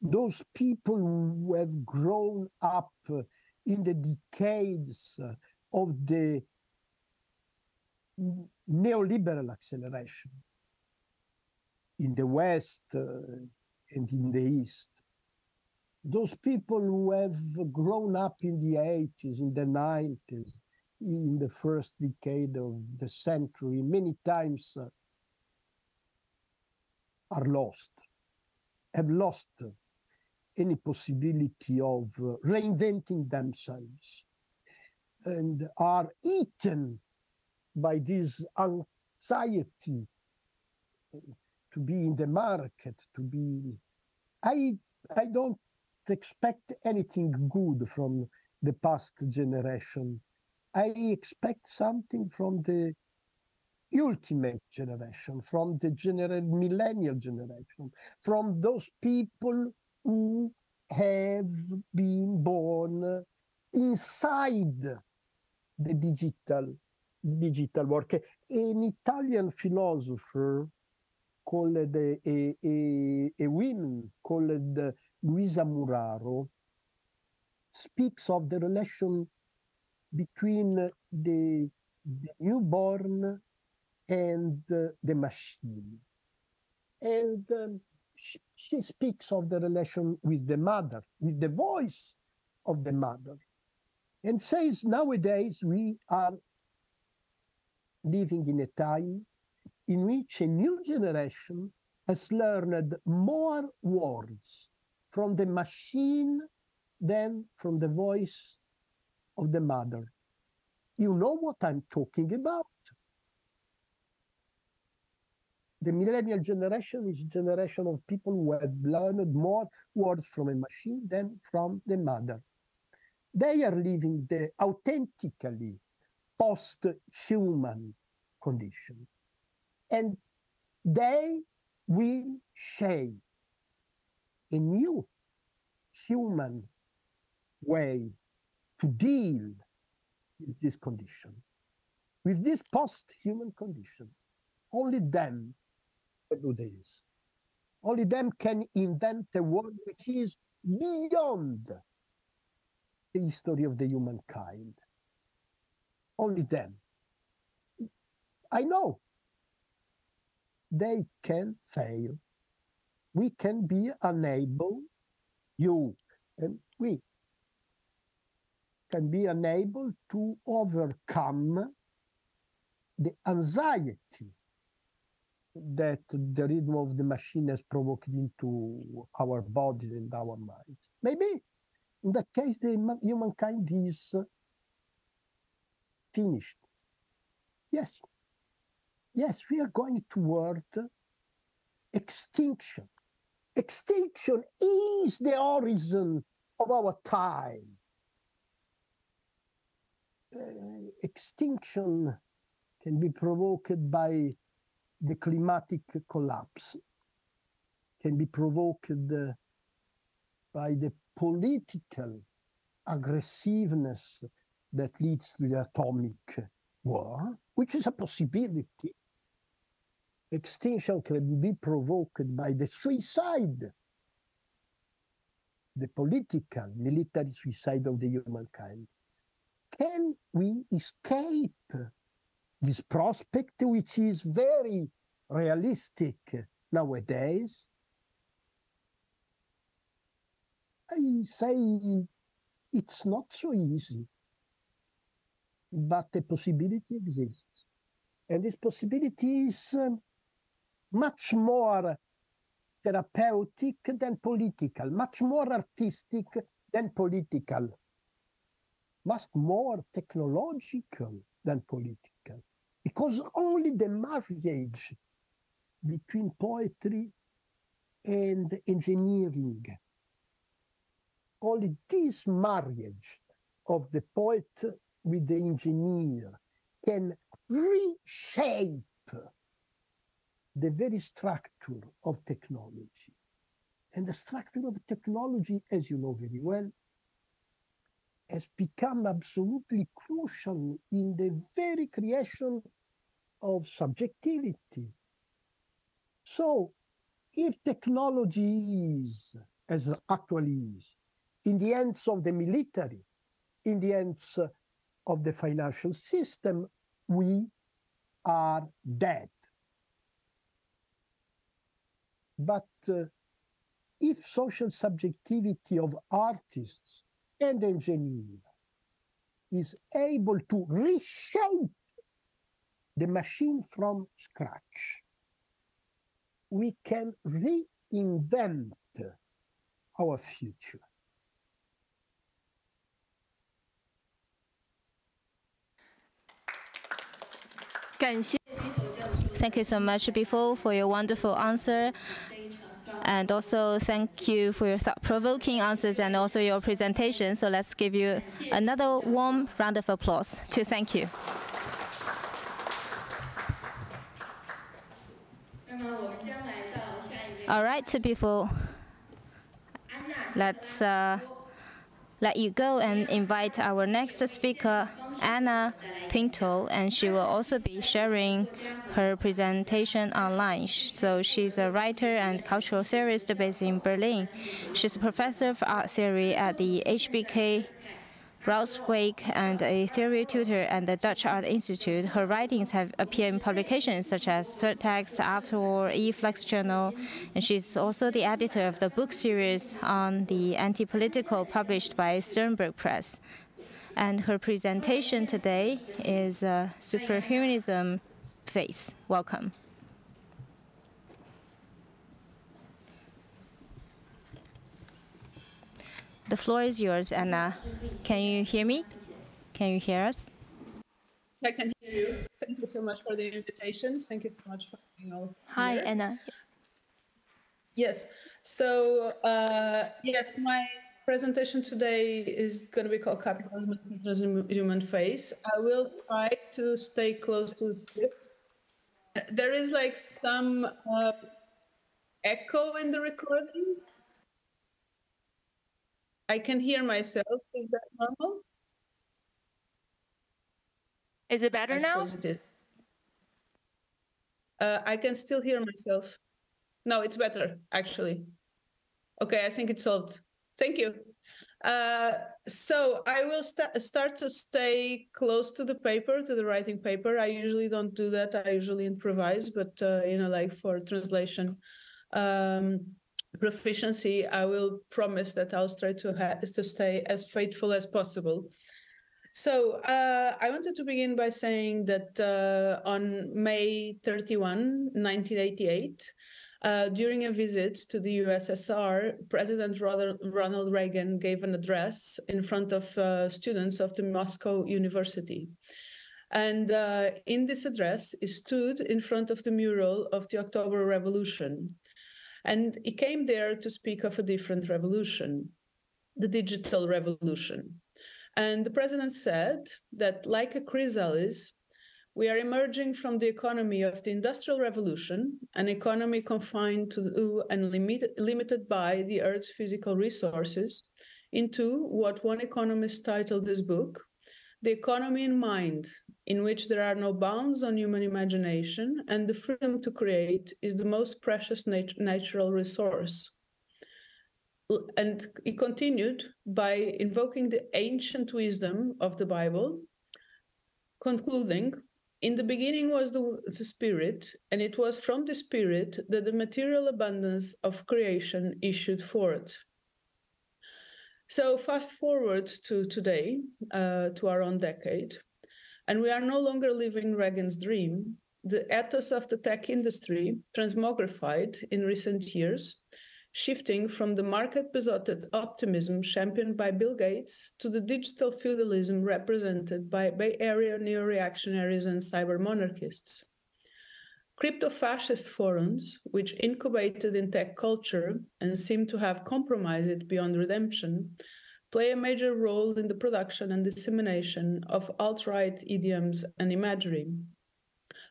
those people who have grown up in the decades of the neoliberal acceleration in the West and in the East, those people who have grown up in the 80s, in the 90s, in the first decade of the century, many times are lost, have lost any possibility of reinventing themselves, and are eaten by this anxiety to be in the market, to be... I don't expect anything good from the past generation. I expect something from the ultimate generation, from the millennial generation, from those people who have been born inside the digital work. An Italian philosopher called a woman called Luisa Muraro speaks of the relation between the newborn and the machine. And she speaks of the relation with the mother, with the voice of the mother, and says nowadays we are living in a time in which a new generation has learned more words from the machine than from the voice of the mother. You know what I'm talking about. The millennial generation is a generation of people who have learned more words from a machine than from the mother. They are living the authentically post-human condition. And they will shape a new human way to deal with this condition, with this post-human condition. Only them can do this. Only them can invent a world which is beyond the history of the humankind. Only them. I know they can fail. We can be unable, you and we can be unable to overcome the anxiety that the rhythm of the machine has provoked into our bodies and our minds. Maybe in that case, the humankind is finished. Yes. Yes, we are going toward extinction. Extinction is the horizon of our time. Extinction can be provoked by the climatic collapse, can be provoked by the political aggressiveness that leads to the atomic war, which is a possibility. Extinction can be provoked by the suicide, the political, military suicide of the humankind. Can we escape this prospect, which is very realistic nowadays? I say It's not so easy, but the possibility exists. And this possibility is much more therapeutic than political, much more artistic than political, much more technological than political, because only the marriage between poetry and engineering, only this marriage of the poet with the engineer can reshape the very structure of technology. And the structure of technology, as you know very well, has become absolutely crucial in the very creation of subjectivity. So if technology is, as it actually is, in the hands of the military, in the hands of the financial system, we are dead. But if social subjectivity of artists and engineers is able to reshape the machine from scratch, we can reinvent our future. Thank you so much, Bifo, for your wonderful answer. And also thank you for your thought-provoking answers and also your presentation. So let's give you another warm round of applause to thank you. All right, Bifo, let's let you go and invite our next speaker, Anna Pinto, and she will also be sharing her presentation online. So she's a writer and cultural theorist based in Berlin. She's a professor of art theory at the HBK Braunschweig and a theory tutor at the Dutch Art Institute. Her writings have appeared in publications such as Third Text, After War, E-Flex Journal, and she's also the editor of the book series on the anti-political published by Sternberg Press. And her presentation today is Superhumanism Face. Welcome. The floor is yours, Anna. Can you hear me? Can you hear us? I can hear you. Thank you so much for the invitation. Thank you so much for being all Hi, here. Anna. Yes. So, yes, my presentation today is going to be called Capitalism and Transhuman Face. I will try to stay close to the script. There is like some echo in the recording. I can hear myself. Is that normal? Is it better now? It is. I can still hear myself. No, it's better, actually. Okay, I think it's solved. Thank you. So I will start to stay close to the paper, to the writing paper. I usually don't do that. I usually improvise, but you know, like for translation proficiency, I will promise that I'll try to stay as faithful as possible. So I wanted to begin by saying that on May 31, 1988, during a visit to the USSR, President Ronald Reagan gave an address in front of students of the Moscow University. And in this address, he stood in front of the mural of the October Revolution. And he came there to speak of a different revolution, the digital revolution. And the president said that, like a chrysalis, we are emerging from the economy of the Industrial Revolution, an economy confined to and limited by the Earth's physical resources, into what one economist titled this book, The Economy in Mind, in which there are no bounds on human imagination and the freedom to create is the most precious natural resource. And he continued by invoking the ancient wisdom of the Bible, concluding, in the beginning was the Spirit, and it was from the Spirit that the material abundance of creation issued forth. So fast forward to today, to our own decade, and we are no longer living Reagan's dream. The ethos of the tech industry transmogrified in recent years, shifting from the market-besotted optimism championed by Bill Gates to the digital feudalism represented by Bay Area neo-reactionaries and cyber monarchists. Crypto-fascist forums, which incubated in tech culture and seem to have compromised it beyond redemption, play a major role in the production and dissemination of alt-right idioms and imagery.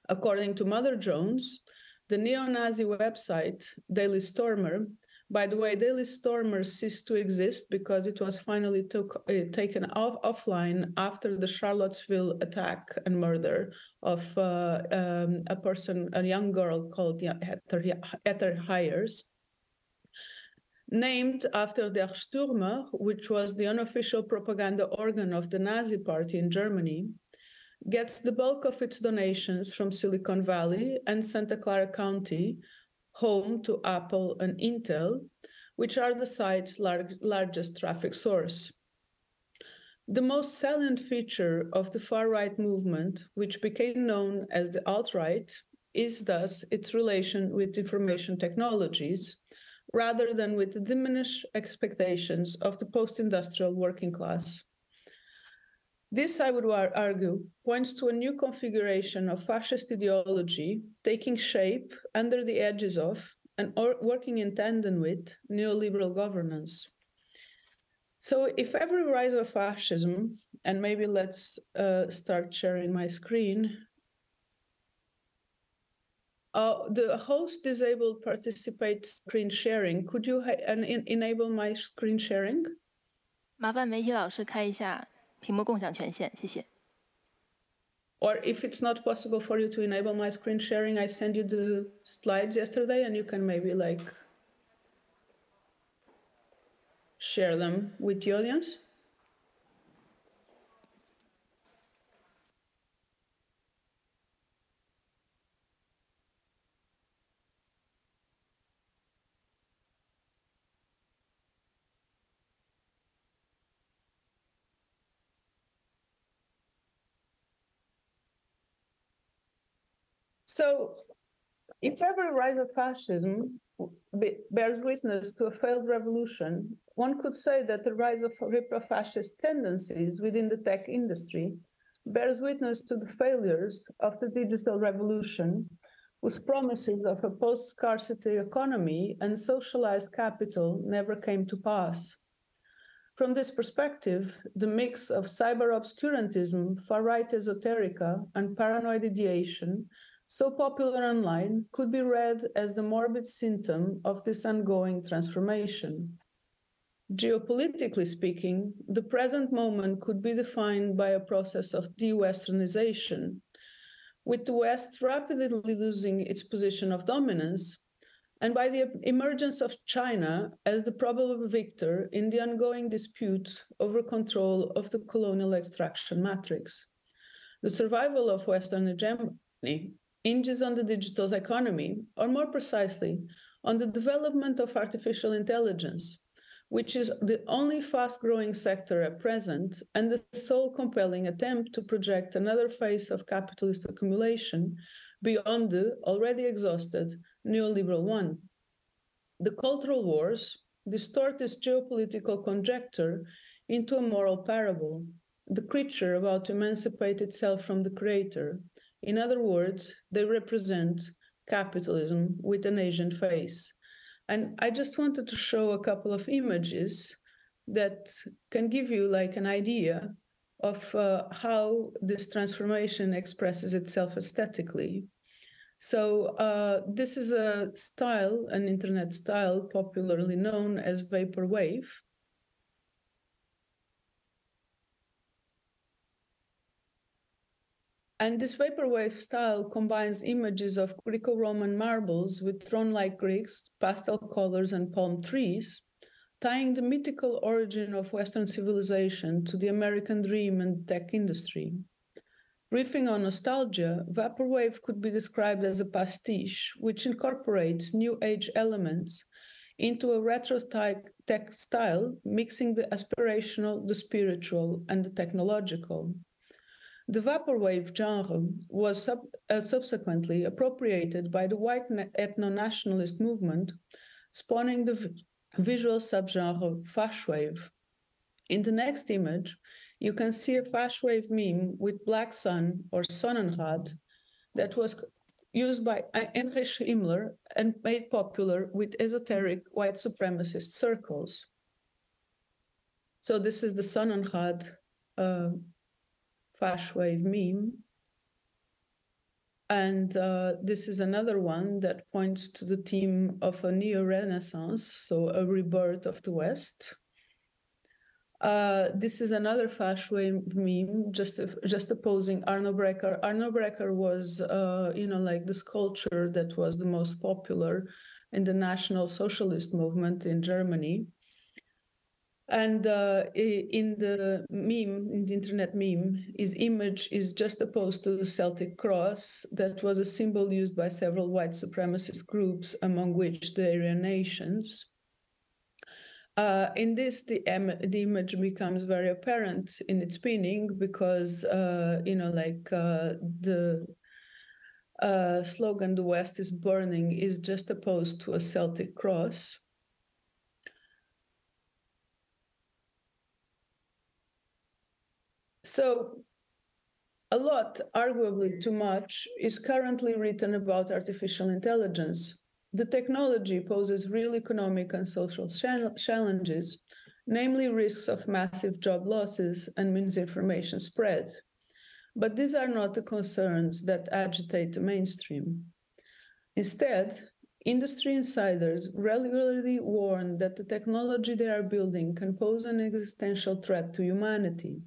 According to Mother Jones, the neo-Nazi website Daily Stormer, by the way, Daily Stormer ceased to exist because it was finally taken offline after the Charlottesville attack and murder of a young girl called Heather Hires, named after Der Stürmer, which was the unofficial propaganda organ of the Nazi Party in Germany, gets the bulk of its donations from Silicon Valley and Santa Clara County, home to Apple and Intel, which are the site's largest traffic source. The most salient feature of the far-right movement, which became known as the alt-right, is thus its relation with information technologies, rather than with the diminished expectations of the post-industrial working class. This, I would argue, points to a new configuration of fascist ideology taking shape under the edges of and working in tandem with neoliberal governance. So if every rise of fascism, and maybe let's start sharing my screen. The host disabled participate screen sharing. Could you enable my screen sharing? 麻烦媒体老师开一下屏幕共享权限，谢谢。 Or if it's not possible for you to enable my screen sharing, I sent you the slides yesterday and you can maybe like share them with the audience. So, if every rise of fascism bears witness to a failed revolution, one could say that the rise of repro-fascist tendencies within the tech industry bears witness to the failures of the digital revolution, whose promises of a post-scarcity economy and socialized capital never came to pass. From this perspective, the mix of cyber obscurantism, far-right esoterica, and paranoid ideation so popular online could be read as the morbid symptom of this ongoing transformation. Geopolitically speaking, the present moment could be defined by a process of de-Westernization, with the West rapidly losing its position of dominance, and by the emergence of China as the probable victor in the ongoing dispute over control of the colonial extraction matrix. The survival of Western hegemony hinges on the digital economy, or more precisely, on the development of artificial intelligence, which is the only fast-growing sector at present and the sole compelling attempt to project another phase of capitalist accumulation beyond the already exhausted neoliberal one. The cultural wars distort this geopolitical conjecture into a moral parable, the creature about to emancipate itself from the creator. In other words, they represent capitalism with an Asian face. And I just wanted to show a couple of images that can give you like an idea of how this transformation expresses itself aesthetically. So this is a style, an internet style popularly known as vaporwave. And this vaporwave style combines images of Greco-Roman marbles with throne-like Greeks, pastel colors, and palm trees, tying the mythical origin of Western civilization to the American dream and tech industry. Riffing on nostalgia, vaporwave could be described as a pastiche, which incorporates new age elements into a retro-tech style, mixing the aspirational, the spiritual, and the technological. The vaporwave genre was subsequently appropriated by the white ethno-nationalist movement, spawning the visual subgenre fashwave. In the next image, you can see a fashwave meme with Black Sun or Sonnenrad that was used by Heinrich Himmler and made popular with esoteric white supremacist circles. So this is the Sonnenrad fashwave meme. And this is another one that points to the theme of a neo-Renaissance, so a rebirth of the West. This is another fashwave meme, just opposing Arno Breker. Arno Breker was, like the sculpture that was the most popular in the National Socialist movement in Germany. And in the meme, in the internet meme, his image is just opposed to the Celtic cross that was a symbol used by several white supremacist groups, among which the Aryan nations. In this, the image becomes very apparent in its meaning because, the slogan, "The West is burning," is just opposed to a Celtic cross. So a lot, arguably too much, is currently written about artificial intelligence. The technology poses real economic and social challenges, namely risks of massive job losses and misinformation spread. But these are not the concerns that agitate the mainstream. Instead, industry insiders regularly warn that the technology they are building can pose an existential threat to humanity.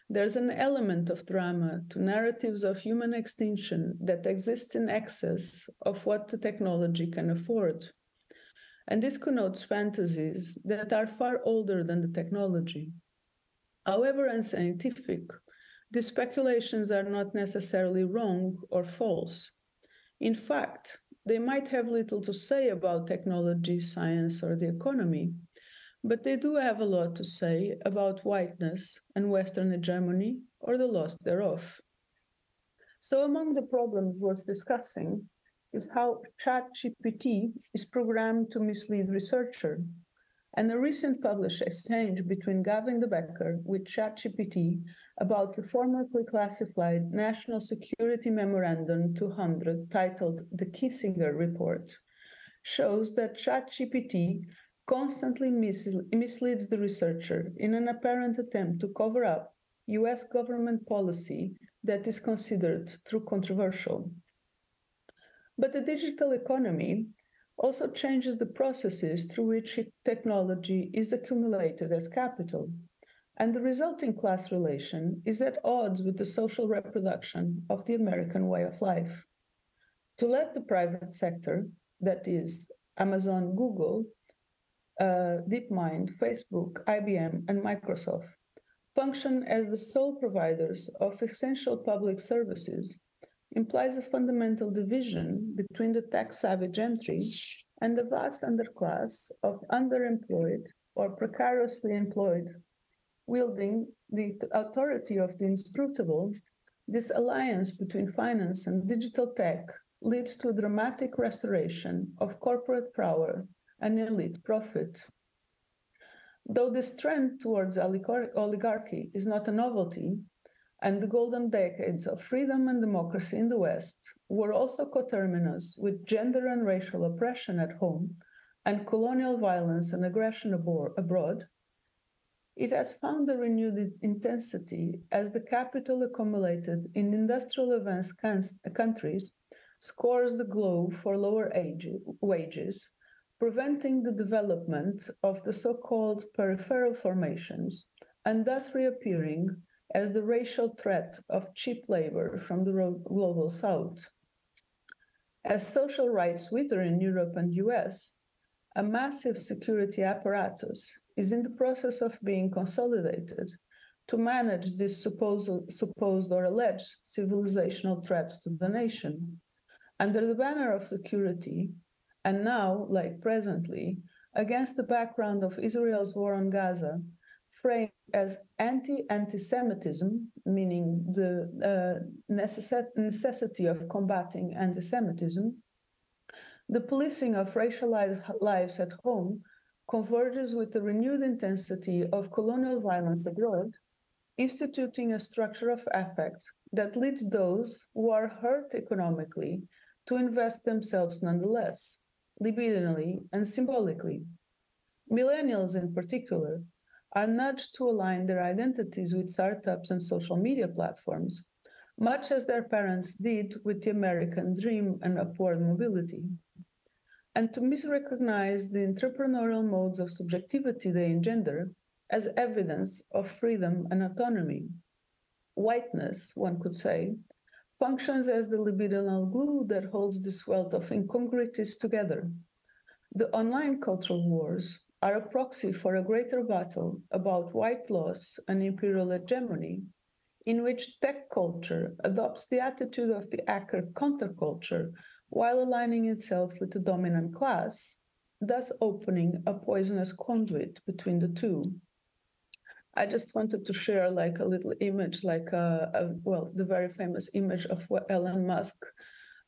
There's an element of drama to narratives of human extinction that exists in excess of what the technology can afford. And this connotes fantasies that are far older than the technology. However unscientific, these speculations are not necessarily wrong or false. In fact, they might have little to say about technology, science, or the economy, but they do have a lot to say about whiteness and Western hegemony, or the loss thereof. So among the problems worth discussing is how ChatGPT is programmed to mislead researchers. And a recent published exchange between Gavin de Becker with ChatGPT about the formerly classified National Security Memorandum 200 titled The Kissinger Report shows that ChatGPT constantly misleads the researcher in an apparent attempt to cover up US government policy that is considered too controversial. But the digital economy also changes the processes through which technology is accumulated as capital, and the resulting class relation is at odds with the social reproduction of the American way of life. To let the private sector, that is Amazon, Google, DeepMind, Facebook, IBM, and Microsoft, function as the sole providers of essential public services implies a fundamental division between the tech-savvy gentry and the vast underclass of underemployed or precariously employed. Wielding the authority of the inscrutable, this alliance between finance and digital tech leads to a dramatic restoration of corporate power and elite profit. Though this trend towards oligarchy is not a novelty, and the golden decades of freedom and democracy in the West were also coterminous with gender and racial oppression at home and colonial violence and aggression abroad, it has found a renewed intensity as the capital accumulated in industrial advanced countries scores the globe for lower wages, preventing the development of the so-called peripheral formations, and thus reappearing as the racial threat of cheap labor from the global south. As social rights wither in Europe and US, a massive security apparatus is in the process of being consolidated to manage these supposed or alleged civilizational threats to the nation. Under the banner of security, and now, like presently, against the background of Israel's war on Gaza, framed as anti-Semitism, meaning the necessity of combating anti-Semitism, the policing of racialized lives at home converges with the renewed intensity of colonial violence abroad, instituting a structure of affect that leads those who are hurt economically to invest themselves nonetheless, libidinally and symbolically. Millennials in particular are nudged to align their identities with startups and social media platforms, much as their parents did with the American dream and upward mobility, and to misrecognize the entrepreneurial modes of subjectivity they engender as evidence of freedom and autonomy. Whiteness, one could say, functions as the libidinal glue that holds this wealth of incongruities together. The online cultural wars are a proxy for a greater battle about white loss and imperial hegemony, in which tech culture adopts the attitude of the hacker counterculture while aligning itself with the dominant class, thus opening a poisonous conduit between the two. I just wanted to share like a little image, like well, the very famous image of Elon Musk,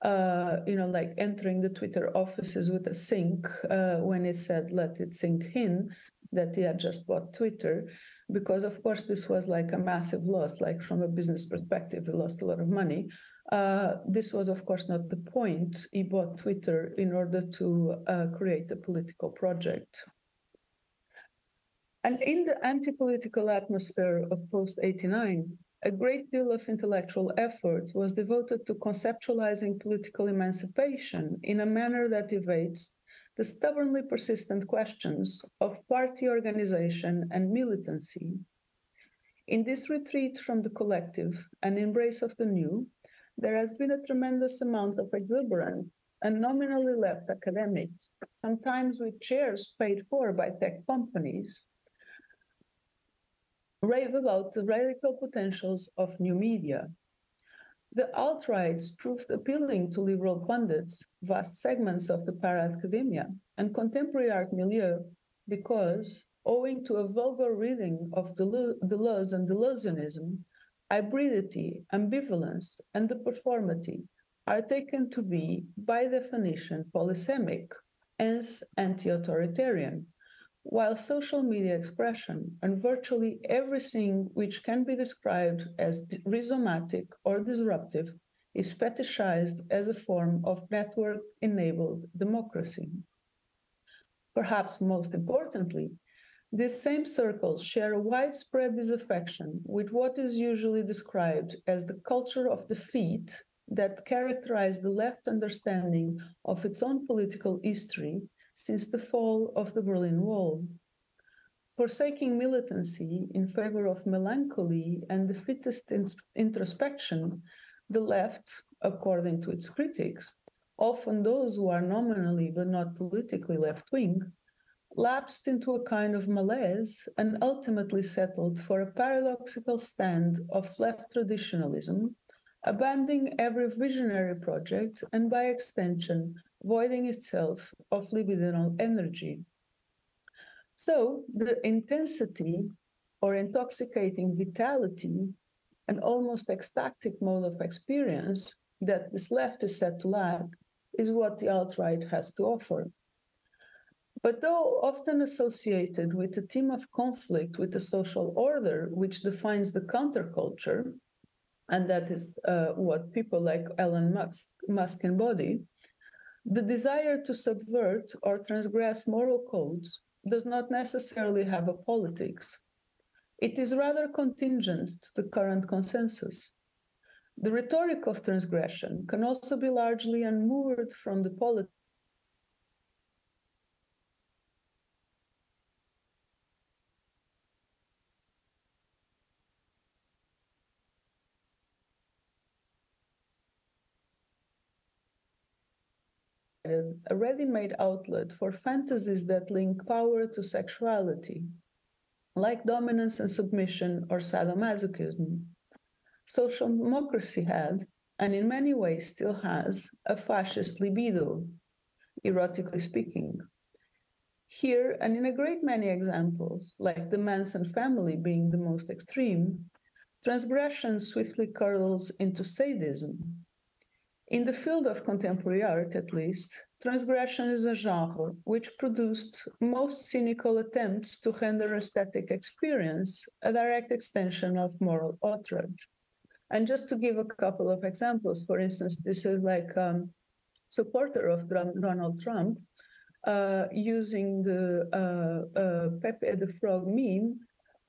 like entering the Twitter offices with a sink when he said, "Let it sink in," that he had just bought Twitter, because of course this was like a massive loss, like from a business perspective, he lost a lot of money. This was of course not the point. He bought Twitter in order to create a political project. And in the anti-political atmosphere of post-89, a great deal of intellectual effort was devoted to conceptualizing political emancipation in a manner that evades the stubbornly persistent questions of party organization and militancy. In this retreat from the collective and embrace of the new, there has been a tremendous amount of exuberance and nominally left academics, sometimes with chairs paid for by tech companies, rave about the radical potentials of new media. The alt-rights proved appealing to liberal pundits, vast segments of the para-academia, and contemporary art milieu because, owing to a vulgar reading of Deleuze and Deleuzianism, hybridity, ambivalence, and the performity are taken to be, by definition, polysemic, hence anti-authoritarian, while social media expression and virtually everything which can be described as rhizomatic or disruptive is fetishized as a form of network-enabled democracy. Perhaps most importantly, these same circles share a widespread disaffection with what is usually described as the culture of defeat that characterized the left understanding of its own political history since the fall of the Berlin Wall. Forsaking militancy in favor of melancholy and defeatist introspection, the left, according to its critics, often those who are nominally but not politically left-wing, lapsed into a kind of malaise and ultimately settled for a paradoxical stand of left traditionalism, abandoning every visionary project and by extension, voiding itself of libidinal energy. So the intensity or intoxicating vitality, an almost ecstatic mode of experience that this left is said to lack, is what the alt-right has to offer. But though often associated with the theme of conflict with the social order, which defines the counterculture, and that is what people like Elon Musk embody, the desire to subvert or transgress moral codes does not necessarily have a politics. It is rather contingent to the current consensus. The rhetoric of transgression can also be largely unmoored from the politics a ready-made outlet for fantasies that link power to sexuality, like dominance and submission or sadomasochism. Social democracy had, and in many ways still has, a fascist libido, erotically speaking. Here, and in a great many examples, like the Manson family being the most extreme, transgression swiftly curls into sadism. In the field of contemporary art, at least, transgression is a genre which produced most cynical attempts to render aesthetic experience a direct extension of moral outrage. And just to give a couple of examples, for instance, this is like supporter of Donald Trump using the Pepe the Frog meme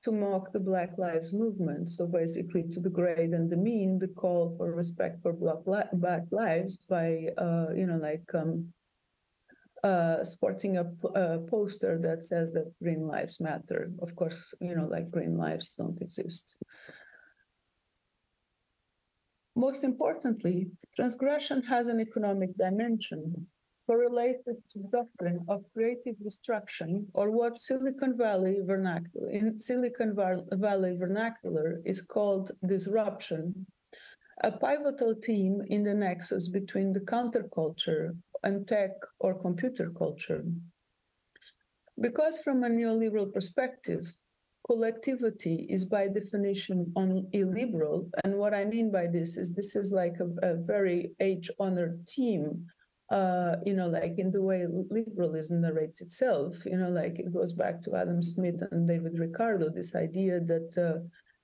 to mock the Black Lives Movement. So basically to degrade and demean the call for respect for Black lives by, sporting a poster that says that green lives matter. Of course, green lives don't exist. Most importantly, transgression has an economic dimension correlated to the doctrine of creative destruction, or what Silicon Valley vernacular is called disruption, a pivotal theme in the nexus between the counterculture and tech or computer culture. Because from a neoliberal perspective, collectivity is by definition illiberal, and what I mean by this is like a very age-honored theme, like in the way liberalism narrates itself, it goes back to Adam Smith and David Ricardo, this idea that,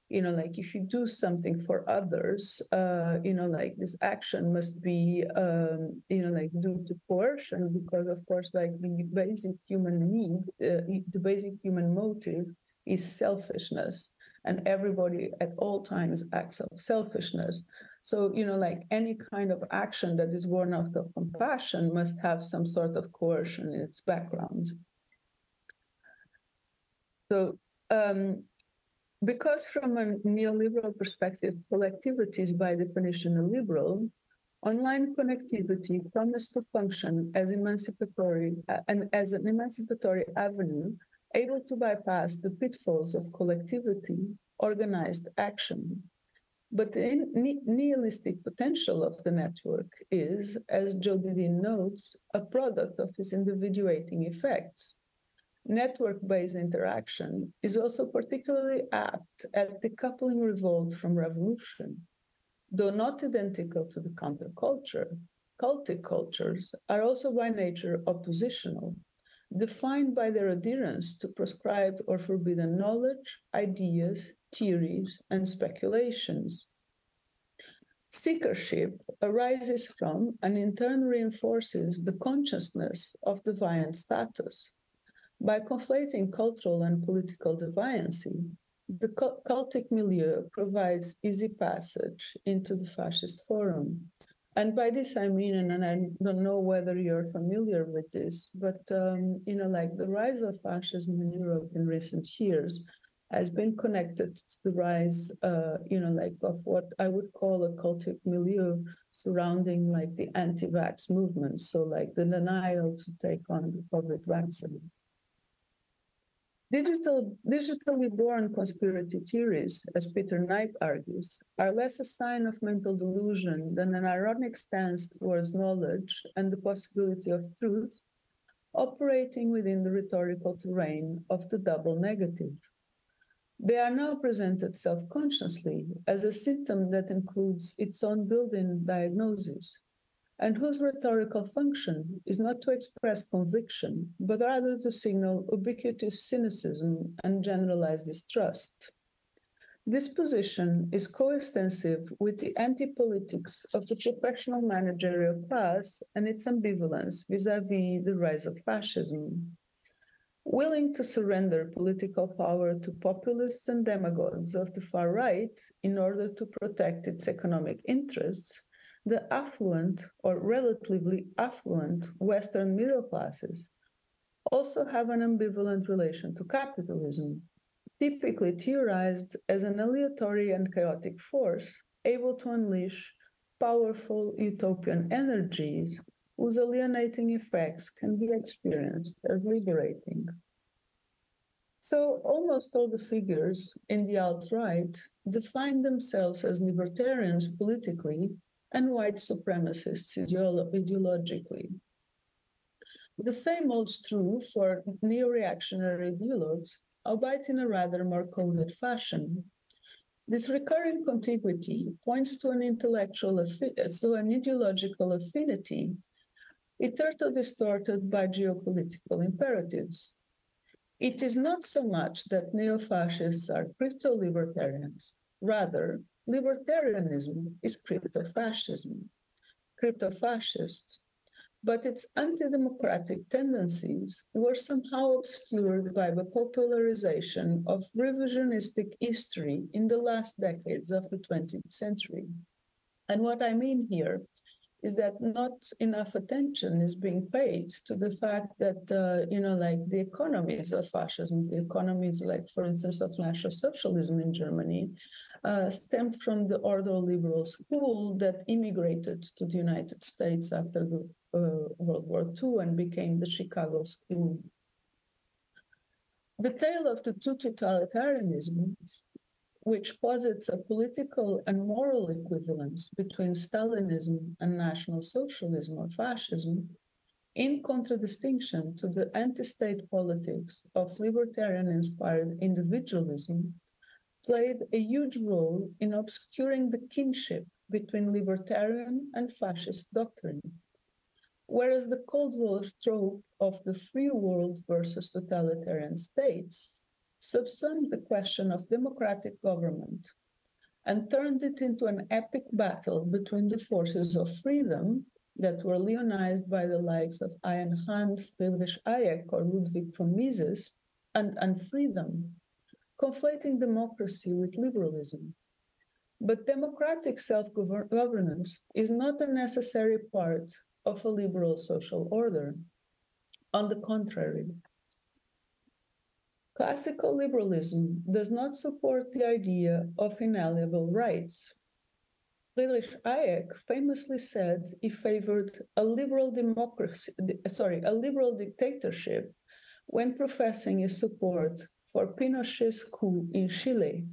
if you do something for others, this action must be, due to coercion, because of course, the basic human need, the basic human motive is selfishness, and everybody at all times acts of selfishness. So, any kind of action that is born out of compassion must have some sort of coercion in its background. So, because from a neoliberal perspective, collectivity is by definition illiberal, online connectivity promised to function as emancipatory and as an emancipatory avenue able to bypass the pitfalls of collectivity, organized action. But the nihilistic potential of the network is, as Joe Didin notes, a product of its individuating effects. Network-based interaction is also particularly apt at decoupling revolt from revolution. Though not identical to the counterculture, cultic cultures are also by nature oppositional, defined by their adherence to prescribed or forbidden knowledge, ideas, theories, and speculations. Seekership arises from and in turn reinforces the consciousness of deviant status. By conflating cultural and political deviancy, the cultic milieu provides easy passage into the fascist forum. And by this I mean, and I don't know whether you're familiar with this, but the rise of fascism in Europe in recent years has been connected to the rise, of what I would call a cultic milieu surrounding the anti-vax movement. So the denial to take on the COVID vaccine. Digitally born conspiracy theories, as Peter Knight argues, are less a sign of mental delusion than an ironic stance towards knowledge and the possibility of truth, operating within the rhetorical terrain of the double negative. They are now presented self-consciously as a symptom that includes its own built-in diagnosis, and whose rhetorical function is not to express conviction, but rather to signal ubiquitous cynicism and generalized distrust. This position is coextensive with the anti-politics of the professional managerial class and its ambivalence vis-à-vis the rise of fascism. Willing to surrender political power to populists and demagogues of the far right in order to protect its economic interests, the affluent or relatively affluent Western middle classes also have an ambivalent relation to capitalism, typically theorized as an aleatory and chaotic force able to unleash powerful utopian energies whose alienating effects can be experienced as liberating. So almost all the figures in the alt-right define themselves as libertarians politically and white supremacists ideologically. The same holds true for neo-reactionary ideologues, albeit in a rather more coded fashion. This recurring contiguity points to an ideological affinity, hitherto distorted by geopolitical imperatives. It is not so much that neo-fascists are crypto-libertarians. Rather, libertarianism is crypto-fascist, but its anti-democratic tendencies were somehow obscured by the popularization of revisionistic history in the last decades of the 20th century. And what I mean here is that not enough attention is being paid to the fact that, like the economies of fascism, the economies like, for instance, of National Socialism in Germany, stemmed from the ordo liberal school that immigrated to the United States after the World War II and became the Chicago School. The tale of the two totalitarianisms, which posits a political and moral equivalence between Stalinism and National Socialism or fascism, in contradistinction to the anti-state politics of libertarian-inspired individualism, played a huge role in obscuring the kinship between libertarian and fascist doctrine. Whereas the Cold War trope of the free world versus totalitarian states subsumed the question of democratic government and turned it into an epic battle between the forces of freedom that were leonized by the likes of Ayn Rand, Friedrich Hayek, or Ludwig von Mises, and freedom, conflating democracy with liberalism. But democratic self-governance is not a necessary part of a liberal social order. On the contrary, classical liberalism does not support the idea of inalienable rights. Friedrich Hayek famously said he favored a liberal dictatorship when professing his support for Pinochet's coup in Chile.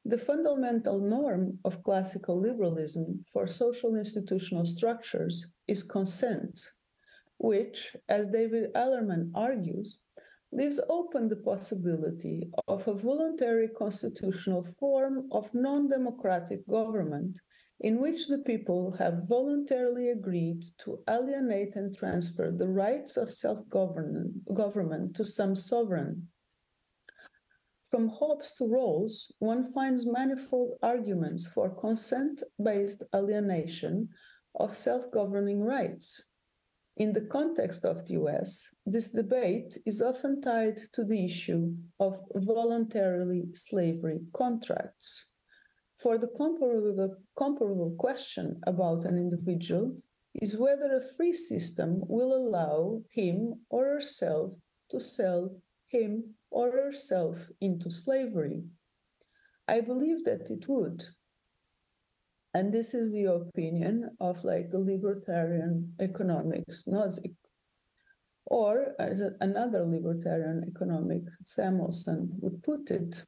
The fundamental norm of classical liberalism for social institutional structures is consent, which, as David Ellerman argues, leaves open the possibility of a voluntary constitutional form of non-democratic government in which the people have voluntarily agreed to alienate and transfer the rights of self-government to some sovereign. From Hobbes to Rawls, one finds manifold arguments for consent-based alienation of self-governing rights. In the context of the US, this debate is often tied to the issue of voluntarily slavery contracts. For the comparable question about an individual is whether a free system will allow him or herself to sell him or herself into slavery. I believe that it would. And this is the opinion of like the libertarian economics, or as another libertarian economic, Samuelson, would put it,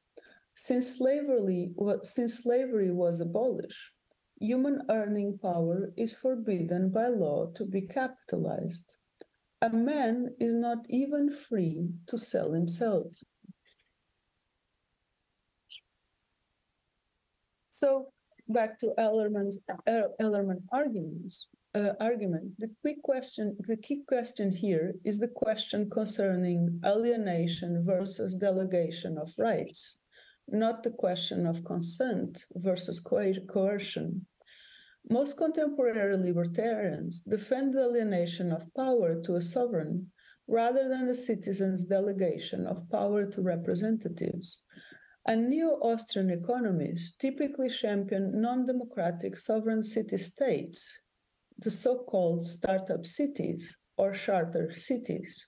since slavery was abolished, human earning power is forbidden by law to be capitalized. A man is not even free to sell himself. So back to Ellerman argument. The key question here is the question concerning alienation versus delegation of rights, not the question of consent versus coercion. Most contemporary libertarians defend the alienation of power to a sovereign rather than the citizens' delegation of power to representatives. And neo-Austrian economists typically champion non-democratic sovereign city-states, the so-called startup cities or charter cities.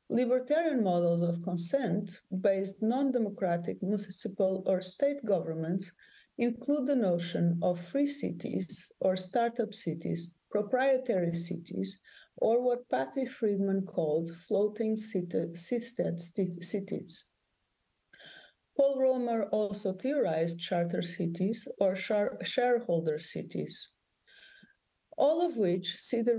Libertarian models of consent-based non-democratic municipal or state governments include the notion of free cities or startup cities, proprietary cities, or what Patty Friedman called floating seastead cities. Paul Romer also theorized charter cities or shareholder cities. all of which see the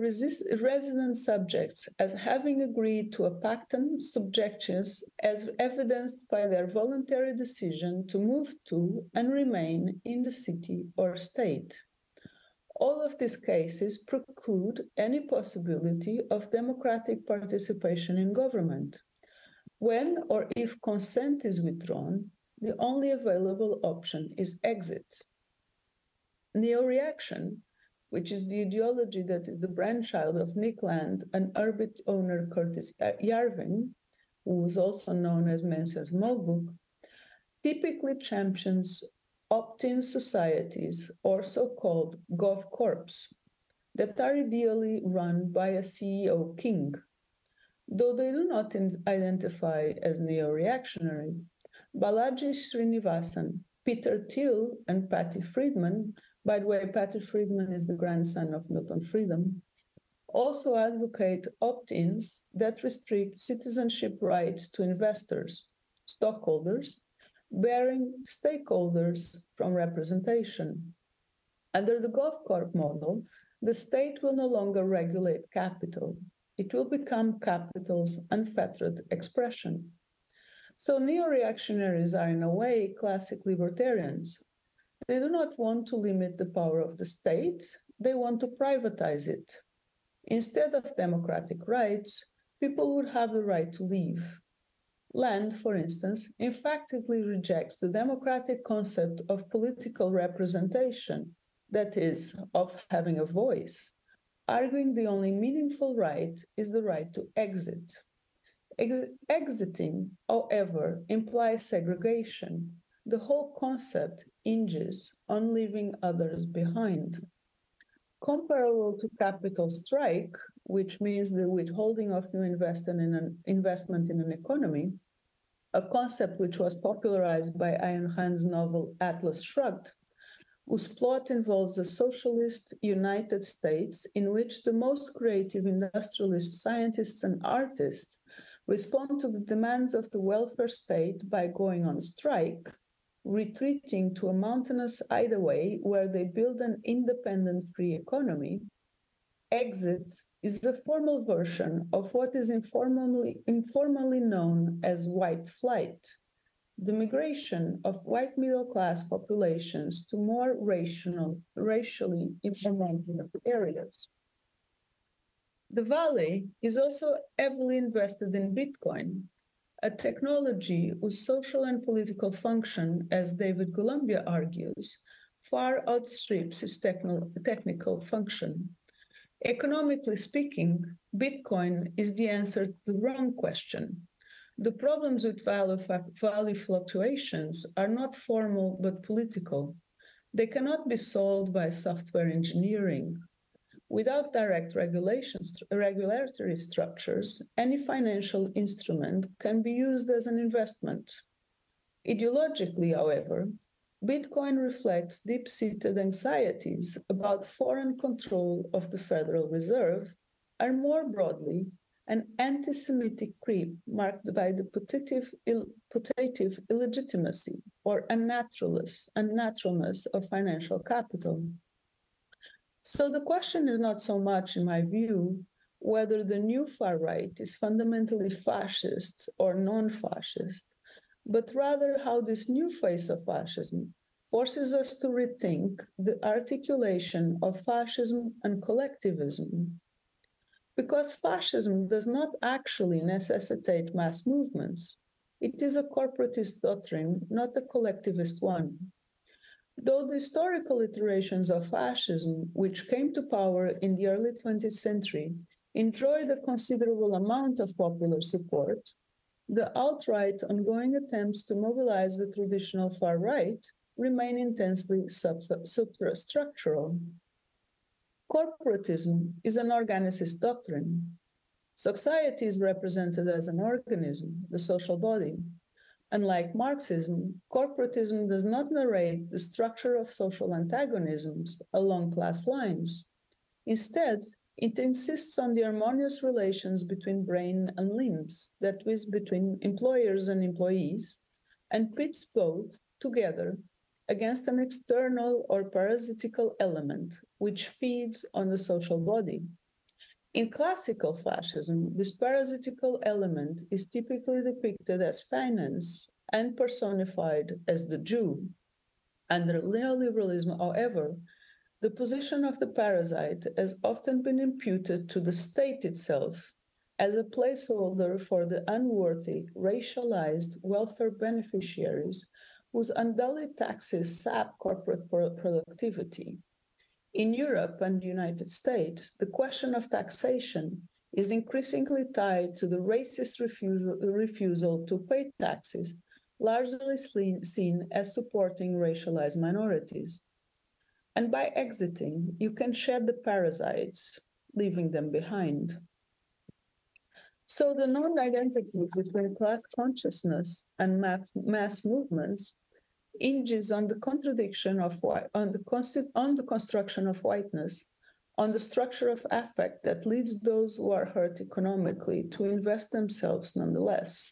resident subjects as having agreed to a patent subjections as evidenced by their voluntary decision to move to and remain in the city or state. All of these cases preclude any possibility of democratic participation in government. When or if consent is withdrawn, the only available option is exit. Neo-reaction, which is the ideology that is the brainchild of Nick Land and Urbit owner Curtis Yarvin, who was also known as Mensa's Molbook, typically champions opt-in societies or so-called GovCorps that are ideally run by a CEO king. Though they do not identify as neo-reactionaries, Balaji Srinivasan, Peter Thiel, and Patty Friedman, by the way, Patty Friedman is the grandson of Milton Friedman, also advocate opt-ins that restrict citizenship rights to investors, stockholders, barring stakeholders from representation. Under the GovCorp model, the state will no longer regulate capital. It will become capital's unfettered expression. So neo-reactionaries are in a way classic libertarians. They do not want to limit the power of the state, they want to privatize it. Instead of democratic rights, people would have the right to leave. Land, for instance, emphatically rejects the democratic concept of political representation, that is, of having a voice, arguing the only meaningful right is the right to exit. Exiting, however, implies segregation. The whole concept hinges on leaving others behind. Comparable to capital strike, which means the withholding of new investment in an economy, a concept which was popularized by Ayn Rand's novel Atlas Shrugged, whose plot involves a socialist United States in which the most creative industrialists, scientists, and artists respond to the demands of the welfare state by going on strike, retreating to a mountainous hideaway where they build an independent free economy. Exit is the formal version of what is informally known as white flight, the migration of white middle-class populations to more racially implemented areas. The Valley is also heavily invested in Bitcoin, a technology whose social and political function, as David Columbia argues, far outstrips its technical function. Economically speaking, Bitcoin is the answer to the wrong question. The problems with value fluctuations are not formal but political. They cannot be solved by software engineering. Without direct regulatory structures, any financial instrument can be used as an investment. Ideologically, however, Bitcoin reflects deep-seated anxieties about foreign control of the Federal Reserve, and more broadly, an anti-Semitic creep marked by the putative illegitimacy or unnaturalness of financial capital. So the question is not so much, in my view, whether the new far right is fundamentally fascist or non-fascist, but rather how this new face of fascism forces us to rethink the articulation of fascism and collectivism. Because fascism does not actually necessitate mass movements. It is a corporatist doctrine, not a collectivist one. Though the historical iterations of fascism, which came to power in the early 20th century, enjoyed a considerable amount of popular support, the alt-right ongoing attempts to mobilize the traditional far right remain intensely superstructural. Corporatism is an organicist doctrine. Society is represented as an organism, the social body. Unlike Marxism, corporatism does not narrate the structure of social antagonisms along class lines. Instead, it insists on the harmonious relations between brain and limbs, that is, between employers and employees, and pits both together against an external or parasitical element which feeds on the social body. In classical fascism, this parasitical element is typically depicted as finance and personified as the Jew. Under neoliberalism, however, the position of the parasite has often been imputed to the state itself as a placeholder for the unworthy, racialized welfare beneficiaries whose unduly taxes sap corporate productivity. In Europe and the United States, the question of taxation is increasingly tied to the racist refusal to pay taxes, largely seen as supporting racialized minorities. And by exiting, you can shed the parasites, leaving them behind. So the non-identity between class consciousness and mass movements hinges on the contradiction of on the construction of whiteness, on the structure of affect that leads those who are hurt economically to invest themselves nonetheless.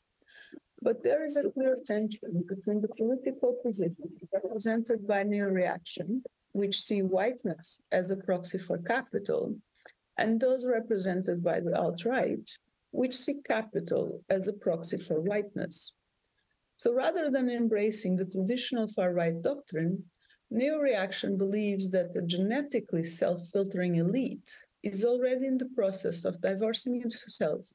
But there is a clear tension between the political position represented by neo-reaction, which see whiteness as a proxy for capital, and those represented by the alt-right, which see capital as a proxy for whiteness. So rather than embracing the traditional far-right doctrine, neo-reaction believes that the genetically self-filtering elite is already in the process of divorcing itself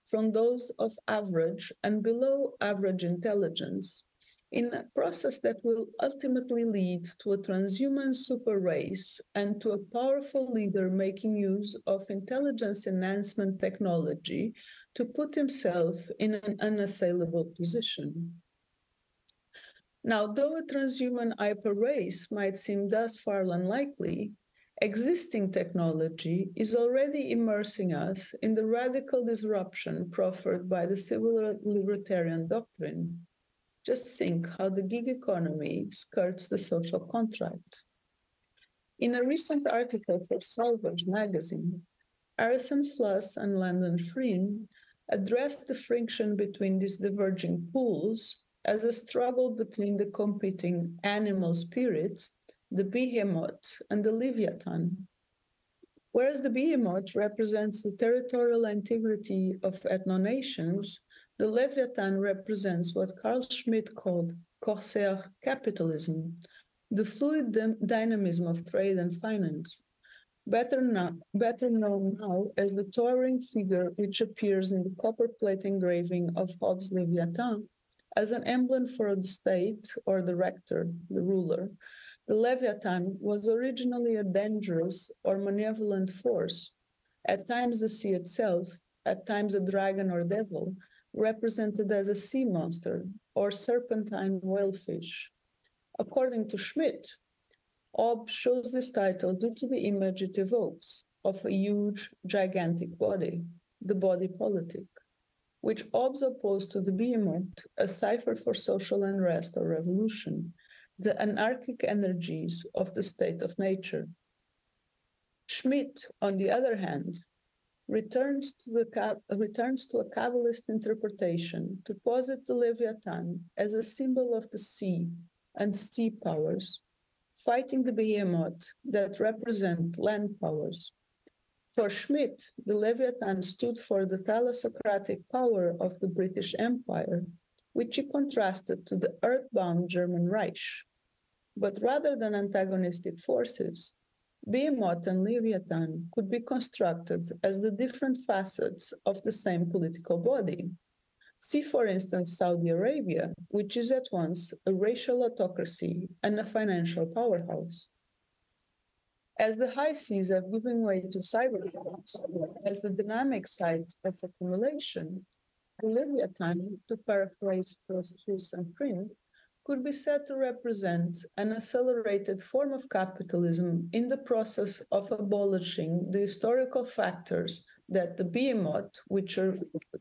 from those of average and below average intelligence, in a process that will ultimately lead to a transhuman super race and to a powerful leader making use of intelligence enhancement technology to put himself in an unassailable position. Now, though a transhuman hyper race might seem thus far unlikely, existing technology is already immersing us in the radical disruption proffered by the civil libertarian doctrine. Just think how the gig economy skirts the social contract. In a recent article for Salvage magazine, Harrison Fluss and Landon Frein addressed the friction between these diverging pools as a struggle between the competing animal spirits, the behemoth and the leviathan. Whereas the behemoth represents the territorial integrity of ethno-nations, the leviathan represents what Carl Schmitt called corsair capitalism, the fluid dynamism of trade and finance, better known now as the towering figure which appears in the copper plate engraving of Hobbes' Leviathan as an emblem for the state or the rector, the ruler. The Leviathan was originally a dangerous or malevolent force, at times the sea itself, at times a dragon or devil, represented as a sea monster or serpentine whalefish. According to Schmitt, Hobbes chose this title due to the image it evokes of a huge, gigantic body, the body politic, which Hobbes opposed to the behemoth, a cipher for social unrest or revolution, the anarchic energies of the state of nature. Schmitt, on the other hand, returns to a Kabbalist interpretation to posit the Leviathan as a symbol of the sea and sea powers, fighting the behemoth that represent land powers. For Schmitt, the Leviathan stood for the thalassocratic power of the British Empire, which he contrasted to the earthbound German Reich. But rather than antagonistic forces, Behemoth and Leviathan could be constructed as the different facets of the same political body. See, for instance, Saudi Arabia, which is at once a racial autocracy and a financial powerhouse. As the high seas have given way to cyberpunks, as the dynamic site of accumulation, the Leviathan, to paraphrase Fluss and Frein, could be said to represent an accelerated form of capitalism in the process of abolishing the historical factors that the behemoth, which are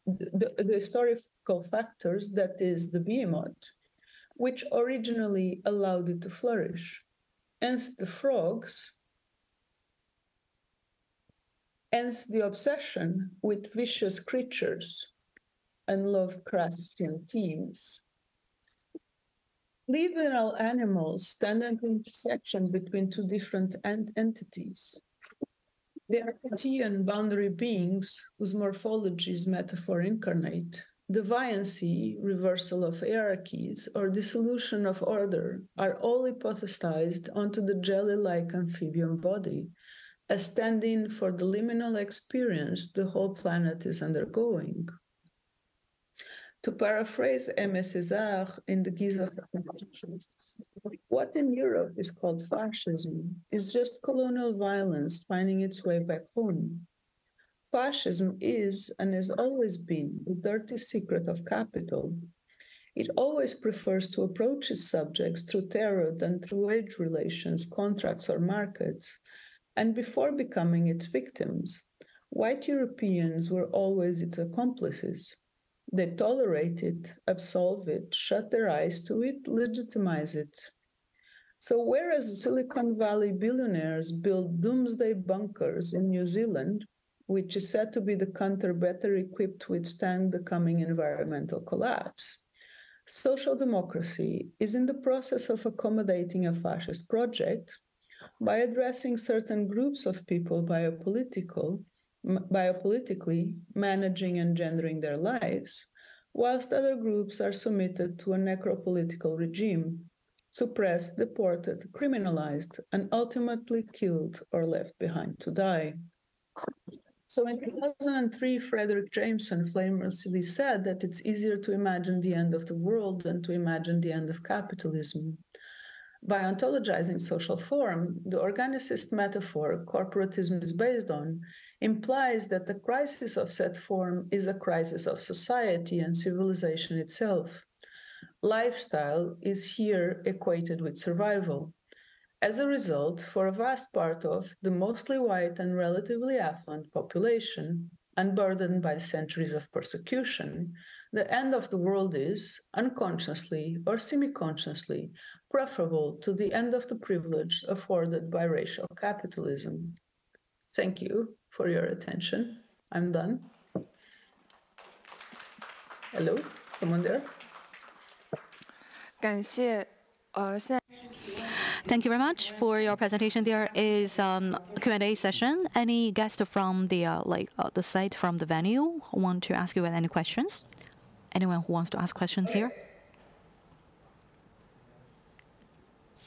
the historical factors that is the behemoth, which originally allowed it to flourish. Hence the frogs, hence the obsession with vicious creatures and Lovecraftian themes. Liberal animals stand at the intersection between two different entities. They are Kantian boundary beings whose morphology is metaphor incarnate. Deviancy, reversal of hierarchies, or dissolution of order are all hypothesized onto the jelly-like amphibian body, as stand-in for the liminal experience the whole planet is undergoing. To paraphrase Aimé Césaire in the guise of what in Europe is called fascism is just colonial violence finding its way back home. Fascism is and has always been the dirty secret of capital. It always prefers to approach its subjects through terror than through wage relations, contracts, or markets. And before becoming its victims, white Europeans were always its accomplices. They tolerate it, absolve it, shut their eyes to it, legitimize it. So whereas Silicon Valley billionaires build doomsday bunkers in New Zealand, which is said to be the country better equipped to withstand the coming environmental collapse, social democracy is in the process of accommodating a fascist project by addressing certain groups of people biopolitically, managing and gendering their lives, whilst other groups are submitted to a necropolitical regime, suppressed, deported, criminalized, and ultimately killed or left behind to die. So in 2003, Frederick Jameson famously said that it's easier to imagine the end of the world than to imagine the end of capitalism. By ontologizing social form, the organicist metaphor corporatism is based on implies that the crisis of said form is a crisis of society and civilization itself. Lifestyle is here equated with survival. As a result, for a vast part of the mostly white and relatively affluent population, unburdened by centuries of persecution, the end of the world is, unconsciously or semi-consciously, preferable to the end of the privilege afforded by racial capitalism. Thank you for your attention. I'm done. Hello, someone there? 感谢，现在。 Thank you very much for your presentation. There is a Q&A session. Any guest from the the site from the venue who want to ask you any questions? Anyone who wants to ask questions here?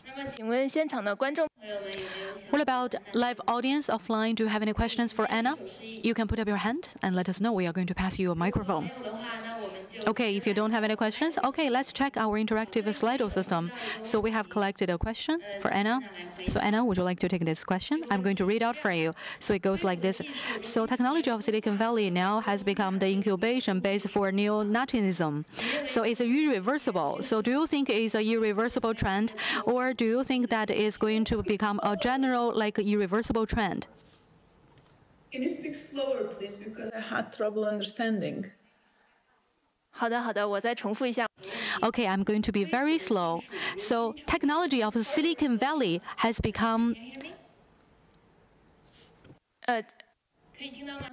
那么，请问现场的观众朋友们有没有想？ What about live audience offline? Do you have any questions for Anna? You can put up your hand and let us know. We are going to pass you a microphone. Okay, if you don't have any questions, okay, let's check our interactive Slido system. So we have collected a question for Anna. So Anna, would you like to take this question? I'm going to read out for you. So it goes like this. So technology of Silicon Valley now has become the incubation base for neo-Nazism. So it's irreversible. So do you think it's an irreversible trend, or do you think that it's going to become a general, irreversible trend? Can you speak slower, please? Because I had trouble understanding. 好的，好的，我再重复一下。Okay, I'm going to be very slow. So technology of Silicon Valley has become. 可以听到吗？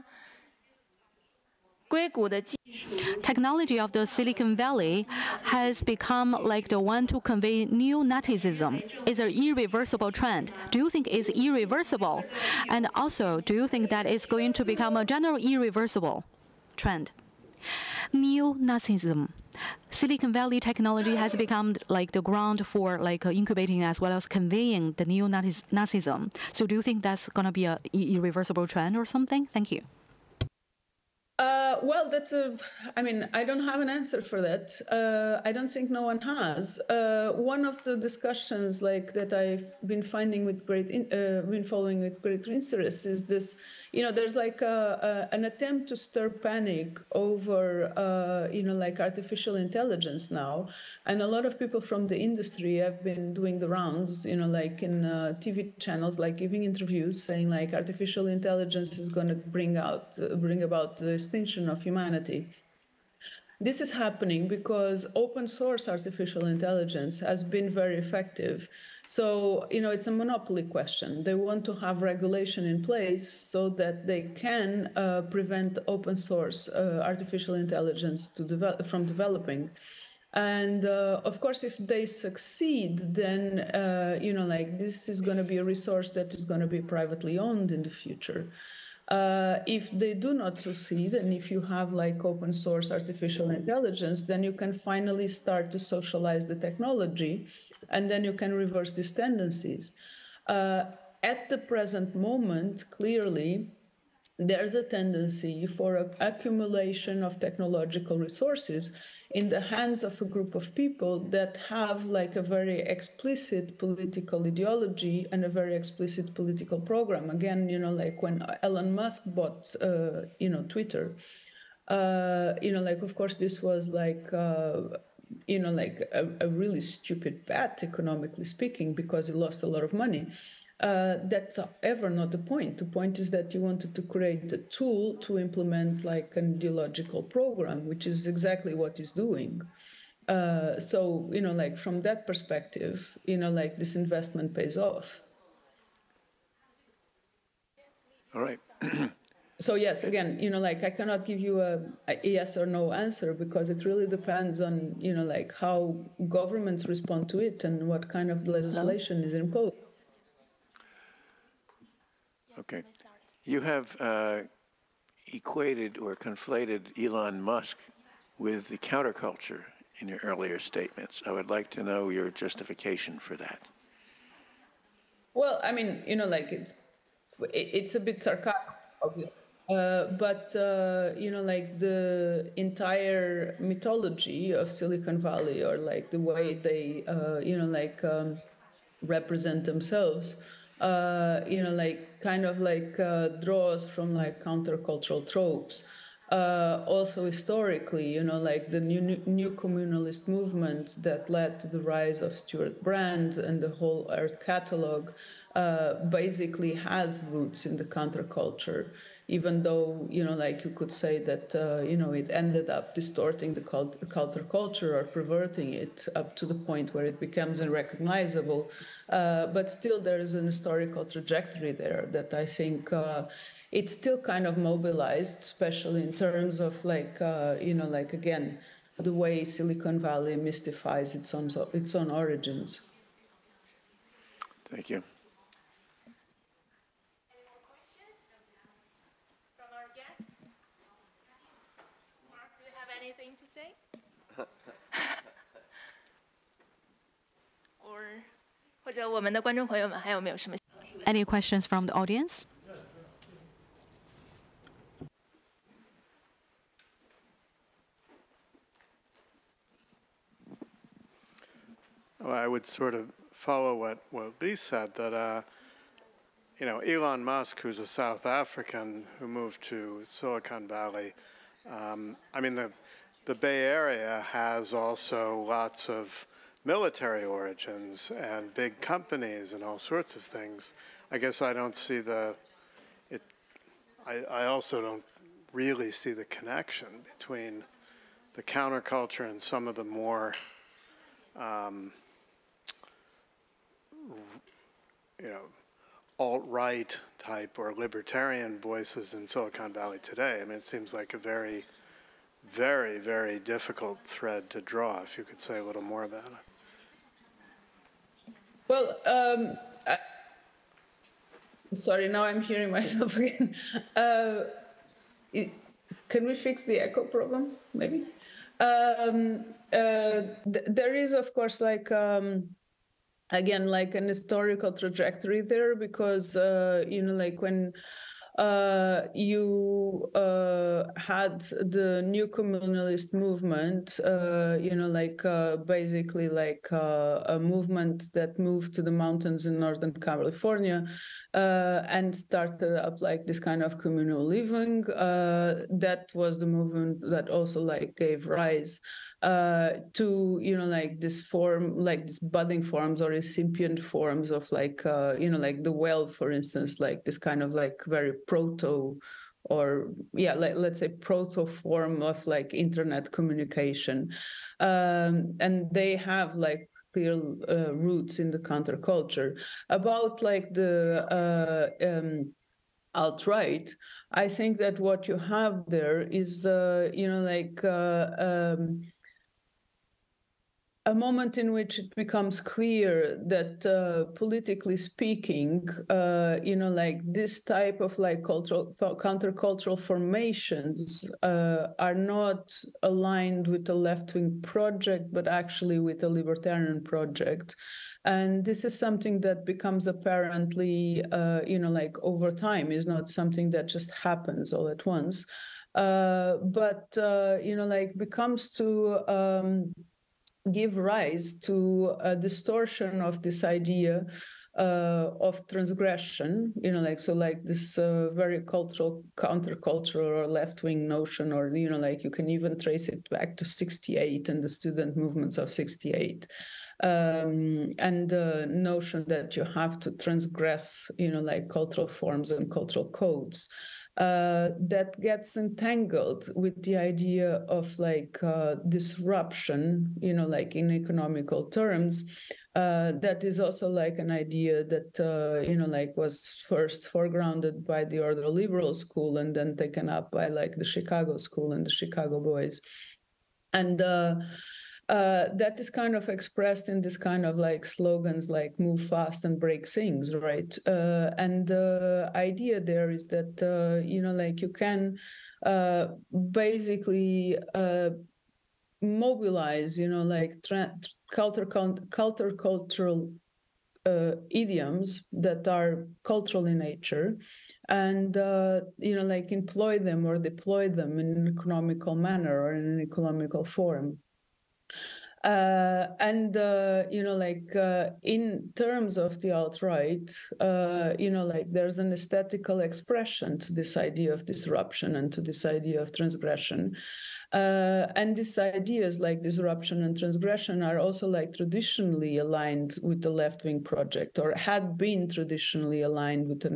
硅谷的技术。Technology of the Silicon Valley has become like the one to convey neo-Nazism. It's an irreversible trend. Do you think it's irreversible? And also, do you think that it's going to become a general irreversible trend? Neo-Nazism. Silicon Valley technology has become like the ground for incubating as well as conveying the neo-Nazism. So do you think that's going to be an irreversible trend or something? Thank you. Well, I mean, I don't have an answer for that. I don't think no one has. One of the discussions that I've been following with great interest is this, there's an attempt to stir panic over, artificial intelligence now. And a lot of people from the industry have been doing the rounds, in TV channels, giving interviews saying artificial intelligence is going to bring about the extinction of humanity. This is happening because open source artificial intelligence has been very effective. So, it's a monopoly question. They want to have regulation in place so that they can prevent open source artificial intelligence from developing. And of course, if they succeed, then, like this is going to be a resource that is going to be privately owned in the future. If they do not succeed, and if you have like open source artificial intelligence, then you can finally start to socialize the technology, and then you can reverse these tendencies. At the present moment, clearly, there's a tendency for an accumulation of technological resources in the hands of a group of people that have like a very explicit political ideology and a very explicit political program. Again, like when Elon Musk bought, Twitter, like, of course, this was like, like a really stupid bet, economically speaking, because he lost a lot of money. That's ever not the point. The point is that you wanted to create a tool to implement like an ideological program, which is exactly what he's doing. So, like from that perspective, like this investment pays off. All right. So yes, again, like I cannot give you a yes or no answer because it really depends on, like how governments respond to it and what kind of legislation is imposed. Okay. You have equated or conflated Elon Musk with the counterculture in your earlier statements. I would like to know your justification for that. Well, I mean, like it's a bit sarcastic, obviously. But, like the entire mythology of Silicon Valley or like the way they, represent themselves, like kind of like draws from like countercultural tropes. Also historically, like the new communalist movement that led to the rise of Stuart Brand and the whole Earth catalog basically has roots in the counterculture, even though, like you could say that, it ended up distorting the counterculture or perverting it up to the point where it becomes unrecognizable. But still there is an historical trajectory there that I think it's still kind of mobilized, especially in terms of like, like again, the way Silicon Valley mystifies its own origins. Thank you. Anything to say? Or 或者我们的观众朋友们还有没有什么 Any questions from the audience? Well, I would sort of follow what Lee said, that Elon Musk, who's a South African who moved to Silicon Valley, I mean, the Bay Area has also lots of military origins and big companies and all sorts of things. I guess I don't see I also don't really see the connection between the counterculture and some of the more, alt-right type or libertarian voices in Silicon Valley today. I mean, it seems like a very, very, very difficult thread to draw. If you could say a little more about it. Well, sorry, now I'm hearing myself again. Can we fix the echo problem, maybe? There is, of course, like, again, like an historical trajectory there, because, like when you had the new communalist movement, like basically like a movement that moved to the mountains in Northern California and started up like this kind of communal living. That was the movement that also like gave rise to, like this form, like these budding forms or incipient forms of like, like the weld, for instance, like this kind of like very proto or let's say proto form of like internet communication. And they have like clear roots in the counterculture. About like the alt-right, I think that what you have there is, like a moment in which it becomes clear that politically speaking, like this type of like countercultural formations are not aligned with a left-wing project, but actually with a libertarian project. And this is something that becomes apparently, like over time, is not something that just happens all at once, but, like becomes to give rise to a distortion of this idea of transgression, like this very countercultural or left-wing notion, or, like you can even trace it back to 68 and the student movements of 68. And the notion that you have to transgress, like cultural forms and cultural codes. That gets entangled with the idea of like disruption, like in economical terms. That is also like an idea that, like was first foregrounded by the order liberal school and then taken up by like the Chicago school and the Chicago boys. And that is kind of expressed in this kind of like slogans like move fast and break things, right? And the idea there is that, like you can basically mobilize, like countercultural idioms that are cultural in nature and, like employ them or deploy them in an economical manner or in an economical form. And, in terms of the alt-right, like there's an aesthetical expression to this idea of disruption and to this idea of transgression. And these ideas like disruption and transgression are also like traditionally aligned with the left-wing project, or had been traditionally aligned with a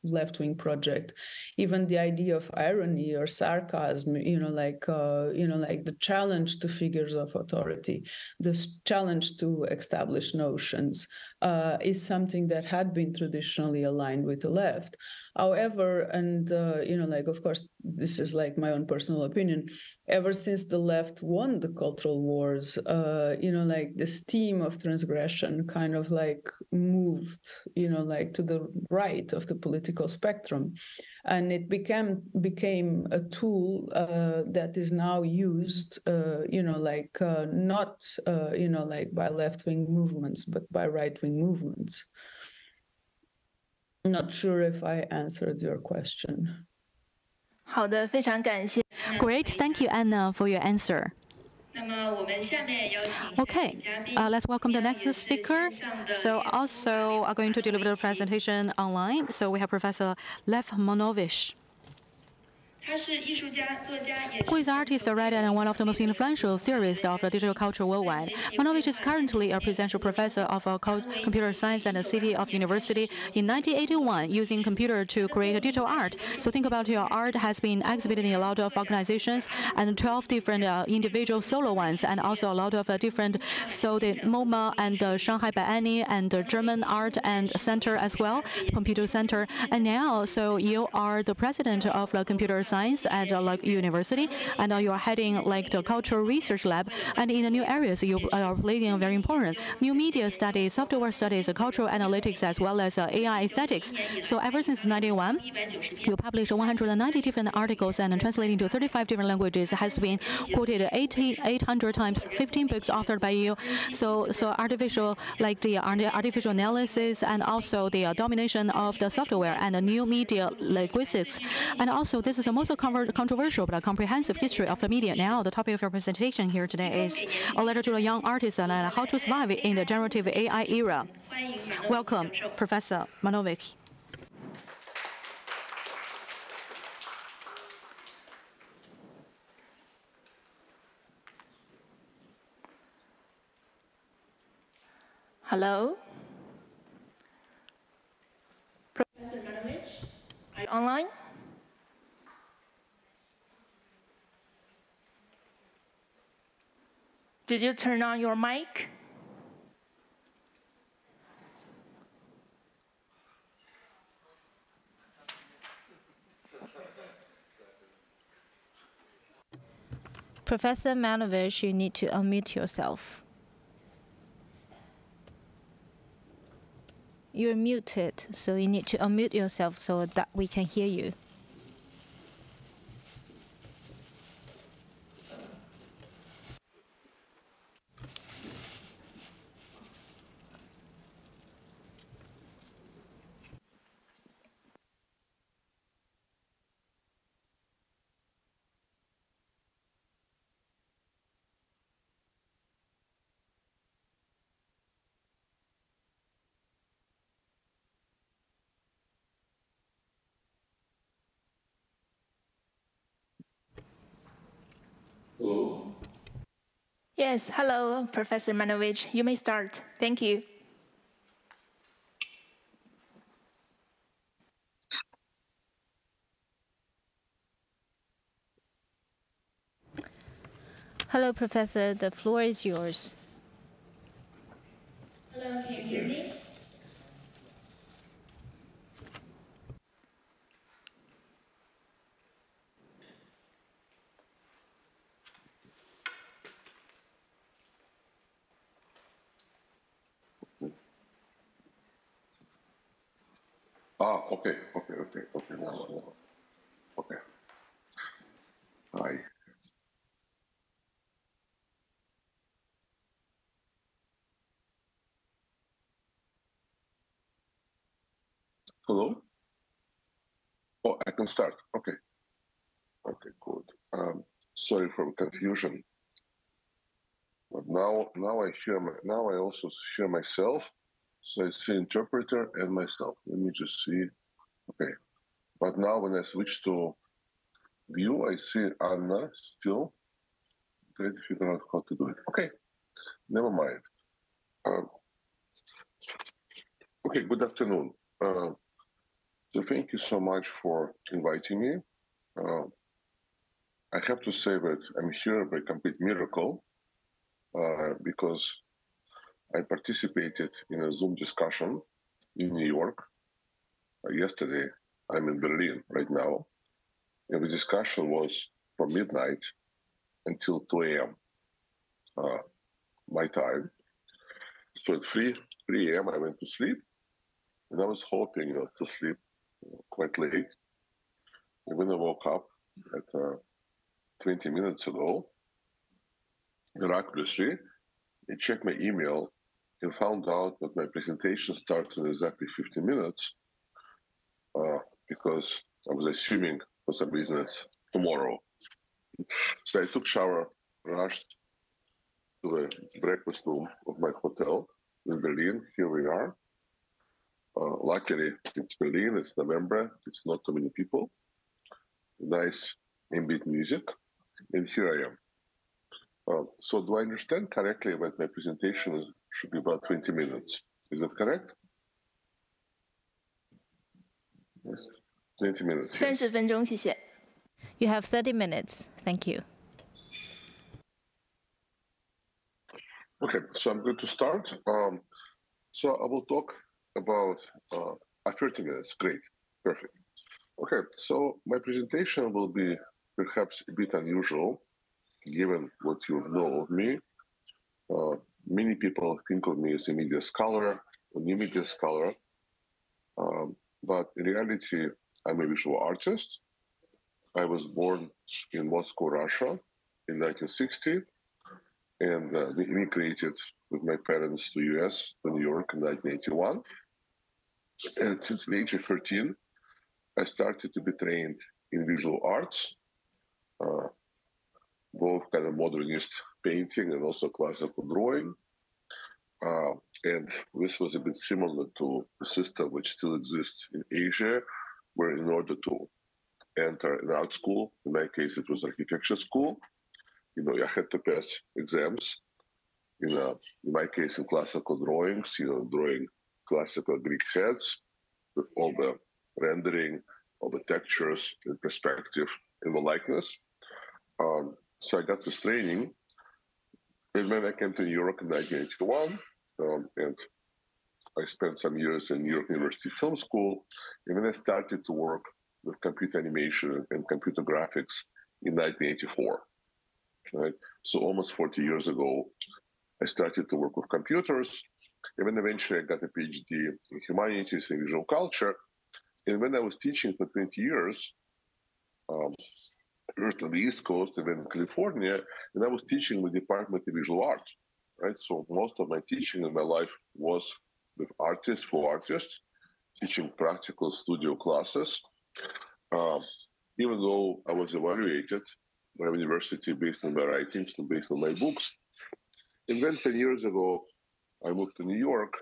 left-wing project. Even the idea of irony or sarcasm, like the challenge to figures of authority, this challenge to established notions, is something that had been traditionally aligned with the left. However, and, like, of course, this is like my own personal opinion, ever since the left won the cultural wars, like this theme of transgression kind of like moved, like to the right of the political spectrum. And it became a tool that is now used, not, like by left-wing movements, but by right-wing movements. Not sure if I answered your question. 好的，非常感谢。Great, thank you, Anna, for your answer. Okay, let's welcome the next speaker. So also are going to deliver the presentation online. So we have Professor Lev Manovich, who is artist, writer, and one of the most influential theorists of the digital culture worldwide. Manovich is currently a presidential professor of computer science at the City of University. In 1981, using computer to create digital art. So think about your art has been exhibited in a lot of organizations and 12 different individual solo ones, and also a lot of different, so the MoMA and the Shanghai Biennial and the German Art and Center as well, Computer Center. And now, so you are the president of the computer science at like university, and you are heading like the cultural research lab, and in the new areas you are playing a very important new media studies, software studies, cultural analytics, as well as AI aesthetics. So ever since 91, you published 190 different articles and translating to 35 different languages, has been quoted 800 times, 15 books authored by you. So artificial, like the artificial analysis, and also the domination of the software and the new media linguistics. And also this is the most controversial but comprehensive history of the media. Now the topic of your presentation here today is a letter to a young artist and how to survive in the generative AI era. Welcome, Professor Manovich. Hello, Professor Manovich, are you online? Did you turn on your mic? Professor Manovich, you need to unmute yourself. You're muted, so you need to unmute yourself so that we can hear you. Hello. Yes, hello, Professor Manovich. You may start. Thank you. Hello, Professor. The floor is yours. Hello, can you hear me? Okay. No. Okay. Hi. Hello? Oh, I can start. Okay. Okay, good. Sorry for the confusion. But now I also hear myself. So I see interpreter and myself. Let me just see. Okay. But now when I switch to view, I see Anna still. Trying to figure out how to do it. Okay. Never mind. Okay, good afternoon. So thank you so much for inviting me. I have to say that I'm here by complete miracle because I participated in a Zoom discussion in New York yesterday. I'm in Berlin right now. And the discussion was from midnight until 2 a.m. My time. So at 3 a.m. I went to sleep, and I was hoping to sleep quite late. And when I woke up at 20 minutes ago, miraculously, I checked my email and found out that my presentation started in exactly 50 minutes because I was assuming for some reason it's tomorrow. So I took shower, rushed to the breakfast room of my hotel in Berlin. Here we are. Luckily, it's Berlin, it's November, it's not too many people. Nice ambient music, and here I am. So do I understand correctly that my presentation should be about 20 minutes? Is that correct? Yes. 20 minutes. 30分钟，谢谢。 You have 30 minutes. Thank you. Okay, so I'm going to start. So I will talk about 30 minutes. Great, perfect. Okay, so my presentation will be perhaps a bit unusual, given what you know of me. Many people think of me as a media scholar, a new media scholar, but in reality, I'm a visual artist. I was born in Moscow, Russia in 1960, and we immigrated with my parents to US, to New York in 1981. And since the age of 13, I started to be trained in visual arts, both kind of modernist painting and also classical drawing. And this was a bit similar to the system which still exists in Asia, where in order to enter an art school, in my case it was architecture school, you had to pass exams. In my case, in classical drawings, drawing classical Greek heads with all the rendering, all the textures and perspective and the likeness. So I got this training. And when I came to New York in 1981, and I spent some years in New York University Film School, and then I started to work with computer animation and computer graphics in 1984. right? So almost 40 years ago, I started to work with computers, and then eventually I got a PhD in humanities and visual culture. And when I was teaching for 20 years, first on the East Coast and then in California, and I was teaching the Department of Visual Arts, right? So most of my teaching in my life was with artists for artists, teaching practical studio classes. Even though I was evaluated by a university based on my writings and based on my books. And then 10 years ago, I moved to New York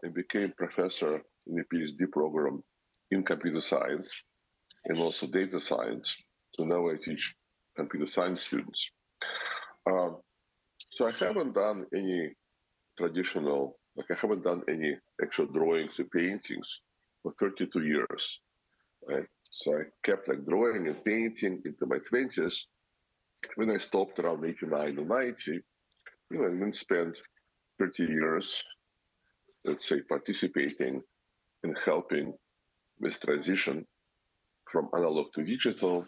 and became professor in a PhD program in computer science and also data science. So now I teach computer science students. So I haven't done any traditional, I haven't done any actual drawings or paintings for 32 years, right? So I kept drawing and painting into my 20s. When I stopped around 89 or 90, and then spent 30 years, let's say, participating and helping this transition from analog to digital,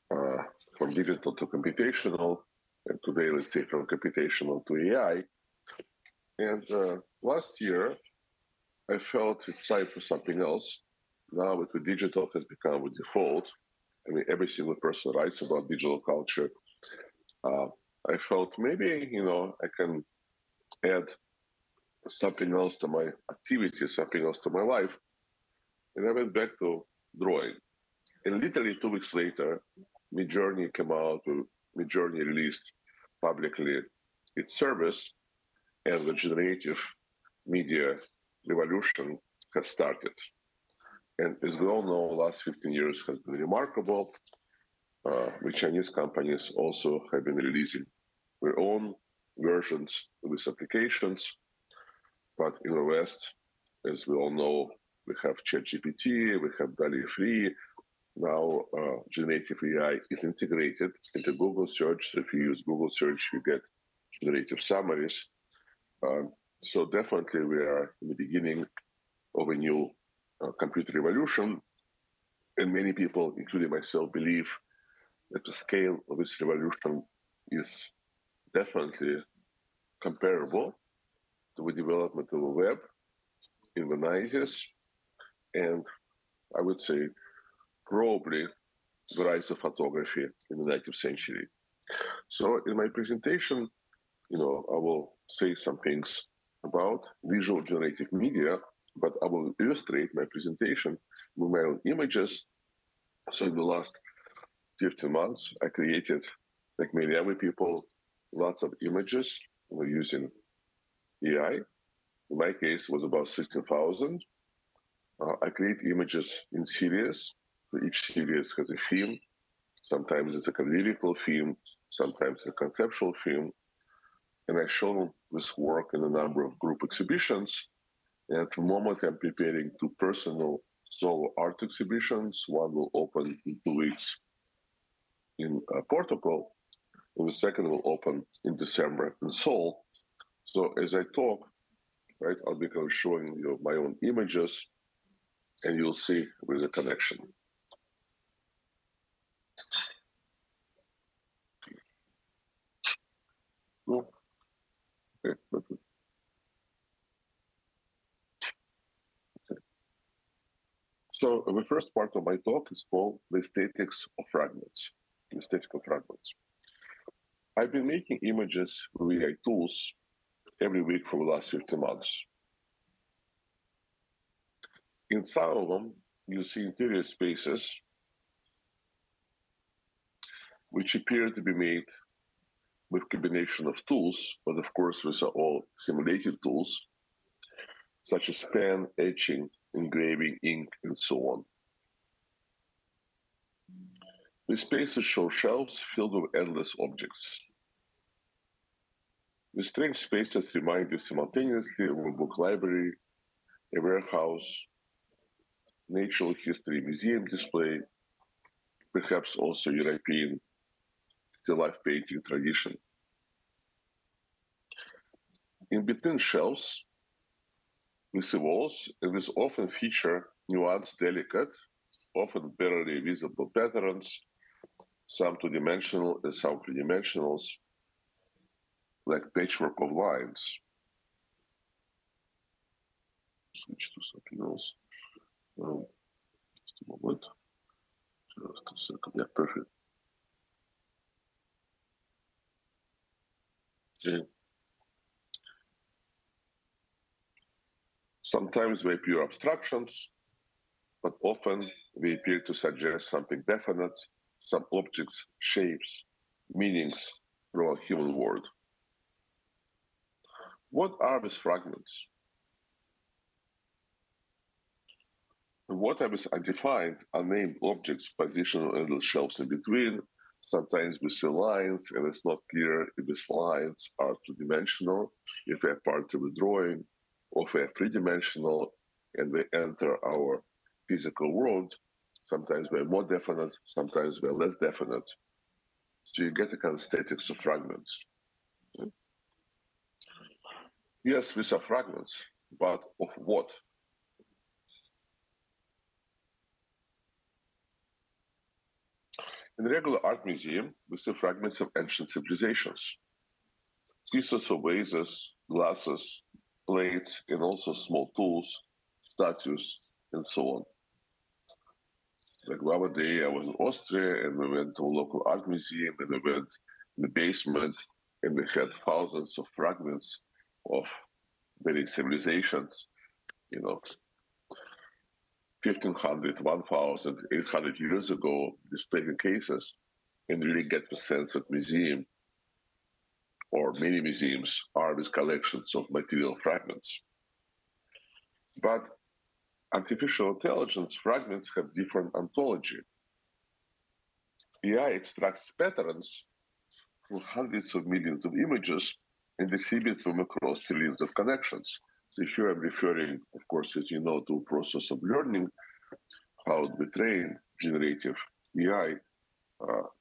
from digital to computational, and today, let's say, from computational to AI. And last year, I felt it's time for something else. Now that the digital has become the default, I mean, every single person writes about digital culture. I felt maybe, I can add something else to my activity, something else to my life. And I went back to drawing. And literally 2 weeks later, Midjourney came out, Midjourney released publicly its service, and the generative media revolution has started. And as we all know, the last 15 years has been remarkable. The Chinese companies also have been releasing their own versions of these applications. But in the West, as we all know, we have ChatGPT, we have DALL-E 3. Now, generative AI is integrated into Google search. So if you use Google search, you get generative summaries. So definitely we are in the beginning of a new computer revolution. And many people, including myself, believe that the scale of this revolution is definitely comparable to the development of the web in the 90s, and I would say probably the rise of photography in the 19th century. So in my presentation, I will say some things about visual generative media, but I will illustrate my presentation with my own images. So in the last 15 months, I created, like many other people, lots of images using AI. In my case, it was about 16,000. I create images in series. So each series has a theme. Sometimes it's a lyrical theme, sometimes it's a conceptual theme. And I show this work in a number of group exhibitions. And at the moment, I'm preparing 2 personal solo art exhibitions. One will open in 2 weeks in Portugal, and the second will open in December in Seoul. So as I talk, right, I'll be showing you my own images, and you'll see there's a connection. No? Okay, okay. So the first part of my talk is called the aesthetics of fragments. The aesthetic of fragments. I've been making images with AI tools every week for the last 50 months. In some of them, you see interior spaces which appear to be made with combination of tools, but of course these are all simulated tools, such as pen, etching, engraving, ink, and so on. The spaces show shelves filled with endless objects. The strange spaces remind you simultaneously of a book library, a warehouse, natural history museum display, perhaps also European still life painting tradition. In between shelves, we see walls, and these often feature nuanced, delicate, often barely visible patterns, some two-dimensional and some three-dimensionals, like patchwork of lines. Switch to something else. Just a moment. Just a second. Yeah, perfect. Okay. Sometimes they appear abstractions, but often they appear to suggest something definite, some objects, shapes, meanings from our human world. What are these fragments? What are these undefined, unnamed objects positioned on little shelves in between? Sometimes we see lines, and it's not clear if these lines are two-dimensional, if they're part of the drawing, or if they're three-dimensional, and they enter our physical world. Sometimes they're more definite, sometimes they're less definite. So you get a kind of statics of fragments. Yes, these are fragments, but of what? In a regular art museum, we see fragments of ancient civilizations. Pieces of vases, glasses, plates, and also small tools, statues, and so on. Like the other day, I was in Austria, and we went to a local art museum, and we went in the basement, and we had thousands of fragments of various civilizations, 1,500, 1,800 years ago, displayed in cases, and really get the sense that museum or many museums are these collections of material fragments. But artificial intelligence fragments have different ontology. AI extracts patterns from hundreds of millions of images and distributes them across trillions of connections. So here I'm referring, of course, as you know, to a process of learning, how we train generative AI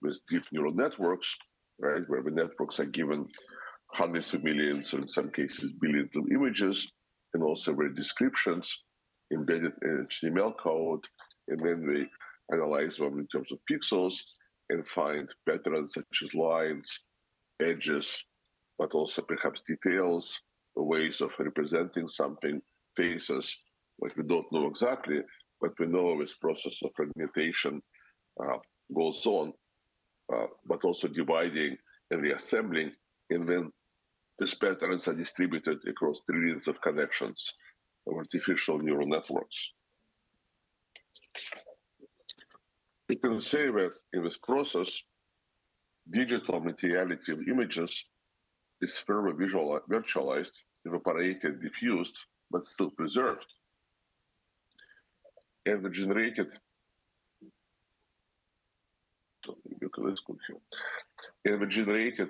with deep neural networks, right, where the networks are given hundreds of millions, or in some cases billions of images, and also their descriptions embedded in HTML code, and then they analyze them in terms of pixels and find patterns such as lines, edges, but also perhaps details, ways of representing something, faces, like we don't know exactly, but we know this process of fragmentation goes on, but also dividing and reassembling, and then these patterns are distributed across trillions of connections of artificial neural networks. You can say that in this process, digital materiality of images is further virtualized, evaporated, diffused, but still preserved. And the generated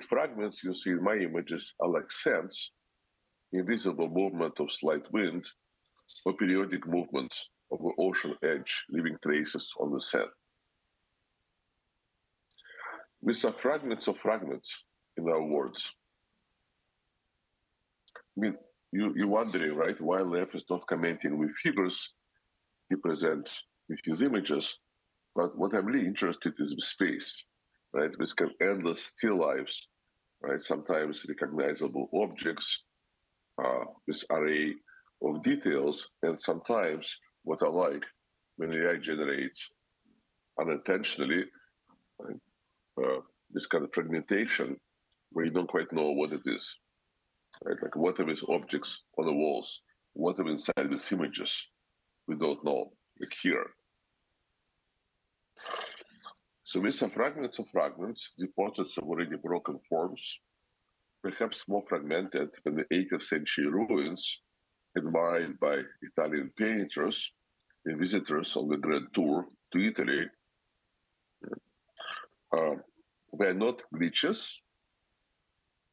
fragments you see in my images are like sands, invisible movement of slight wind, or periodic movements of the ocean edge, leaving traces on the sand. These are fragments of fragments, in our words. I mean, you're wondering, right, why Lev is not commenting with figures he presents with his images, but what I'm really interested in is space, right, with kind of endless still lives, right, sometimes recognizable objects, this array of details, and sometimes what I like when AI generates unintentionally this kind of fragmentation where you don't quite know what it is. Right? Like what are these objects on the walls? What are inside these images? We don't know, like here. So these are fragments of fragments, deposits of already broken forms, perhaps more fragmented than the 18th century ruins admired by Italian painters and visitors on the Grand Tour to Italy. They're not glitches,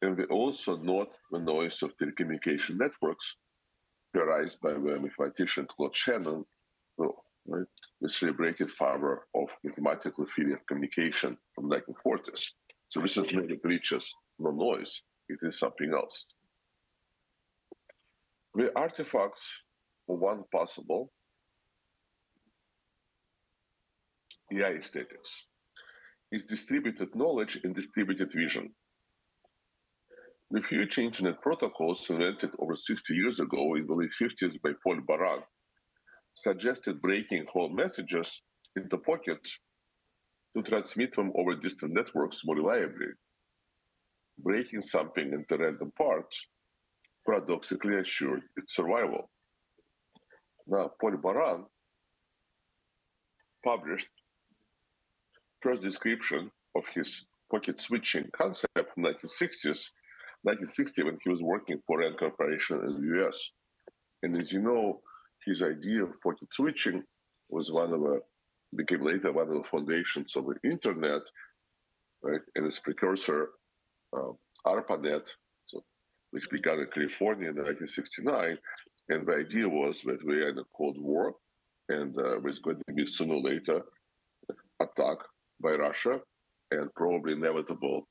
and they're also not the noise of telecommunication networks theorized by the mathematician Claude Shannon, right, the celebrated father of mathematical theory of communication from the 1940s. So this is not glitches, no noise, it is something else. The artifacts of one possible AI aesthetics. is distributed knowledge and distributed vision. The future internet protocols invented over 60 years ago in the late 50s by Paul Baran suggested breaking whole messages into pockets to transmit them over distant networks more reliably. Breaking something into random parts paradoxically assured its survival. Now, Paul Baran published first description of his pocket switching concept in the 1960 when he was working for Rand Corporation in the US. And as you know, his idea of pocket switching was became later one of the foundations of the internet, right? And its precursor, ARPANET, which began in California in 1969. And the idea was that we are in a Cold War, and there's going to be sooner or later attack by Russia and probably inevitable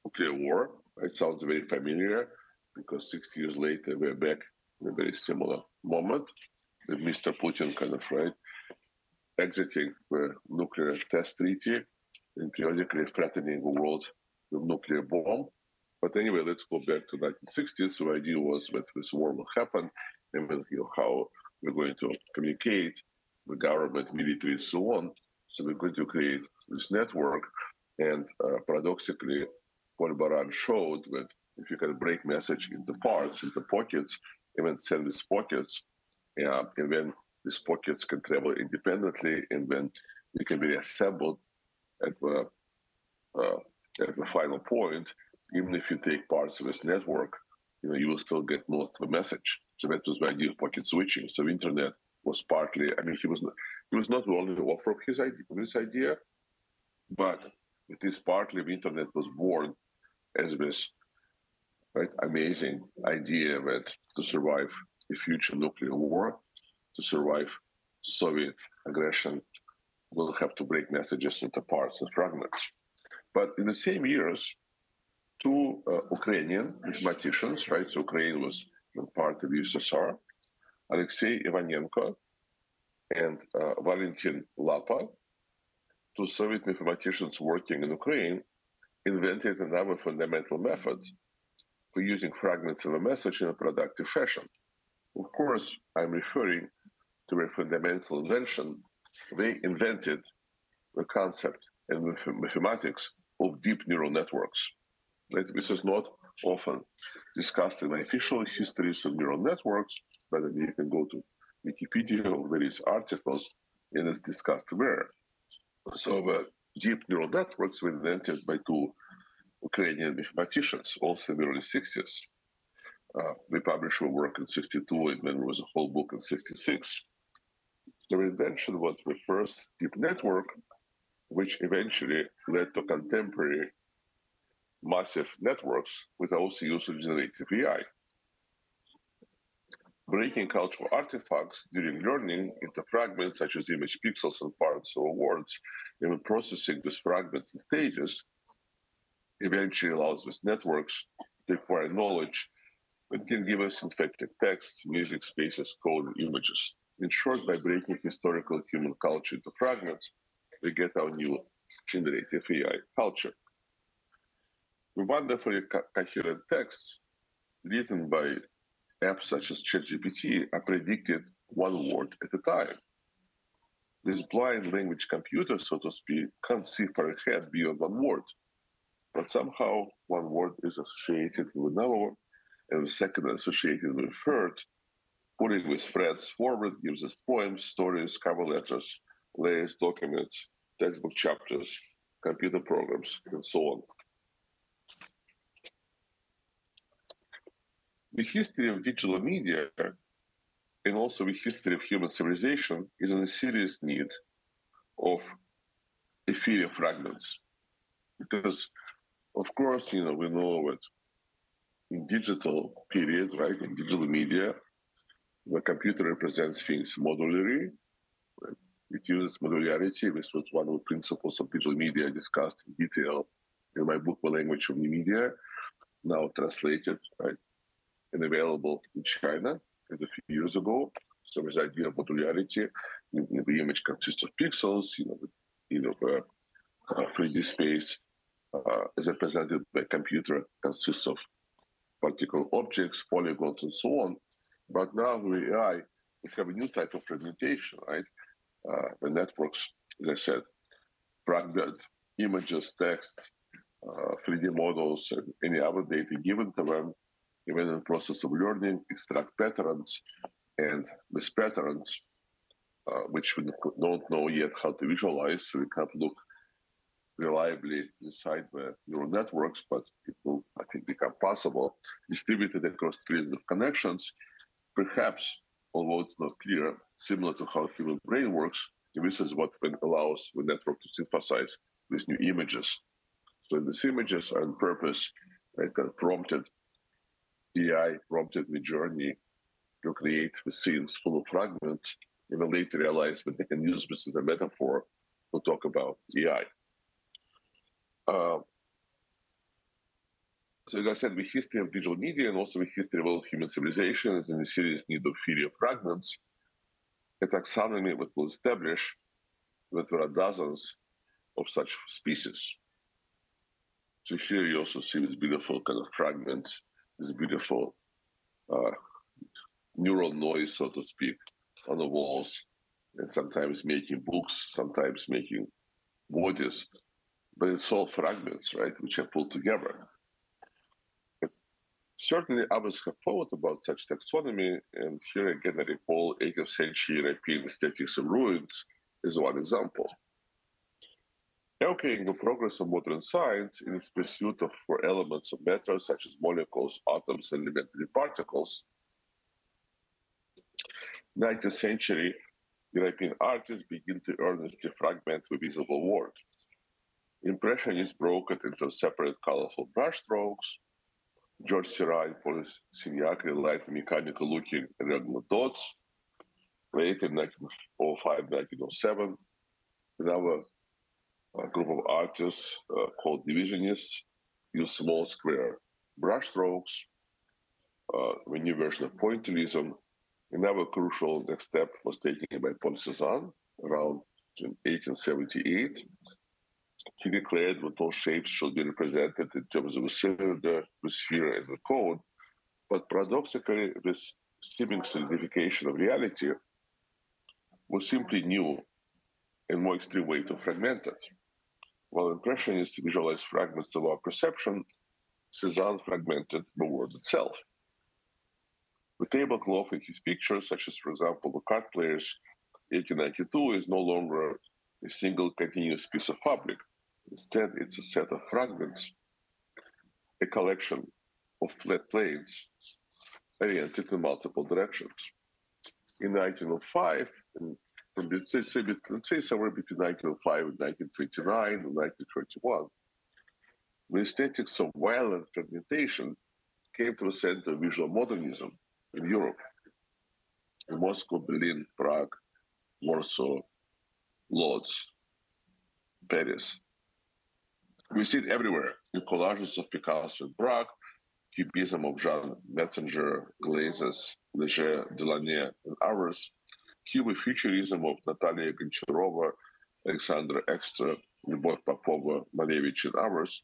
nuclear war. It sounds very familiar because 60 years later we're back in a very similar moment with Mr. Putin kind of exiting the nuclear test treaty and periodically threatening the world with nuclear bomb. But anyway, let's go back to 1960s. So the idea was that this war will happen, and then, how we're going to communicate, the government, military, so on. So we're going to create this network. And paradoxically, Paul Baran showed that if you can break message into parts, into pockets, and then send these pockets, and then these pockets can travel independently, and then they can be assembled at the final point. Even if you take parts of this network, you will still get most of the message. So that was the idea of pocket switching. So the internet was partly, he was not the only author of this idea, but it is partly the internet was born as this amazing idea that to survive a future nuclear war, to survive Soviet aggression, we'll have to break messages into parts and fragments. But in the same years, two Ukrainian mathematicians, right? So Ukraine was part of the USSR, Alexei Ivanenko and Valentin Lapa, two Soviet mathematicians working in Ukraine, invented another fundamental method for using fragments of a message in a productive fashion. Of course, I'm referring to a fundamental invention. They invented the concept and mathematics of deep neural networks. Right? This is not often discussed in the official histories of neural networks, but you can go to Wikipedia or various articles, and it's discussed there. So the deep neural networks were invented by two Ukrainian mathematicians, also in the early 60s. They published their work in 62, and then there was a whole book in 66. Their invention was the first deep network, which eventually led to contemporary massive networks with also use of generative AI. Breaking cultural artifacts during learning into fragments such as image pixels and parts or words, and then processing these fragments in stages eventually allows these networks to acquire knowledge that can give us infected text, music, spaces, code, and images. In short, by breaking historical human culture into fragments, we get our new generative AI culture. The wonderfully coherent texts written by apps such as ChatGPT are predicted one word at a time. This blind language computer, so to speak, can't see far ahead beyond one word. But somehow one word is associated with another word, and the second associated with a third. Putting with threads forward gives us poems, stories, cover letters, layers, documents, textbook chapters, computer programs, and so on. The history of digital media and also the history of human civilization is in a serious need of ethereal fragments. Because, of course, we know that in digital period, right, in digital media, the computer represents things modularly. Right? It uses modularity. This was one of the principles of digital media discussed in detail in my book, The Language of New Media, now translated, right, and available in China as a few years ago. So this idea of modularity, the image consists of pixels, 3D space as represented by a computer consists of particle objects, polygons, and so on. But now with AI, we have a new type of fragmentation, right? The networks, as I said, fragment images, text, 3D models, and any other data given to them, even in the process of learning, extract patterns, and these patterns, which we don't know yet how to visualize, so we can't look reliably inside the neural networks, but it will, I think, become possible, distributed across trillions of connections, perhaps, although it's not clear, similar to how human brain works, this is what allows the network to synthesize these new images. So these images are on purpose, like prompted AI, prompted the journey to create the scenes full of fragments, and then later realize that they can use this as a metaphor to talk about AI. So as I said, the history of digital media and also the history of all human civilization is in a serious need of theory of fragments, a taxonomy that will establish that there are dozens of such species. So here you also see this beautiful kind of fragments, this beautiful neural noise, so to speak, on the walls, and sometimes making books, sometimes making bodies, but it's all fragments, right, which are pulled together. But certainly others have thought about such taxonomy, and here again I recall 18th century European aesthetics of ruins is one example. Echoing the progress of modern science in its pursuit of for elements of matter, such as molecules, atoms, and elementary particles, 19th century European artists begin to earnestly fragment the visible world. Impressionists broke it into separate colorful brushstrokes. George Seurat and Paul Signac relied on mechanical-looking irregular dots. Later, in 1905, 1907, another group of artists called divisionists used small square brushstrokes, the new version of pointillism. Another crucial next step was taken by Paul Cézanne around 1878. He declared that all shapes should be represented in terms of a cylinder, the sphere, and the cone. But paradoxically, this seeming solidification of reality was simply new and more extreme way to fragment it. While Impressionists visualized fragments of our perception, Cézanne fragmented the world itself. The tablecloth in his pictures, such as, for example, the card players, 1892, is no longer a single continuous piece of fabric. Instead, it's a set of fragments, a collection of flat planes oriented in multiple directions. In 1905, let's say somewhere between 1905 and 1929 and 1921, the aesthetics of violent fragmentation came to the center of visual modernism in Europe. In Moscow, Berlin, Prague, Warsaw, Lodz, Paris. We see it everywhere in collages of Picasso in Prague, cubism of Jean Metzinger, Glazes, Leger, Delaunay, and others, Cubofuturism of Natalia Goncharova, Alexandra Extra, Lyubov Popova, Malevich, and others,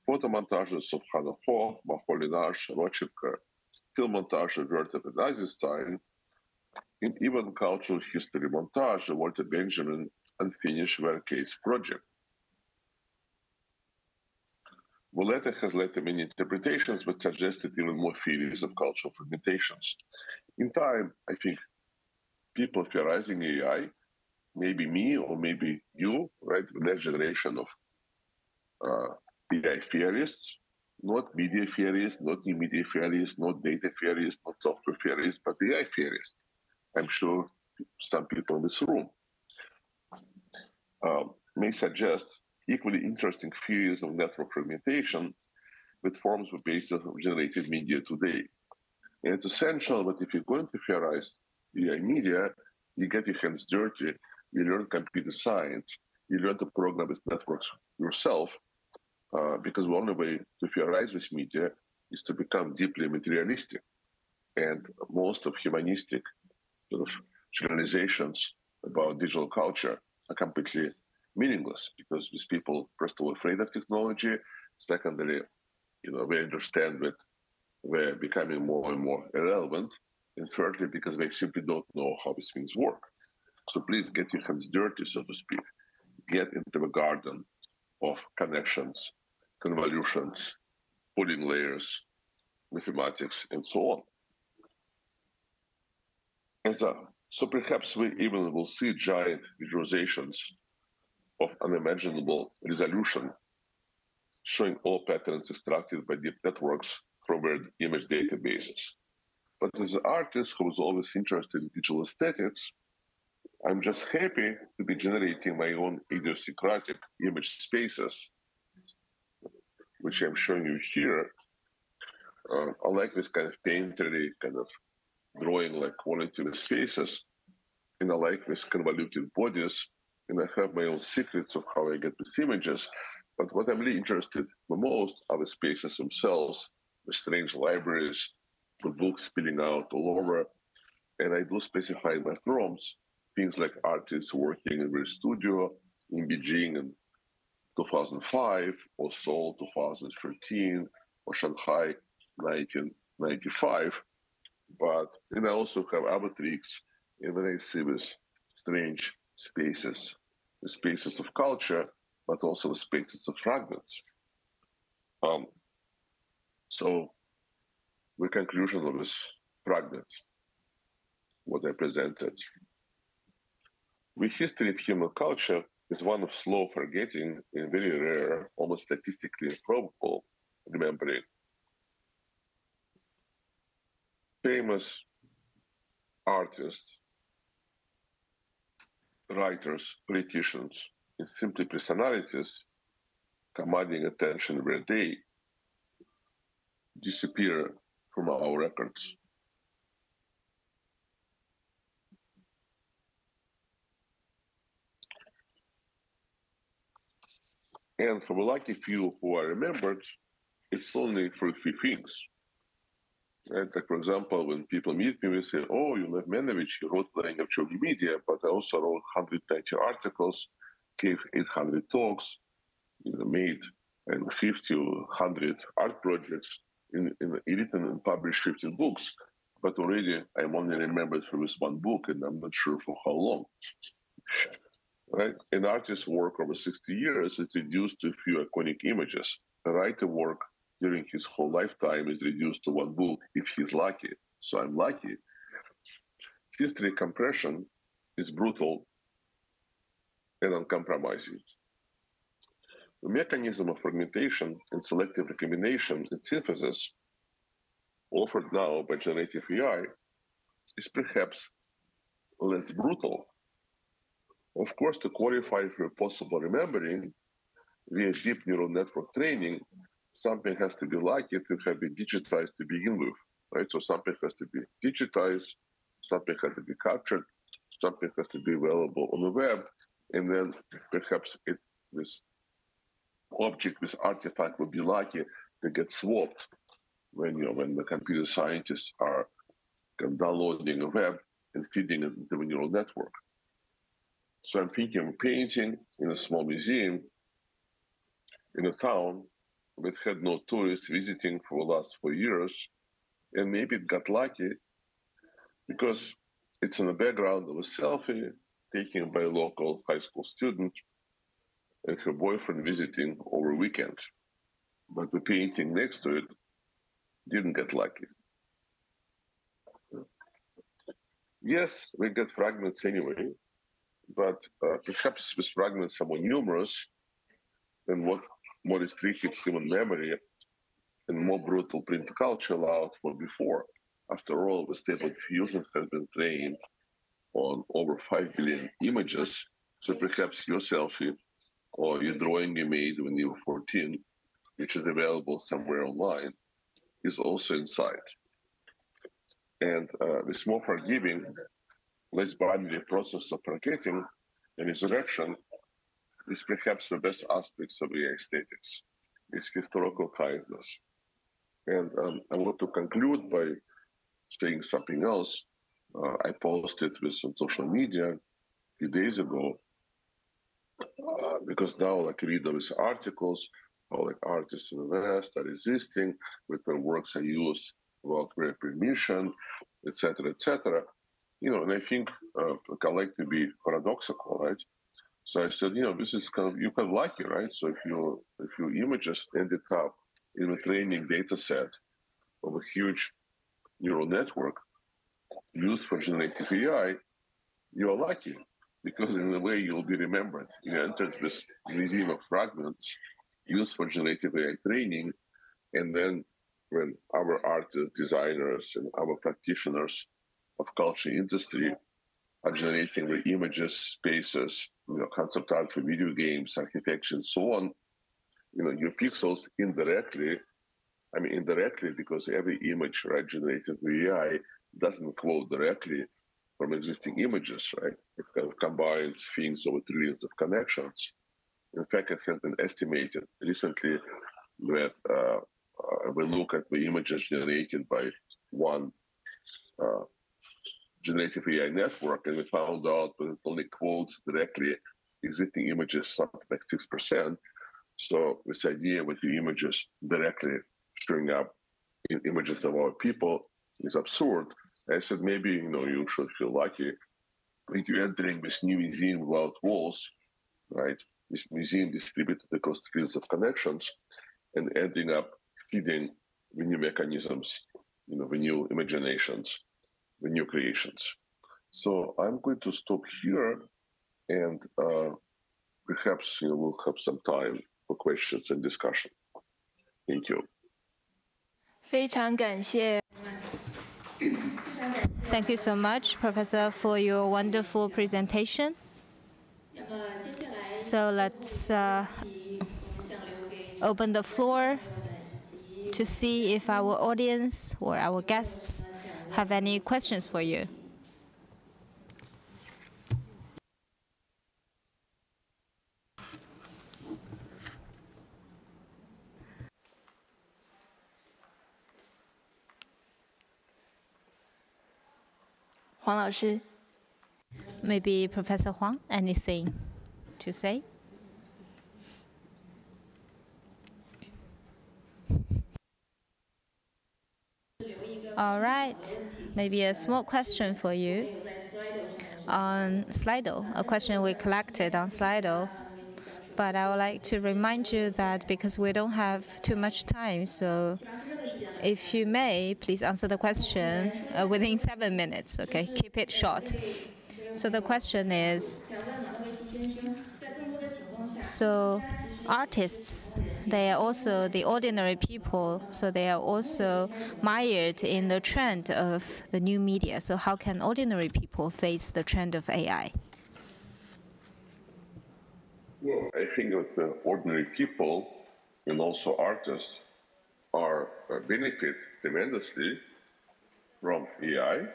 photomontages of Hannah Foch, Maholinage, Rodchenko, film montage of Werther and Eisenstein, and even cultural history montage of Walter Benjamin unfinished Vercade's project. The latter has led to many interpretations, but suggested even more theories of cultural fragmentations. In time, I think people theorizing AI, maybe me or maybe you, right, the next generation of AI theorists, not media theorists, not new media theorists, not data theorists, not software theorists, but AI theorists. I'm sure some people in this room may suggest equally interesting theories of network fragmentation with forms the basis of generated media today. And it's essential that if you're going to theorize AI media, you get your hands dirty, you learn computer science, you learn to program these networks yourself, because the only way to theorize this media is to become deeply materialistic. And most of humanistic sort of generalizations about digital culture are completely meaningless because these people, first of all, afraid of technology. Secondly, they understand that they're becoming more and more irrelevant. And thirdly, because they simply don't know how these things work. So please get your hands dirty, so to speak. Get into the garden of connections, convolutions, pooling layers, mathematics, and so on. And so perhaps we even will see giant visualizations of unimaginable resolution, showing all patterns extracted by deep networks from their image databases. But as an artist who was always interested in digital aesthetics, I'm just happy to be generating my own idiosyncratic image spaces, which I'm showing you here. I like this kind of painterly kind of drawing like qualitative spaces, and I like these convoluted bodies, and I have my own secrets of how I get these images. But what I'm really interested the most are the spaces themselves, the strange libraries, the books spilling out all over. And I do specify in my prompts things like artists working in their studio in Beijing in 2005, or Seoul 2013, or Shanghai 1995. But I also have other tricks, and when I see these strange spaces, the spaces of culture, but also the spaces of fragments. So the conclusion of this fragment, what I presented. The history of human culture is one of slow forgetting and very rare, almost statistically improbable remembering. Famous artists, writers, politicians, and simply personalities commanding attention every day disappear from our records. And for the lucky few who are remembered, it's only for a few things. Right? Like, for example, when people meet me, they say, oh, you Lev Menovich, you wrote the language of the media, but I also wrote 190 articles, gave 800 talks, made 50 or 100 art projects, written and published 15 books. But already I'm only remembered for this one book, and I'm not sure for how long. Right? An artist's work over 60 years is reduced to a few iconic images. A writer's work during his whole lifetime is reduced to one book if he's lucky. So I'm lucky. History compression is brutal and uncompromising. The mechanism of fragmentation and selective recombination and synthesis offered now by generative AI is perhaps less brutal. Of course, to qualify for possible remembering via deep neural network training, something has to be lucky to have been digitized to begin with, right? So something has to be digitized, something has to be captured, something has to be available on the web, and then perhaps this object, this artifact will be lucky to get swapped when the computer scientists are downloading a web and feeding it into the neural network. So I'm thinking of a painting in a small museum in a town that had no tourists visiting for the last 4 years, and maybe it got lucky because it's in the background of a selfie taken by a local high school student and her boyfriend visiting over a weekend. But the painting next to it didn't get lucky. Yes, we get fragments anyway, but perhaps these fragments are more numerous than what more restricted human memory and more brutal print culture allowed for before. After all, the Stable Diffusion has been trained on over 5 billion images, so perhaps your selfie or your drawing you made when you were 14, which is available somewhere online, is also inside. And this more forgiving, less binary process of forgetting and resurrection is perhaps the best aspects of AI aesthetics, its historical kindness. And I want to conclude by saying something else. I posted this on social media a few days ago. because now, like, you read those articles, how like artists in the West are resisting, with their works are used without their permission, etc., etc. You know, and I think I like to be paradoxical, right? So I said, you know, this is kind of, you can lucky, right? So if your images ended up in a training data set of a huge neural network used for generative AI, you are lucky, because in a way you'll be remembered. You entered this museum of fragments used for generative AI training, and then when our artists, designers, and our practitioners of culture industry are generating the images, spaces, you know, concept art for video games, architecture, and so on, you know, your pixels indirectly, because every image, right, generated with AI doesn't quote directly from existing images, right? It kind of combines things over trillions of connections. In fact, it has been estimated recently that we look at the images generated by one generative AI network, and we found out that it only quotes directly existing images, something like 6%. So this idea with the images directly showing up in images of our people is absurd. I said, maybe, you know, you should feel lucky when you're entering this new museum without walls, right? This museum distributed across fields of connections and ending up feeding the new mechanisms, you know, the new imaginations, the new creations. So I'm going to stop here, and perhaps, you know, we'll have some time for questions and discussion. Thank you. 非常感谢。 Thank you so much, Professor, for your wonderful presentation. So let's open the floor to see if our audience or our guests have any questions for you. Maybe Professor Huang, anything to say? All right, maybe a small question for you on Slido, a question we collected on Slido. But I would like to remind you that because we don't have too much time, so if you may, please answer the question within 7 minutes, okay? Keep it short. So the question is, so artists, they are also the ordinary people, so they are also mired in the trend of the new media. So how can ordinary people face the trend of AI? Well, I think that the ordinary people and also artists are benefit tremendously from AI,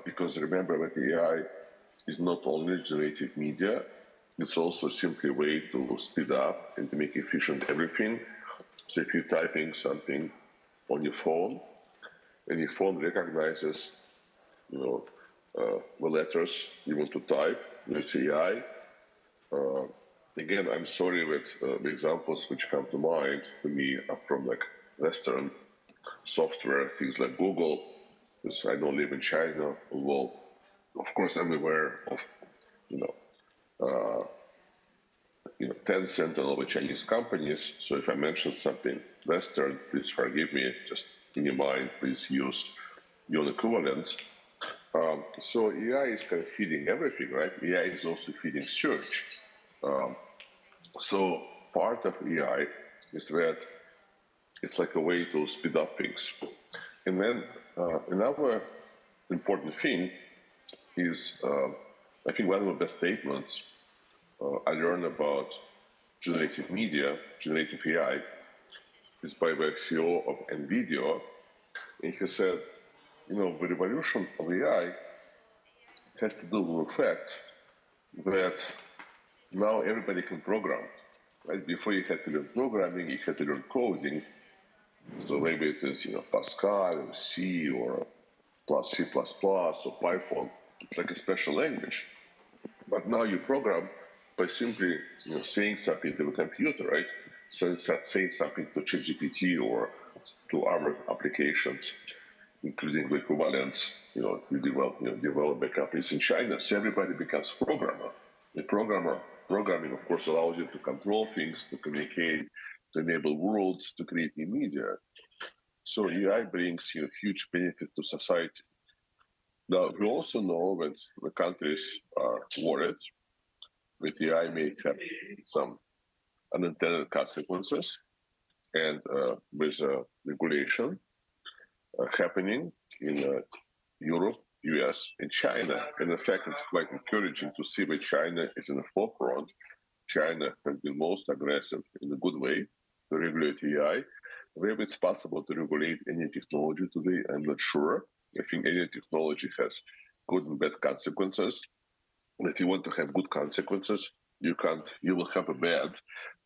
because remember that AI is not only generative media, it's also simply a way to speed up and to make efficient everything. So if you're typing something on your phone, and your phone recognizes, you know, the letters you want to type, it's AI. Again, I'm sorry that the examples which come to mind to me are from like Western software, things like Google, because I don't live in China. Well, of course, I'm aware of, Tencent and all the Chinese companies. So if I mention something Western, please forgive me. Just in your mind, please use your equivalents. So AI is kind of feeding everything, right? AI is also feeding search. So part of AI is that it's like a way to speed up things. And then another important thing is, I think one of the best statements I learned about generative media, generative AI, is by the CEO of NVIDIA. And he said, the revolution of AI has to do with the fact that now everybody can program, right? Before you had to learn programming, you had to learn coding. So maybe it is, Pascal or C or C++ or Python. It's like a special language. But now you program by simply saying something to the computer, right? So saying something to ChatGPT or to our applications, including the equivalents, we develop companies in China. So everybody becomes programmer. The programming, of course, allows you to control things, to communicate, to enable worlds, to create new media. So AI brings huge benefits to society. Now, we also know that the countries are worried that AI may have some unintended consequences, and with regulation happening in Europe, US, and China. And in fact, it's quite encouraging to see that China is in the forefront. China has been most aggressive in a good way to regulate AI. Whether it's possible to regulate any technology today, I'm not sure. I think any technology has good and bad consequences. If you want to have good consequences, you will have a bad,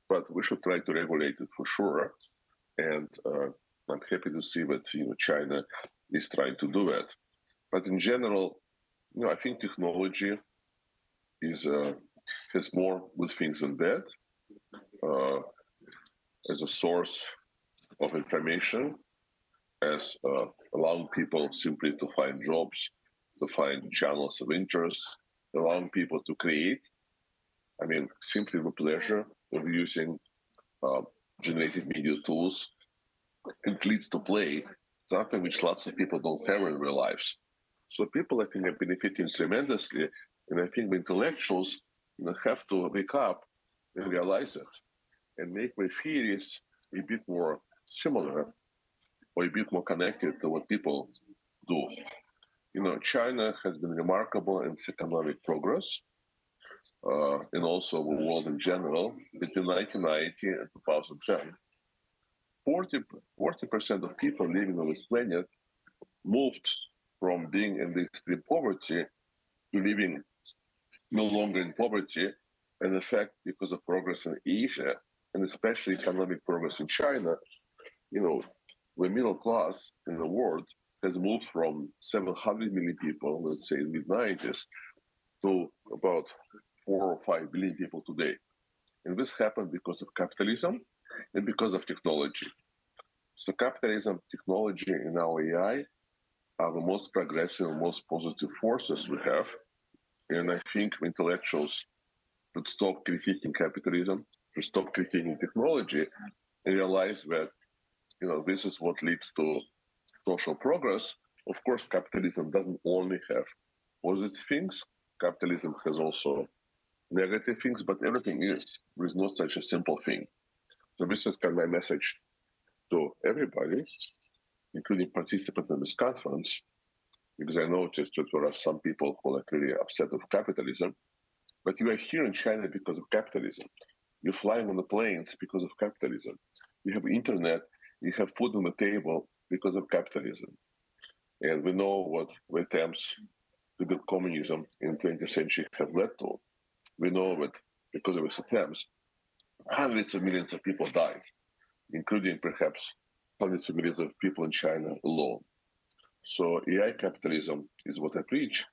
but we should try to regulate it for sure. And I'm happy to see that China is trying to do that. But in general, I think technology has more good things than bad. As a source of information, as allowing people simply to find jobs, to find channels of interest, allowing people to create. I mean, simply the pleasure of using generative media tools, it leads to play, something which lots of people don't have in their lives. So people, I think, are benefiting tremendously, and I think the intellectuals have to wake up and realize it, and make their theories a bit more similar or a bit more connected to what people do. China has been remarkable in its economic progress, and also the world in general. Between 1990 and 2010, 40% of people living on this planet moved from being in the extreme poverty to living no longer in poverty, and in fact, because of progress in Asia, and especially economic progress in China, the middle class in the world has moved from 700 million people, let's say in the mid-90s, to about 4 or 5 billion people today. And this happened because of capitalism and because of technology. So capitalism, technology, and now AI are the most progressive, most positive forces we have. And I think intellectuals should stop critiquing capitalism, should stop critiquing technology, and realize that this is what leads to social progress. Of course, capitalism doesn't only have positive things. Capitalism has also negative things, but everything is. There is no such a simple thing. So this is kind of my message to everybody, including participants in this conference, because I noticed that there are some people who are really upset with capitalism, but you are here in China because of capitalism. You're flying on the planes because of capitalism. You have internet, you have food on the table because of capitalism. And we know what the attempts to build communism in the 20th century have led to. We know that because of its attempts, hundreds of millions of people died, including perhaps hundreds of millions of people in China alone. So AI capitalism is what I preach.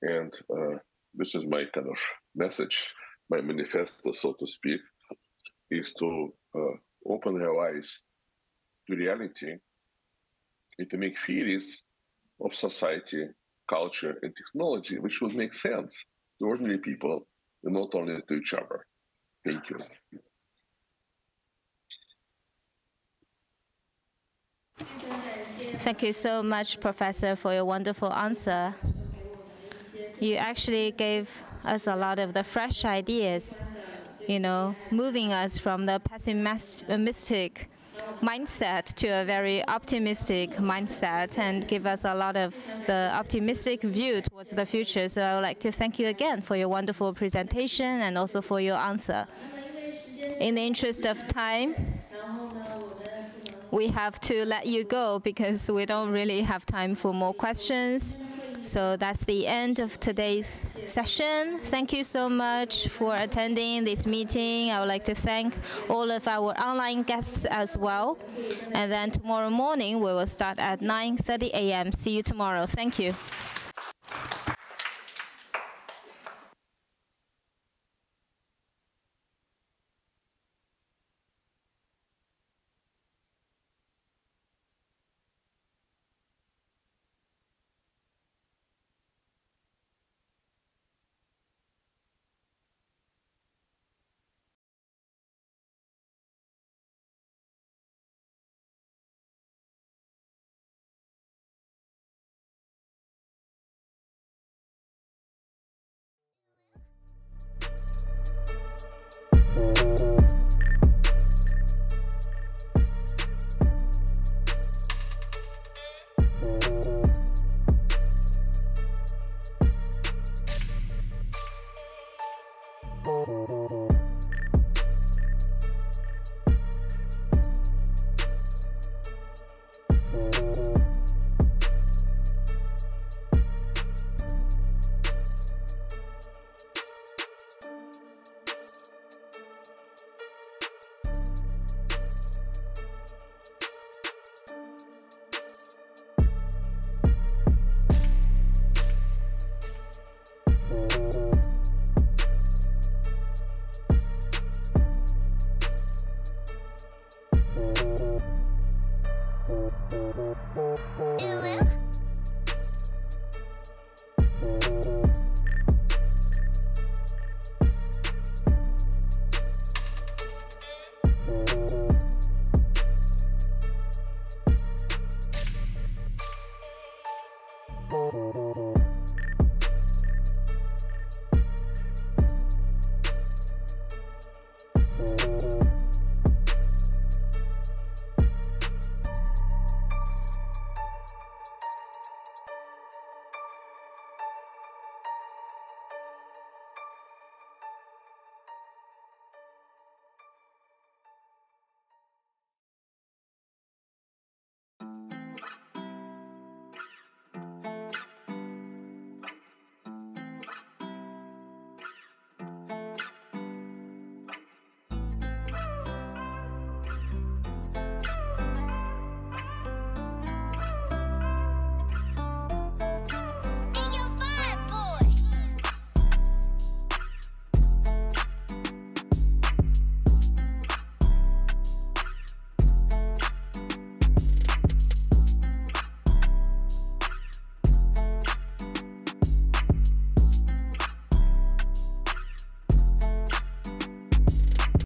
And this is my kind of message, my manifesto, so to speak, is to open our eyes to reality and to make theories of society, culture, and technology, which would make sense to ordinary people and not only to each other. Thank you. Thank you so much, Professor, for your wonderful answer. You actually gave us a lot of the fresh ideas, moving us from the pessimistic mindset to a very optimistic mindset and give us a lot of the optimistic view towards the future. So I would like to thank you again for your wonderful presentation and also for your answer. In the interest of time, we have to let you go because we don't really have time for more questions. So that's the end of today's session. Thank you so much for attending this meeting. I would like to thank all of our online guests as well. And then tomorrow morning, we will start at 9:30 a.m. See you tomorrow. Thank you. You will